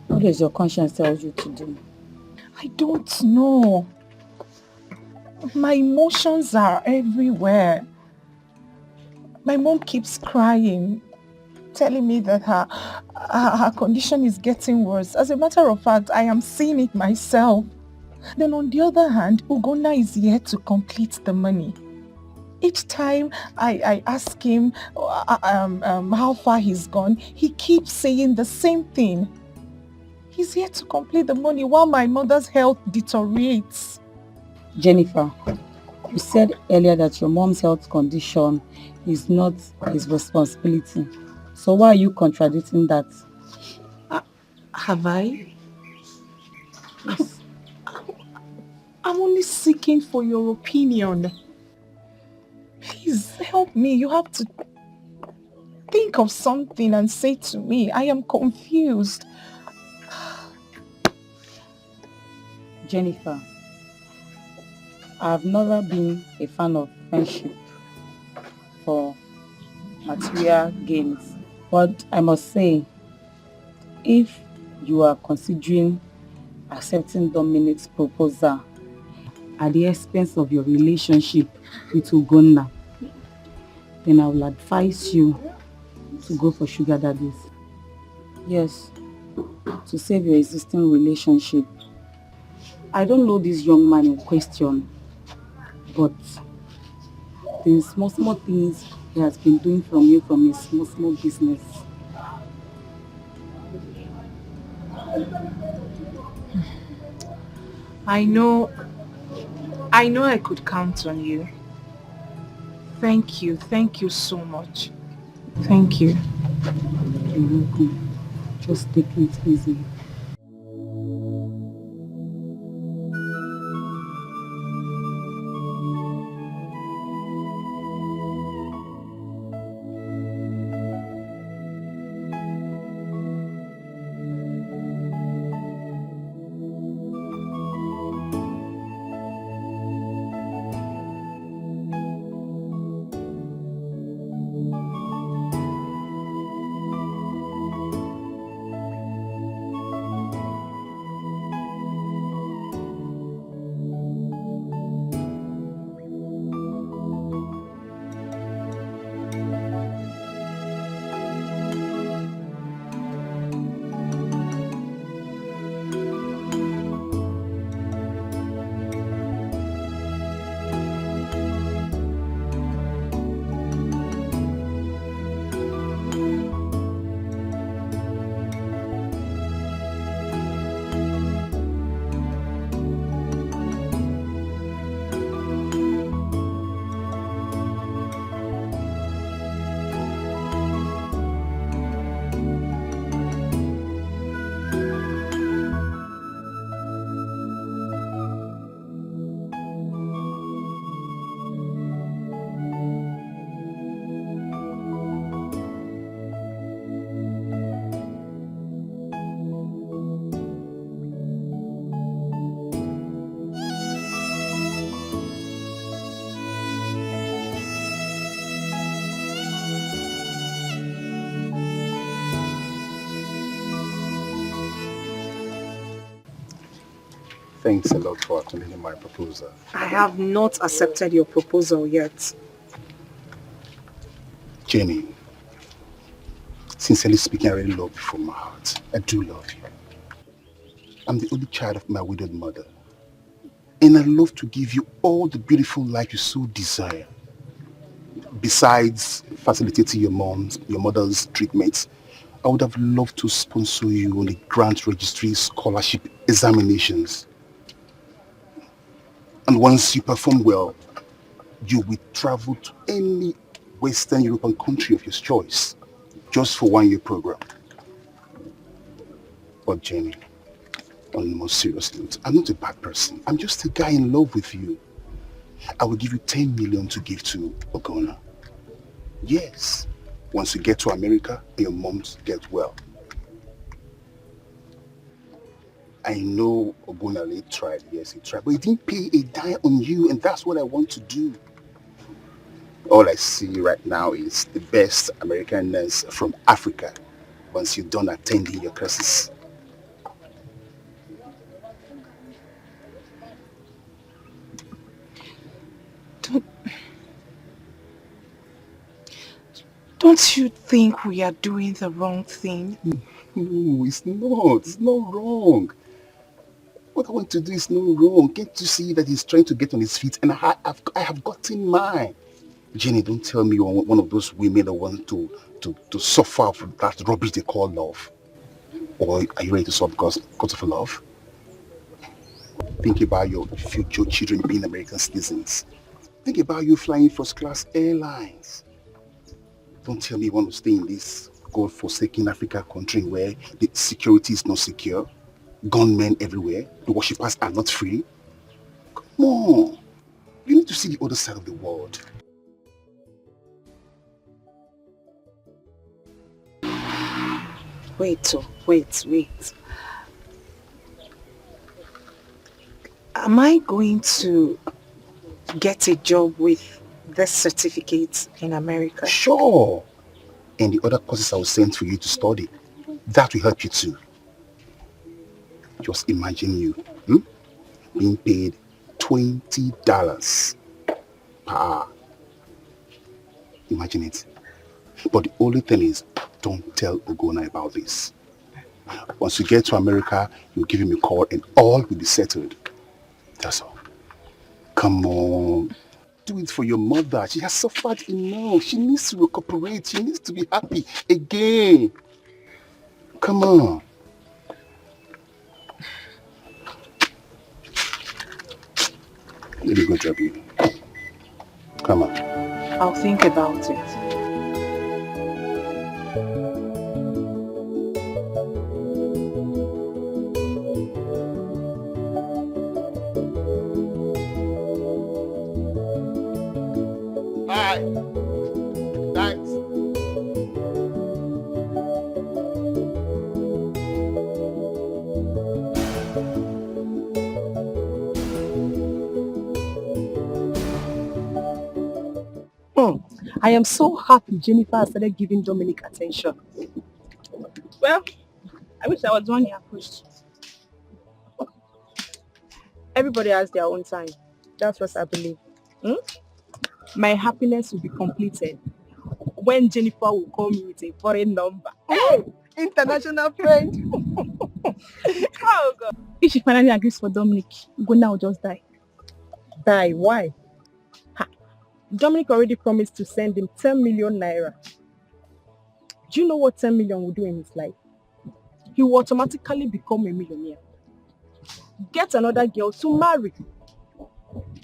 S22: What does your conscience tell you to do?
S2: I don't know. My emotions are everywhere. My mom keeps crying, telling me that her condition is getting worse. As a matter of fact, I am seeing it myself. Then on the other hand, Ugonna is yet to complete the money. Each time I ask him how far he's gone, he keeps saying the same thing. He's yet to complete the money while my mother's health deteriorates.
S22: Jennifer, you said earlier that your mom's health condition is not his responsibility. So why are you contradicting that?
S2: Have I? Yes. I'm only seeking for your opinion. Please help me. You have to think of something and say to me. I am confused.
S22: Jennifer, I've never been a fan of friendship for
S18: material gains. But I must say, if you are considering accepting Dominic's proposal at the expense of your relationship with Ugonna, then I will advise you to go for sugar daddies. Yes, to save your existing relationship. I don't know this young man in question, but the small things he has been doing from you from his small business.
S2: I know I could count on you. Thank you so much. Thank you.
S18: You're welcome. Just take it easy.
S15: Thanks a lot for attending my proposal.
S2: I have not accepted your proposal yet.
S15: Jenny, sincerely speaking, I really love you from my heart. I do love you. I'm the only child of my widowed mother. And I love to give you all the beautiful life you so desire. Besides facilitating your mother's treatments, I would have loved to sponsor you on the grant registry scholarship examinations. And once you perform well, you will travel to any Western European country of your choice, just for 1-year program. But Jenny, on the most serious note, I'm not a bad person. I'm just a guy in love with you. I will give you 10 million to give to Ogona. Yes, once you get to America and your moms get well. I know Ogunale tried, yes he tried, but he didn't pay a dime on you, and that's what I want to do. All I see right now is the best American nurse from Africa once you're done attending your classes.
S2: Don't you think we are doing the wrong thing?
S15: No, it's not. It's not wrong. What I want to do is not wrong. Can't you see that he's trying to get on his feet and I have gotten mine? Jenny, don't tell me you're one of those women that want to suffer for that rubbish they call love. Or are you ready to suffer because of love? Think about your future children being American citizens. Think about you flying first-class airlines. Don't tell me you want to stay in this God-forsaken African country where the security is not secure, gunmen everywhere, the worshippers are not free. Come on. You need to see the other side of the world.
S2: Wait. Am I going to get a job with this certificate in America?
S15: Sure. and the other courses I will send for you to study. That will help you too. Just imagine you being paid $20 per hour. Imagine it. But the only thing is, don't tell Ogona about this. Once you get to America, you'll give him a call and all will be settled. That's all. Come on. Do it for your mother. She has suffered enough. She needs to recuperate. She needs to be happy again. Come on. Let me go drop you. Come on.
S18: I'll think about it.
S15: Bye. Thanks.
S6: I am so happy Jennifer has started giving Dominic attention.
S13: Well, I wish I was the one he approached.
S14: Everybody has their own time. That's what I believe.
S6: My happiness will be completed when Jennifer will call me with a foreign number. Hey, international friend.
S13: Oh God. If she finally agrees for Dominic, Gona will just die.
S14: Die? Why? Dominic already promised to send him 10 million naira. Do you know what 10 million will do in his life?
S6: He will automatically become a millionaire. Get another girl to marry.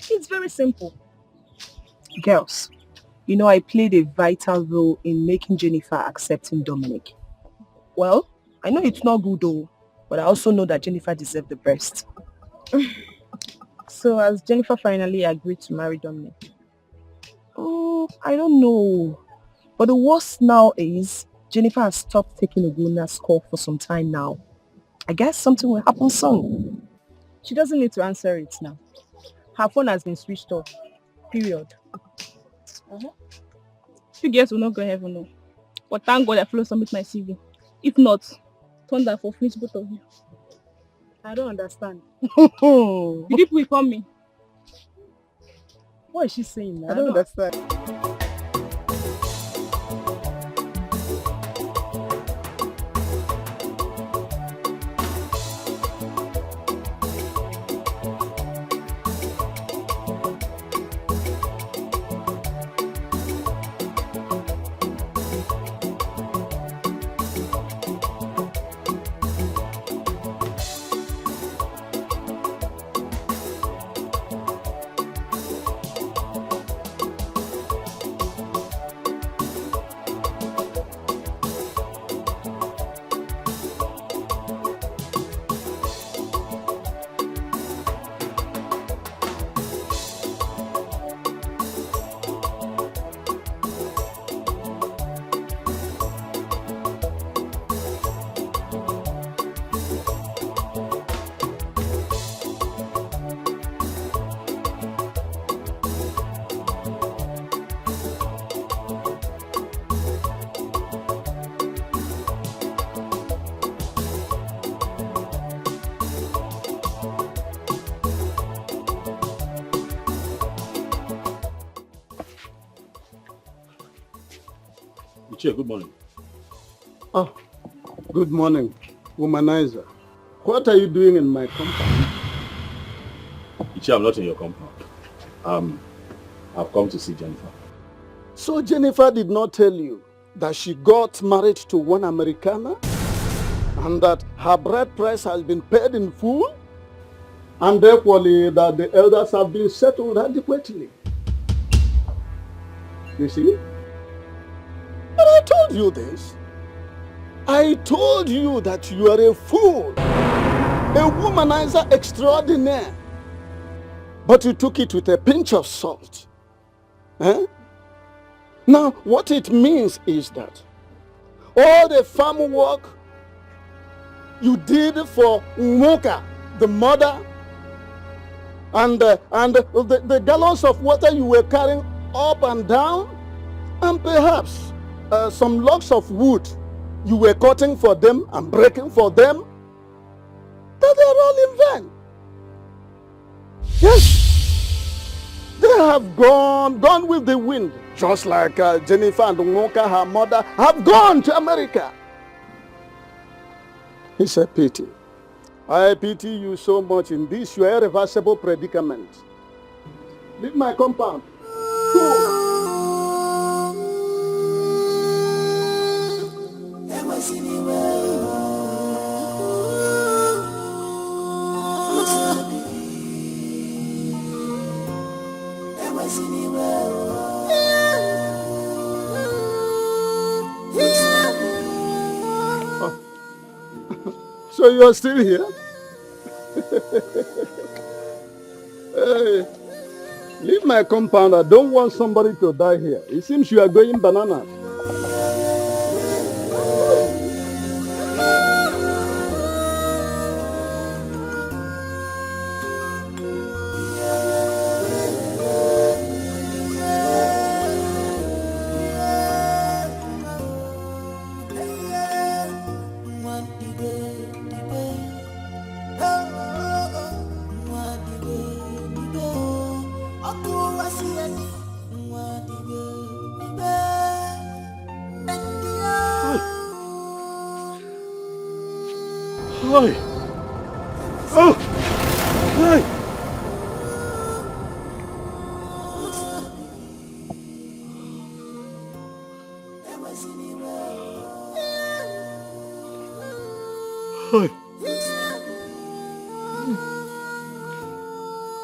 S6: It's very simple. Girls, you know I played a vital role in making Jennifer accepting Dominic. Well, I know it's not good though, but I also know that Jennifer deserves the best.
S14: So has Jennifer finally agreed to marry Dominic?
S6: Oh, I don't know. But the worst now is Jennifer has stopped taking Oguna's call for some time now. I guess something will happen soon.
S14: She doesn't need to answer it now. Her phone has been switched off. Period.
S13: You girls will not go heaven, no. But thank God I follow submit my CV. If not, thunder for finish both of you.
S14: I don't understand.
S13: You people will call me.
S14: What is she saying now?
S6: I don't understand.
S21: Good morning.
S16: Oh, good morning, womanizer. What are you doing in my compound?
S21: I'm not in your compound. I've come to see Jennifer.
S16: So Jennifer did not tell you that she got married to one Americana and that her bride price has been paid in full and equally that the elders have been settled adequately. You see? But I told you this. I told you that you are a fool, a womanizer extraordinaire. But you took it with a pinch of salt. Eh? Now, what it means is that all the farm work you did for Nwoka, the mother, and the gallons of water you were carrying up and down, and perhaps some logs of wood you were cutting for them and breaking for them, that they are all in vain. Yes, they have gone with the wind, just like Jennifer and Nwoka, her mother, have gone to America. It's a pity. I pity you so much in this your irreversible predicament. Leave my compound. Go. So you're still here? Hey, leave my compound. I don't want somebody to die here. It seems you are going bananas.
S21: Hi. Oh! Hi! Hi.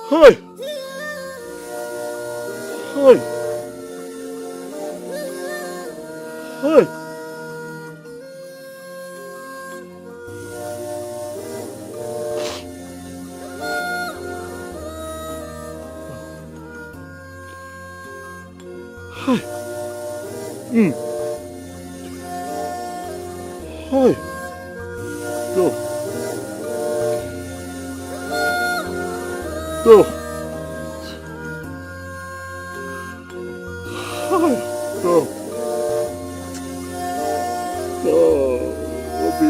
S21: Hi. Hi. Hi. Hi. Hi. Go. Go. Hi. Go. Oh, Obi.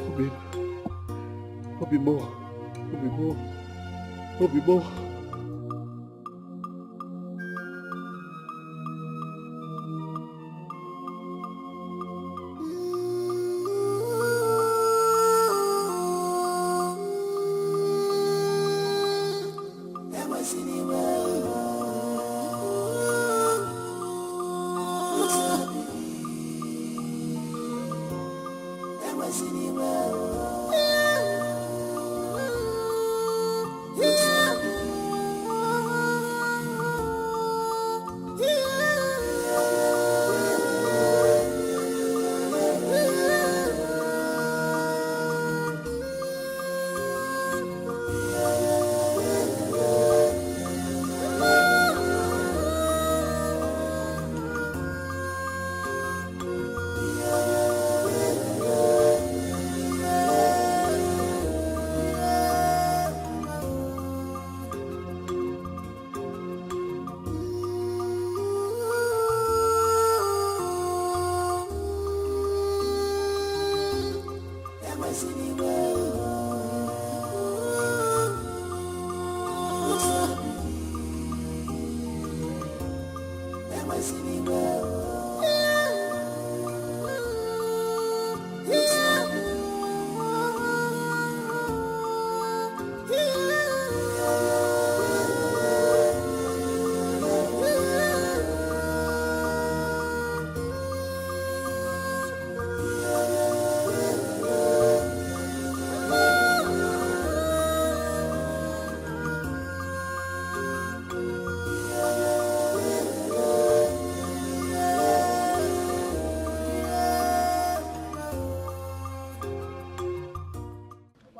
S21: Obi. Obi more. Obi more. Obi more.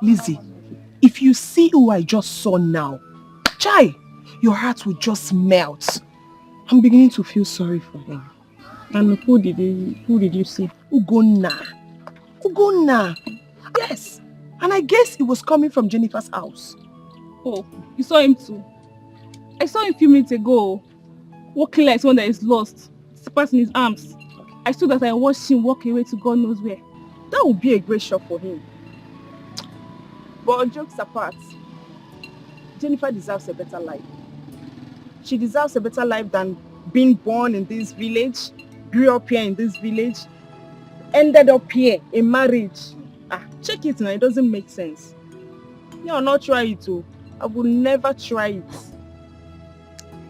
S6: Lizzie, if you see who I just saw now, Chai, your heart will just melt. I'm beginning to feel sorry for him.
S13: And who did you see?
S6: Ugonna. Ugonna. Yes. And I guess it was coming from Jennifer's house.
S13: Oh, you saw him too? I saw him a few minutes ago, walking like someone that is lost, slippers in his arms. I stood as I watched him walk away to God knows where.
S14: That would be a great shock for him. But jokes apart, Jennifer deserves a better life. She deserves a better life than being born in this village, grew up here in this village, ended up here in marriage. Check it now, it doesn't make sense. I'll not try it too. I will never try it.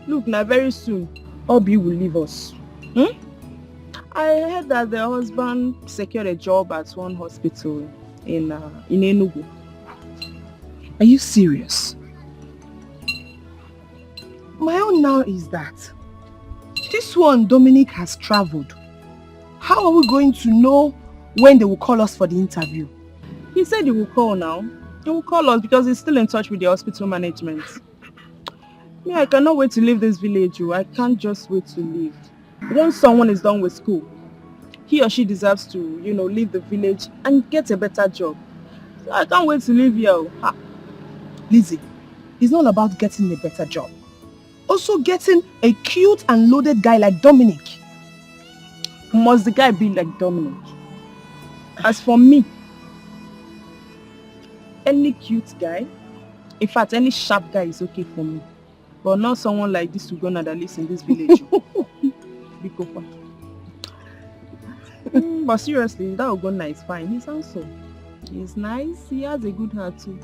S14: Look, now very soon, Obi will leave us. I heard that the husband secured a job at one hospital in Enugu.
S6: Are you serious? My own now is that this one, Dominic, has traveled. How are we going to know when they will call us for the interview?
S13: He said he will call now. He will call us because he's still in touch with the hospital management. I cannot wait to leave this village. I can't just wait to leave. Once someone is done with school, he or she deserves to, leave the village and get a better job. So I can't wait to leave here.
S6: Lizzie, it's not about getting a better job. Also getting a cute and loaded guy like Dominic.
S13: Must the guy be like Dominic? As for me, any cute guy, in fact, any sharp guy is okay for me. But not someone like this Ugonna that lives in this village. But seriously, that Ugonna is fine. He's handsome. He's nice. He has a good heart too.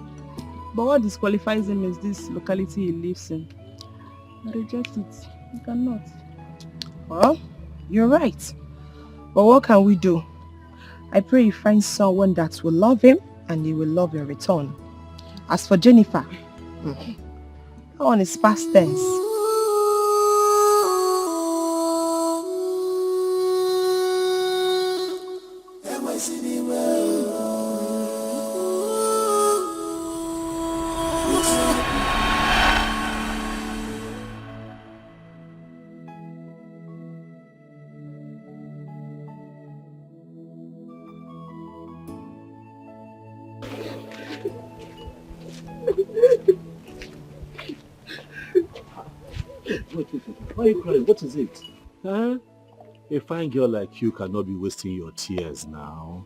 S13: But what disqualifies him is this locality he lives in. I reject it. You cannot.
S6: Well, you're right. But what can we do? I pray you find someone that will love him and he will love your return. As for Jennifer, that one is past tense.
S4: Why are you crying? What is it? Huh? A fine girl like you cannot be wasting your tears now.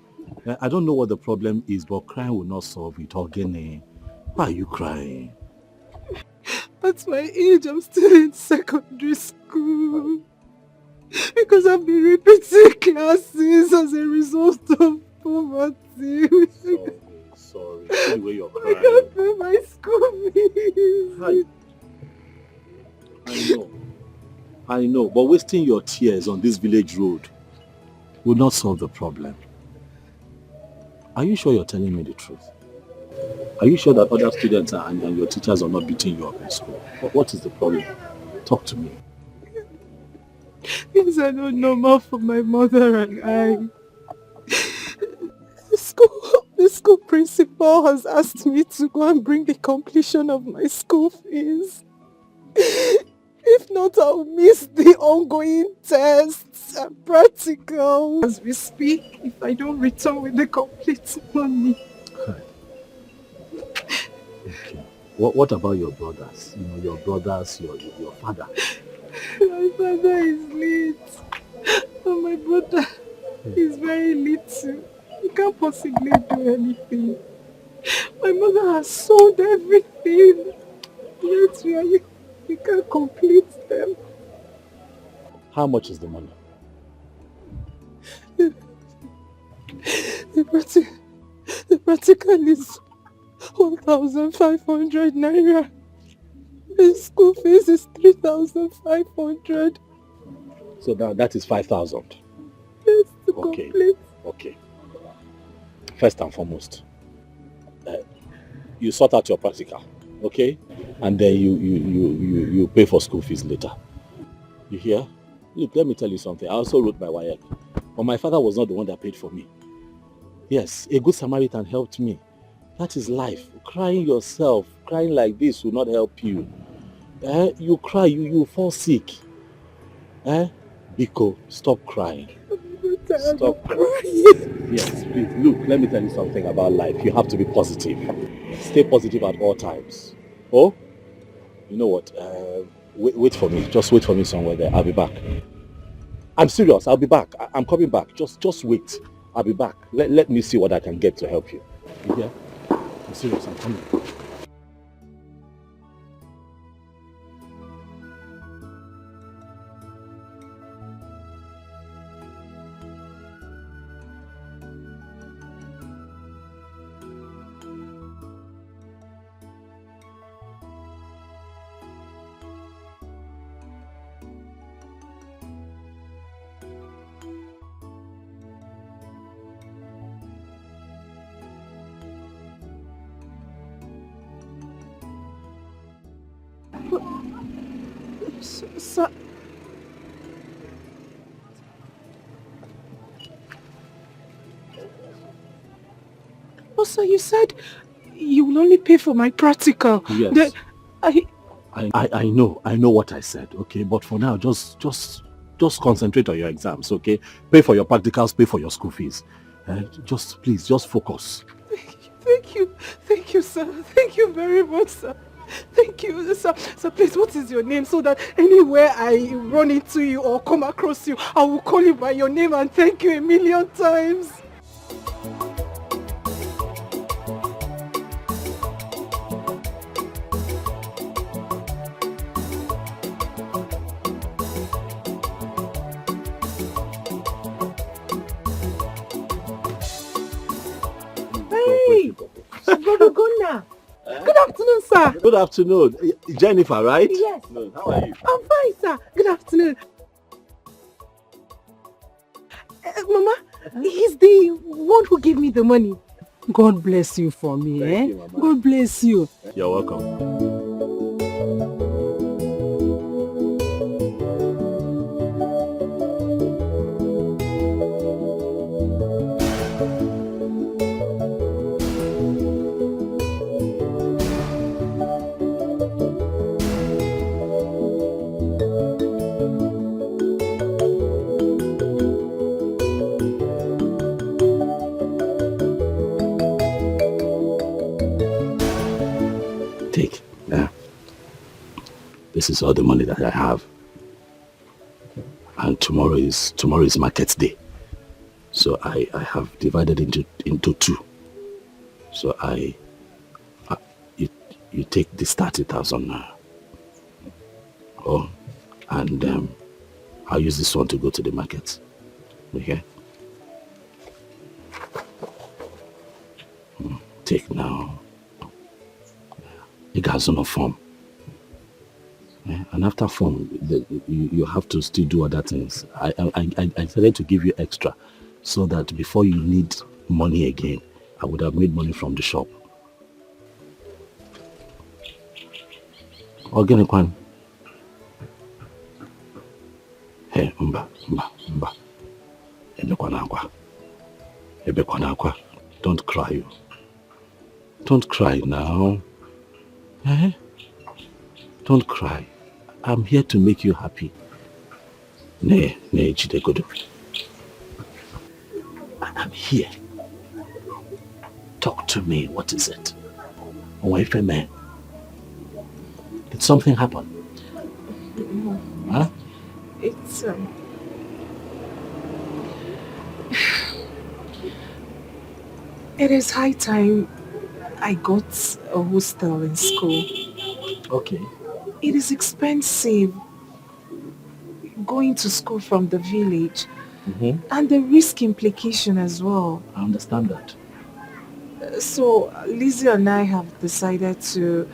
S4: I don't know what the problem is, but crying will not solve it. Ogene, why are you crying?
S11: At my age, I'm still in secondary school. Because I've been repeating classes as a result of poverty.
S4: Sorry. Anyway, you're crying.
S11: I can't pay my school fees.
S4: I know, but wasting your tears on this village road will not solve the problem. Are you sure you're telling me the truth? Are you sure that other students and your teachers are not beating you up in school? What is the problem? Talk to me.
S11: Things are not normal for my mother and I. The school principal has asked me to go and bring the completion of my school fees. If not, I'll miss the ongoing tests and practicals as we speak if I don't return with the complete money.
S4: Okay. What about your brothers? Your brothers, your father.
S11: My father is late. And my brother is very little. He can't possibly do anything. My mother has sold everything. Yet we can't complete them.
S4: How much is the money?
S11: The practical is 1,500 naira. The school fees is 3,500.
S4: So that is 5,000.
S11: Yes, to complete.
S4: Okay. First and foremost, you sort out your practical, okay? And then you pay for school fees later. You hear? Look, let me tell you something. I also wrote my WAEC, but my father was not the one that paid for me. Yes, a good Samaritan helped me. That is life. Crying yourself, crying like this will not help you. You cry, you fall sick. Biko, stop crying. Stop crying. Yes, please. Look, let me tell you something about life. You have to be positive. Stay positive at all times. Oh, you know what? Wait for me. Just wait for me somewhere there. I'll be back.
S21: I'm serious. I'll be back. I'm coming back. Just wait. I'll be back. Let me see what I can get to help you. You hear? I'm serious. I'm coming.
S12: Sir. Also, you said you will only pay for my practical.
S21: Yes. I know what I said, okay? But for now, just concentrate on your exams, okay? Pay for your practicals, pay for your school fees. Please, just focus.
S12: Thank you, sir. Thank you very much, sir. Thank you, sir. Sir, please, what is your name so that anywhere I run into you or come across you, I will call you by your name and thank you a million times. Hey, Brother Gunnar. Good afternoon, sir.
S21: Good afternoon. Jennifer, right?
S12: Yes.
S21: How are you?
S12: I'm fine, sir. Good afternoon. Mama, he's the one who gave me the money.
S1: God bless you for me,
S21: Thank you, Mama.
S1: God bless you.
S21: You're welcome. Take. This is all the money that I have. And tomorrow is market day. So I have divided into two. So you take this 30,000 now. Oh, and I'll use this one to go to the market. Okay? Take now. It has no form. And after form, you have to still do other things. I decided to give you extra so that before you need money again, I would have made money from the shop. Organic one. Hey, Ubah. Don't cry. Don't cry now. Eh? Don't cry. I'm here to make you happy. Nay, Chidegodo. I'm here. Talk to me. What is it? Wife and man. Did something happen? Huh?
S12: It's it is high time I got a hostel in school.
S21: Okay.
S12: It is expensive going to school from the village, and the risk implication as well.
S21: I understand that.
S12: So Lizzie and I have decided to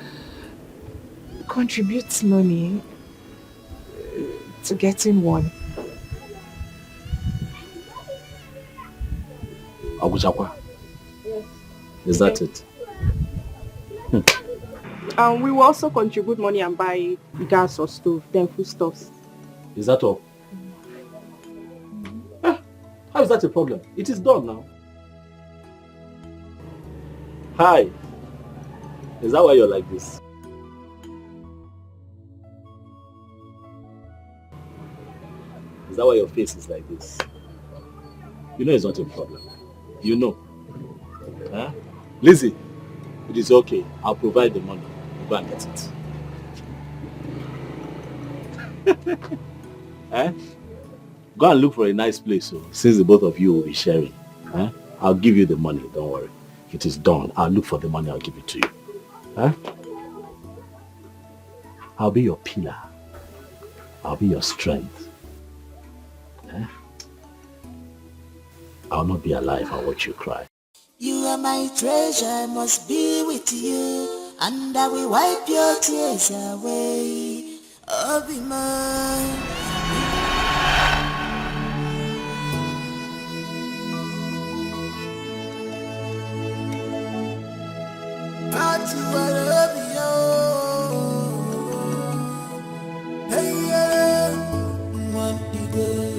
S12: contribute money to getting one.
S21: Agujakwa. Is that it?
S14: We will also contribute money and buy gas or stove, then foodstuffs.
S21: Is that all? How is that a problem? It is done now. Hi. Is that why you're like this? Is that why your face is like this? You know it's not a problem. You know. Huh? Lizzie, it is okay. I'll provide the money. You go and get it. Eh?
S4: Go and look for a nice place, so since the both of you will be sharing. Huh? I'll give you the money, don't worry. It is done. I'll look for the money, I'll give it to you. Huh? I'll be your pillar. I'll be your strength. Huh? I'll not be alive and watch you cry.
S17: You are my treasure, I must be with you, and I will wipe your tears away. Oh, be mine. I love you. Hey, yeah. One day.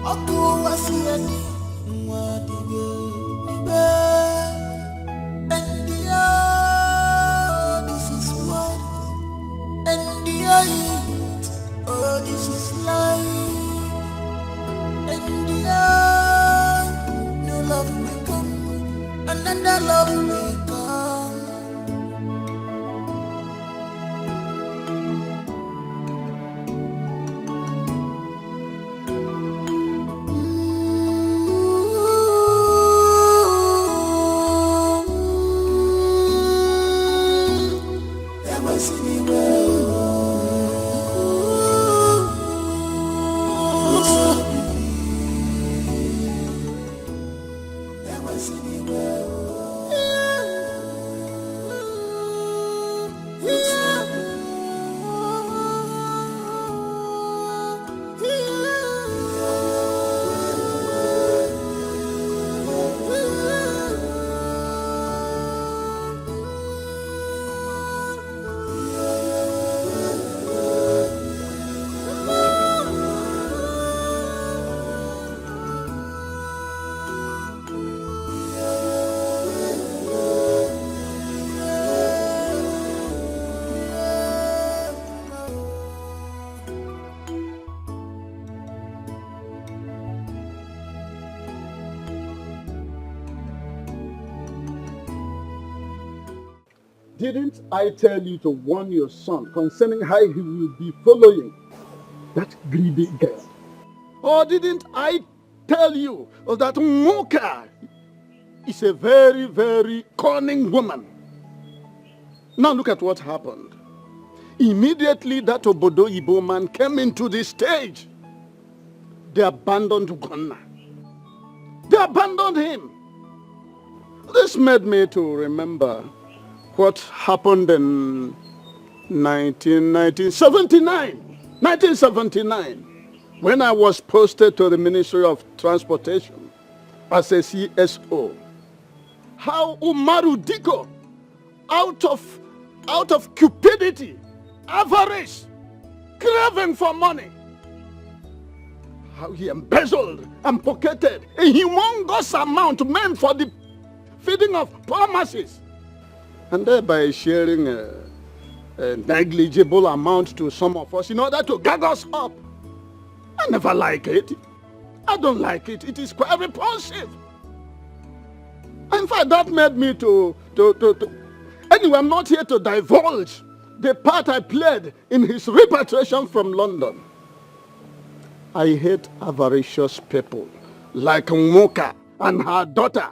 S17: Aku wasiani and this is what and oh, this is life and no love will come, another love will come.
S16: Didn't I tell you to warn your son concerning how he will be following that greedy girl? Or didn't I tell you that Moka is a very, very cunning woman? Now look at what happened. Immediately that Obodo Igbo man came into the stage, they abandoned Ugonna. They abandoned him. This made me to remember what happened in 1979, when I was posted to the Ministry of Transportation as a CSO. How Umaru Diko, out of cupidity, avarice, craving for money, how he embezzled and pocketed a humongous amount meant for the feeding of poor masses, and thereby sharing a negligible amount to some of us in order to gag us up. I never like it. I don't like it. It is quite repulsive. In fact, that made me to anyway, I'm not here to divulge the part I played in his repatriation from London. I hate avaricious people like Moka and her daughter.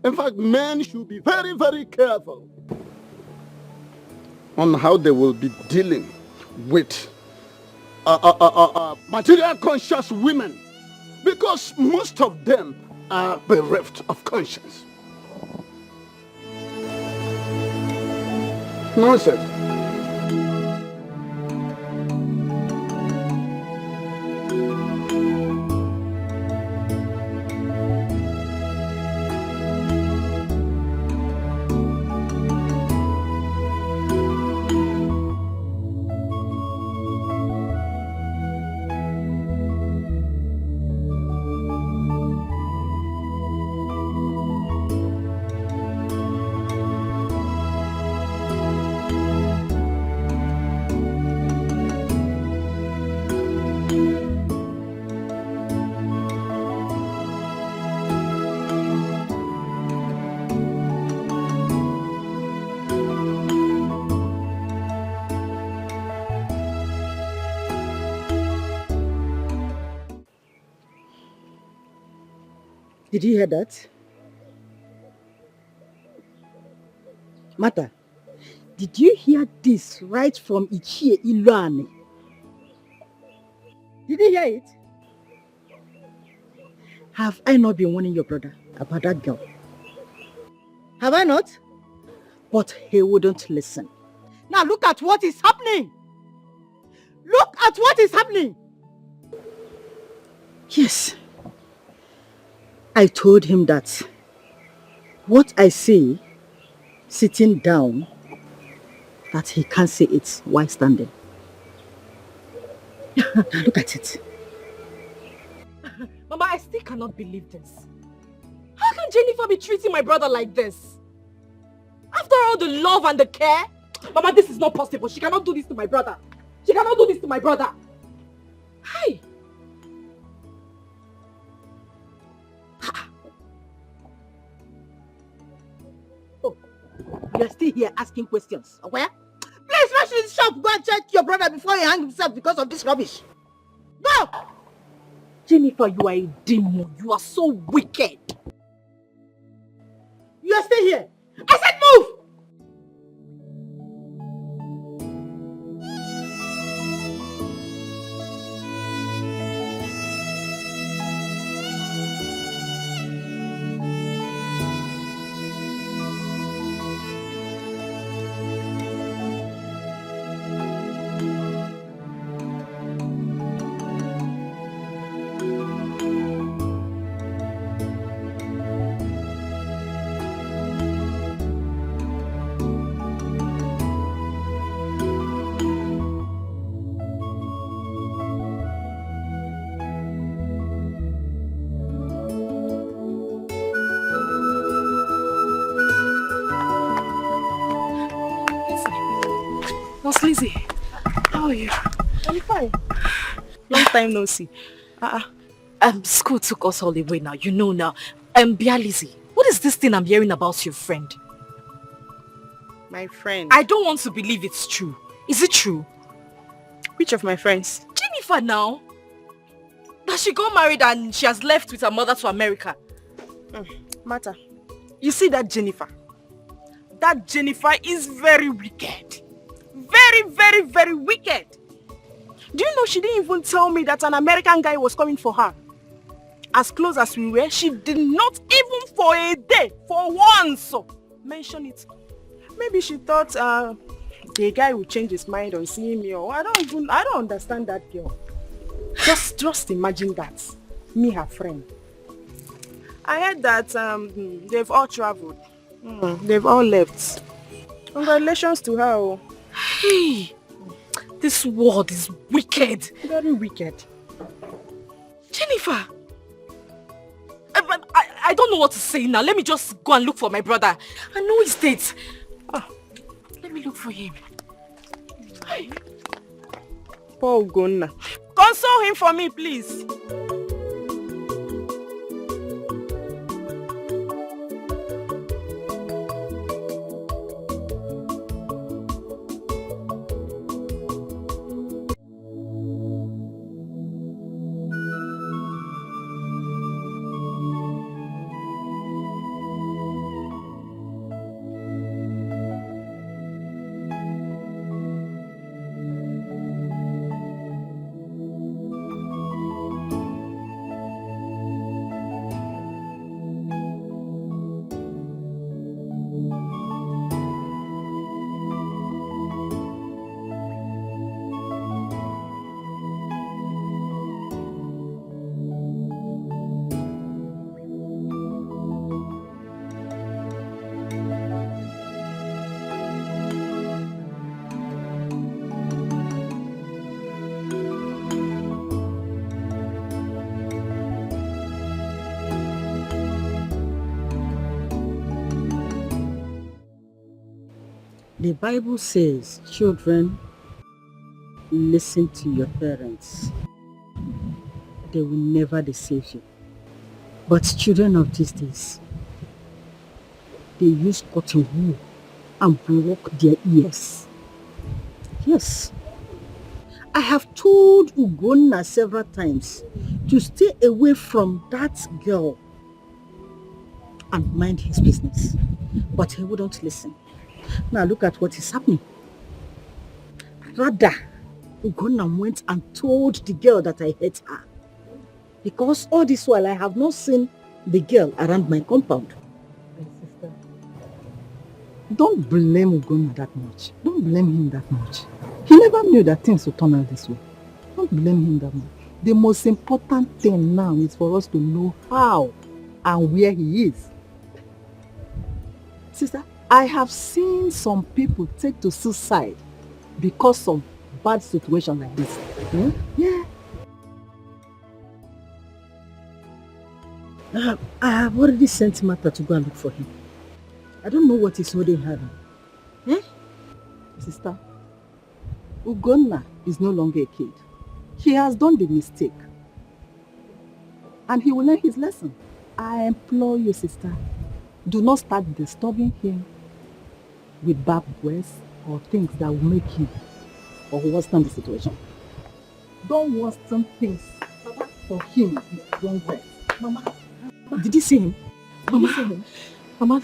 S16: In fact, men should be very, very careful on how they will be dealing with material conscious women, because most of them are bereft of conscience. Nonsense.
S19: Did you hear that? Mata, did you hear this right from Ichie Iluane? Did you hear it? Have I not been warning your brother about that girl? Have I not? But he wouldn't listen. Now look at what is happening. Look at what is happening. Yes. I told him that what I say sitting down, that he can't say it while standing. Now look at it.
S2: Mama, I still cannot believe this. How can Jennifer be treating my brother like this? After all the love and the care? Mama, this is not possible. She cannot do this to my brother. She cannot do this to my brother. Hi.
S19: Oh, you're still here asking questions. Where? Please rush to the shop. Go and check your brother before he hangs himself because of this rubbish. Go!
S2: Jennifer, you are a demon. You are so wicked.
S19: You are still here. I said move!
S2: Lizzie, how are you?
S14: I'm fine. Long time no see.
S2: School took us all the way now. You know now. Bia Lizzie, what is this thing I'm hearing about your friend?
S14: My friend?
S2: I don't want to believe it's true. Is it true?
S14: Which of my friends?
S2: Jennifer now. That she got married and she has left with her mother to America.
S14: Mata, you see that Jennifer? That Jennifer is very wicked. Very, very, very wicked. Do you know she didn't even tell me that an American guy was coming for her? As close as we were, she did not even for a day, for once, mention it. Maybe she thought the guy would change his mind on seeing me, or I don't understand that girl. Just imagine that. Me, her friend. I heard that they've all traveled. They've all left. Congratulations to her.
S2: Hey, this world is wicked.
S14: Very wicked.
S2: Jennifer, I don't know what to say now. Let me just go and look for my brother. I know his date. Let me look for him. Hey.
S14: Poor Gonna. Console him for me, please.
S19: The Bible says, children, listen to your parents. They will never deceive you. But children of these days, they use cotton wool and block their ears. Yes. I have told Ugonna several times to stay away from that girl. and mind his business. But he wouldn't listen. Now look at what is happening. Rather, Ugonna went and told the girl that I hate her. Because all this while I have not seen the girl around my compound.
S1: My sister,
S19: don't blame Ugonna that much. Don't blame him that much. He never knew that things would turn out this way. Don't blame him that much. The most important thing now is for us to know how and where he is. Sister, I have seen some people take to suicide because of bad situations like this. Yeah. I have already sent Martha to go and look for him. I don't know what is holding her down. Sister, Ugonna is no longer a kid. He has done the mistake. And he will learn his lesson. I implore you, sister, do not start disturbing him with bad words or things that will make him or worsen the situation. Don't worsen things for him with wrong words. Mama,
S2: did you see him? Mama,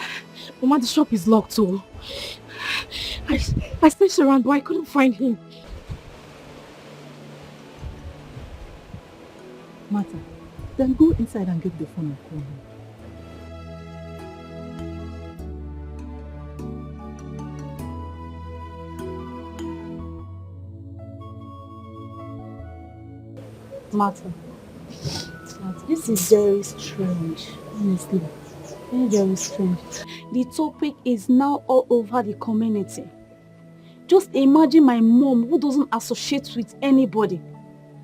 S2: the shop is locked too. I searched around but I couldn't find him.
S19: Martha, then go inside and get the phone and call him.
S9: Martha, this is very strange, honestly. Very, very strange. The topic is now all over the community. Just imagine my mom who doesn't associate with anybody.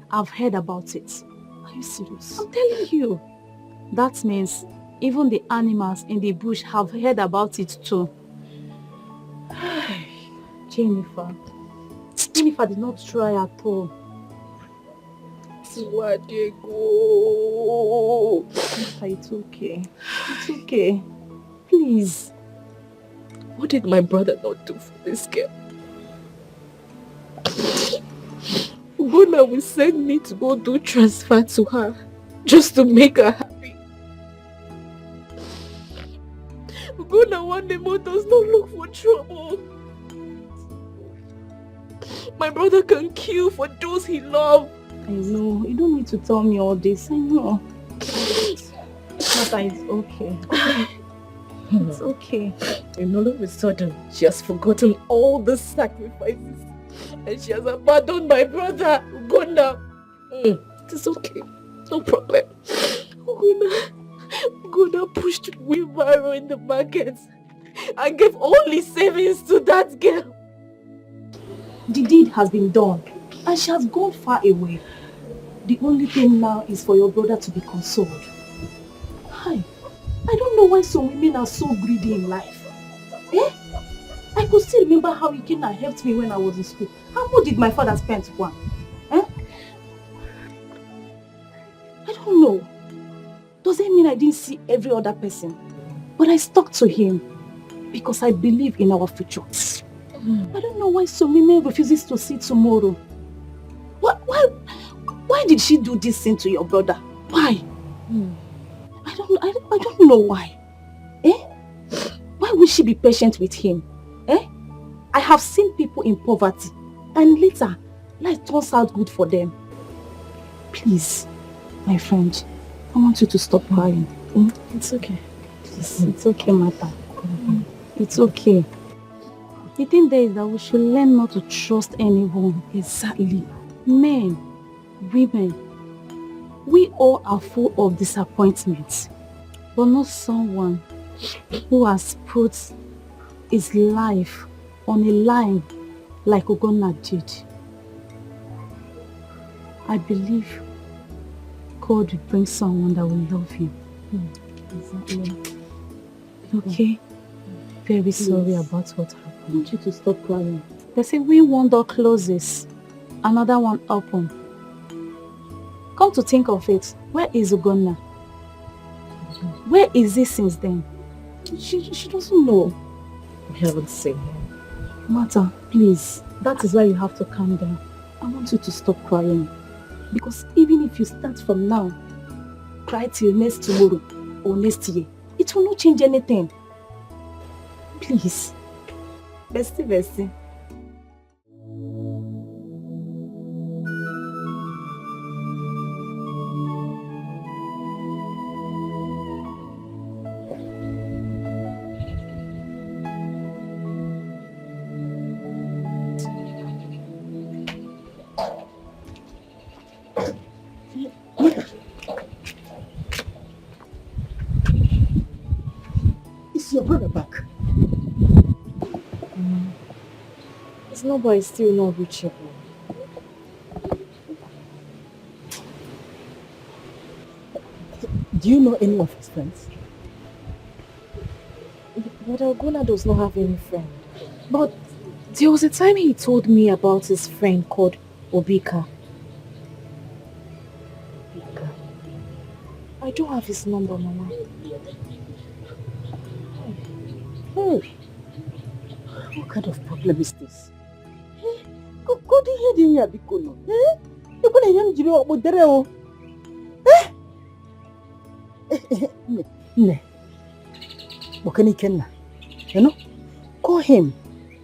S9: I've heard about it. Are you serious? I'm telling you. That means even the animals in the bush have heard about it too. Jennifer did not try at all.
S2: Swadego.
S9: It's okay. It's okay. Please.
S2: What did my brother not do for this girl? Ugonna will send me to go do transfer to her just to make her happy. Ugonna one day more does not look for trouble. My brother can kill for those he loves.
S9: I know. You don't need to tell me all this. I know. Martha, it's okay. It's okay.
S2: And all of a sudden, she has forgotten all the sacrifices. And she has abandoned my brother, Ugonna. It is okay. No problem. Ugonna pushed wheelbarrow in the market and gave all his savings to that girl.
S9: The deed has been done and she has gone far away. The only thing now is for your brother to be consoled. Hi, I don't know why some women are so greedy in life. I could still remember how he came and helped me when I was in school. How much did my father spend for him? I don't know. Does it mean I didn't see every other person? But I stuck to him because I believe in our future. I don't know why some women refuses to see tomorrow. Why did she do this thing to your brother? Why? I don't know why. Why would she be patient with him? I have seen people in poverty and later life turns out good for them. Please, my friend, I want you to stop crying.
S2: It's okay.
S9: Please, it's okay, Martha. It's okay. The thing there is that we should learn not to trust anyone.
S2: Exactly.
S9: Men, women, we all are full of disappointments, but not someone who has put his life on a line like Ugonna did. I believe God will bring someone that will love him.
S2: Exactly.
S9: Okay? Very sorry about what happened.
S19: I want you to stop crying.
S9: They say when one door closes, another one opens. Come to think of it, where is Ugonna? Where is he since then? She doesn't know.
S2: We haven't seen him.
S9: Martha, please, that is why you have to calm down. I want you to stop crying. Because even if you start from now, cry till next tomorrow or next year, it
S10: It will not change anything. Please. Bestie.
S19: Is your brother back?
S2: His number is still not reachable.
S19: Do you know any of his friends?
S2: But Ogona does not have any friend. But there was a time he told me about his friend called Obika. I don't have his number, Mama.
S19: Hey, what kind of problem is this? Go to hear the Bikono. You're going to hear me about the Ne. Bokani Kenna. You know, call him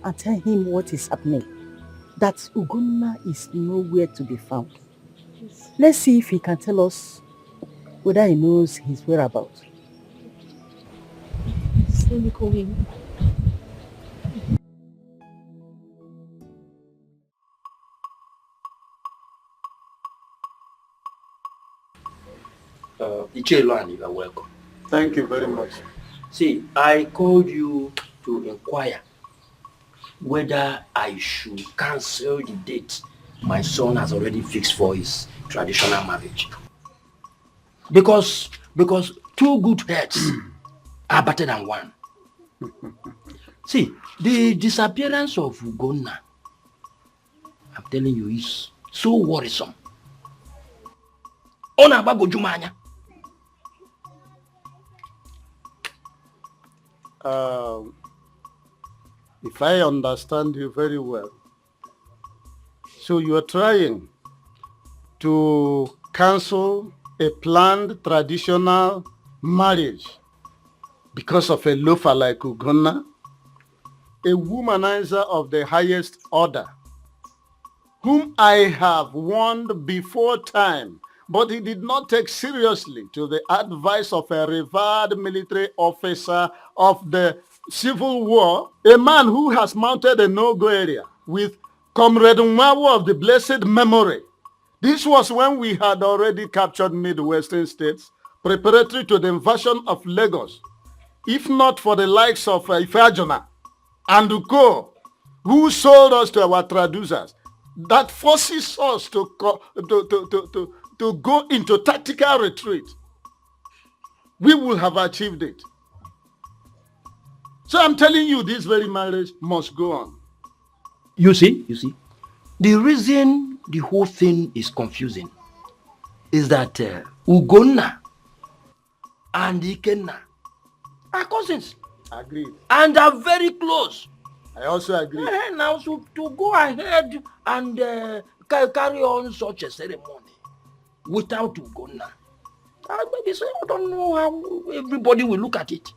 S19: and tell him what is happening. That Ugonna is nowhere to be found. Let's see if he can tell us whether he knows his whereabouts.
S2: Let me call him.
S8: Ichelo, you are welcome.
S16: Thank you very much.
S8: See, I called you to inquire whether I should cancel the date my son has already fixed for his traditional marriage. Because two good heads are better than one. See, the disappearance of Ugonna, I'm telling you, is so worrisome.
S16: If I understand you very well, so you are trying to cancel a planned traditional marriage because of a loafer like Ugonna, a womanizer of the highest order, whom I have warned before time, but he did not take seriously to the advice of a revered military officer of the Civil War, a man who has mounted a no-go area with Comrade Nwawo of the blessed memory. This was when we had already captured Midwestern states, preparatory to the invasion of Lagos. If not for the likes of Ifeajona and Uko, who sold us to our traducers, that forces us to go into tactical retreat, we will have achieved it. So I'm telling you, this very marriage must go on.
S8: You see, the reason the whole thing is confusing is that Ugonna and Ikenna are cousins.
S16: Agreed.
S8: And are very close.
S16: I also agree.
S8: Now, so to go ahead and carry on such a ceremony without Ugonna, I don't know how everybody will look at it.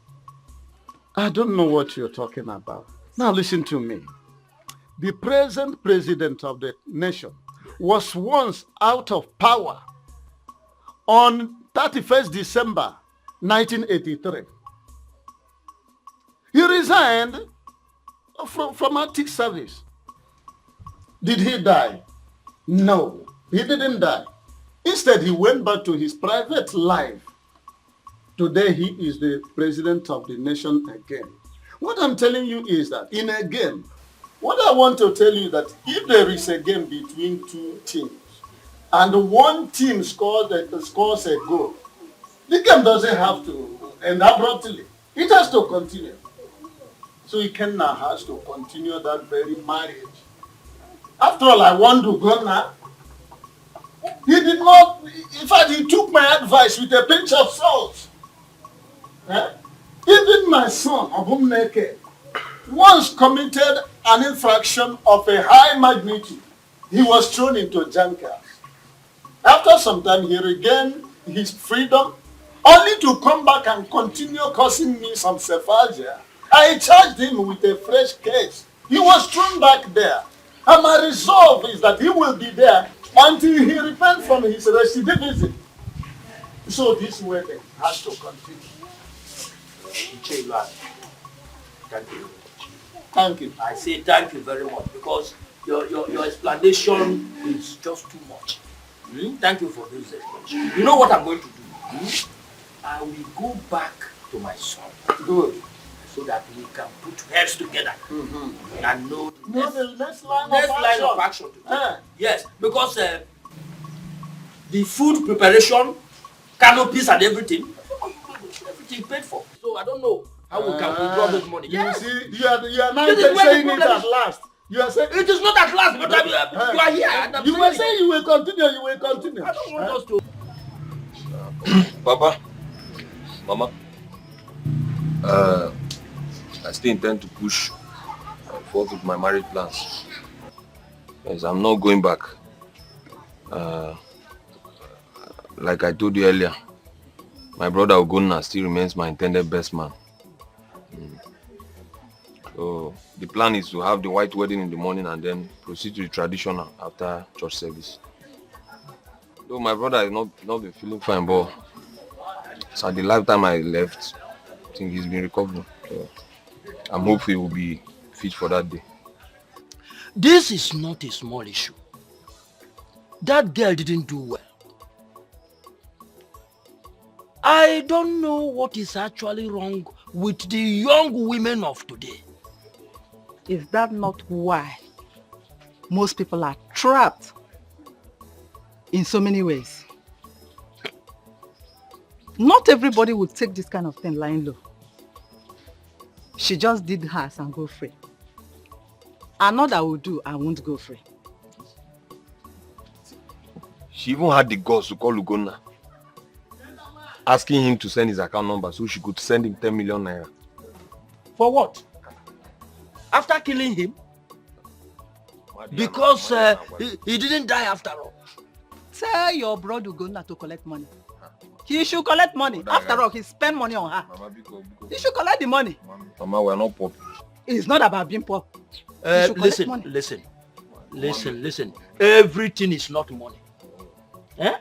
S16: I don't know what you're talking about. Now listen to me. The present president of the nation was once out of power on 31st December 1983. He resigned from active service. Did he die? No, he didn't die. Instead, he went back to his private life. Today, he is the president of the nation again. What I'm telling you is that in a game, what I want to tell you that if there is a game between two teams and one team scores a goal, the game doesn't have to end abruptly. It has to continue. So Ikenna has to continue that very marriage. After all, I want Ugonna. He did not, in fact, he took my advice with a pinch of salt. Even my son, Obumneke, once committed an infraction of a high magnitude. He was thrown into jankers. After some time, he regained his freedom
S3: only to come back and continue causing me some sephagia. I charged him with a fresh case. He was thrown back there. And my resolve is that he will be there until he repents from his recidivism. So this wedding has to continue.
S8: Thank you.
S3: Thank you.
S8: I say thank you very much because your explanation is just too much. Thank you for this explanation. You know what I'm going to do? I will go back to my son.
S3: Good.
S8: So that we can put heads together and know
S3: the next line
S8: of action to take. Yes, because the food preparation, canopies and everything paid for. So I don't know how we can withdraw this money.
S3: You see, you are now saying it at last. You are saying
S8: it is not at last, but you are here. And
S3: you were saying you will continue.
S8: I don't want us to.
S7: Papa, Mama, I still intend to push forward with my marriage plans. Yes, I'm not going back. Like I told you earlier, my brother Ogonna still remains my intended best man. So the plan is to have the white wedding in the morning and then proceed to the traditional after church service. Though my brother has not been feeling fine, but so the lifetime I left, I think he's been recovering. So I'm hopeful he will be fit for that day.
S8: This is not a small issue. That girl didn't do well. I don't know what is actually wrong with the young women of today.
S11: Is that not why most people are trapped in so many ways? Not everybody would take this kind of thing lying low. She just did hers and go free. Another will do and won't go free.
S7: She even had the guts to call Ugonna, asking him to send his account number so she could send him 10 million naira.
S8: For what? After killing him? Because he didn't die after all.
S11: Tell your brother Ugonna to collect money. He should collect money. After all, he spent money on her. He should collect the money.
S7: Mama, we are not poor.
S11: It's not about being poor.
S8: Listen. Everything is not money. Eh?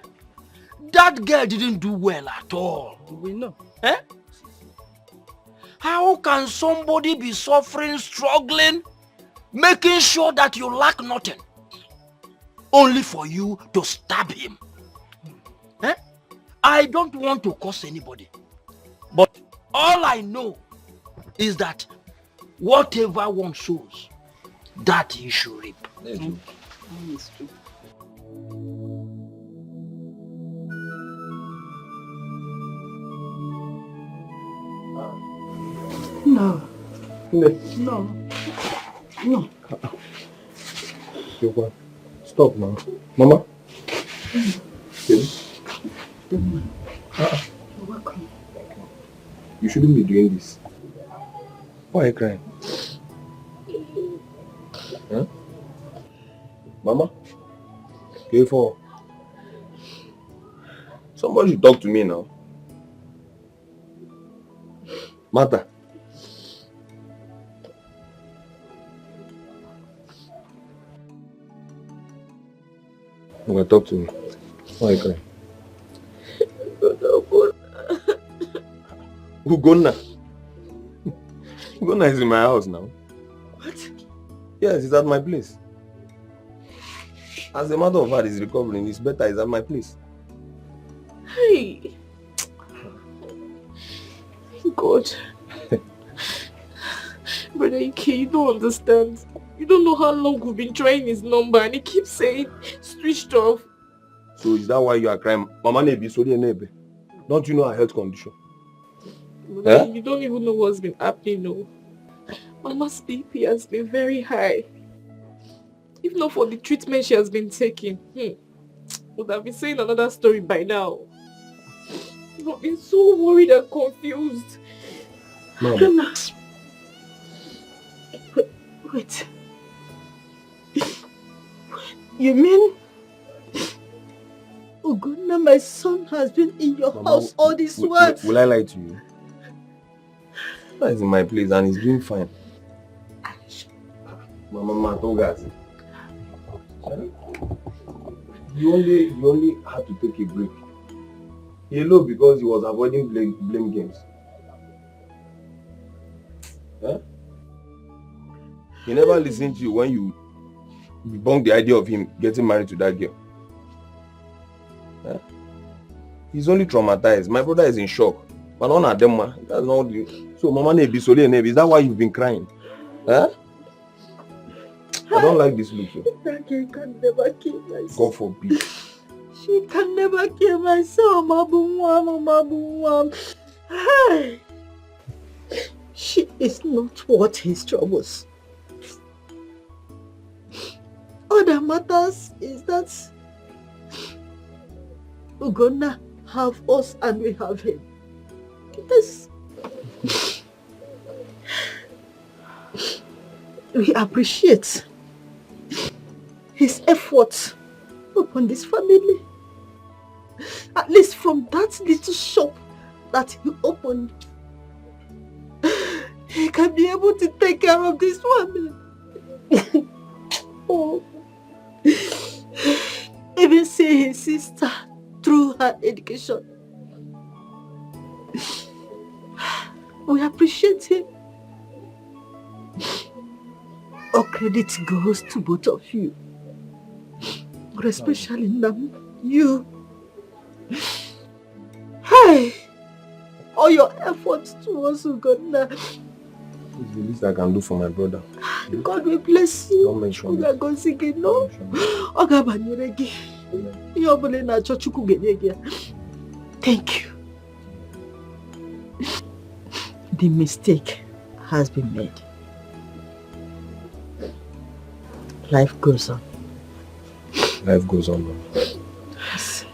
S8: That girl didn't do well at all.
S11: We know.
S8: Eh? How can somebody be suffering, struggling, making sure that you lack nothing, only for you to stab him? Eh? I don't want to curse anybody, but all I know is that whatever one sows, that he should reap.
S7: That's true.
S11: It's true. No.
S7: Stop, man. Mama?
S11: You're welcome.
S7: You shouldn't be doing this. Why are you crying? Huh? Mama? Careful. Somebody should talk to me now. Martha. You want to talk to me? Why are you crying? Ugonna. Ugonna is in my house now.
S11: What?
S7: Yes, it's at my place. As a matter of fact, he's recovering. It's better. It's at my place.
S11: Hey. God. Brother Ike, you don't understand. You don't know how long we've been trying his number and he keeps saying switched off.
S7: So is that why you are crying? Mama Nebi, sorry Nebe. Don't you know her health condition?
S11: Brother, you don't even know what's been happening, no. Mama's BP has been very high. If not for the treatment she has been taking, would have been saying another story by now. I've been so worried and confused.
S7: Mama.
S11: Wait. You mean Ugonna
S19: my son has been in your house all this while.
S7: Will I lie to you? He's in my place and he's doing fine. Mama, Togas. You only had to take a break. He low because he was avoiding blame games. Huh? He never listened to you when you debunked the idea of him getting married to that girl. Huh? He's only traumatized. My brother is in shock. But none of them, that's not the... So, Mama, is that why you've been crying? Huh? I don't like this look.
S19: That girl can never kill my son.
S7: God forbid.
S19: She can never kill my son, Mabumwam. Hi. She is not worth his troubles. All that matters is that we're gonna have us and we have him. Yes. We appreciate his efforts upon this family. At least from that little shop that he opened, he can be able to take care of this family. Oh. Even see his sister through her education. We appreciate him. All credit goes to both of you. But especially you. Hey! All your efforts towards Uganda.
S7: It's the least I can do for my brother.
S19: God will bless you.
S7: Don't mention
S19: We are going to sing it, no? Thank you. The mistake has been made. Life goes on.
S7: Life goes on.
S19: Yes.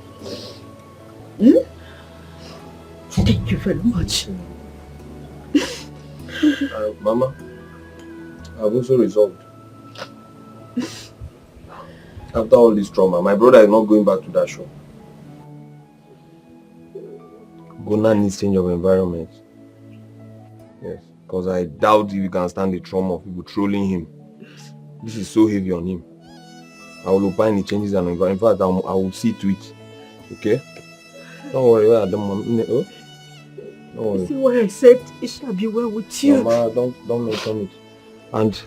S19: Thank you very much.
S7: Mama, I've also resolved. After all this trauma, my brother is not going back to that show. Gona needs change of environment. Yes, because I doubt if he can stand the trauma of people trolling him. This is so heavy on him. I will opine he changes an environment. In fact, I will see to it. Okay? Don't worry. Don't worry.
S19: See what I said? It shall be well with you.
S7: Mama, don't mention it. And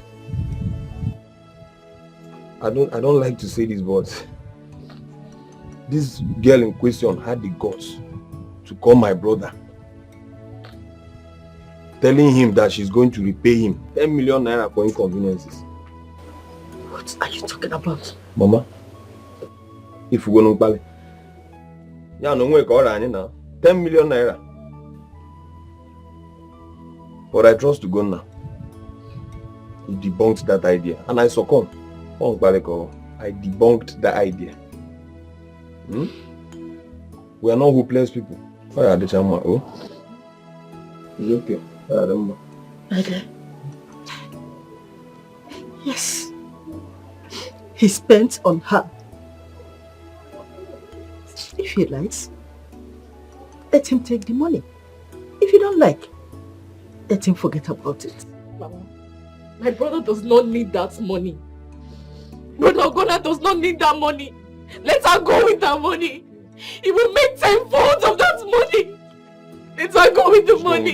S7: I don't like to say this, but this girl in question had the guts to call my brother, telling him that she's going to repay him 10 million naira for inconveniences.
S19: What are you talking about?
S7: Mama, if you go to Pale, yeah, no way call now. 10 million naira. But I trust to go now. He debunked that idea, and I succumbed. I debunked the idea. We are not hopeless people. Why are the chama? Oh, it's okay.
S19: Okay. Yes. He spent on her. If he likes, let him take the money. If you don't like, let him forget about it.
S2: Mama, my brother does not need that money. Brother Ogona does not need that money. Let her go with that money. He will make 10-fold of that money. Let her go with the money.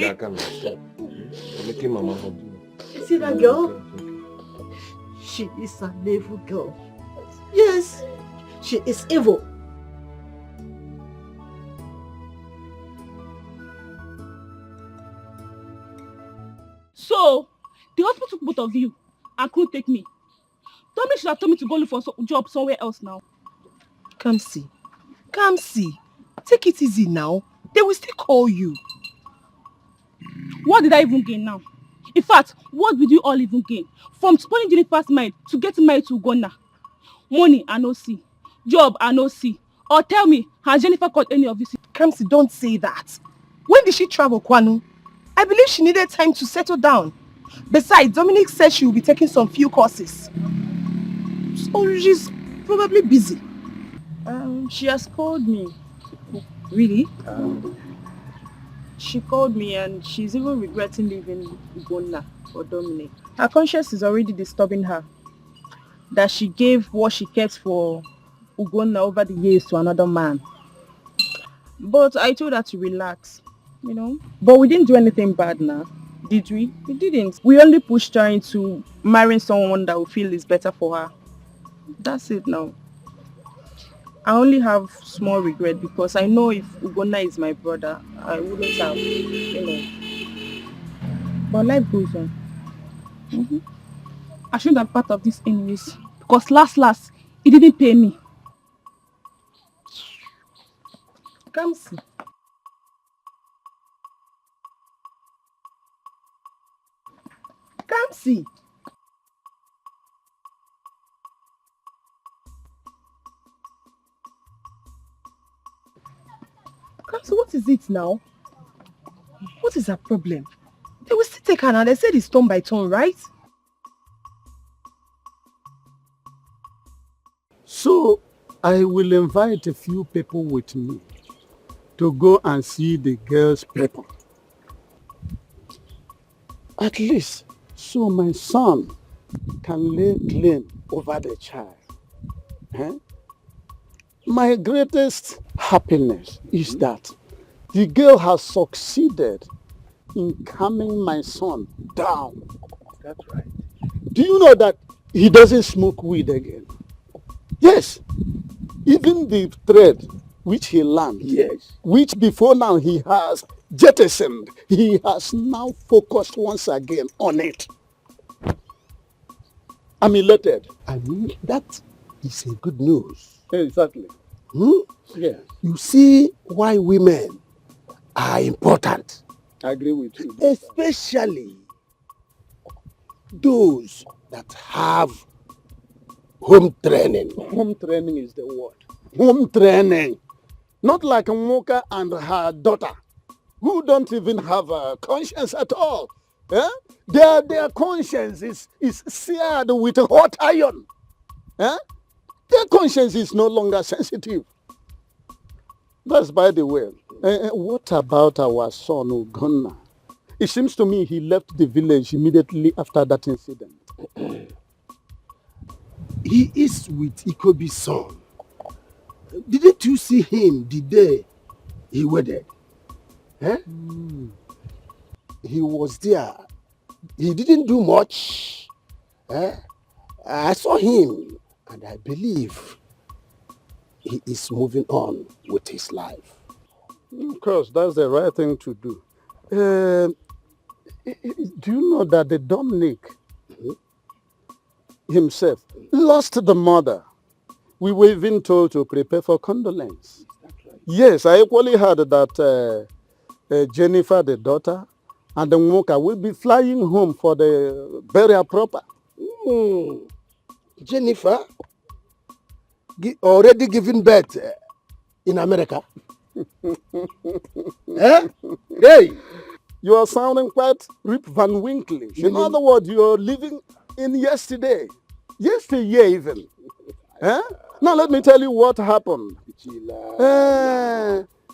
S7: Making Mama happy.
S19: You see that girl? She is an evil girl. Yes, she is evil.
S13: So, the hospital took both of you and couldn't take me. Tommy should have told me to go look for a job somewhere else now.
S6: Come see. Take it easy now. They will still call you.
S13: What did I even gain now? In fact, what did you all even gain? From spoiling Jennifer's mind to getting married to Uganda. Money, I no see. Job, I no see. Or tell me, has Jennifer caught any of this?
S6: Kamsi, don't say that. When did she travel, Kwanu? I believe she needed time to settle down. Besides, Dominic said she will be taking some few courses. So she's probably busy.
S10: She has called me.
S2: Really? She called me and she's even regretting leaving Ugonna for Dominic. Her conscience is already disturbing her. That she gave what she cares for Ugonna over the years to another man. But I told her to relax, you know. But we didn't do anything bad now, did we? We didn't. We only pushed her into marrying someone that we feel is better for her. That's it now. I only have small regret because I know if Ugonna is my brother, I wouldn't have, you know. But life goes on.
S13: I shouldn't have part of this anyways. Because last, it didn't pay me.
S6: Come see. Come see. Come see, what is it now? What is her problem? They will still take her now. They said it's turn by turn, right?
S16: So I will invite a few people with me to go and see the girl's paper. At least so my son can lay claim over the child. My greatest happiness is that the girl has succeeded in calming my son down.
S21: That's right.
S16: Do you know that he doesn't smoke weed again? Yes. Even the thread which he learned,
S21: yes,
S16: which before now he has jettisoned, he has now focused once again on it. I'm elated.
S5: I mean, that is a good news.
S16: Exactly. Yeah.
S5: You see why women are important.
S16: I agree with you.
S5: Especially those that have home training.
S16: Home training is the word. Home training. Not like Moka and her daughter, who don't even have a conscience at all. Their conscience is seared with hot iron. Their conscience is no longer sensitive. That's by the way. What about our son Ugonna? It seems to me he left the village immediately after that incident.
S5: He is with Ikobi's son. Didn't you see him the day he wedded? He was there. He didn't do much. I saw him and I believe he is moving on with his life.
S16: Of course, that's the right thing to do. Do you know that the Dominic himself lost the mother? We were even told to prepare for condolence. Right? Yes, I equally heard that Jennifer, the daughter, and the Nwoka will be flying home for the burial proper.
S5: Jennifer, already given birth in America.
S16: Hey, you are sounding quite Rip Van Winklish. In other words, you are living in yesterday. Yesteryear even. Now let me tell you what happened.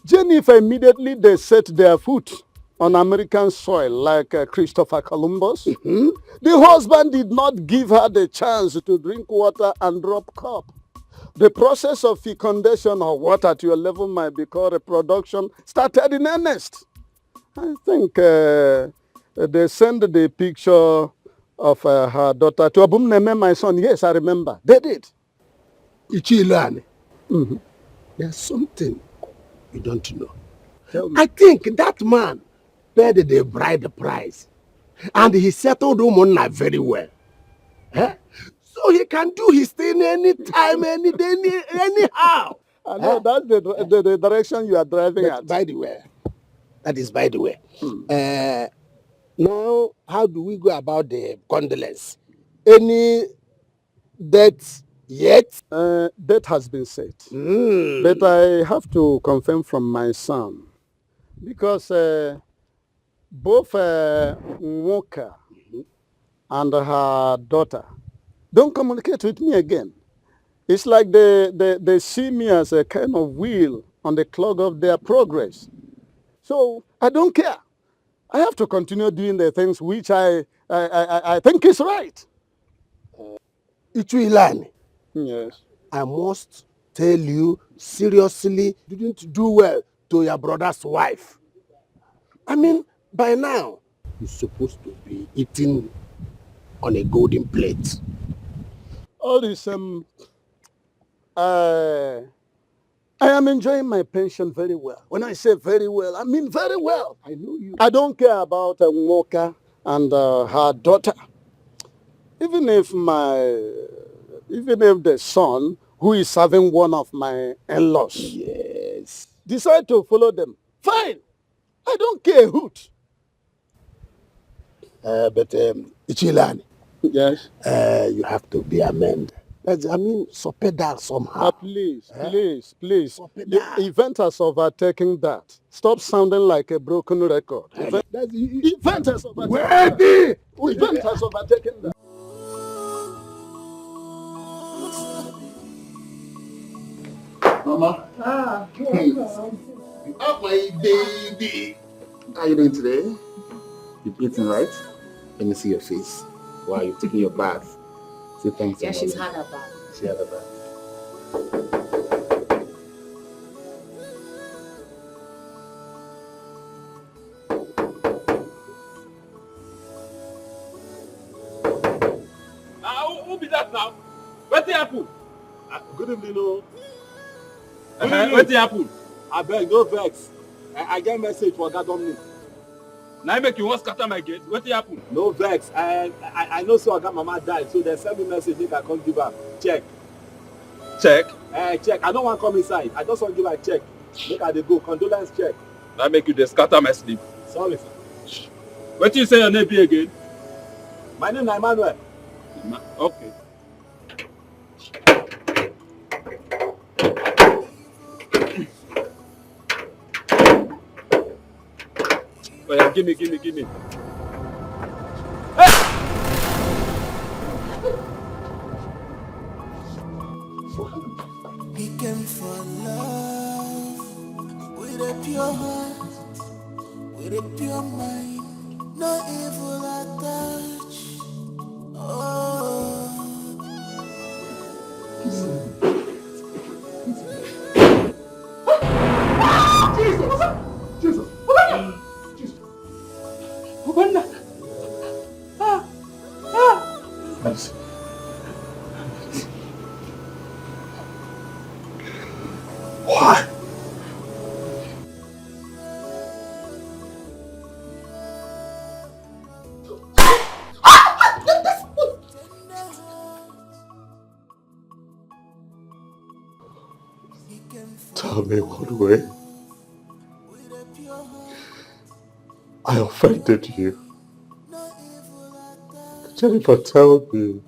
S16: Jennifer immediately they set their foot on American soil like Christopher Columbus. The husband did not give her the chance to drink water and drop cup. The process of fecundation or what at your level might be called reproduction started in earnest. I think they sent the picture of her daughter to Abumneme, my son. Yes, I remember. They did.
S5: Ichilane. There's something you don't know. I think that man paid the bride price and he settled Umonna very well. So he can do his thing anytime, any day, anyhow.
S16: I know that's the direction you are driving at.
S5: By the way, that is by the way. Now, how do we go about the condolence? Any death yet?
S16: Death has been set. But I have to confirm from my son. Because both Nwoka and her daughter don't communicate with me again. It's like they see me as a kind of wheel on the clog of their progress. So I don't care. I have to continue doing the things which I think is right.
S5: Ichuilani.
S16: Yes.
S5: I must tell you seriously, you didn't do well to your brother's wife. I mean, by now, you're supposed to be eating on a golden plate.
S16: All this, I am enjoying my pension very well. When I say very well, I mean very well.
S5: I know you.
S16: I don't care about Moka and her daughter. Even if the son, who is serving one of my in-laws,
S5: yes,
S16: decide to follow them, fine. I don't care a hoot.
S5: But Ichilani,
S16: yes,
S5: you have to be amended. I mean, sopeda somehow.
S16: Please. The event has overtaken that. Stop sounding like a broken record. Event has overtaken that. Event has overtaken that.
S15: Mama. Oh, my baby. How are you doing today? You're eating, right? Let me see your face. Wow, you're taking your bath. Say thanks.
S2: Yeah, she's had her bath.
S15: She had her bath.
S21: Who be that now? What happen? Good evening, no.
S4: What happen?
S21: I beg, no vex. I get message for God Dominic.
S4: Now make you want scatter my gate. What happen?
S21: No vex. I know so I got mama died, so they send me message make I come give her. Check.
S4: Check?
S21: Check. I don't want to come inside. I just want to give her a check. Make her dey go. Condolence check.
S4: Now make you dey scatter my sleep.
S21: Sorry, sir.
S4: What you say your name be again?
S21: My name is Emmanuel.
S4: Okay. Oh yeah, give me.
S17: He came for love with a pure heart, with a pure mind, no evil at touch. Oh.
S5: Jesus!
S11: Ubah!
S5: Why? Tell me what way I offended you. Jennifer, tell me.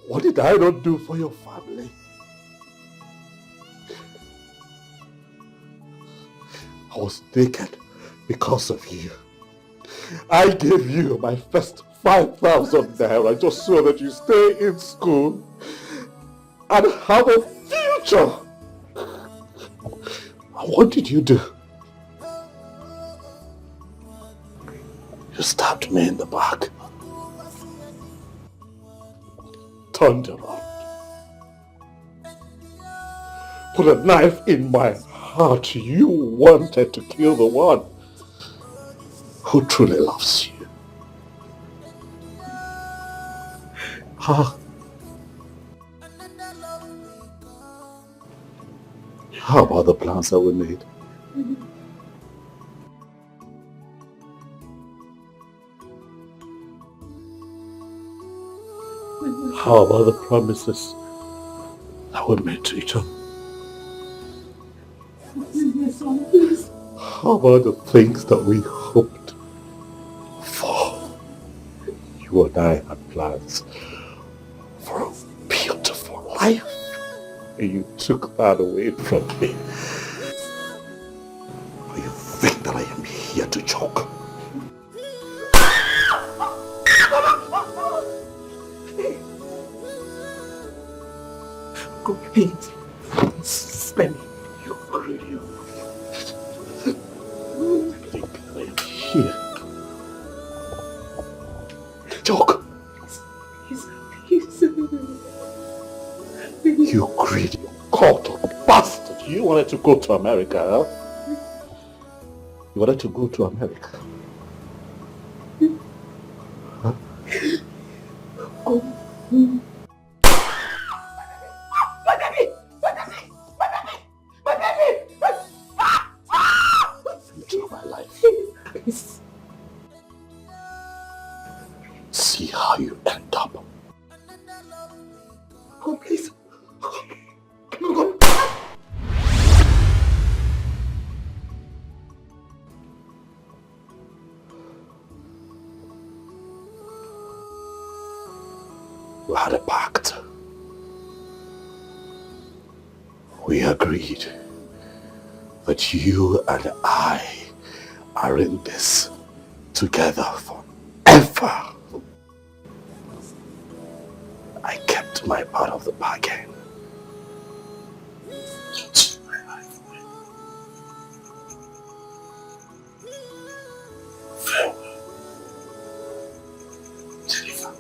S5: What did I not do for your family? I was naked because of you. I gave you my first 5,000 naira just so that you stay in school and have a future. What did you do? You stabbed me in the back. Turned around. Put a knife in my heart. You wanted to kill the one who truly loves you. Huh? How about the plans that we made? How about the promises that we made to each other? How about the things that we hoped for? You and I had plans for a beautiful life, and you took that away from me. Or you think that I am here to joke? Go. Please. Spare me. You greedy.
S21: Here. Talk. You greedy, cult bastard. You wanted to go to America, huh? You wanted to go to America. Huh?
S5: Go.
S21: Future of my life. See how you end up.
S5: Go, please.
S21: We had a pact. We agreed that you and I are in this together forever. I kept my part of the bargain. Farewell, Jennifer.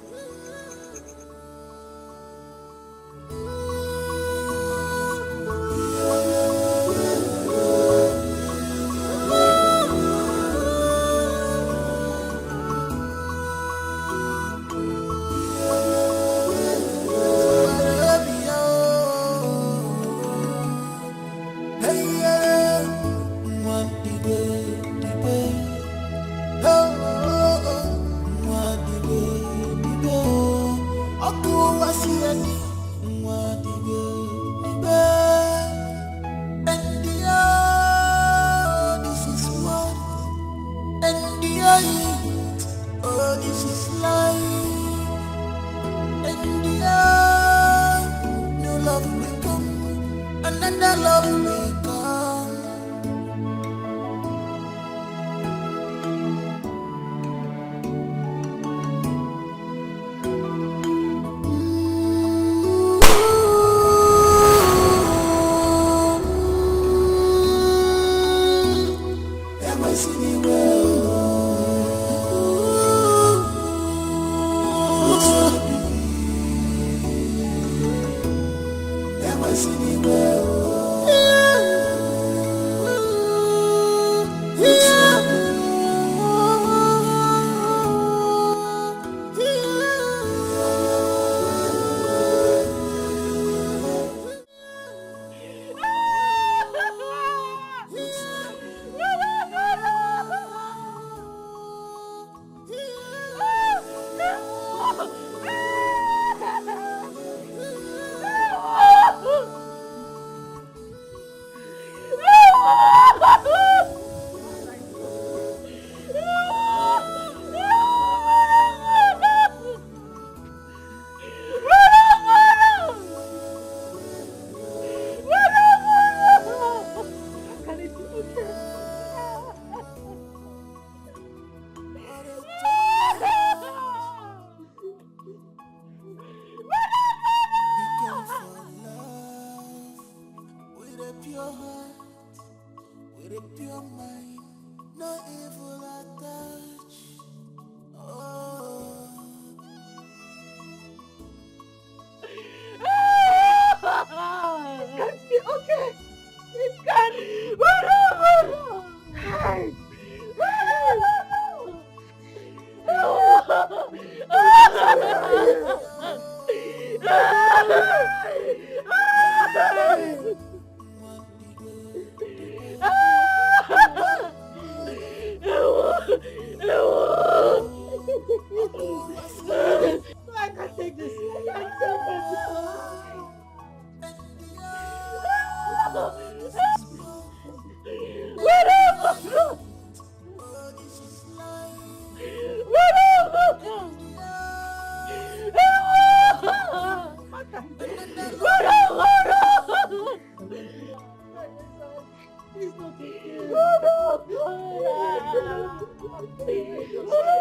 S20: Please.